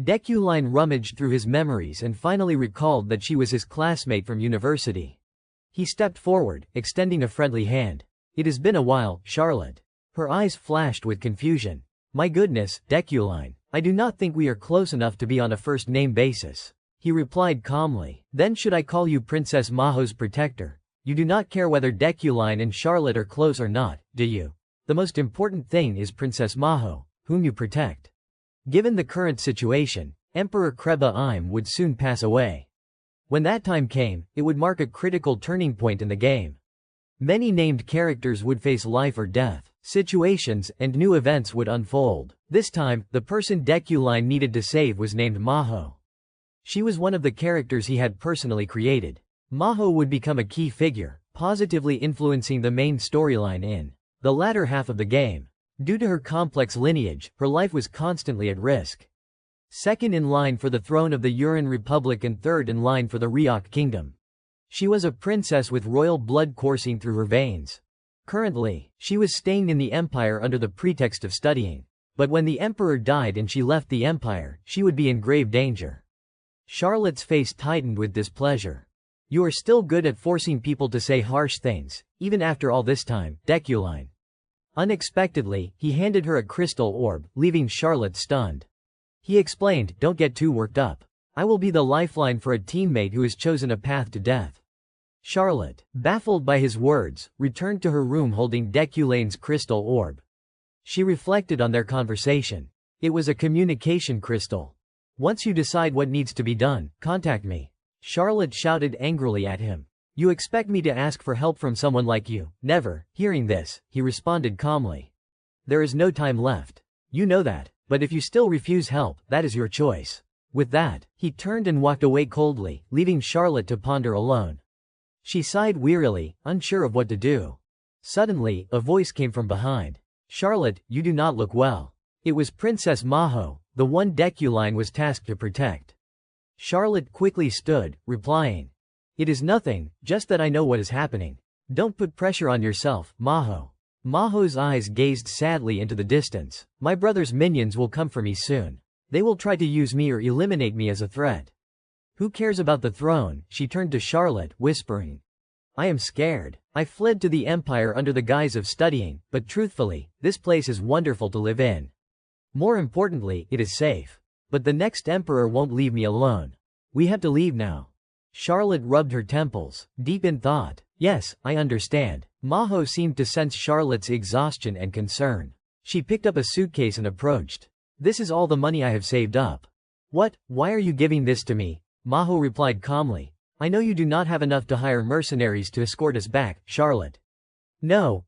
Deculine rummaged through his memories and finally recalled that she was his classmate from university. He stepped forward, extending a friendly hand. It has been a while, Charlotte. Her eyes flashed with confusion. My goodness, Deculine, I do not think we are close enough to be on a first-name basis. He replied calmly. Then should I call you Princess Maho's protector? You do not care whether Deculine and Charlotte are close or not, do you? The most important thing is Princess Maho, whom you protect. Given the current situation, Emperor Kreba Im would soon pass away. When that time came, it would mark a critical turning point in the game. Many named characters would face life or death situations, and new events would unfold. This time, the person Deculine needed to save was named Maho. She was one of the characters he had personally created. Maho would become a key figure, positively influencing the main storyline in the latter half of the game. Due to her complex lineage, her life was constantly at risk. Second in line for the throne of the Uran Republic and third in line for the Ryok Kingdom. She was a princess with royal blood coursing through her veins. Currently, she was staying in the Empire under the pretext of studying. But when the Emperor died and she left the Empire, she would be in grave danger. Charlotte's face tightened with displeasure. You are still good at forcing people to say harsh things, even after all this time, Deculine. Unexpectedly, he handed her a crystal orb, leaving Charlotte stunned. He explained, don't get too worked up. I will be the lifeline for a teammate who has chosen a path to death. Charlotte, baffled by his words, returned to her room holding Deculine's crystal orb. She reflected on their conversation. It was a communication crystal. Once you decide what needs to be done, contact me. Charlotte shouted angrily at him. You expect me to ask for help from someone like you? Never. Hearing this, he responded calmly. There is no time left. You know that, but if you still refuse help, that is your choice. With that, he turned and walked away coldly, leaving Charlotte to ponder alone. She sighed wearily, unsure of what to do. Suddenly, a voice came from behind. Charlotte, you do not look well. It was Princess Maho, the one Deculine was tasked to protect. Charlotte quickly stood, replying. It is nothing, just that I know what is happening. Don't put pressure on yourself, Maho. Maho's eyes gazed sadly into the distance. My brother's minions will come for me soon. They will try to use me or eliminate me as a threat. Who cares about the throne? She turned to Charlotte, whispering. I am scared. I fled to the Empire under the guise of studying, but truthfully, this place is wonderful to live in. More importantly, it is safe. But the next emperor won't leave me alone. We have to leave now. Charlotte rubbed her temples, deep in thought. Yes, I understand. Maho seemed to sense Charlotte's exhaustion and concern. She picked up a suitcase and approached. This is all the money I have saved up. What? Why are you giving this to me? Maho replied calmly. I know you do not have enough to hire mercenaries to escort us back, Charlotte. No,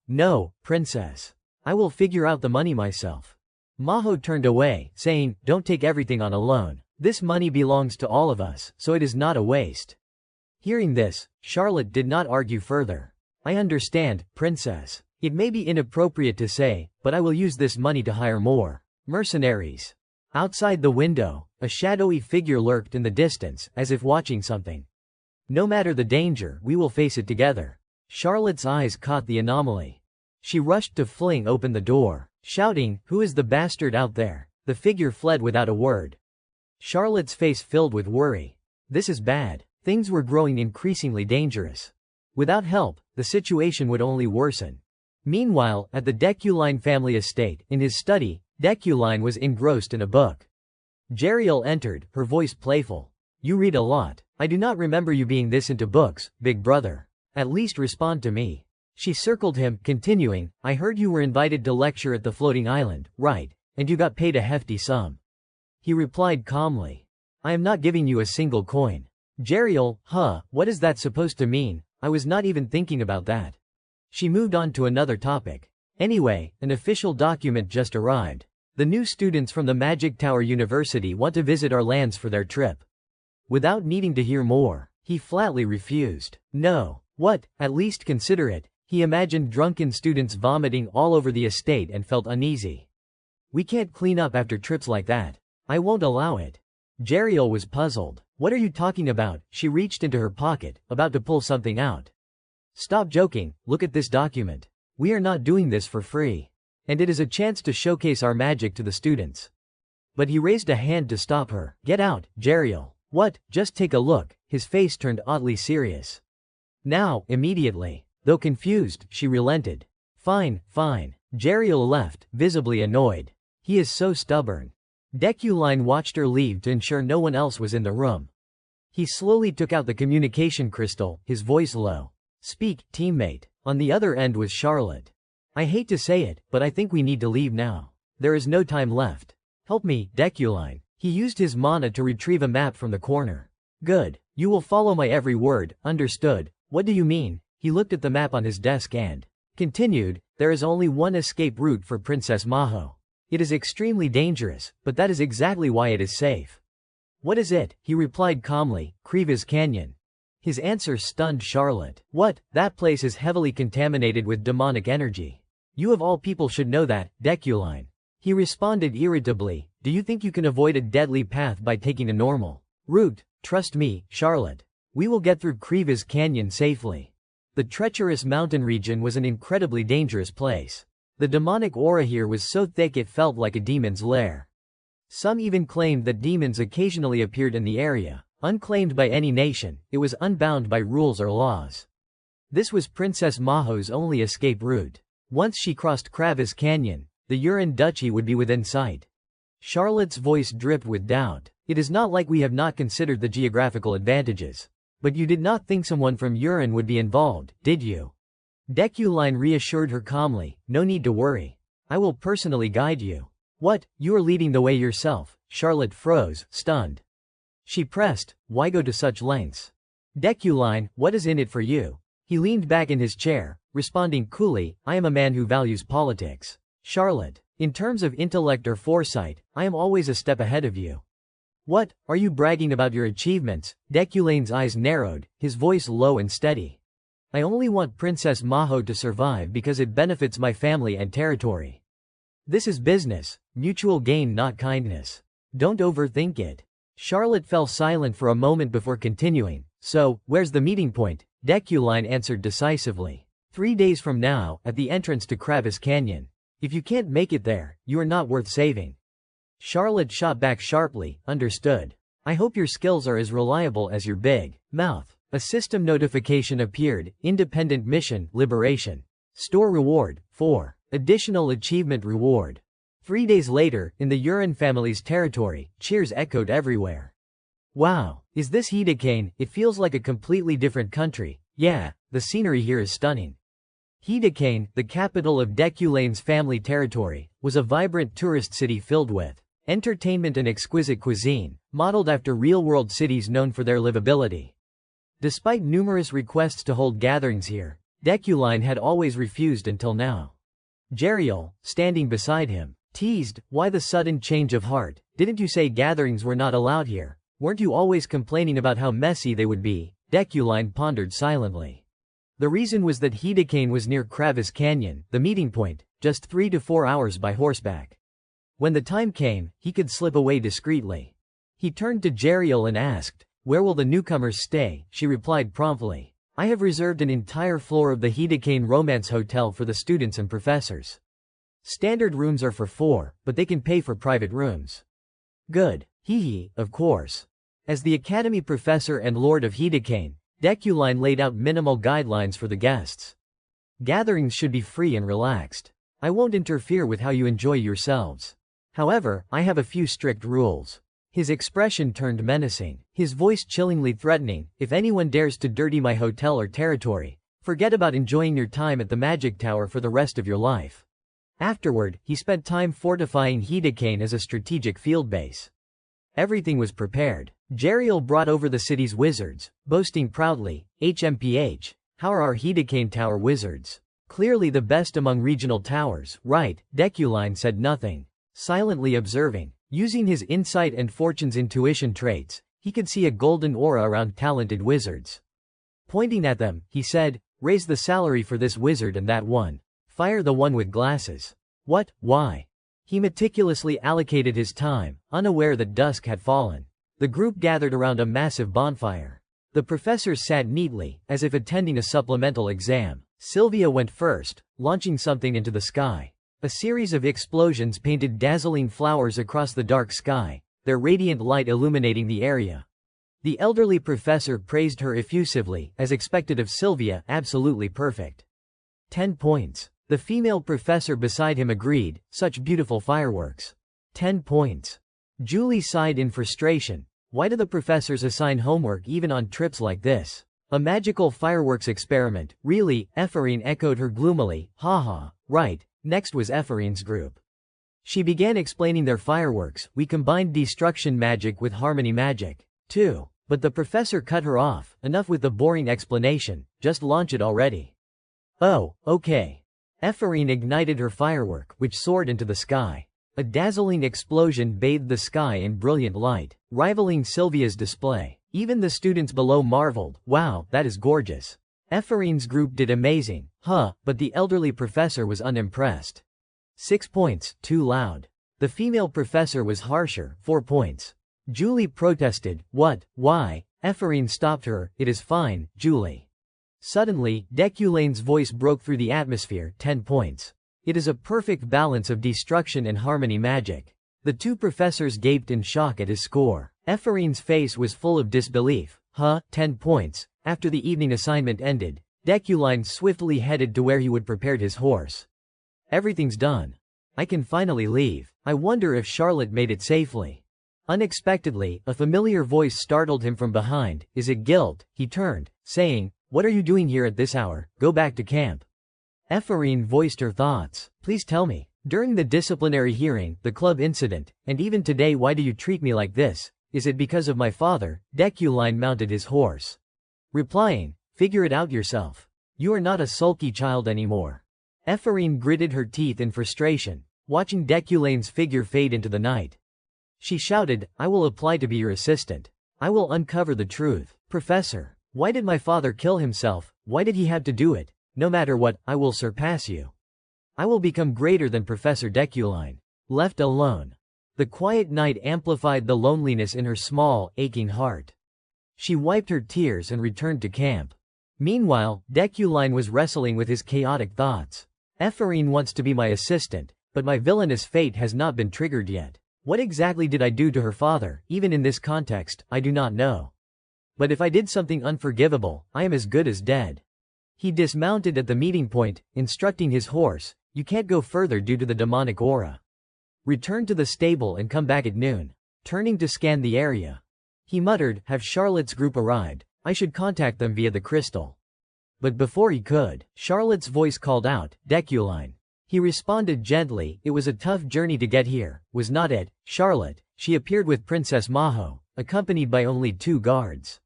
princess. I will figure out the money myself. Maho turned away, saying, don't take everything on a loan. This money belongs to all of us, so it is not a waste. Hearing this, Charlotte did not argue further. I understand, princess. It may be inappropriate to say, but I will use this money to hire more mercenaries. Outside the window, a shadowy figure lurked in the distance, as if watching something. No matter the danger, we will face it together. Charlotte's eyes caught the anomaly. She rushed to fling open the door, shouting, who is the bastard out there? The figure fled without a word. Charlotte's face filled with worry. This is bad. Things were growing increasingly dangerous. Without help, the situation would only worsen. Meanwhile, at the Deculine family estate, in his study, Deculine was engrossed in a book. Jeriel entered, her voice playful. You read a lot. I do not remember you being this into books, big brother. At least respond to me. She circled him, continuing, I heard you were invited to lecture at the floating island, right? And you got paid a hefty sum. He replied calmly. I am not giving you a single coin. Jeriel, what is that supposed to mean? I was not even thinking about that. She moved on to another topic. Anyway, an official document just arrived. The new students from the Magic Tower University want to visit our lands for their trip. Without needing to hear more, he flatly refused. No. What? At least consider it. He imagined drunken students vomiting all over the estate and felt uneasy. We can't clean up after trips like that. I won't allow it. Jeriel was puzzled. What are you talking about? She reached into her pocket, about to pull something out. Stop joking, look at this document. We are not doing this for free. And it is a chance to showcase our magic to the students. But he raised a hand to stop her. Get out, Jeriel. What? Just take a look. His face turned oddly serious. Now, immediately. Though confused, she relented. Fine. Jeriel left, visibly annoyed. He is so stubborn. Deculine watched her leave to ensure no one else was in the room. He slowly took out the communication crystal, his voice low. Speak, teammate. On the other end was Charlotte. I hate to say it, but I think we need to leave now. There is no time left. Help me, Deculine. He used his mana to retrieve a map from the corner. Good. You will follow my every word, understood? What do you mean? He looked at the map on his desk and continued, there is only one escape route for Princess Maho. It is extremely dangerous, but that is exactly why it is safe. What is it? He replied calmly, Kreva's Canyon. His answer stunned Charlotte. What? That place is heavily contaminated with demonic energy. You of all people should know that, Deculine. He responded irritably, do you think you can avoid a deadly path by taking a normal route? Trust me, Charlotte. We will get through Kreva's Canyon safely. The treacherous mountain region was an incredibly dangerous place. The demonic aura here was so thick it felt like a demon's lair. Some even claimed that demons occasionally appeared in the area. Unclaimed by any nation, it was unbound by rules or laws. This was Princess Maho's only escape route. Once she crossed Kreva's Canyon, the Urin Duchy would be within sight. Charlotte's voice dripped with doubt. It is not like we have not considered the geographical advantages. But you did not think someone from Urin would be involved, did you? Deculine reassured her calmly, no need to worry. I will personally guide you. What? You are leading the way yourself? Charlotte froze, stunned. She pressed, why go to such lengths? Deculine, what is in it for you? He leaned back in his chair, responding coolly, I am a man who values politics. Charlotte, in terms of intellect or foresight, I am always a step ahead of you. What? Are you bragging about your achievements? Deculine's eyes narrowed, his voice low and steady. I only want Princess Maho to survive because it benefits my family and territory. This is business, mutual gain not kindness. Don't overthink it. Charlotte fell silent for a moment before continuing. So, where's the meeting point? Deculine answered decisively. 3 days from now, at the entrance to Kravis Canyon. If you can't make it there, you are not worth saving. Charlotte shot back sharply, understood. I hope your skills are as reliable as your big mouth. A system notification appeared, independent mission, liberation. Store reward, 4. Additional achievement reward. 3 days later, in the Urin family's territory, cheers echoed everywhere. Wow, is this Hidakane? It feels like a completely different country. Yeah, the scenery here is stunning. Hidakane, the capital of Deculane's family territory, was a vibrant tourist city filled with entertainment and exquisite cuisine, modeled after real-world cities known for their livability. Despite numerous requests to hold gatherings here, Deculine had always refused until now. Jeriel, standing beside him, teased, why the sudden change of heart? Didn't you say gatherings were not allowed here? Weren't you always complaining about how messy they would be? Deculine pondered silently. The reason was that Hidakane was near Kravis Canyon, the meeting point, just 3 to 4 hours by horseback. When the time came, he could slip away discreetly. He turned to Jeriel and asked, where will the newcomers stay? She replied promptly. I have reserved an entire floor of the Hidakane Romance Hotel for the students and professors. Standard rooms are for 4, but they can pay for private rooms. Good. Hee, of course. As the Academy Professor and Lord of Hidakane, Deculine laid out minimal guidelines for the guests. Gatherings should be free and relaxed. I won't interfere with how you enjoy yourselves. However, I have a few strict rules. His expression turned menacing, his voice chillingly threatening. If anyone dares to dirty my hotel or territory, forget about enjoying your time at the Magic Tower for the rest of your life. Afterward, he spent time fortifying Hidakane as a strategic field base. Everything was prepared. Jeriel brought over the city's wizards, boasting proudly, HMPH, how are our Hidakane Tower wizards? Clearly the best among regional towers, right? Deculine said nothing, silently observing. Using his insight and Fortune's intuition traits, he could see a golden aura around talented wizards. Pointing at them, he said, raise the salary for this wizard and that one. Fire the one with glasses. What? Why? He meticulously allocated his time, unaware that dusk had fallen. The group gathered around a massive bonfire. The professors sat neatly, as if attending a supplemental exam. Sylvia went first, launching something into the sky. A series of explosions painted dazzling flowers across the dark sky, their radiant light illuminating the area. The elderly professor praised her effusively, as expected of Sylvia, absolutely perfect. 10 points. The female professor beside him agreed, such beautiful fireworks. 10 points. Julie sighed in frustration. Why do the professors assign homework even on trips like this? A magical fireworks experiment, really? Ephraim echoed her gloomily. Haha, right. Next was Ephraim's group. She began explaining their fireworks. We combined destruction magic with harmony magic, too. But the professor cut her off. Enough with the boring explanation, just launch it already. Oh, okay. Ephraim ignited her firework, which soared into the sky. A dazzling explosion bathed the sky in brilliant light, rivaling Sylvia's display. Even the students below marveled. Wow, that is gorgeous. Ephraim's group did amazing, but the elderly professor was unimpressed. 6 points, too loud. The female professor was harsher, 4 points. Julie protested, what, why? Ephraim stopped her, it is fine, Julie. Suddenly, Deculane's voice broke through the atmosphere, 10 points. It is a perfect balance of destruction and harmony magic. The 2 professors gaped in shock at his score. Ephraim's face was full of disbelief. 10 points. After the evening assignment ended, Deculine swiftly headed to where he would prepare his horse. Everything's done. I can finally leave. I wonder if Charlotte made it safely. Unexpectedly, a familiar voice startled him from behind. Is it Guild? He turned, saying, what are you doing here at this hour? Go back to camp. Ephraim voiced her thoughts. Please tell me. During the disciplinary hearing, the club incident, and even today, why do you treat me like this? Is it because of my father? Deculine mounted his horse. Replying, figure it out yourself. You are not a sulky child anymore. Ephraim gritted her teeth in frustration, watching Deculane's figure fade into the night. She shouted, I will apply to be your assistant. I will uncover the truth. Professor, why did my father kill himself? Why did he have to do it? No matter what, I will surpass you. I will become greater than Professor Deculine. Left alone. The quiet night amplified the loneliness in her small, aching heart. She wiped her tears and returned to camp. Meanwhile, Deculine was wrestling with his chaotic thoughts. Ephraim wants to be my assistant, but my villainous fate has not been triggered yet. What exactly did I do to her father? Even in this context, I do not know. But if I did something unforgivable, I am as good as dead. He dismounted at the meeting point, instructing his horse, "You can't go further due to the demonic aura. Return to the stable and come back at noon." Turning to scan the area, he muttered, "Have Charlotte's group arrived? I should contact them via the crystal." But before he could, Charlotte's voice called out, "Deculine." He responded gently, "It was a tough journey to get here, was not it, Charlotte?" She appeared with Princess Maho, accompanied by only 2 guards.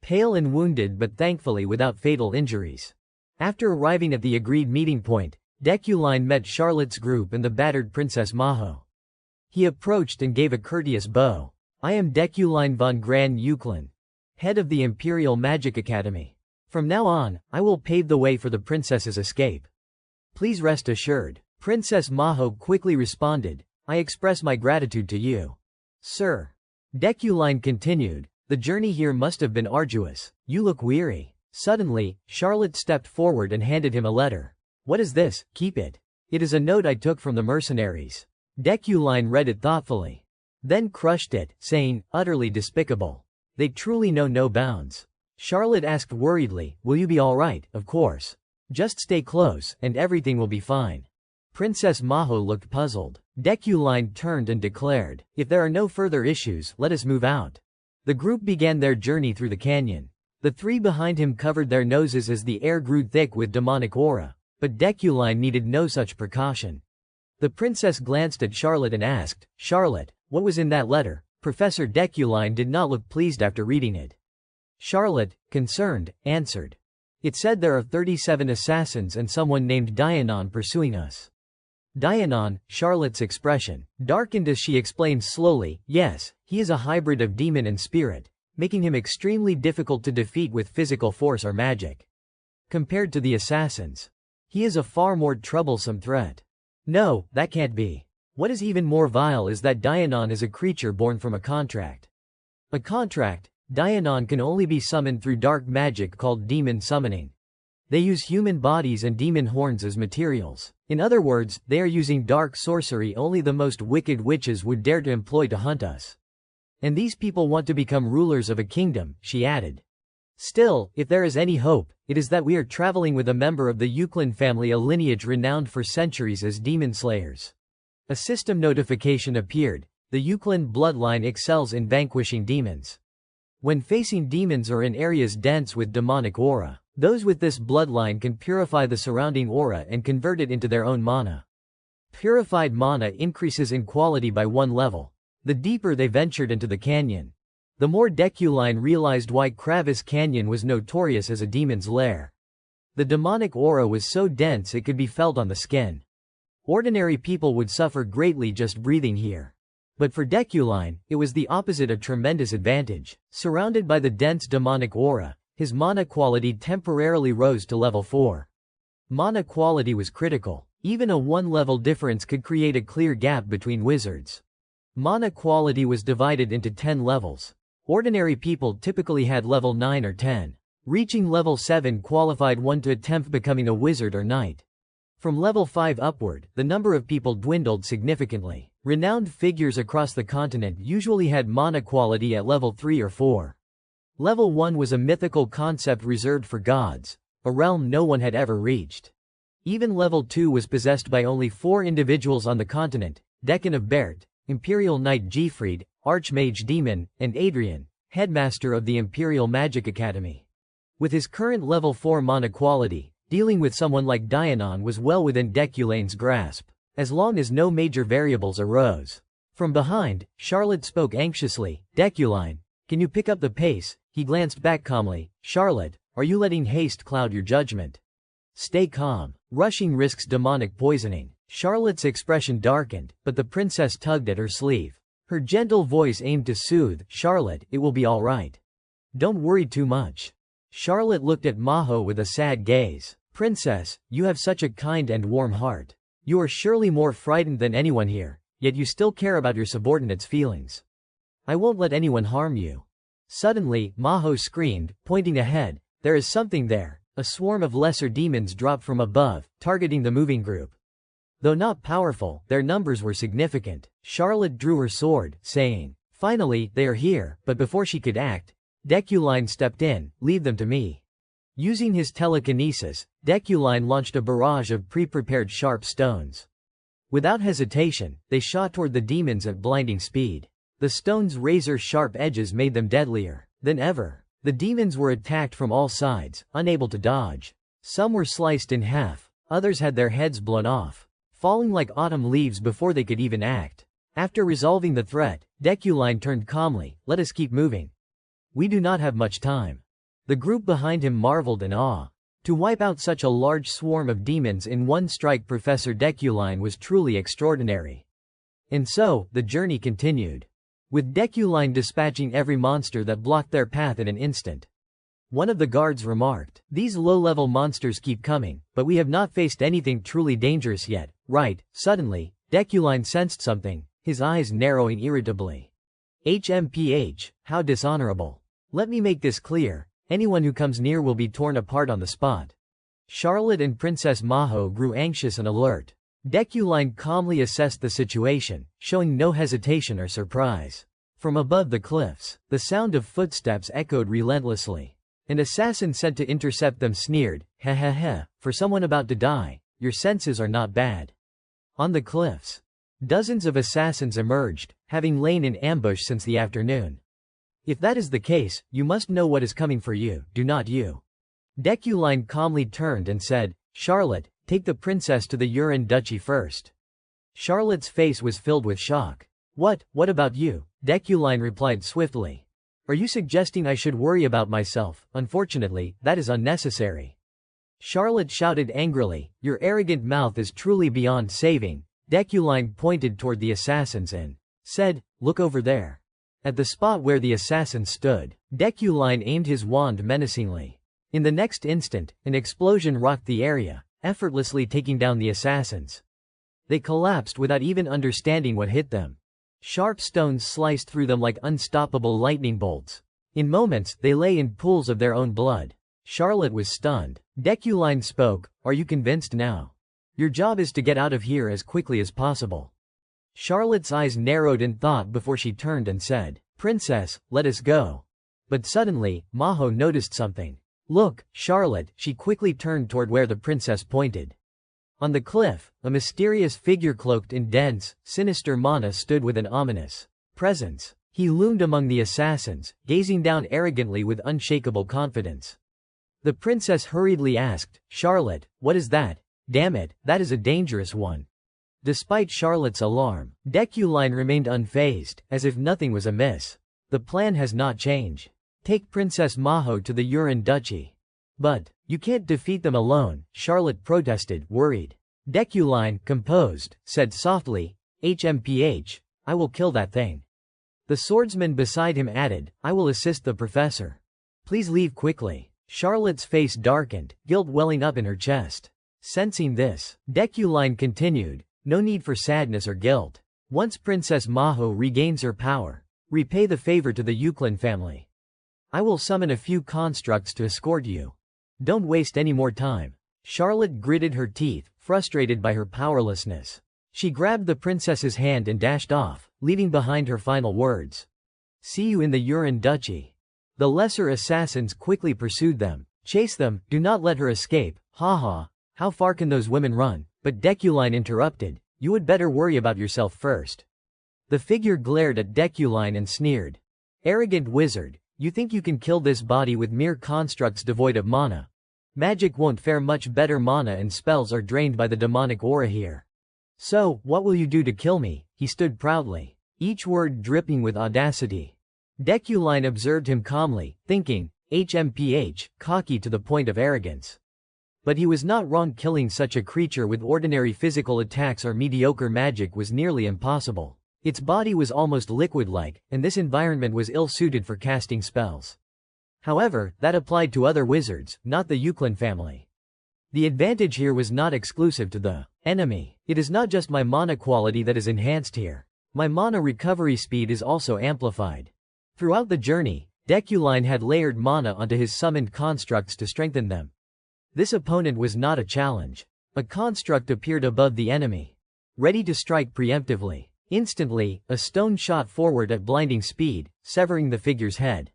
Pale and wounded but thankfully without fatal injuries. After arriving at the agreed meeting point, Deculine met Charlotte's group and the battered Princess Maho. He approached and gave a courteous bow. "I am Deculine von Gran Euclin, head of the Imperial Magic Academy. From now on, I will pave the way for the princess's escape. Please rest assured." Princess Maho quickly responded, "I express my gratitude to you, sir." Deculine continued, "The journey here must have been arduous. You look weary." Suddenly, Charlotte stepped forward and handed him a letter. "What is this? Keep it. It is a note I took from the mercenaries." Deculine read it thoughtfully, then crushed it, saying, "Utterly despicable. They truly know no bounds." Charlotte asked worriedly, "Will you be all right?" "Of course. Just stay close, and everything will be fine." Princess Maho looked puzzled. Deculine turned and declared, "If there are no further issues, let us move out." The group began their journey through the canyon. The 3 behind him covered their noses as the air grew thick with demonic aura, but Deculine needed no such precaution. The princess glanced at Charlotte and asked, "Charlotte, what was in that letter?" Professor Deculine did not look pleased after reading it. Charlotte, concerned, answered, "It said there are 37 assassins and someone named Dianon pursuing us." Dianon, Charlotte's expression darkened as she explained slowly, "Yes, he is a hybrid of demon and spirit, making him extremely difficult to defeat with physical force or magic. Compared to the assassins, he is a far more troublesome threat." "No, that can't be. What is even more vile is that Dianon is a creature born from a contract." "A contract?" Dianon can only be summoned through dark magic called demon summoning. They use human bodies and demon horns as materials. In other words, they are using dark sorcery only the most wicked witches would dare to employ to hunt us. And these people want to become rulers of a kingdom, she added. Still, if there is any hope, it is that we are traveling with a member of the Euclin family, a lineage renowned for centuries as demon slayers. A system notification appeared. The Euclin bloodline excels in vanquishing demons. When facing demons or in areas dense with demonic aura, those with this bloodline can purify the surrounding aura and convert it into their own mana. Purified mana increases in quality by 1 level. The deeper they ventured into the canyon, the more Deculine realized why Kravis Canyon was notorious as a demon's lair. The demonic aura was so dense it could be felt on the skin. Ordinary people would suffer greatly just breathing here. But for Deculine, it was the opposite, a tremendous advantage. Surrounded by the dense demonic aura, his mana quality temporarily rose to level 4. Mana quality was critical. Even a 1-level difference could create a clear gap between wizards. Mana quality was divided into 10 levels. Ordinary people typically had level 9 or 10. Reaching level 7 qualified one to attempt becoming a wizard or knight. From level 5 upward, the number of people dwindled significantly. Renowned figures across the continent usually had mana quality at level 3 or 4. Level 1 was a mythical concept reserved for gods, a realm no one had ever reached. Even level 2 was possessed by only 4 individuals on the continent: Decan of Bert, Imperial Knight Giefried, Archmage Demon, and Adrian, headmaster of the Imperial Magic Academy. With his current level 4 mana quality, dealing with someone like Dianon was well within Deculine's grasp, as long as no major variables arose. From behind, Charlotte spoke anxiously, "Deculine, can you pick up the pace?" He glanced back calmly. "Charlotte, are you letting haste cloud your judgment? Stay calm. Rushing risks demonic poisoning." Charlotte's expression darkened, but the princess tugged at her sleeve. Her gentle voice aimed to soothe, "Charlotte, it will be all right. Don't worry too much." Charlotte looked at Maho with a sad gaze. "Princess, you have such a kind and warm heart. You are surely more frightened than anyone here, yet you still care about your subordinates' feelings. I won't let anyone harm you." Suddenly, Maho screamed, pointing ahead, There is something there. A swarm of lesser demons dropped from above, targeting the moving group. Though not powerful, their numbers were significant. Charlotte drew her sword, saying, "Finally, they are here," but before she could act, Deculine stepped in. "Leave them to me." Using his telekinesis, Deculine launched a barrage of pre-prepared sharp stones. Without hesitation, they shot toward the demons at blinding speed. The stones' razor-sharp edges made them deadlier than ever. The demons were attacked from all sides, unable to dodge. Some were sliced in half, others had their heads blown off, falling like autumn leaves before they could even act. After resolving the threat, Deculine turned calmly. "Let us keep moving. We do not have much time." The group behind him marveled in awe. To wipe out such a large swarm of demons in one strike, Professor Deculine was truly extraordinary. And so, the journey continued, with Deculine dispatching every monster that blocked their path in an instant. One of the guards remarked, "These low-level monsters keep coming, but we have not faced anything truly dangerous yet, right?" Suddenly, Deculine sensed something, his eyes narrowing irritably. "HMPH, how dishonorable. Let me make this clear. Anyone who comes near will be torn apart on the spot." Charlotte and Princess Maho grew anxious and alert. Deculine calmly assessed the situation, showing no hesitation or surprise. From above the cliffs, the sound of footsteps echoed relentlessly. An assassin sent to intercept them sneered, "Heh heh heh, for someone about to die, your senses are not bad." On the cliffs, dozens of assassins emerged, having lain in ambush since the afternoon. "If that is the case, you must know what is coming for you, do not you?" Deculine calmly turned and said, "Charlotte, take the princess to the Urin Duchy first." Charlotte's face was filled with shock. What about you?" Deculine replied swiftly. "Are you suggesting I should worry about myself? Unfortunately, that is unnecessary." Charlotte shouted angrily, "Your arrogant mouth is truly beyond saving." Deculine pointed toward the assassins and said, "Look over there." At the spot where the assassins stood, Deculine aimed his wand menacingly. In the next instant, an explosion rocked the area, effortlessly taking down the assassins. They collapsed without even understanding what hit them. Sharp stones sliced through them like unstoppable lightning bolts. In moments, they lay in pools of their own blood. Charlotte was stunned. Deculine spoke, "Are you convinced now? Your job is to get out of here as quickly as possible." Charlotte's eyes narrowed in thought before she turned and said, "Princess, let us go." But suddenly, Maho noticed something. "Look, Charlotte." She quickly turned toward where the princess pointed. On the cliff, a mysterious figure cloaked in dense, sinister mana stood with an ominous presence. He loomed among the assassins, gazing down arrogantly with unshakable confidence. The princess hurriedly asked, "Charlotte, what is that?" "Damn it, that is a dangerous one." Despite Charlotte's alarm, Deculine remained unfazed, as if nothing was amiss. "The plan has not changed. Take Princess Maho to the Urin Duchy." "But, you can't defeat them alone," Charlotte protested, worried. Deculine, composed, said softly, "HMPH, I will kill that thing." The swordsman beside him added, "I will assist the professor. Please leave quickly." Charlotte's face darkened, guilt welling up in her chest. Sensing this, Deculine continued, "No need for sadness or guilt. Once Princess Maho regains her power, repay the favor to the Euclid family. I will summon a few constructs to escort you. Don't waste any more time." Charlotte gritted her teeth, frustrated by her powerlessness. She grabbed the princess's hand and dashed off, leaving behind her final words. "See you in the Urin Duchy." The lesser assassins quickly pursued them. "Chase them, do not let her escape." "Haha, how far can those women run?" But Deculine interrupted, "You would better worry about yourself first." The figure glared at Deculine and sneered. "Arrogant wizard, you think you can kill this body with mere constructs devoid of mana? Magic won't fare much better. Mana and spells are drained by the demonic aura here. So, what will you do to kill me?" He stood proudly, each word dripping with audacity. Deculine observed him calmly, thinking, HMPH, cocky to the point of arrogance. But he was not wrong. Killing such a creature with ordinary physical attacks or mediocre magic was nearly impossible. Its body was almost liquid-like, and this environment was ill-suited for casting spells. However, that applied to other wizards, not the Euclid family. The advantage here was not exclusive to the enemy. It is not just my mana quality that is enhanced here. My mana recovery speed is also amplified. Throughout the journey, Deculine had layered mana onto his summoned constructs to strengthen them. This opponent was not a challenge. A construct appeared above the enemy, ready to strike preemptively. Instantly, a stone shot forward at blinding speed, severing the figure's head.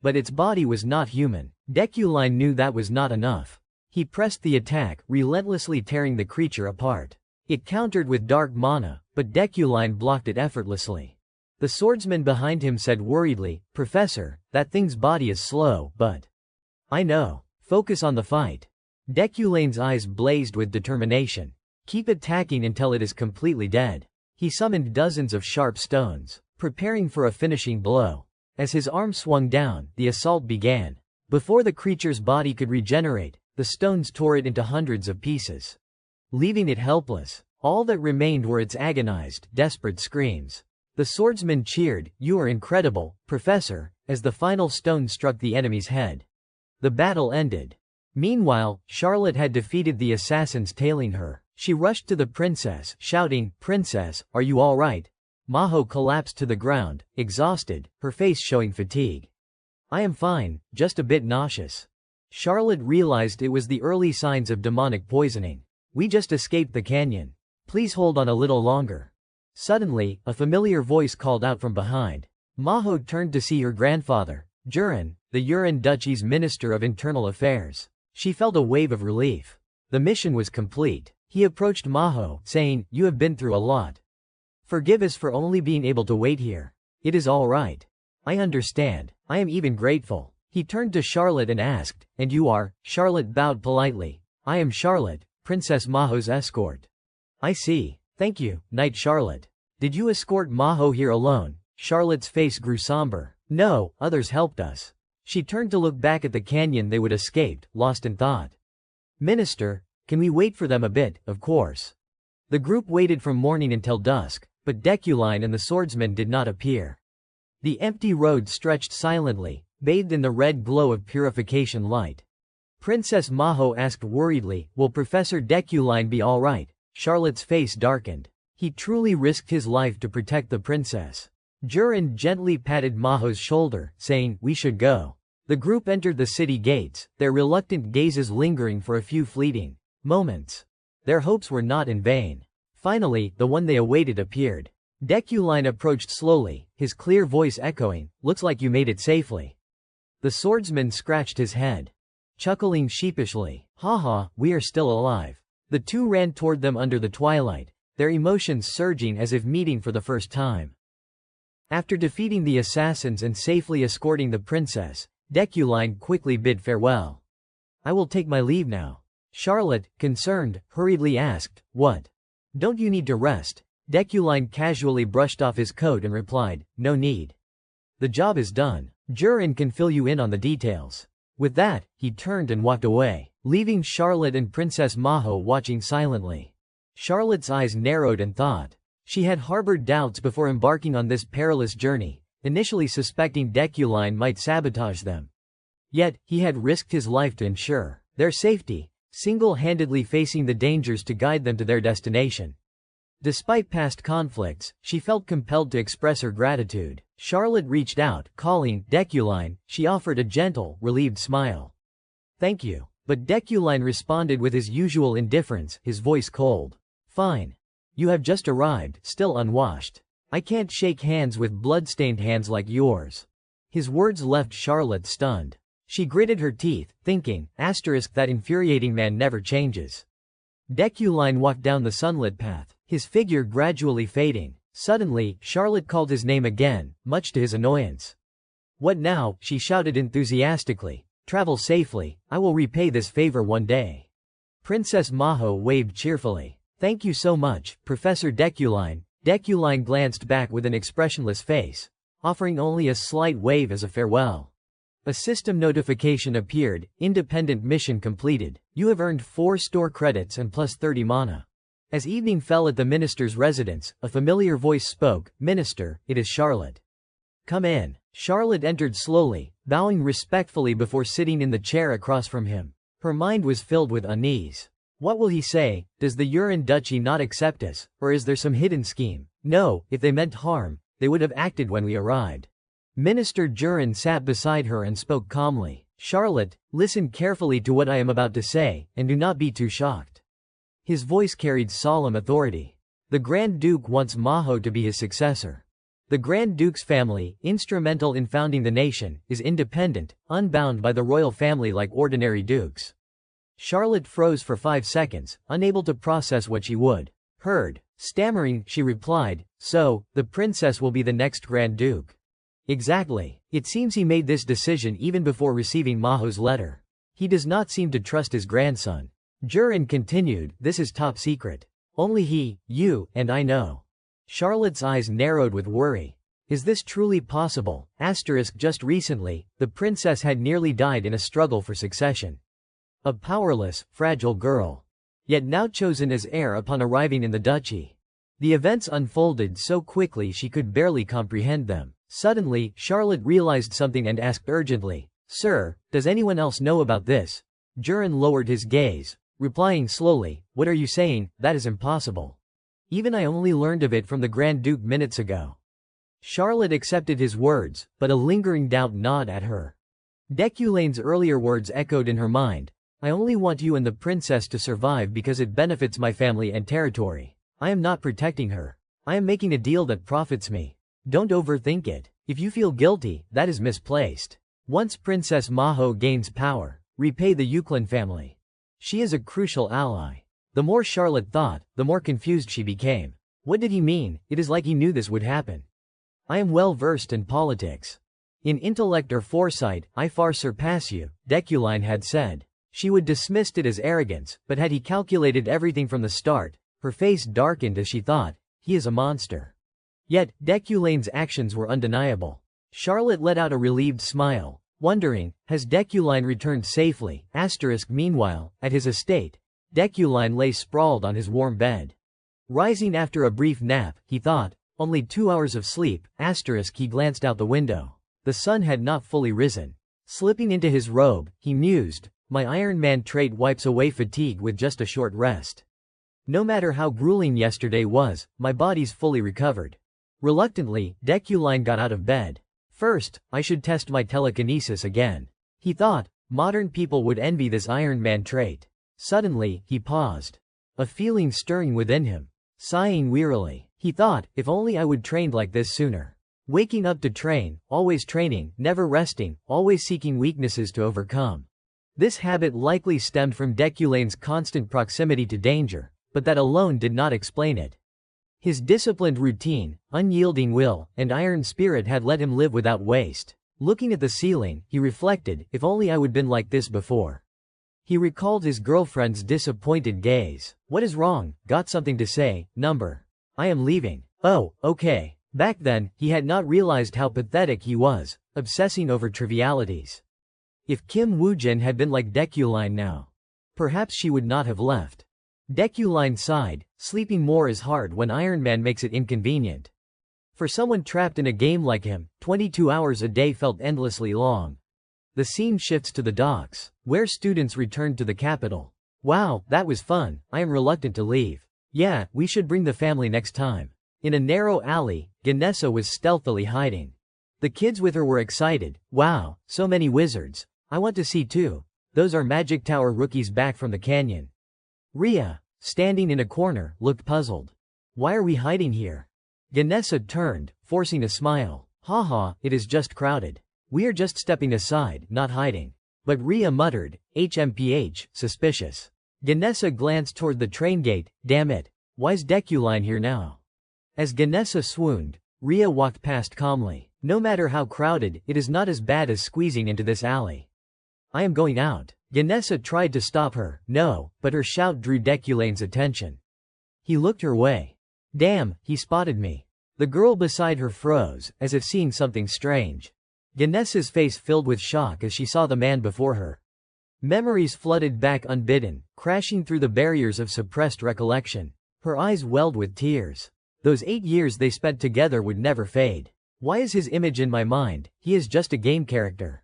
But its body was not human. Deculine knew that was not enough. He pressed the attack, relentlessly tearing the creature apart. It countered with dark mana, but Deculine blocked it effortlessly. The swordsman behind him said worriedly, "Professor, that thing's body is slow, but..." "I know. Focus on the fight." Deculine's eyes blazed with determination. "Keep attacking until it is completely dead." He summoned dozens of sharp stones, preparing for a finishing blow. As his arm swung down, the assault began. Before the creature's body could regenerate, the stones tore it into hundreds of pieces, leaving it helpless. All that remained were its agonized, desperate screams. The swordsman cheered, "You are incredible, Professor," as the final stone struck the enemy's head. The battle ended. Meanwhile, Charlotte had defeated the assassins tailing her. She rushed to the princess, shouting, "Princess, are you all right?" Maho collapsed to the ground, exhausted, her face showing fatigue. "I am fine, just a bit nauseous." Charlotte realized it was the early signs of demonic poisoning. "We just escaped the canyon. Please hold on a little longer." Suddenly, a familiar voice called out from behind. Maho turned to see her grandfather, Jurin, the Yurin Duchy's Minister of Internal Affairs. She felt a wave of relief. The mission was complete. He approached Maho, saying, "You have been through a lot. Forgive us for only being able to wait here. It is all right. I understand. I am even grateful." He turned to Charlotte and asked, "And you are?" Charlotte bowed politely. "I am Charlotte, Princess Maho's escort." "I see. Thank you, Knight Charlotte." "Did you escort Maho here alone?" Charlotte's face grew somber. "No, others helped us." She turned to look back at the canyon they would escaped, lost in thought. "Minister, can we wait for them a bit?" "Of course." The group waited from morning until dusk, but Deculine and the swordsman did not appear. The empty road stretched silently, bathed in the red glow of purification light. Princess Maho asked worriedly, "Will Professor Deculine be all right?" Charlotte's face darkened. He truly risked his life to protect the princess. Jurin gently patted Maho's shoulder, saying, "We should go." The group entered the city gates, their reluctant gazes lingering for a few fleeting moments. Their hopes were not in vain. Finally, the one they awaited appeared. Deculine approached slowly, his clear voice echoing, "Looks like you made it safely." The swordsman scratched his head, chuckling sheepishly. "Haha, we are still alive." The two ran toward them under the twilight, their emotions surging as if meeting for the first time. After defeating the assassins and safely escorting the princess, Deculine quickly bid farewell. "I will take my leave now." Charlotte, concerned, hurriedly asked, "What? Don't you need to rest?" Deculine casually brushed off his coat and replied, "No need. The job is done. Jurin can fill you in on the details." With that, he turned and walked away, leaving Charlotte and Princess Maho watching silently. Charlotte's eyes narrowed in thought. She had harbored doubts before embarking on this perilous journey, initially suspecting Deculine might sabotage them. Yet, he had risked his life to ensure their safety, single-handedly facing the dangers to guide them to their destination. Despite past conflicts, she felt compelled to express her gratitude. Charlotte reached out, calling, "Deculine." She offered a gentle, relieved smile. "Thank you." But Deculine responded with his usual indifference, his voice cold. "Fine. You have just arrived, still unwashed. I can't shake hands with blood-stained hands like yours." His words left Charlotte stunned. She gritted her teeth, thinking, that infuriating man never changes. Deculine walked down the sunlit path, his figure gradually fading. Suddenly, Charlotte called his name again, much to his annoyance. "What now?" she shouted enthusiastically. "Travel safely, I will repay this favor one day." Princess Maho waved cheerfully. "Thank you so much, Professor Deculine." Deculine glanced back with an expressionless face, offering only a slight wave as a farewell. A system notification appeared, "Independent mission completed. You have earned 4 store credits and plus 30 mana." As evening fell at the minister's residence, a familiar voice spoke, "Minister, it is Charlotte." "Come in." Charlotte entered slowly, bowing respectfully before sitting in the chair across from him. Her mind was filled with unease. What will he say? Does the Yurin Duchy not accept us, or is there some hidden scheme? No, if they meant harm, they would have acted when we arrived. Minister Jurin sat beside her and spoke calmly. Charlotte, listen carefully to what I am about to say, and do not be too shocked. His voice carried solemn authority. The Grand Duke wants Maho to be his successor. The Grand Duke's family, instrumental in founding the nation, is independent, unbound by the royal family like ordinary dukes. Charlotte froze for 5 seconds, unable to process what she heard. Stammering, she replied, so, the princess will be the next Grand Duke. Exactly. It seems he made this decision even before receiving Maho's letter. He does not seem to trust his grandson. Jurin continued, this is top secret. Only he, you, and I know. Charlotte's eyes narrowed with worry. Is this truly possible? Just recently, the princess had nearly died in a struggle for succession. A powerless, fragile girl. Yet now chosen as heir upon arriving in the duchy. The events unfolded so quickly she could barely comprehend them. Suddenly, Charlotte realized something and asked urgently, Sir, does anyone else know about this? Jurin lowered his gaze, replying slowly, what are you saying? That is impossible. Even I only learned of it from the Grand Duke minutes ago. Charlotte accepted his words, but a lingering doubt gnawed at her. Deculane's earlier words echoed in her mind. I only want you and the princess to survive because it benefits my family and territory. I am not protecting her. I am making a deal that profits me. Don't overthink it. If you feel guilty, that is misplaced. Once Princess Maho gains power, repay the Euclid family. She is a crucial ally. The more Charlotte thought, the more confused she became. What did he mean? It is like he knew this would happen. I am well versed in politics. In intellect or foresight, I far surpass you, Deculine had said. She would dismissed it as arrogance, but had he calculated everything from the start? Her face darkened as she thought, he is a monster. Yet, Deculane's actions were undeniable. Charlotte let out a relieved smile, wondering, has Deculine returned safely? Meanwhile, at his estate, Deculine lay sprawled on his warm bed. Rising after a brief nap, he thought, only 2 hours of sleep, he glanced out the window. The sun had not fully risen. Slipping into his robe, he mused, my Iron Man trait wipes away fatigue with just a short rest. No matter how grueling yesterday was, my body's fully recovered. Reluctantly, Deculine got out of bed. First, I should test my telekinesis again. He thought, modern people would envy this Iron Man trait. Suddenly, he paused. A feeling stirring within him. Sighing wearily, he thought, if only I would trained like this sooner. Waking up to train, always training, never resting, always seeking weaknesses to overcome. This habit likely stemmed from Deculane's constant proximity to danger, but that alone did not explain it. His disciplined routine, unyielding will, and iron spirit had let him live without waste. Looking at the ceiling, he reflected, if only I would been like this before. He recalled his girlfriend's disappointed gaze. What is wrong? Got something to say, number. I am leaving. Oh, okay. Back then, he had not realized how pathetic he was, obsessing over trivialities. If Kim Woojin had been like Deculine now, perhaps she would not have left. Deculine sighed, sleeping more is hard when Iron Man makes it inconvenient. For someone trapped in a game like him, 22 hours a day felt endlessly long. The scene shifts to the docks, where students returned to the capital. Wow, that was fun, I am reluctant to leave. Yeah, we should bring the family next time. In a narrow alley, Ganessa was stealthily hiding. The kids with her were excited. Wow, so many wizards. I want to see too. Those are Magic Tower rookies back from the canyon. Ria, standing in a corner, looked puzzled. Why are we hiding here? Ganessa turned, forcing a smile. Haha, it is just crowded. We are just stepping aside, not hiding. But Ria muttered, HMPH, suspicious. Ganessa glanced toward the train gate, damn it. Why's Deculine here now? As Ganessa swooned, Ria walked past calmly. No matter how crowded, it is not as bad as squeezing into this alley. I am going out. Ganessa tried to stop her, no, but her shout drew Deculane's attention. He looked her way. Damn, he spotted me. The girl beside her froze, as if seeing something strange. Ganessa's face filled with shock as she saw the man before her. Memories flooded back unbidden, crashing through the barriers of suppressed recollection. Her eyes welled with tears. Those 8 years they spent together would never fade. Why is his image in my mind? He is just a game character.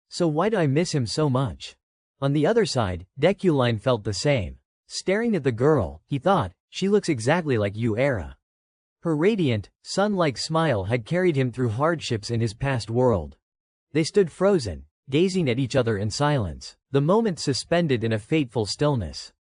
So why do I miss him so much? On the other side, Deculine felt the same. Staring at the girl, he thought, she looks exactly like you Era. Her radiant, sun-like smile had carried him through hardships in his past world. They stood frozen, gazing at each other in silence, the moment suspended in a fateful stillness.